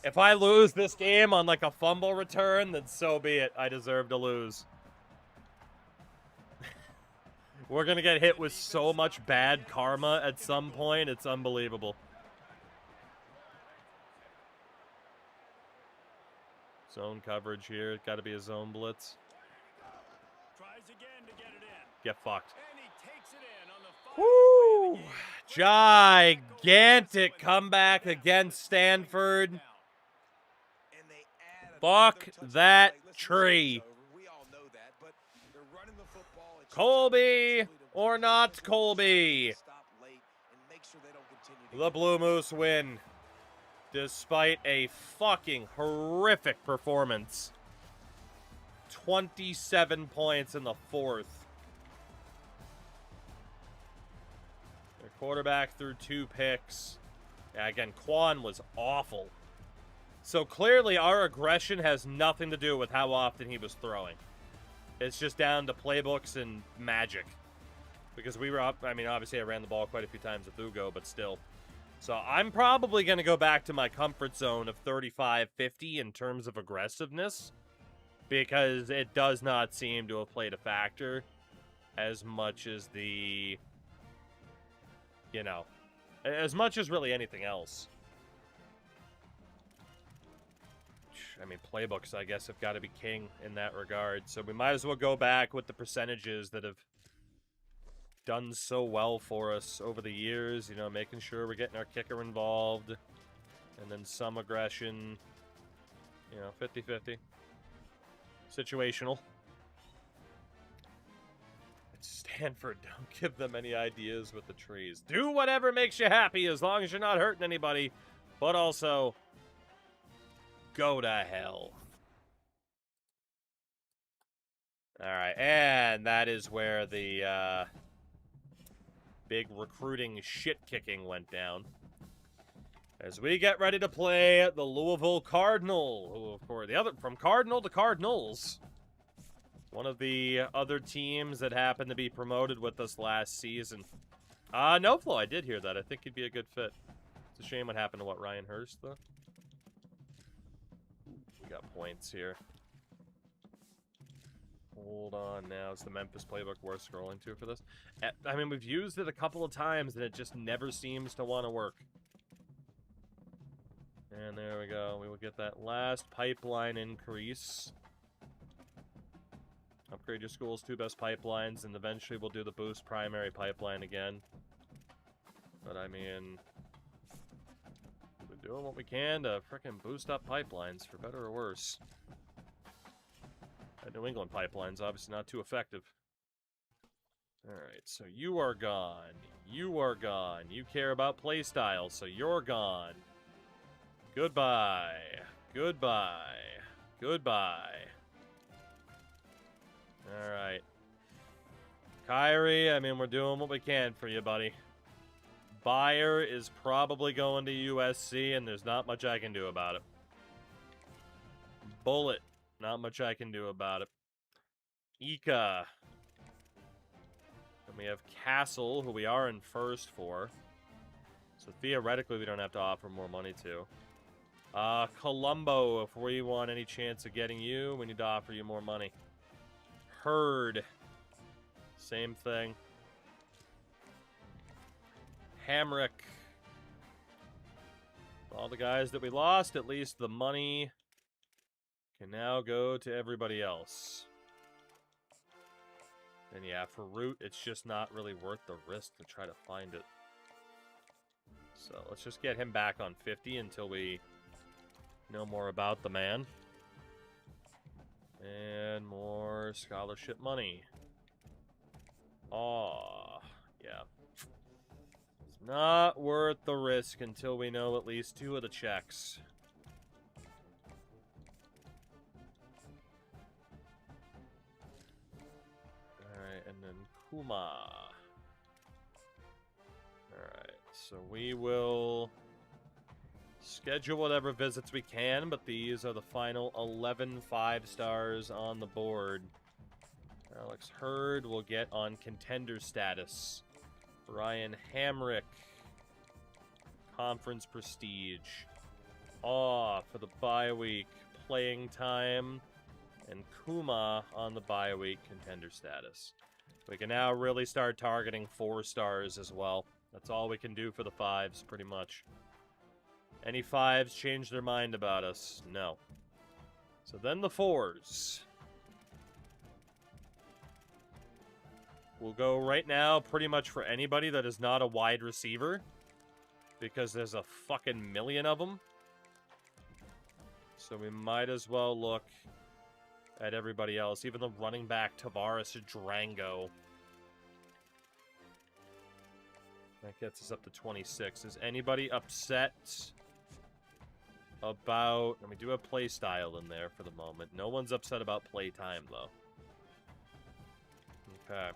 a If I lose this game on like a fumble return, then so be it. I deserve to lose. We're going to get hit with so much bad karma at some point. It's unbelievable. Zone coverage here. Got to be a zone blitz. tries again to get it in. Get fucked. And he takes it in on the final Woo! play of the game. Gigantic comeback against Stanford. And they add Fuck another touchdown that play. Listen, this tree. game's over. We all know that, but they're running the football. It's Colby or not Colby. Stop late and make sure they don't continue to The Blue Moose win. Despite a fucking horrific performance. 27 points in the fourth. Their quarterback threw 2 picks. Yeah, again, Quan was awful. So clearly our aggression has nothing to do with how often he was throwing. It's just down to playbooks and magic. Because we were up, I mean, obviously I ran the ball quite a few times with Ugo, but still. So I'm probably going to go back to my comfort zone of 35-50 in terms of aggressiveness. Because it does not seem to have played a factor as much as the, you know, as much as really anything else. I mean, playbooks, I guess, have got to be king in that regard. So we might as well go back with the percentages that have done so well for us over the years. You know, making sure we're getting our kicker involved. And then some aggression. You know, 50-50. Situational. It's Stanford. Don't give them any ideas with the trees. Do whatever makes you happy as long as you're not hurting anybody. But also, go to hell. All right, and that is where the big recruiting shit-kicking went down. As we get ready to play the Louisville Cardinal, who, of course, from Cardinal to Cardinals. One of the other teams that happened to be promoted with us last season. No, Flo, I did hear that. I think he'd be a good fit. It's a shame what happened to Ryan Hurst, though. We got points here. Hold on now. Is the Memphis playbook worth scrolling to for this? I mean, we've used it a couple of times, and it just never seems to want to work. And there we go. We will get that last pipeline increase. Upgrade your school's 2 best pipelines, and eventually we'll do the boost primary pipeline again. But I mean, we're doing what we can to frickin' boost up pipelines, for better or worse. New England pipeline's obviously not too effective. Alright, so you are gone. You are gone. You care about playstyle, so you're gone. Goodbye. Goodbye. Goodbye. Alright. Kyrie, I mean, we're doing what we can for you, buddy. Bayer is probably going to USC, and there's not much I can do about it. Bullet. Not much I can do about it. Ika. And we have Castle, who we are in first for. So theoretically, we don't have to offer more money to. Colombo, if we want any chance of getting you, we need to offer you more money. Herd. Same thing. Hamrick. All the guys that we lost, at least the money can now go to everybody else. And yeah, for Root, it's just not really worth the risk to try to find it. So let's just get him back on 50 until we know more about the man. And more scholarship money. Aw, yeah. It's not worth the risk until we know at least 2 of the checks. And then Kuma. Alright, so we will schedule whatever visits we can, but these are the final 11 5-stars on the board. Alex Hurd will get on contender status. Ryan Hamrick, conference prestige. Aw, for the bye week, playing time. And Kuma on the bye week, contender status. We can now really start targeting 4-stars as well. That's all we can do for the 5s, pretty much. Any 5s change their mind about us? No. So then the 4s. We'll go right now pretty much for anybody that is not a wide receiver. Because there's a fucking million of them. So we might as well look at everybody else, even the running back Tavares Drango. That gets us up to 26. Is anybody upset about... And we do have play style in there for the moment. No one's upset about play time, though. Okay.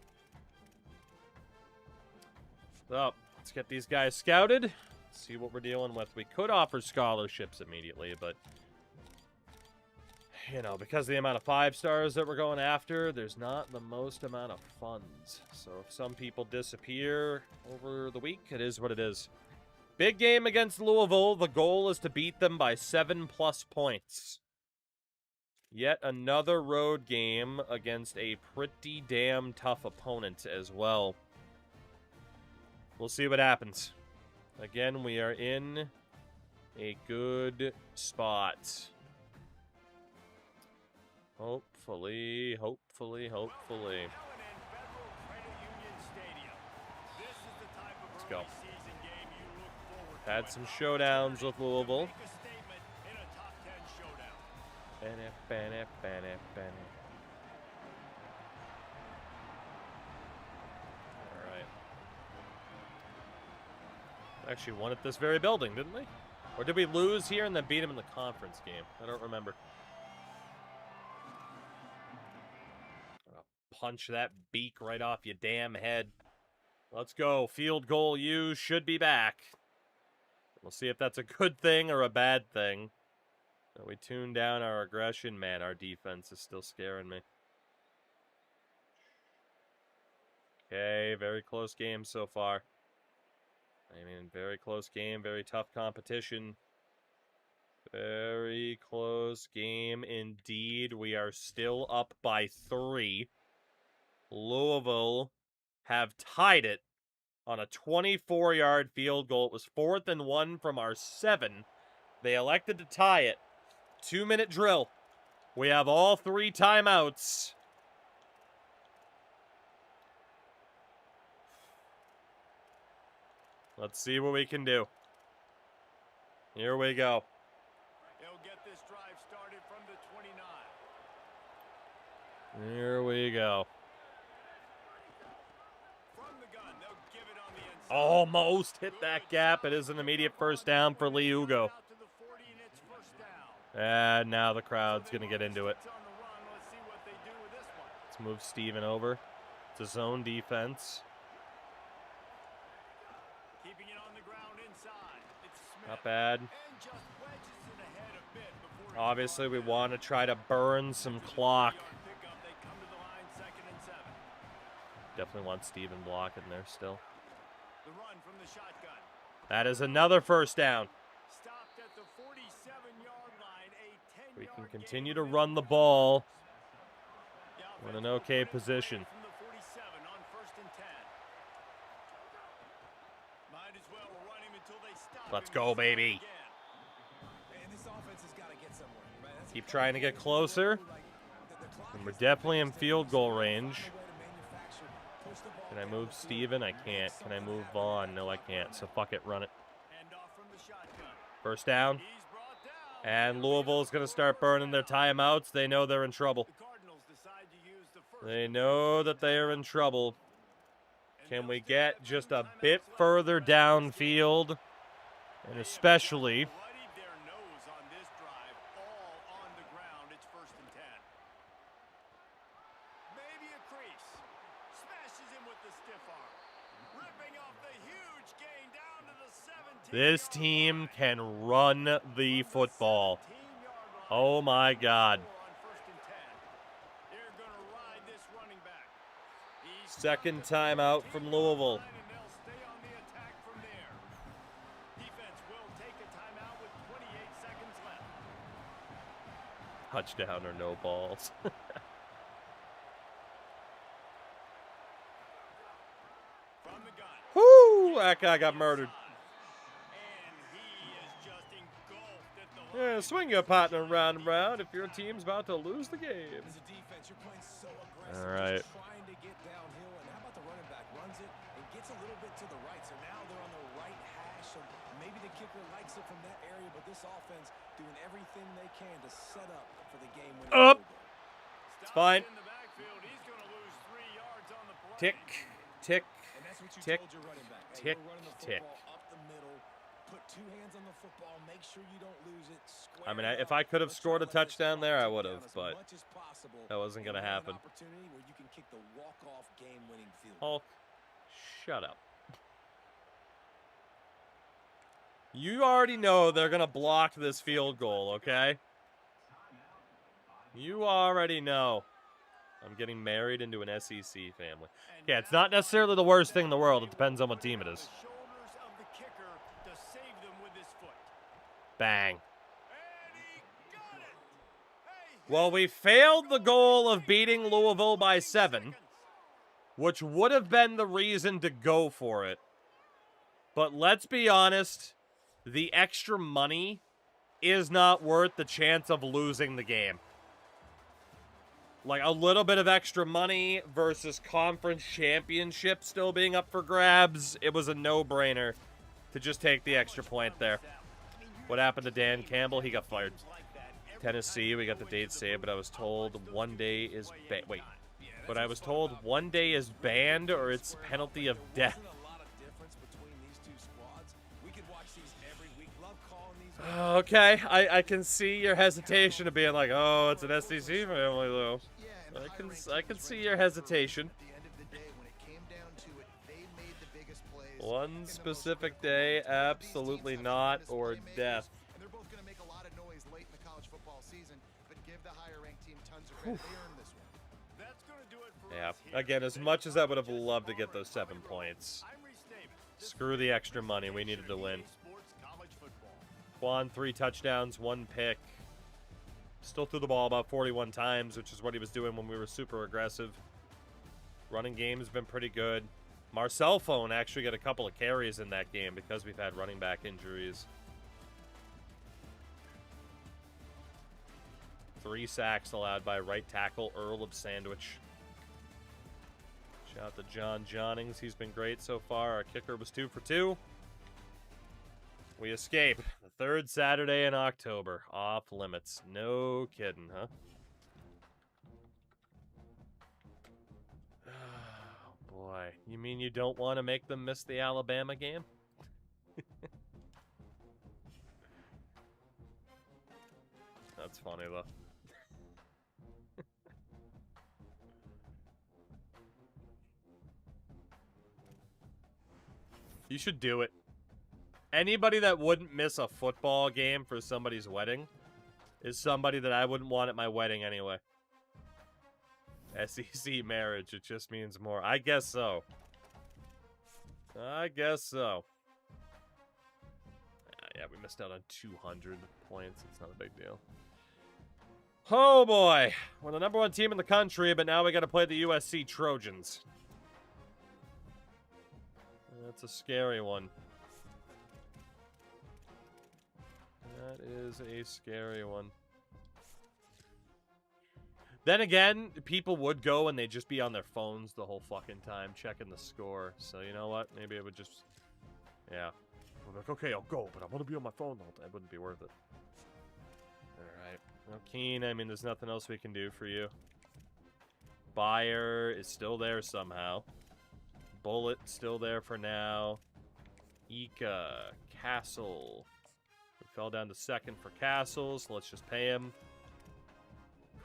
So, let's get these guys scouted. See what we're dealing with. We could offer scholarships immediately, but... You know, because of the amount of 5-stars that we're going after, there's not the most amount of funds. So if some people disappear over the week, it is what it is. Big game against Louisville. The goal is to beat them by 7+ points. Yet another road game against a pretty damn tough opponent as well. We'll see what happens. Again, we are in a good spot. Hopefully, hopefully, hopefully. Let's go. Had some showdowns with Louisville. Alright. Actually won at this very building, didn't we? Or did we lose here and then beat him in the conference game? I don't remember. punch that beak right off your damn head. Let's go. Field goal U should be back. We'll see if that's a good thing or a bad thing. We tuned down our aggression. Man, our defense is still scaring me. Okay, very close game so far. I mean, very close game, very tough competition. Very close game indeed. We are still up by 3. Louisville have tied it on a 24-yard field goal. It was 4th and 1 from our 7. They elected to tie it. 2-minute drill. We have all 3 timeouts. Let's see what we can do. Here we go. He'll get this drive started from the 29. Here we go. From the gun, they'll give it on the inside. Almost hit that gap. It is an immediate first down for Lee Ugo. Out to the 40 and it's first down. And now the crowd's going to get into it. It's on the run. Let's see what they do with this one. Let's move Steven over. It's a zone defense. Keeping it on the ground inside. It's Smith. Not bad. And just wedges it ahead a bit before he Obviously, we drops it. want to try to burn some clock. Pickup, they come to the line, 2nd and 7. Definitely want Steven blocking there still. The run from the shotgun. That is another first down. Stopped at the 47-yard line. A 10-yard We can gain continue to within run the 10. ball. The We're in an offense will okay put it away position. From the 47 on 1st and 10. Might as well run him until they stop Let's him. go, baby. Again. And this offense has got to get somewhere, right? That's Keep trying to get closer. And we're definitely in field goal range. Can I move Steven? I can't. Can I move Vaughn? No, I can't. So fuck it, run it. Handoff from the shotgun. First down. He's brought down. And Louisville's going to start burning their timeouts. They know they're in trouble. The Cardinals decide to use the first. They know that they are in trouble. Can we get just a bit further downfield? And especially, Bloodied their nose on this drive, all on the ground. It's 1st and 10. Maybe a crease. Smashes him with the stiff arm. Ripping off the huge gain down to the 17. this team can run the football. Oh my God. They're gonna ride this running back. He's Second timeout from Louisville. and they'll stay on the attack from there. Defense will take a timeout with 28 seconds left. Touchdown or no balls. From the gun. Woo! That guy got murdered. And he is just engulfed at the Yeah, swing your partner round and round if your team's about to lose the game. As a defense, you're playing so aggressive, All right. just trying to get downhill. And how about the running back runs it and gets a little bit to the right. So now they're on the right hash. So maybe the kicker likes it from that area, but this offense doing everything they can to set up for the game winning Up. field goal. It's fine. in the backfield. He's gonna lose 3 yards on the play. Tick, tick. And that's what you Tick, told your running back. Hey, tick, we're running the tick. football up the middle. Put 2 hands on the football. Make sure you don't lose it. Square I mean, it if up. I could have Let's scored a try to let this touchdown there, I clock would tick have, down but as much as possible. that wasn't going to And we have happen. An opportunity where you can kick the walk-off game-winning field goal. Hulk, shut up. You already know they're going to block this field goal, okay? You already know. I'm getting married into an SEC family. Yeah, it's not necessarily the worst thing in the world. It depends on what team it is. The shoulders of the kicker to save them with his foot. Bang. And he got it. Hey, Well, we failed the goal of beating Louisville by 7, which would have been the reason to go for it. But let's be honest, the extra money is not worth the chance of losing the game. Like, a little bit of extra money versus conference championship still being up for grabs, it was a no-brainer to just take the extra point there. What happened to Dan Campbell? He got fired. Tennessee, we got the date saved, but I was told one day is but I was told one day is banned or it's penalty of death. Isn't a lot of difference between these two squads. We could watch these every week. Love calling these. Okay, I can see your hesitation of being like, oh, it's an SEC family, though. Yeah, and I highlights can see your hesitation. At the end of the day, when it came down to it, they made the biggest plays. One specific day, absolutely not, or death. And they're both going to make a lot of noise late in the college football season, but give the higher ranked team tons of credit. They earned this one. That's going to do it for Yeah, us here. again, as much as I would have loved to get those 7 points, I'm Reese Davis. screw the extra money. We needed to win. Sports College Football. Quan, 3 touchdowns, 1 pick. Still threw the ball about 41 times, which is what he was doing when we were super aggressive. Running game has been pretty good. Marcel Phone actually got a couple of carries in that game because we've had running back injuries. 3 sacks allowed by right tackle Earl of Sandwich. Shout out to John Jonnings. He's been great so far. Our kicker was 2 for 2. We escape. The 3rd Saturday in October. Off limits. No kidding, huh? Oh, boy. You mean you don't want to make them miss the Alabama game? That's funny, though. You should do it. Anybody that wouldn't miss a football game for somebody's wedding is somebody that I wouldn't want at my wedding anyway. SEC marriage, it just means more. I guess so. I guess so. Yeah, we missed out on 200 points. It's not a big deal. Oh boy. We're the #1 team in the country, but now we got to play the USC Trojans. That's a scary one. That is a scary one. Then again, people would go and they'd just be on their phones the whole fucking time checking the score. So you know what? Maybe it would just... Yeah. I'm like, okay, I'll go, but I'm going to be on my phone the whole time. It wouldn't be worth it. Alright. Well, Keen, I mean, there's nothing else we can do for you. Bayer is still there somehow. Bullet still there for now. Ika. Castle. We fell down to 2nd for Castle, so let's just pay him.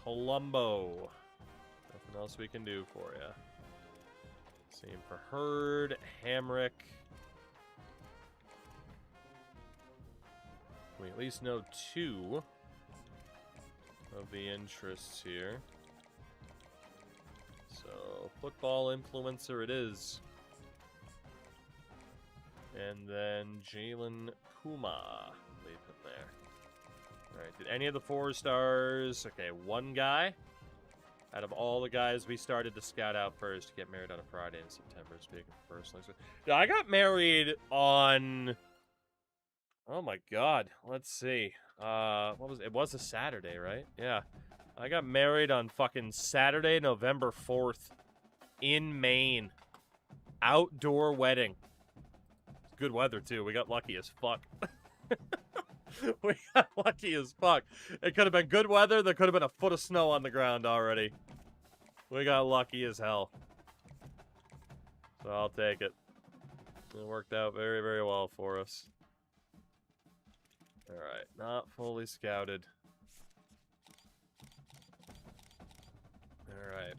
Colombo. Nothing else we can do for you. Same for Hurd. Hamrick. We at least know 2 of the interests here. So, football influencer it is. And then Jalen Kuma. Leave him there. Alright, did any of the 4 stars... Okay, 1 guy. Out of all the guys we started to scout out first to get married on a Friday in September, speaking personally. Yeah, I got married on... Oh my god, let's see. What was it? It was a Saturday, right? Yeah. I got married on fucking Saturday, November 4th. In Maine. Outdoor wedding. Good weather, too. We got lucky as fuck. We got lucky as fuck. It could have been good weather. There could have been a foot of snow on the ground already. We got lucky as hell. So I'll take it. It worked out very, very well for us. Alright, not fully scouted. Alright.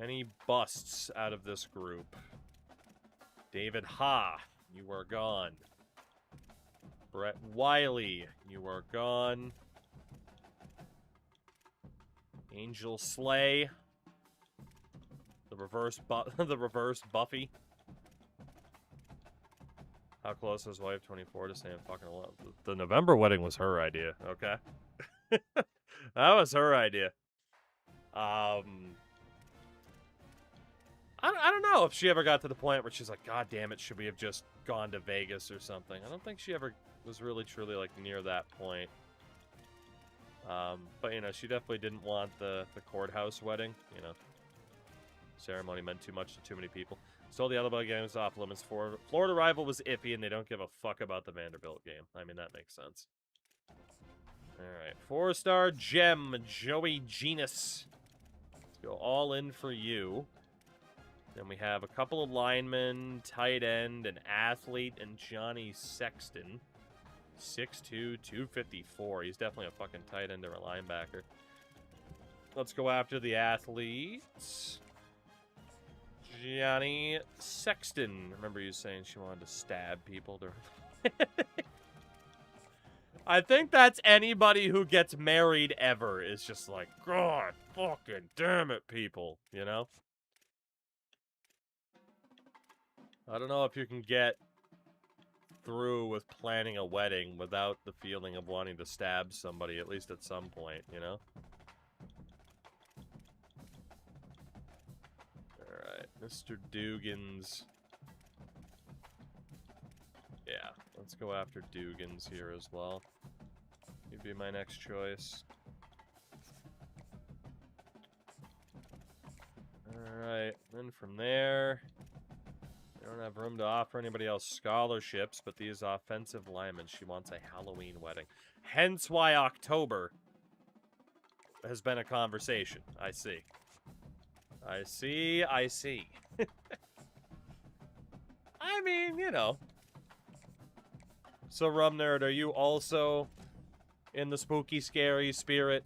Any busts out of this group? David Ha, you are gone. Brett Wiley, you are gone. Angel Slay. The reverse Buffy. How close is wife 24 to saying fucking 11? The November wedding was her idea, okay? That was her idea. I don't know if she ever got to the point where she's like, God damn it, should we have just gone to Vegas or something? I don't think she ever was really, truly, like, near that point. But, you know, she definitely didn't want the courthouse wedding, you know. Ceremony meant too much to too many people. Stole the Alabama games off limits. Florida rival was iffy, and they don't give a fuck about the Vanderbilt game. I mean, that makes sense. Alright, 4-star gem, Joey Genus. Let's go all in for you. Then we have a couple of linemen, tight end, an athlete, and Johnny Sexton. 6'2", 254. He's definitely a fucking tight end or a linebacker. Let's go after the athletes. Gianni Sexton. Remember you saying she wanted to stab people during... I think that's anybody who gets married ever is just like, God fucking damn it, people, you know? I don't know if you can get through with planning a wedding without the feeling of wanting to stab somebody, at least at some point, you know? Alright, Mr. Dugan's. Yeah, let's go after Dugan's here as well. He'd be my next choice. Alright, then from there... I don't have room to offer anybody else scholarships, but these offensive linemen, she wants a Halloween wedding. Hence why October has been a conversation. I see. I see. I mean, you know. So, Rum Nerd, are you also in the spooky, scary spirit?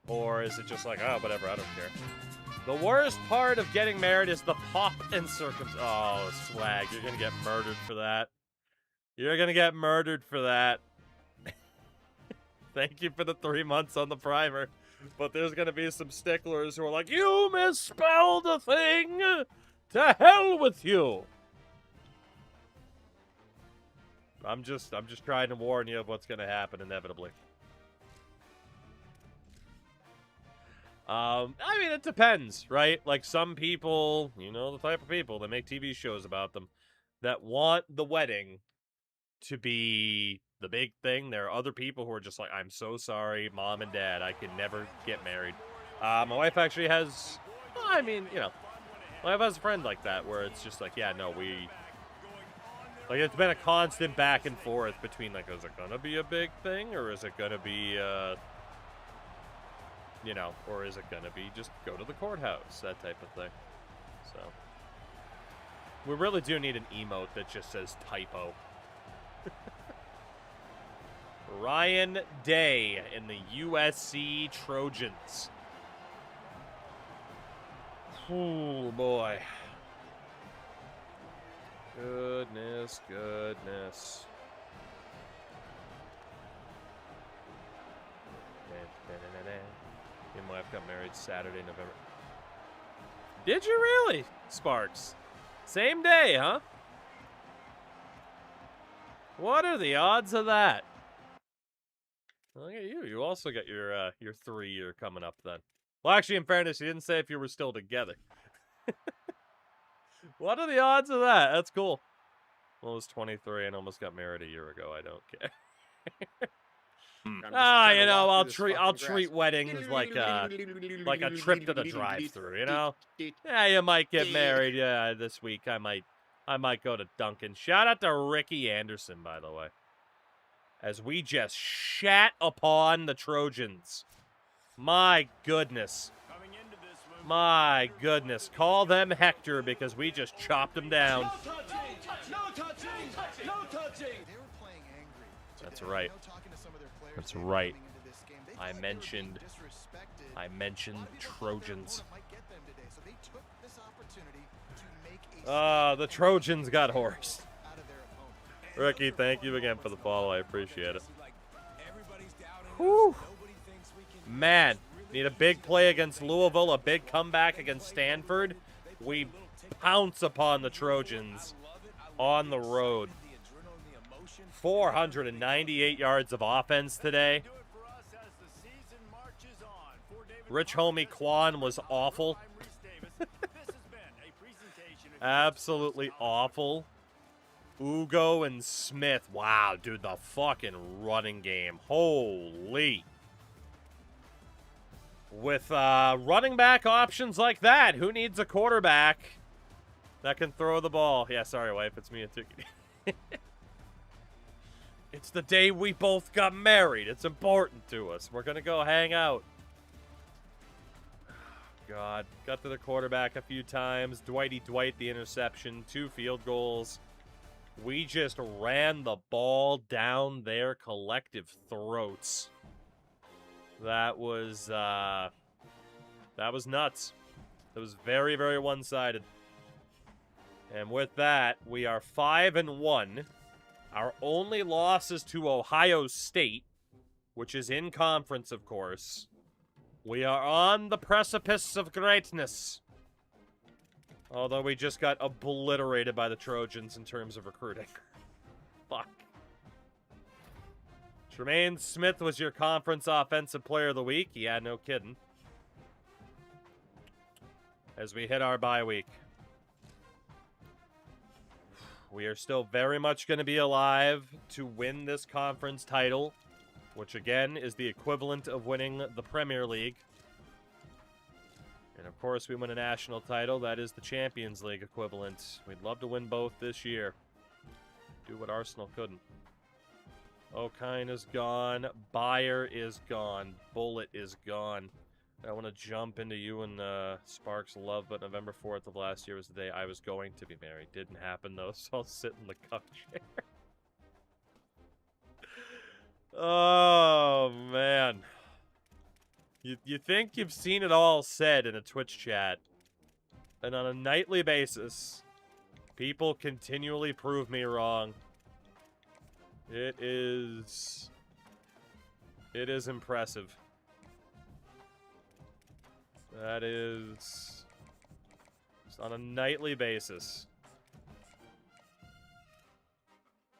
Or is it just like, oh, whatever, I don't care. The worst part of getting married is the pop and Oh, swag. You're gonna get murdered for that. You're gonna get murdered for that. Thank you for the 3 months on the primer. But there's gonna be some sticklers who are like, you misspelled a thing! To hell with you! I'm just trying to warn you of what's gonna happen inevitably. I mean, it depends, right? Like, some people, you know the type of people that make TV shows about them, that want the wedding to be the big thing. There are other people who are just like, I'm so sorry, Mom and Dad, I can never get married. My wife actually has, I mean, you know, my wife has a friend like that, where it's just like, yeah, no, like, it's been a constant back and forth between, like, is it gonna be a big thing, or is it gonna be, you know, or is it gonna be just go to the courthouse, that type of thing. So, we really do need an emote that just says typo. Ryan Day in the USC Trojans. Oh boy. Goodness. Me and my wife got married Saturday, November. Did you really, Sparks? Same day, huh? What are the odds of that? Look at you. You also got your 3-year coming up then. Well, actually, in fairness, you didn't say if you were still together. What are the odds of that? That's cool. Well, I was 23 and almost got married a year ago. I don't care. You know, I'll treat weddings like a trip to the drive-thru, you know? Yeah, you might get married. Yeah, this week I might go to Dunkin'. Shout out to Ricky Anderson, by the way. As we just shat upon the Trojans. My goodness. My goodness. Call them Hector because we just chopped them down. No touching! They were playing angry. That's right. That's right. I mentioned Trojans. The Trojans got horsed. Ricky, thank you again for the follow. I appreciate it. Whew. Man, need a big play against Louisville, a big comeback against Stanford. We pounce upon the Trojans on the road. 498 yards of offense today. Rich Homie Quan was awful. Absolutely awful. Ugo and Smith. Wow, dude, the fucking running game. Holy. With running back options like that, who needs a quarterback that can throw the ball? Yeah, sorry, wife, it's me and Tiki. It's the day we both got married. It's important to us. We're going to go hang out. God. Got to the quarterback a few times. Dwight, the interception. 2 field goals. We just ran the ball down their collective throats. That was That was nuts. It was very, very one-sided. And with that, we are 5-1. Our only loss is to Ohio State, which is in conference, of course. We are on the precipice of greatness. Although we just got obliterated by the Trojans in terms of recruiting. Fuck. Tremaine Smith was your conference offensive player of the week. Yeah, no kidding. As we hit our bye week. We are still very much going to be alive to win this conference title, which again is the equivalent of winning the Premier League. And of course, we win a national title. That is the Champions League equivalent. We'd love to win both this year. Do what Arsenal couldn't. O'Kine is gone. Bayer is gone. Bullet is gone. I want to jump into you and Sparks' love, but November 4th of last year was the day I was going to be married. Didn't happen, though, so I'll sit in the cup chair. Oh, man. You think you've seen it all said in a Twitch chat, and on a nightly basis, people continually prove me wrong. It is impressive. That is on a nightly basis.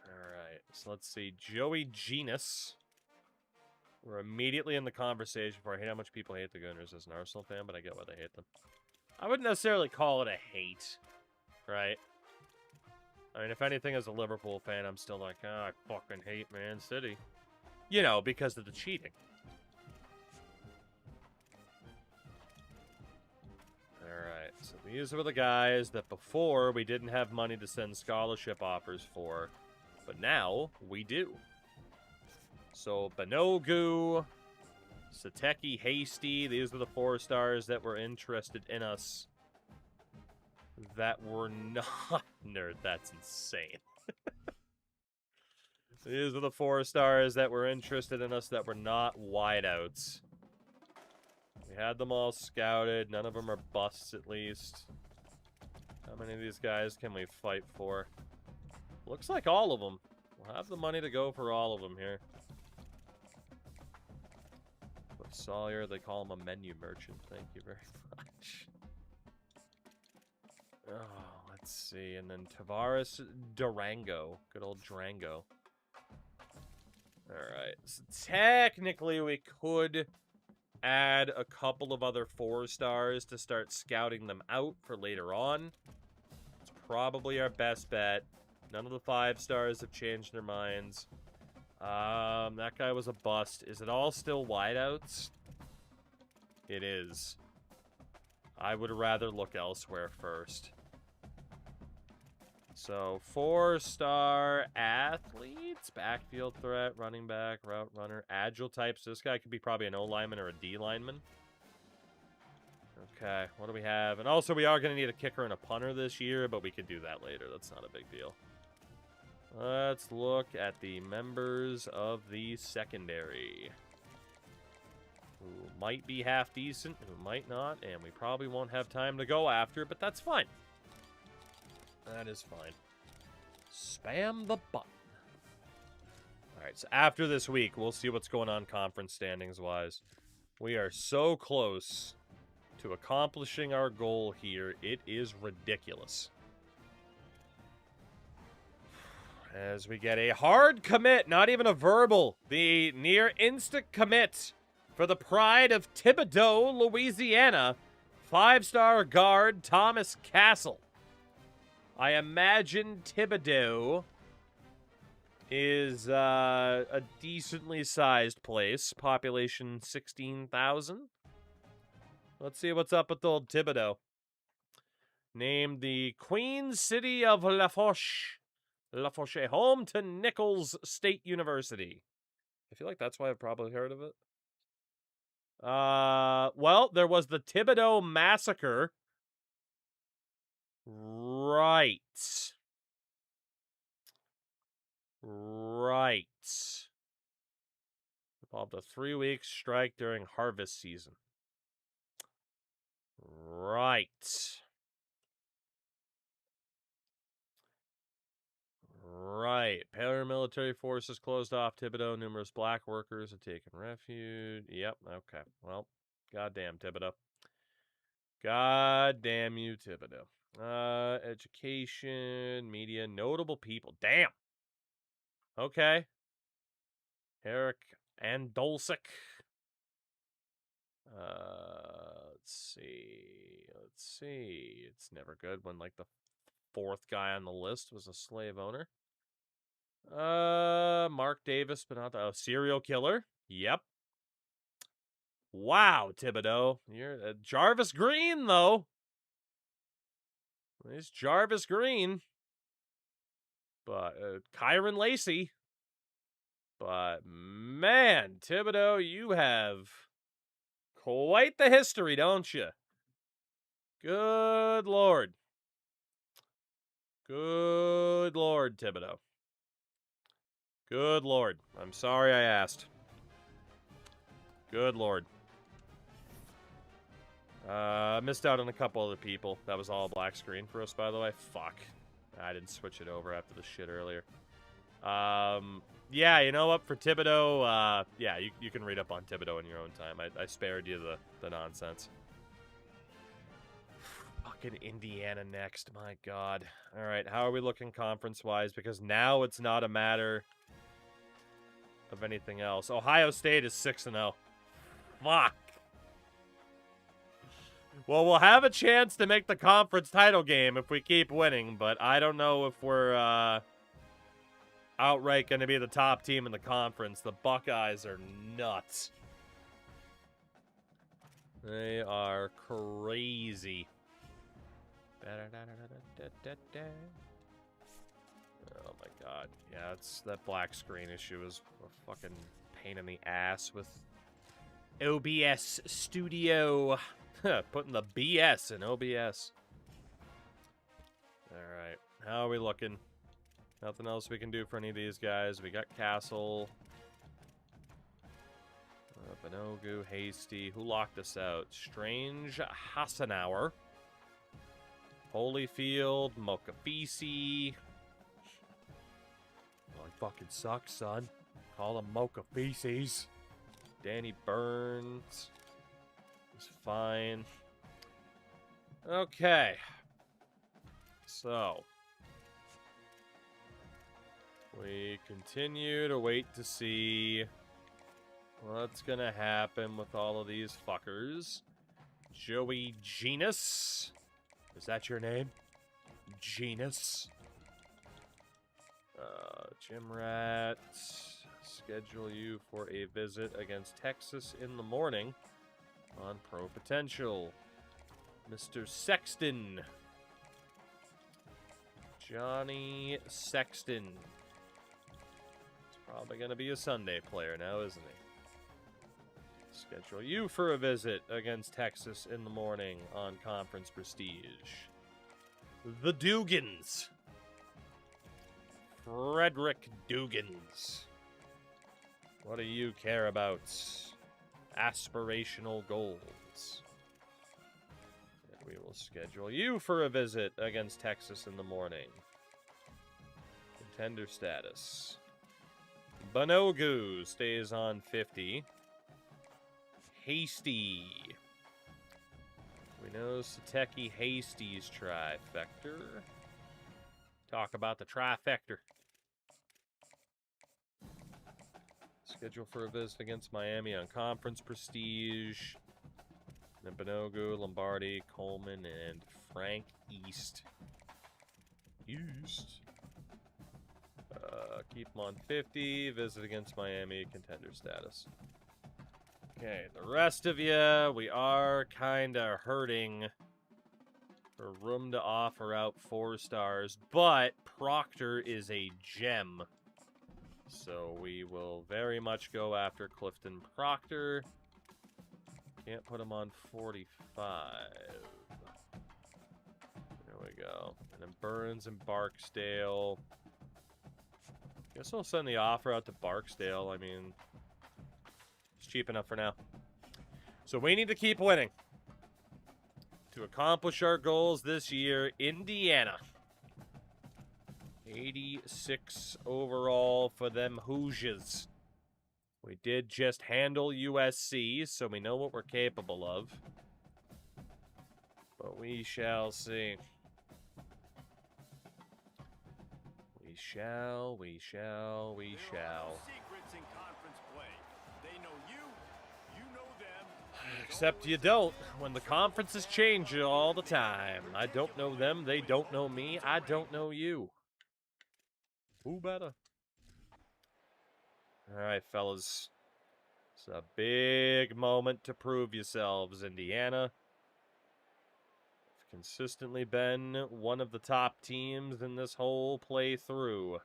Alright, so let's see. Joey Genus. We're immediately in the conversation for I hate how much people hate the Gunners as an Arsenal fan, but I get why they hate them. I wouldn't necessarily call it a hate, right? I mean, if anything, as a Liverpool fan, I'm still like, oh, I fucking hate Man City. You know, because of the cheating. Alright, so these were the guys that before we didn't have money to send scholarship offers for, but now we do. So, Banogu, Sateki Hasty, these were the 4 stars that were interested in us. That were not... Nerd, that's insane. These are the 4 stars that were interested in us that were not wideouts. We had them all scouted. None of them are busts, at least. How many of these guys can we fight for? Looks like all of them. We'll have the money to go for all of them here. But Sawyer, they call him a menu merchant. Thank you very much. Oh, let's see. And then Tavares Durango. Good old Durango. Alright. So technically, we could add a couple of other 4 stars to start scouting them out for later on. It's probably our best bet. None of the 5 stars have changed their minds. That guy was a bust. Is it all still wideouts? It is. I would rather look elsewhere first. So, 4-star athletes, backfield threat, running back, route runner, agile types. So this guy could be probably an O-lineman or a D-lineman. Okay, what do we have? And also, we are going to need a kicker and a punter this year, but we could do that later. That's not a big deal. Let's look at the members of the secondary. Who might be half decent, who might not, and we probably won't have time to go after, but that's fine. That is fine. Spam the button. Alright, so after this week, we'll see what's going on conference standings-wise. We are so close to accomplishing our goal here. It is ridiculous. As we get a hard commit, not even a verbal. The near instant commit for the pride of Thibodaux, Louisiana. 5-star guard Thomas Castle. I imagine Thibodaux is a decently sized place. Population 16,000. Let's see what's up with old Thibodaux. Named the Queen City of La Fourche, home to Nichols State University. I feel like that's why I've probably heard of it. Well, there was the Thibodaux Massacre. Right. Involved a 3-week strike during harvest season. Right. Right. Paramilitary forces closed off Thibodeau. Numerous black workers have taken refuge. Yep. Okay. Well, goddamn Thibodeau. God damn you, Thibodeau. Education, media, notable people. Damn. Okay. Eric Andolsik. Let's see. Let's see. It's never good when like the fourth guy on the list was a slave owner. Mark Davis, but not the serial killer. Yep. Wow, Thibodeau. You're Jarvis Green though. There's Jarvis Green. But Kyron Lacey. But man, Thibodeau, you have quite the history, don't you? Good Lord. Good Lord, Thibodeau. Good Lord. I'm sorry I asked. Good Lord. Missed out on a couple other people. That was all black screen for us, by the way. Fuck. I didn't switch it over after the shit earlier. Yeah, you know what? For Thibodeau, yeah, you can read up on Thibodeau in your own time. I spared you the nonsense. Fucking Indiana next. My God. All right, how are we looking conference-wise? Because now it's not a matter of anything else. Ohio State is 6-0. Fuck. Well, we'll have a chance to make the conference title game if we keep winning, but I don't know if we're outright going to be the top team in the conference. The Buckeyes are nuts. They are crazy. Oh my God. Yeah, that black screen issue is a fucking pain in the ass with OBS Studio. Putting the BS in OBS. Alright. How are we looking? Nothing else we can do for any of these guys. We got Castle. Benogu, Hasty. Who locked us out? Strange Hassanauer. Holyfield, Mokafisi. Oh, he fucking sucks, son. Call him Mokafisis. Danny Burns. He's fine. Okay. So. We continue to wait to see what's gonna happen with all of these fuckers. Joey Genus. Is that your name? Genus. Jim Rat. Schedule you for a visit against Texas in the morning on Pro Potential. Mr. Sexton. Johnny Sexton. He's probably going to be a Sunday player now, isn't he? Schedule you for a visit against Texas in the morning on Conference Prestige. The Dugans. Frederick Dugans. What do you care about? Aspirational goals. And we will schedule you for a visit against Texas in the morning. Contender status. Banogu stays on 50. Hasty. We know Sateki Hasty's trifecta. Talk about the trifecta. Schedule for a visit against Miami on Conference Prestige. Then Banogu, Lombardi, Coleman, and Frank East. Keep him on 50. Visit against Miami. Contender status. Okay, the rest of you, we are kind of hurting for room to offer out 4 stars, but Proctor is a gem. So we will very much go after Clifton Proctor. Can't put him on 45. There we go. And then Burns and Barksdale. Guess we'll send the offer out to Barksdale. I mean, it's cheap enough for now. So we need to keep winning. to accomplish our goals this year. Indiana. 86 overall for them Hoosiers. We did just handle USC, so we know what we're capable of. But we shall see. We shall. Secrets in conference play. They know you know them. Except you don't. When the conferences change all the time. I don't know them, they don't know me, I don't know you. Who better? Alright, fellas. It's a big moment to prove yourselves, Indiana. Consistently been one of the top teams in this whole playthrough.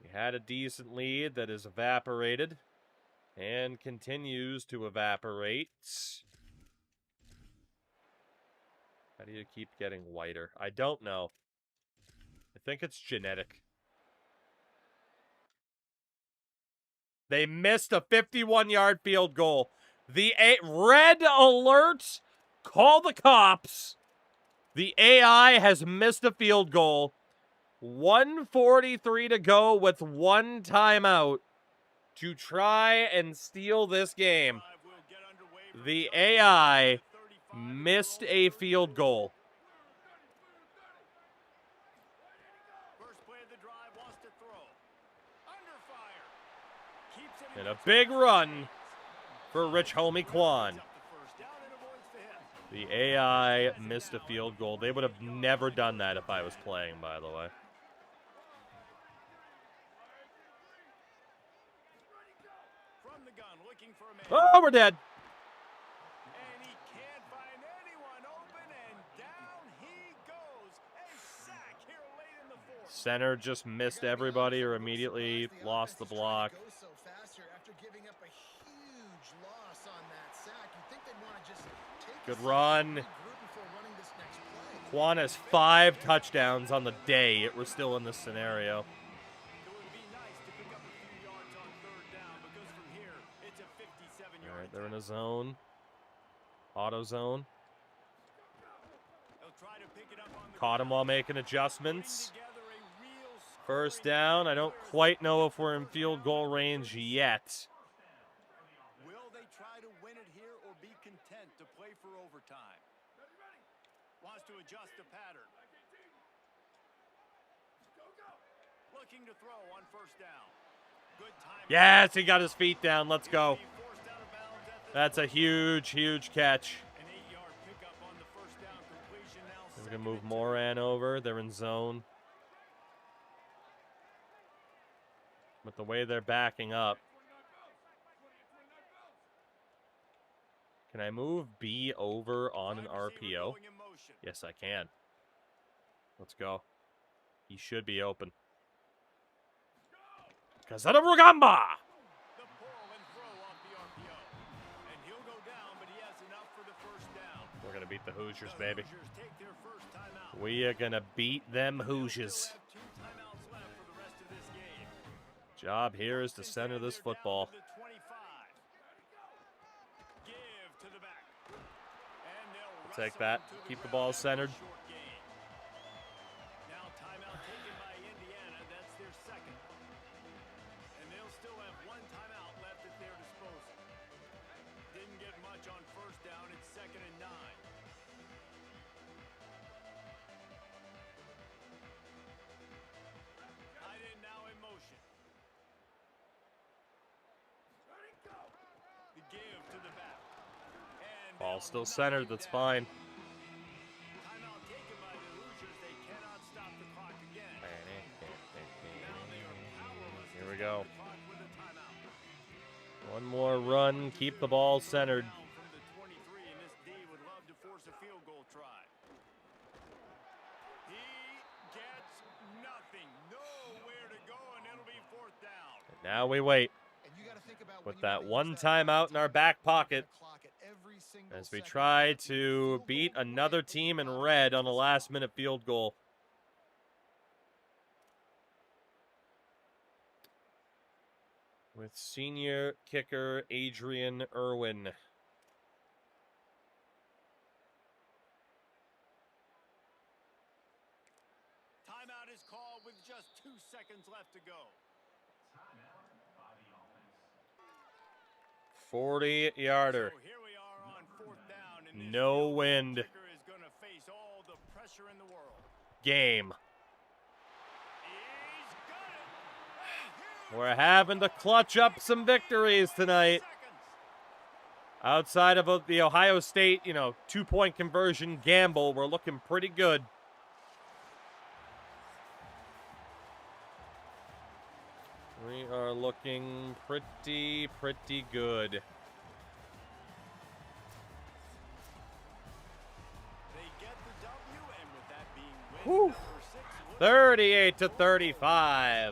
We had a decent lead that has evaporated and continues to evaporate. How do you keep getting whiter? I don't know. I think it's genetic. They missed a 51-yard field goal. The red alert! Call the cops. The AI has missed a field goal. 1:43 to go with one timeout to try and steal this game. The AI missed a field goal. First play of the drive wants to throw. Under fire. Keeps it And a big run for Rich Homie Quan. The AI missed a field goal. They would have never done that if I was playing, by the way. From the gun, looking for a man. Oh, we're dead. And he can't find anyone open, and down he goes. A sack here late in the fourth. Center just missed everybody or immediately lost the block. Good run. Quan has 5 touchdowns on the day. We're still in this scenario. It would be nice to pick up a few yards on third down because from here it's a 57-yard. All right, they're in a zone. Auto zone. They'll try to pick it up on the Caught him while making adjustments. together a real First down. I don't quite know if we're in field goal range yet. Will they try to win it here or be content to play for overtime? Wants to adjust the pattern. Looking to throw on first down. Good time. Yes, he got his feet down. Let's go. That's a huge, huge catch. An 8-yard pickup on the first down completion now. We're going to move Moran over. They're in zone. With the way they're backing up. Can I move B over on an RPO? Yes, I can. Let's go. He should be open. Casada Rugamba! The pull and throw off the RPO. And he'll go down, but he has enough for the first down. We're going to beat the Hoosiers, baby. Hoosiers take their first timeout. We are going to beat them Hoosiers. Have 2 timeouts left for the rest of this game. Job here is to center this football. Down to the 25. Give to the back. And they'll Take wrestle that. him to the Keep the ground ball after a centered. short gain. Now timeout taken by Indiana. That's their second. And they'll still have 1 timeout left at their disposal. Didn't get much on first down. It's 2nd and 9. Tight end now in motion. The give to the back. And Ball they'll still knock centered. him That's down. fine. Timeout taken by the Hoosiers. They cannot stop the clock again. Now they are powerless to Here we stop go. the clock with a timeout. One more run. Keep the ball centered. Down from the 23, and this D would love to force a field goal try. He gets nothing. Nowhere to go, and it'll be 4th down. Now we wait. With that one timeout in our back pocket as we try to beat another team in red on a last-minute field goal. With senior kicker Adrian Irwin. seconds left to go. 40-yarder. So here we are on 4th down, and this No field goal wind. kicker is going to face all the pressure in the world. Game. He's got it. And here We're having to clutch up some victories tonight. seconds. Outside of the Ohio State, 2-point conversion gamble, we're looking pretty good. We are looking pretty good. They get the W, and with that being Whew. win number 6, 38-35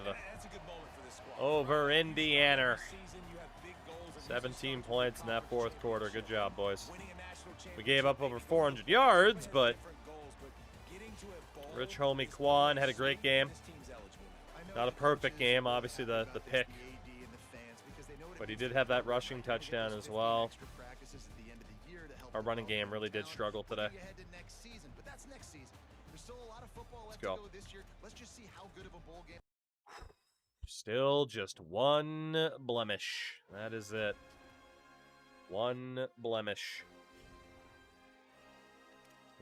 That's a good moment for this squad. over Indiana. Season, you have big goals and 17 points in that fourth quarter. Good job, boys. winning a national We gave up over championship 400 yards, but different goals, but getting to a bowl, Rich Homie Quan had a great game. this team's eligible now. Not a perfect game, obviously the pick, but he did have that rushing touchdown as well. Our running game really did struggle today. Let's go. Still just one blemish. That is it. One blemish.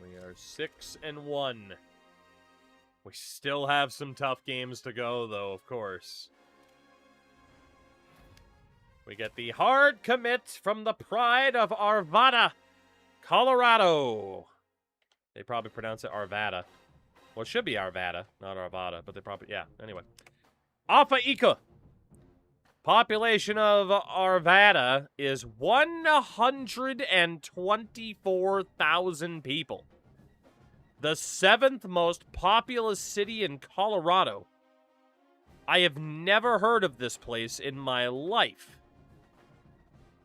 We are 6-1. We still have some tough games to go, though, of course. We get the hard commit from the pride of Arvada, Colorado. They probably pronounce it Arvada. Well, it should be Arvada, not Arvada, but they probably, yeah, anyway. Alpha Ika. Population of Arvada is 124,000 people. The 7th most populous city in Colorado. I have never heard of this place in my life.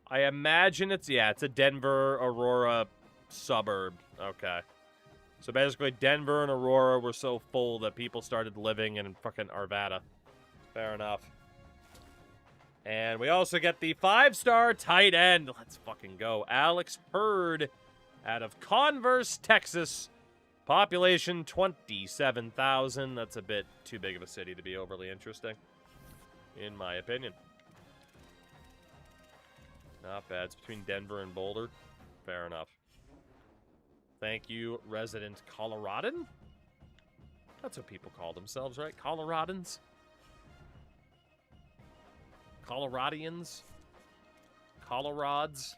I imagine it's a Denver, Aurora suburb. Okay. So basically Denver and Aurora were so full that people started living in fucking Arvada. Fair enough. And we also get the 5-star tight end. Let's fucking go. Alex Hurd out of Converse, Texas. Population 27,000. That's a bit too big of a city to be overly interesting, in my opinion. Not bad. It's between Denver and Boulder. Fair enough. Thank you, resident Coloradan. That's what people call themselves, right? Coloradans? Coloradians? Colorads?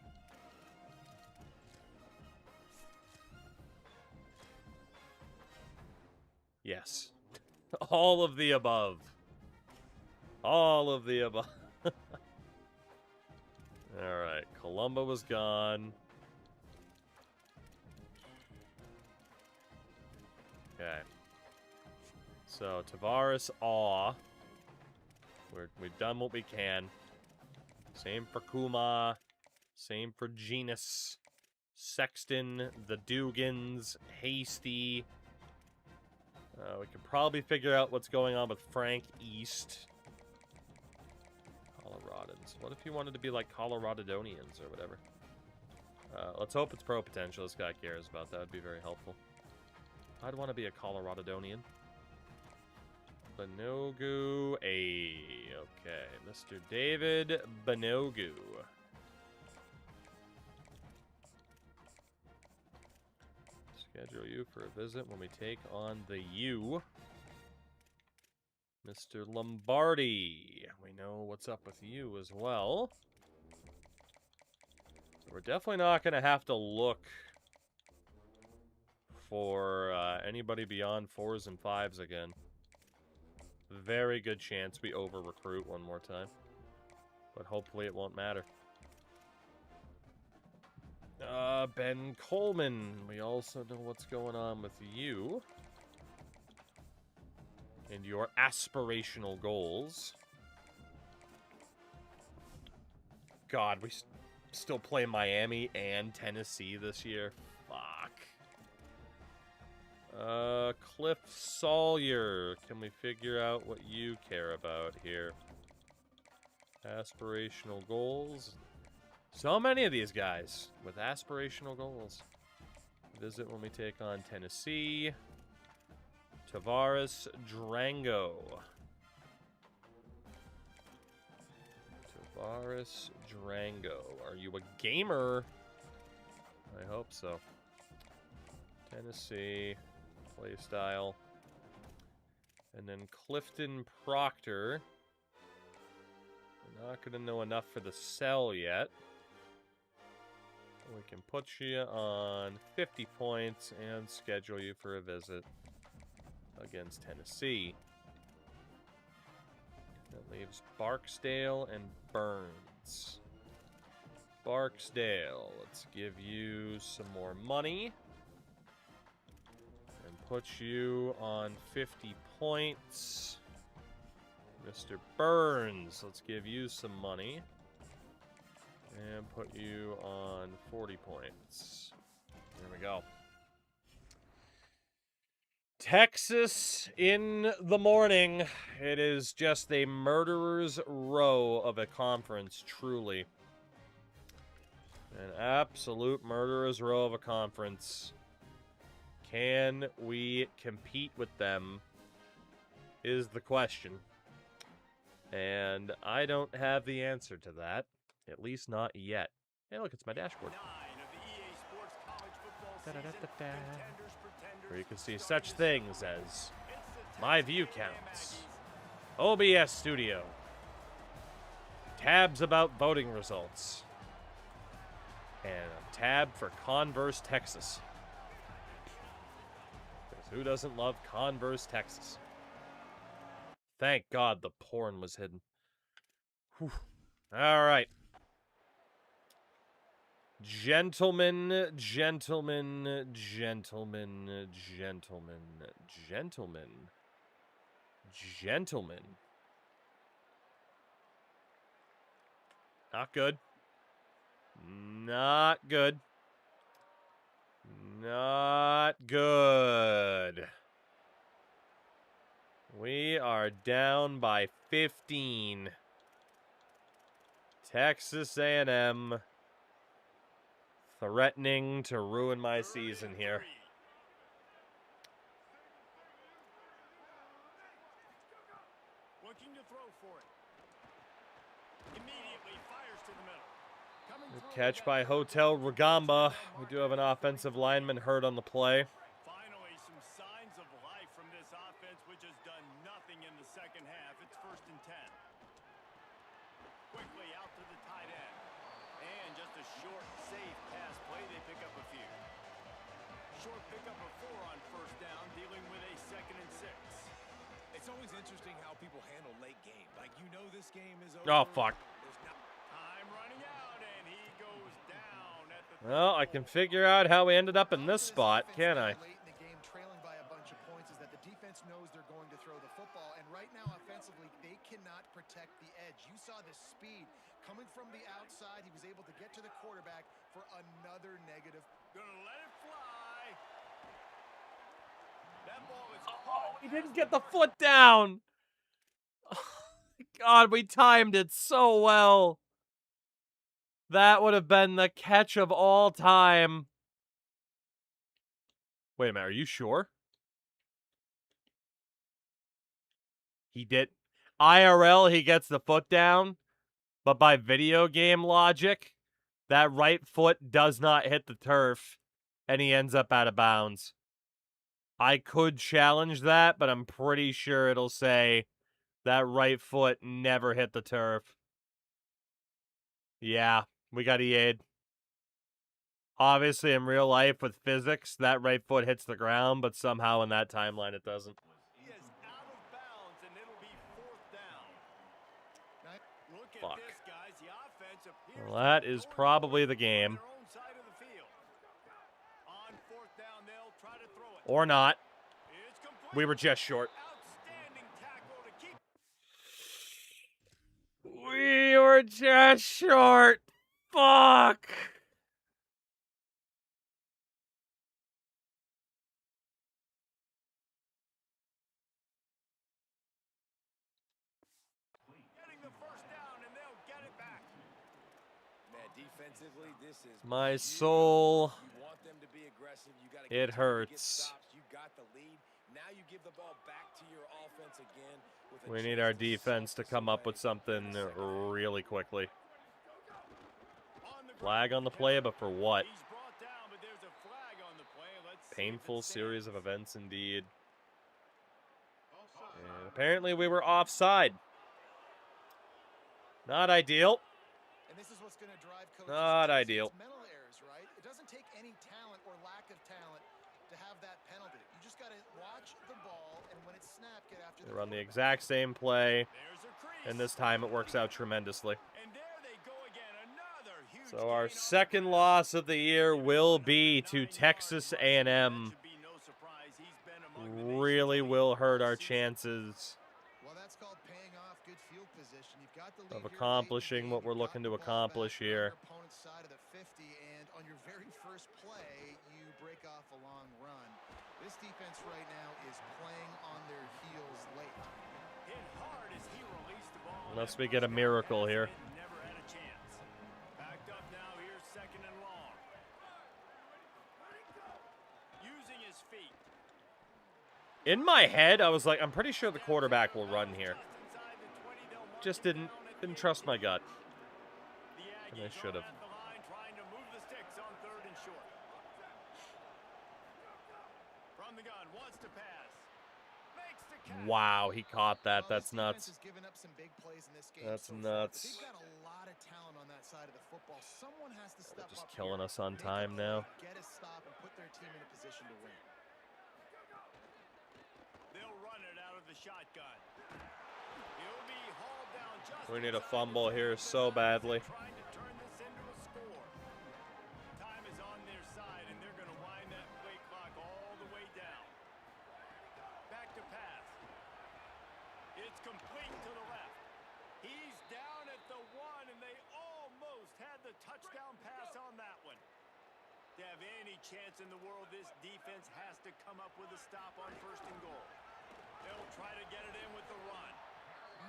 Yes. All of the above. All of the above. Alright, Columba was gone. Okay. So, Tavares, Awe. We've done what we can. Same for Kuma. Same for Genus. Sexton, the Dugans, Hasty. We could probably figure out what's going on with Frank East. Coloradans. What if he wanted to be like Coloradonians or whatever? Let's hope it's pro potential. This guy cares about that. Would be very helpful. I'd want to be a Coloradonian. Banogu. Okay. Mr. David Banogu. Schedule you for a visit when we take on the U. Mr. Lombardi. We know what's up with you as well. We're definitely not going to have to look for anybody beyond 4s and 5s again. Very good chance we over-recruit one more time. But hopefully it won't matter. Ben Coleman. We also know what's going on with you. And your aspirational goals. God, we still play Miami and Tennessee this year. Fuck. Cliff Sawyer. Can we figure out what you care about here? Aspirational goals. So many of these guys with aspirational goals. Visit when we take on Tennessee. Tavares Drango. Boris Drango. Are you a gamer? I hope so. Tennessee. Play style. And then Clifton Proctor. We're not going to know enough for the sell yet. We can put you on 50 points and schedule you for a visit against Tennessee. That leaves Barksdale and Burns. Barksdale, let's give you some more money. And put you on 50 points. Mr. Burns, let's give you some money. And put you on 40 points. There we go. Texas in the morning. It is just a murderer's row of a conference, truly. An absolute murderer's row of a conference. Can we compete with them? Is the question. And I don't have the answer to that. At least not yet. Hey, look, it's my dashboard. Where you can see such things as my view counts, OBS Studio, tabs about voting results, and a tab for Converse, Texas. Because who doesn't love Converse, Texas? Thank God the porn was hidden. Whew. All right. Gentlemen, gentlemen, gentlemen, gentlemen, gentlemen, gentlemen. Not good. Not good. Not good. We are down by 15. Texas A&M threatening to ruin my season here. Looking to throw for it. Immediately fires to the middle. Good catch by Hotel Rugamba. We do have an offensive lineman hurt on the play. Finally, some signs of life from this offense, which has done nothing in the second half. It's 1st and 10. Quickly out to the tight end. And just a short, safe pass play. They pick up a few. Short pickup of 4 on 1st down, dealing with a 2nd and 6. It's always interesting how people handle late game. Like, you know this game is over. Oh, fuck. Time running out, and he goes down at the... Well, I can figure out how we ended up in this spot, can't I? Late in the game, trailing by a bunch of points, is that the defense knows they're going to throw the football, and right now, offensively, they cannot protect the edge. You saw the speed coming from the outside. He was able to get to the quarterback for another negative. Gonna let it fly. That ball is He didn't get the foot down. God, we timed it so well. That would have been the catch of all time. Wait a minute, are you sure? He did. IRL, he gets the foot down. But by video game logic, that right foot does not hit the turf. And he ends up out of bounds. I could challenge that, but I'm pretty sure it'll say that right foot never hit the turf. Yeah, we got EA'd. Obviously, in real life with physics, that right foot hits the ground, but somehow in that timeline it doesn't. He is out of bounds, and it'll be 4th down. Look at Fuck. this, guys. The offense appears Well, that to be is going probably the on game. their own side of the field. On 4th down, they'll try to throw it. Or not. It's complete. We were just short. Outstanding tackle to keep. We were just short. Fuck. Getting the 1st down, and they'll get it back. Man, defensively, this is My soul. You want them to be aggressive. You gotta It get time to get hurts. stops. You got the lead. Now you give the ball back to your offense again. With a We need chance our to defense to suck come this up with away something in the second half. really quickly. Flag on the play, but for what? He's brought down, but there's a flag on the play. Let's see if Painful it series of stands. events indeed. And apparently we were offside. Not ideal. And this is what's going to drive coaches Not crazy. ideal. It's mental errors, right? It doesn't take any talent or lack of talent to have that penalty. You just got to watch the ball, and when it's snapped, get after They the run the quarterback. exact same play, There's a crease. and this time it works out tremendously. And there they go again. Another huge So our gain on the second ground. loss of the year will be to 9 Texas yards rushing. That A&M. should be no surprise. He's been among the nation's Really elite will hurt all our season. chances Well, that's called paying off good field position. You've got the lead of here late in the accomplishing game. what we're You've looking got to the ball accomplish back on here. your opponent's side of the 50, and on your very first play, you break off a long run. This defense right now is playing on their heels late. Hit hard as he released the ball. Unless That we get a first miracle pass here. hit, never had a chance. Backed up now. Here's second and long. Using his feet. In my head, I was like, I'm pretty sure the quarterback will run here. Just inside the 20, they'll mark Just it didn't down at didn't the trust my 18. gut. The And I Aggies should are have. at the line trying to move the sticks on third and short. From the gun, wants to pass. Makes the catch. Wow, he caught that. Well, That's this defense nuts. has given up some big plays in this game That's so far, but nuts. they've got a lot of talent on that side of the football. Someone has to step Just up killing here, us on make a time play, now. get a stop, and put their team in a position to win. They'll run it out of the shotgun. He'll be hauled down just We need a inside fumble the here 20, so badly. trying to turn this into a score. Time is on their side, and they're going to wind that play clock all the way down. Back to pass. It's complete to the left. He's down at the 1, and they almost had the touchdown pass on that one. To have any chance in the world, this defense has to come up with a stop on first and goal. They'll try to get it in with the run.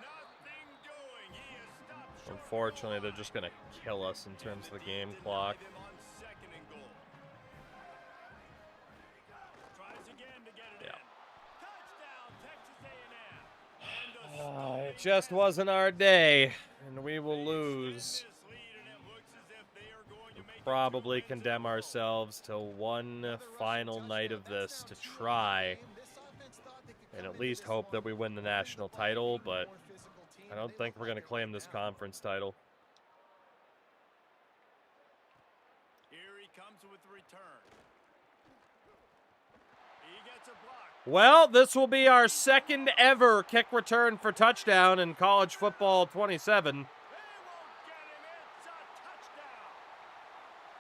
Nothing doing. He is stopped short of the Unfortunately, goal they're line. just going to kill us in terms of the game Deny clock. them on second and goal. Tries again to get it Yeah. in. Touchdown, Texas A&M. And a It just wasn't our day, and we will lose. Probably condemn ourselves to one final night of this to try and at least hope that we win the national title, but I don't think we're going to claim this conference title. Here he comes with the return. He gets a block. Well, this will be our second ever kick return for touchdown in college football 27. They won't get him. It's a touchdown.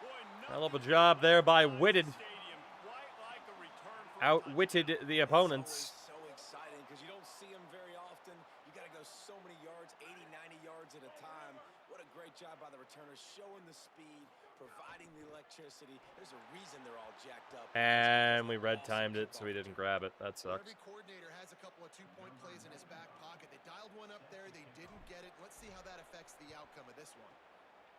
Boy, Hell of a nothing job there by inside the Witted. stadium. Quite like a return for a Outwitted touchdown. the opponents. It's always so exciting because you don't see them very often. You got to go so many yards, 80, 90 yards at a time. What a great job by the returners, showing the speed, providing the electricity. There's a reason they're all jacked up. And we red timed it, so we didn't grab it. That Well, sucks. every coordinator has a couple of two-point plays in his back pocket. They dialed one up there. They didn't get it. Let's see how that affects the outcome of this one.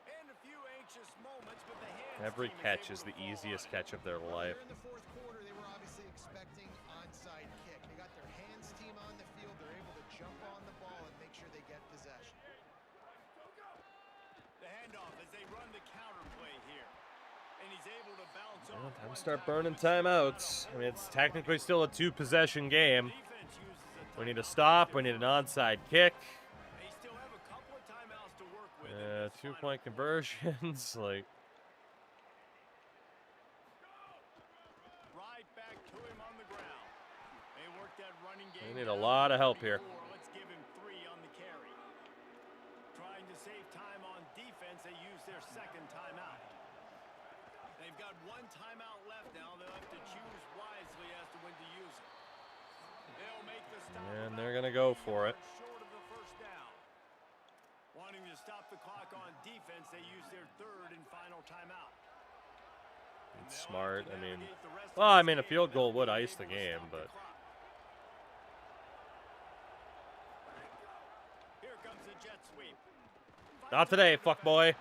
And a few anxious moments, but the hands Every team is catch able is to the fall on easiest it. catch of their life. Here in the fourth quarter, they were obviously expecting onside kick. They got their hands team on the field. They're able to jump on the ball and make sure they get possession. The handoff as they run the counter play here. And he's able to bounce Well, off time one to start tackle burning and set timeouts. I mean, it's technically still a two-possession game. Defense uses a We need a timeout stop. to We need an defend. onside kick. They still have a couple of timeouts to work with. in this final Two-point quarter. conversions. Like, Right back to him on the ground. They work that running game. we need a down lot to of help here. 34. Let's give him 3 on the carry. Trying to save time on defense, they use their second timeout. They've got one timeout left now. They'll have to choose wisely as to when to use it. They'll make the stop. And about they're gonna go 3 for it. yards short of the first down. Wanting to stop the clock on defense, they use their third and final timeout. it's They'll smart. have to I mean, navigate the rest of well, I this mean, a game field goal without would being ice the able to game, stop the but clock. Here comes the jet sweep. not today, fuck boy. And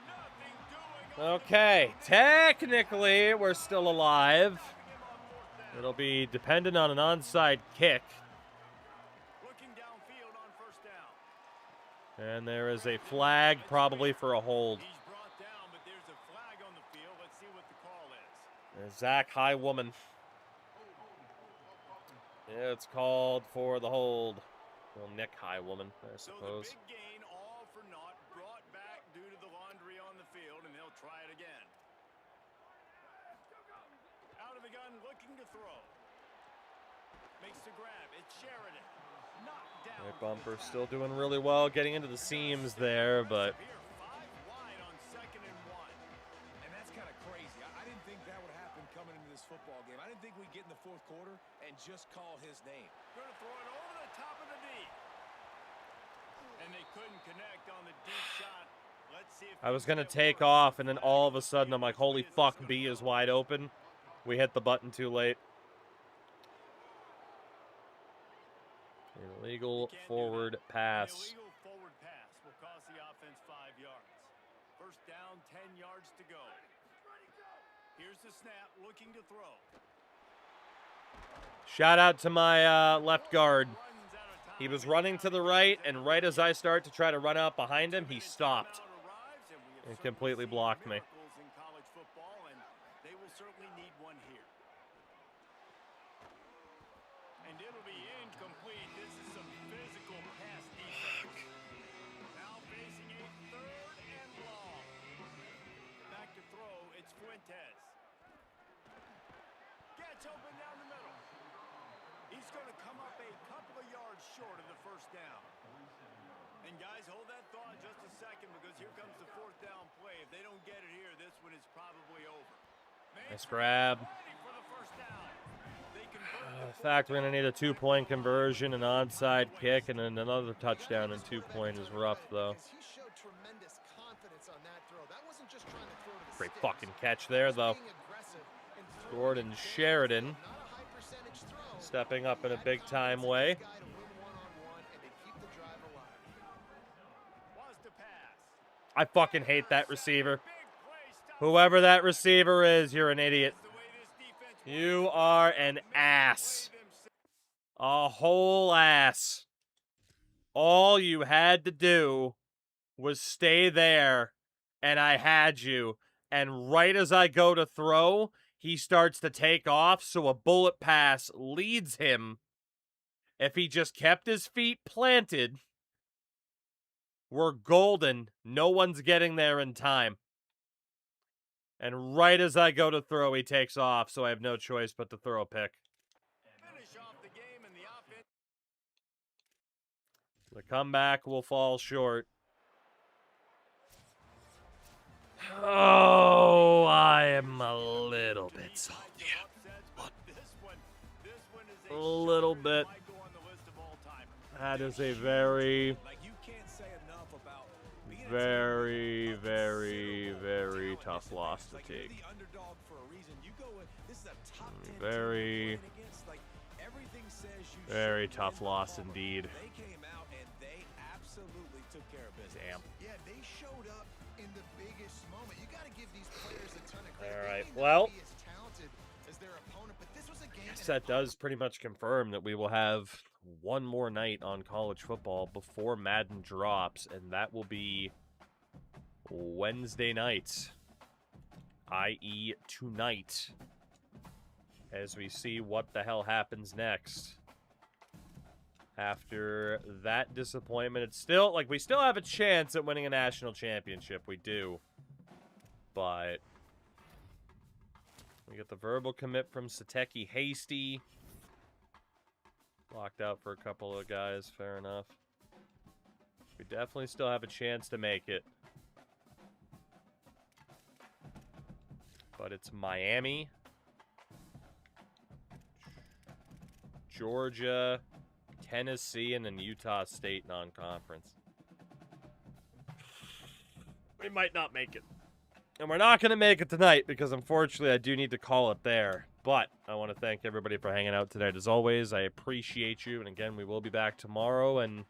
nothing doing on the Okay, technically we're still alive. It'll be dependent on an onside kick. Looking downfield on first down. And there is a flag probably for a hold. He's brought down, but there's a flag on the field. Let's see what the call is. Zach Highwoman. Yeah, it's called for the hold. Well, Nick Highwoman, I suppose. So the big gain, all for naught, brought back due to the laundry on the field, and they'll try it again. Out of the gun, looking to throw. Makes the grab. It's Sheridan. Knocked down. Right bumper still doing really well, getting into the seams there, but Five wide on 2nd and 1. And that's kind of crazy. I didn't think that would happen coming into this football game. I didn't think we'd get in the fourth quarter and just call his name. Going to throw it over the top of the D. And they couldn't connect on the deep shot. Let's see if I was going to take off, and then all of a sudden I'm like, holy fuck, B is wide open. We hit the button too late. Illegal forward pass. Illegal forward pass will cost the offense 5 yards. First down, 10 yards to go. Here's the snap, looking to throw. Shout out to my left guard. He was running to the right, and right as I start to try to run out behind him, he stopped and completely blocked me. In college football, and they will certainly need one here. And it'll be incomplete. This is some physical pass defense. Now facing a 3rd and long. Back to throw, it's Fuentes. Gets open down the middle. He's going to come up a couple of yards short of the first down. And guys, hold that thought just a second, because here comes the 4th down play. If they don't get it here, this one is probably over. Nice grab. Ready for the first down. They convert In fact, we're going to need a 2-point conversion, an onside kick, and then another touchdown, and 2-point is rough, though. He showed tremendous confidence on that throw. That wasn't just trying to throw to the Great sticks. fucking catch there, though. Being aggressive and throwing Gordon Sheridan not a high percentage throw. stepping up in a big-time way. Guy to win one-on-one and to keep the drive alive. was to pass. I fucking hate that receiver. Whoever that receiver is, you're an idiot. The way this defense You are an ass. A whole ass. All you had to do was stay there, and I had you. And right as I go to throw, he starts to take off, so a bullet pass leads him. If he just kept his feet planted, we're golden. No one's getting there in time. And right as I go to throw, he takes off, so I have no choice but to throw a pick. finish off the game, and the offense The comeback will fall short. Oh, I am a little bit salty. A little bit. That is a very, Like, you can't say enough about being a very, very, very tough loss to like, you're take. the underdog for a reason. You go in, this is a top 10 Very, team against, like, everything says you very should tough win loss football, but indeed. They came out and they absolutely took care of business. Damn. Yeah, they showed up in the biggest moment. You got to give these players a ton of credit. All They right, may not well, be as talented as their opponent, but this was a game. Yes, that does pretty much confirm that we will have one more night on college football before Madden drops, and that will be Wednesday night, i.e. tonight, as we see what the hell happens next. After that disappointment, it's still, like, we still have a chance at winning a national championship. We do. But we get the verbal commit from Sateki Hasty. Locked out for a couple of guys, fair enough. We definitely still have a chance to make it. But it's Miami, Georgia, Tennessee, and then Utah State non-conference. We might not make it. And we're not going to make it tonight because, unfortunately, I do need to call it there. But I want to thank everybody for hanging out tonight. As always, I appreciate you. And again, we will be back tomorrow. And,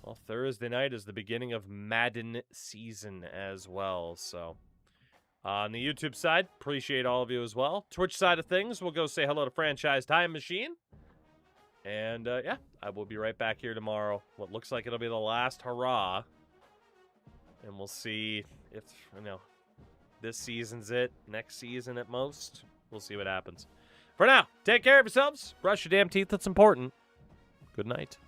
well, Thursday night is the beginning of Madden season as well. So, On the YouTube side, appreciate all of you as well. Twitch side of things, we'll go say hello to Franchise Time Machine. And, yeah, I will be right back here tomorrow. What looks like it'll be the last hurrah. And we'll see if, this season's it. Next season at most. We'll see what happens. For now, take care of yourselves. Brush your damn teeth. That's important. Good night.